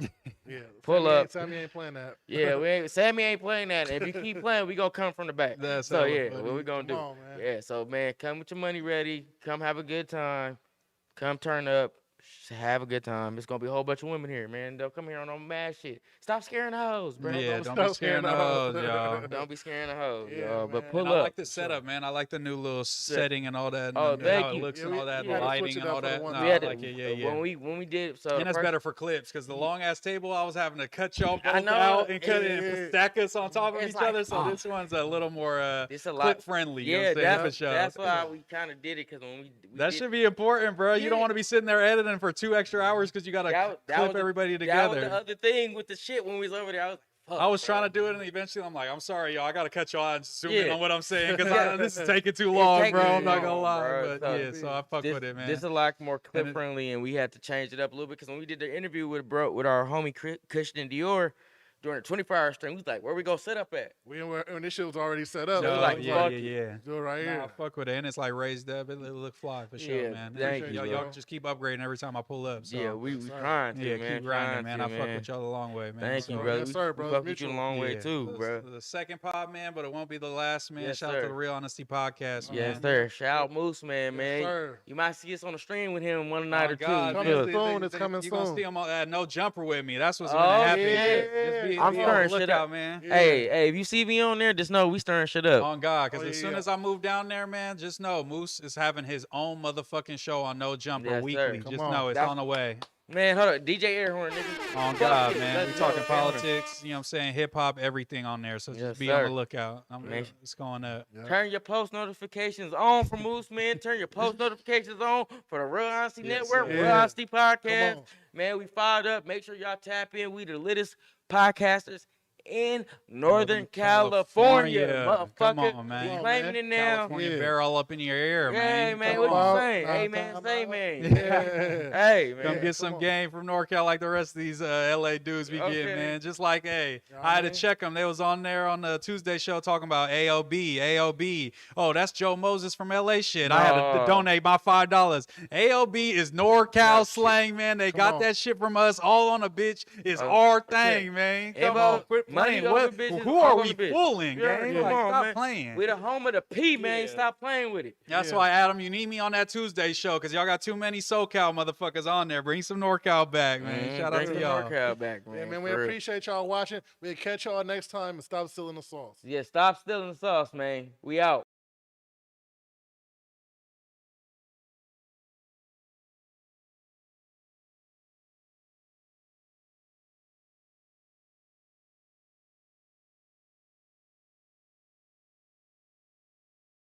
Speaker 1: Yeah,
Speaker 2: Pull up.
Speaker 1: Sammy ain't playing that.
Speaker 2: Yeah, Sammy ain't playing that. If you keep playing, we gonna come from the back.
Speaker 3: That's
Speaker 2: So
Speaker 3: hella
Speaker 2: yeah,
Speaker 3: funny.
Speaker 2: what we gonna do?
Speaker 1: Come on, man.
Speaker 2: Yeah, so man, come with your money ready. Come have a good time. Come turn up. Have a good time. It's gonna be a whole bunch of women here, man. They'll come here on no mad shit. Stop scaring the hoes, bro.
Speaker 3: Yeah,
Speaker 1: Don't
Speaker 3: don't
Speaker 1: stop
Speaker 3: be scaring the
Speaker 1: scaring the
Speaker 3: hoes,
Speaker 1: hoes.
Speaker 3: y'all.
Speaker 2: Don't be scaring the hoes,
Speaker 1: Yeah,
Speaker 2: y'all. But
Speaker 1: man.
Speaker 2: pull
Speaker 3: And
Speaker 2: up.
Speaker 3: I like the setup, man. I like the new little setting and all that. And
Speaker 2: Oh,
Speaker 3: how
Speaker 2: thank
Speaker 3: it
Speaker 2: you.
Speaker 3: looks
Speaker 1: Yeah,
Speaker 3: and all that,
Speaker 1: we
Speaker 3: the
Speaker 1: had to switch
Speaker 3: lighting
Speaker 1: it
Speaker 3: and
Speaker 1: up
Speaker 3: all
Speaker 1: for the
Speaker 3: that.
Speaker 1: one
Speaker 3: Nah,
Speaker 2: We
Speaker 3: I
Speaker 2: had
Speaker 3: like
Speaker 2: to,
Speaker 3: it. Yeah.
Speaker 2: when we did so
Speaker 3: And
Speaker 2: the
Speaker 3: it's
Speaker 2: first-
Speaker 3: better for clips because the long ass table, I was having to cut y'all
Speaker 2: I
Speaker 3: both
Speaker 2: know.
Speaker 3: out and cut it
Speaker 1: Yeah.
Speaker 3: and stack us on top of
Speaker 2: It's
Speaker 3: each
Speaker 2: like,
Speaker 3: other. So
Speaker 2: oh.
Speaker 3: this one's a little more
Speaker 2: It's a lot
Speaker 3: clip friendly. You know
Speaker 2: Yeah,
Speaker 3: what I'm saying? For sure.
Speaker 2: that's why we kind of did it because when we
Speaker 3: That
Speaker 2: did,
Speaker 3: should be important, bro. You don't
Speaker 2: Yeah.
Speaker 3: want to be sitting there editing for 2 extra hours because you got to
Speaker 2: that
Speaker 3: clip
Speaker 2: was the-
Speaker 3: everybody
Speaker 2: That
Speaker 3: together.
Speaker 2: was the other thing with the shit when we was over there. I was like, fuck,
Speaker 3: I was trying
Speaker 2: bro.
Speaker 3: to do it, and eventually I'm like, I'm sorry, y'all. I got to cut y'all out and zoom in
Speaker 2: Yeah.
Speaker 3: on what I'm saying because
Speaker 2: Yeah.
Speaker 3: this is taking too
Speaker 2: It's
Speaker 3: long,
Speaker 2: taking
Speaker 3: bro.
Speaker 2: too
Speaker 3: I'm not going to
Speaker 2: long,
Speaker 3: lie.
Speaker 2: bro.
Speaker 3: But
Speaker 2: So
Speaker 3: yeah, so I fuck with it, man.
Speaker 2: This is a lot more
Speaker 3: And
Speaker 2: clip
Speaker 3: it-
Speaker 2: friendly, and we had to change it up a little bit because when we did the interview with our homie Christian Dior during the 24-hour stream, we was like, where we gonna set up at?
Speaker 1: When this shit was already set up.
Speaker 2: No,
Speaker 1: it was
Speaker 2: like,
Speaker 3: yeah,
Speaker 2: fuck
Speaker 3: yeah.
Speaker 1: do it right
Speaker 3: Nah, I
Speaker 1: here.
Speaker 3: fuck with it, and it's like raised up. It look fly for sure,
Speaker 2: Yeah,
Speaker 3: man.
Speaker 2: thank
Speaker 3: Y'all,
Speaker 2: you,
Speaker 3: y'all
Speaker 2: bro.
Speaker 3: just keep upgrading every time I pull up. So.
Speaker 2: Yeah, we
Speaker 1: Yes, sir.
Speaker 2: trying to,
Speaker 3: Yeah,
Speaker 2: man.
Speaker 3: keep grinding,
Speaker 2: trying
Speaker 3: man.
Speaker 2: to,
Speaker 3: I fuck with y'all the long way, man.
Speaker 2: Thank you,
Speaker 3: So-
Speaker 2: brother.
Speaker 1: Yes, sir,
Speaker 2: We
Speaker 1: bro.
Speaker 2: fuck
Speaker 1: It's
Speaker 2: with you a
Speaker 1: mutual.
Speaker 2: long way
Speaker 3: Yeah.
Speaker 2: too,
Speaker 3: The-
Speaker 2: bro.
Speaker 3: The second pod, man, but it won't be the last, man.
Speaker 2: Yes,
Speaker 3: Shout out
Speaker 2: sir.
Speaker 3: to the Real Honesty Podcast, man.
Speaker 2: Yes, sir. Shout out Mooseman, man.
Speaker 1: Yes, sir.
Speaker 2: You might see us on the stream with him one night or two.
Speaker 3: God,
Speaker 1: Coming
Speaker 2: Feel-
Speaker 3: man,
Speaker 1: soon, it's coming
Speaker 3: You're going to
Speaker 1: soon.
Speaker 3: see him at No Jumper with me. That's what's
Speaker 2: Oh,
Speaker 3: going to happen.
Speaker 2: yeah.
Speaker 3: Just be
Speaker 2: I'm
Speaker 3: on the
Speaker 2: stirring shit
Speaker 3: lookout,
Speaker 2: up.
Speaker 3: man.
Speaker 1: Yeah.
Speaker 2: Hey, if you see me on there, just know we stirring shit up.
Speaker 3: On God, because
Speaker 1: Oh,
Speaker 3: as
Speaker 1: yeah.
Speaker 3: soon as I move down there, man, just know Moose is having his own motherfucking show on No Jumper
Speaker 2: Yes, sir.
Speaker 3: weekly.
Speaker 1: Come
Speaker 3: Just
Speaker 1: on.
Speaker 3: know it's
Speaker 2: That's-
Speaker 3: on the way.
Speaker 2: Man, hold up. DJ Airhorn, nigga.
Speaker 3: On
Speaker 2: Fuck
Speaker 3: God,
Speaker 2: it.
Speaker 3: man.
Speaker 2: Let's
Speaker 3: We
Speaker 2: go,
Speaker 3: talking
Speaker 2: camera.
Speaker 3: politics, you know what I'm saying? Hip hop, everything on there. So just
Speaker 2: Yes,
Speaker 3: be on
Speaker 2: sir.
Speaker 3: the lookout.
Speaker 2: Man.
Speaker 3: It's going up.
Speaker 1: Yeah.
Speaker 2: Turn your post notifications on for Mooseman. Turn your post notifications on for the Real Honesty
Speaker 3: Yes,
Speaker 2: Network,
Speaker 3: sir.
Speaker 2: Real
Speaker 1: Yeah.
Speaker 2: Honesty
Speaker 1: Come
Speaker 2: Podcast.
Speaker 1: on.
Speaker 2: Man, we fired up. Make sure y'all tap in. We the littest podcasters in Northern California,
Speaker 3: Come
Speaker 2: motherfucker.
Speaker 3: on, man.
Speaker 2: We
Speaker 1: Come on,
Speaker 2: claiming
Speaker 1: man.
Speaker 2: it now.
Speaker 3: California
Speaker 1: Yeah.
Speaker 3: bear all up in your ear,
Speaker 2: Hey,
Speaker 3: man.
Speaker 2: man,
Speaker 3: Come
Speaker 2: what
Speaker 3: on.
Speaker 2: you saying? Hey, man, say, man. Hey, man.
Speaker 3: Come
Speaker 1: Yeah,
Speaker 3: get some
Speaker 1: come on.
Speaker 3: game from NorCal like the rest of these LA dudes be
Speaker 2: Okay.
Speaker 3: getting, man. Just like, hey,
Speaker 1: Yeah,
Speaker 3: I had
Speaker 1: man.
Speaker 3: to check them. They was on there on the Tuesday show talking about AOB. Oh, that's Joe Moses from LA shit. I had to
Speaker 2: No.
Speaker 3: donate my $5. AOB is NorCal
Speaker 2: No,
Speaker 3: slang, man. They
Speaker 1: Come
Speaker 3: got
Speaker 1: on.
Speaker 3: that shit from us. All on a bitch is
Speaker 2: Oh,
Speaker 3: our thing, man. Come
Speaker 2: Emo,
Speaker 3: on, quit
Speaker 2: money
Speaker 3: playing.
Speaker 2: over
Speaker 3: What,
Speaker 2: bitches,
Speaker 3: who
Speaker 2: all
Speaker 3: are
Speaker 2: on
Speaker 3: we
Speaker 2: the bitch.
Speaker 3: fooling,
Speaker 2: Yeah,
Speaker 3: gang?
Speaker 2: come
Speaker 3: Like,
Speaker 2: on,
Speaker 3: stop
Speaker 2: man.
Speaker 3: playing.
Speaker 2: We the home of the P, man.
Speaker 3: Yeah.
Speaker 2: Stop playing with it.
Speaker 3: That's
Speaker 1: Yeah.
Speaker 3: why, Adam, you need me on that Tuesday show because y'all got too many SoCal motherfuckers on there. Bring some NorCal back, man. Shout out
Speaker 2: Bring
Speaker 3: to
Speaker 2: the
Speaker 3: y'all.
Speaker 2: NorCal back, man.
Speaker 1: Yeah, man, we
Speaker 2: for real.
Speaker 1: appreciate y'all watching. We'll catch y'all next time and stop stealing the sauce.
Speaker 2: Yeah, stop stealing the sauce, man. We out.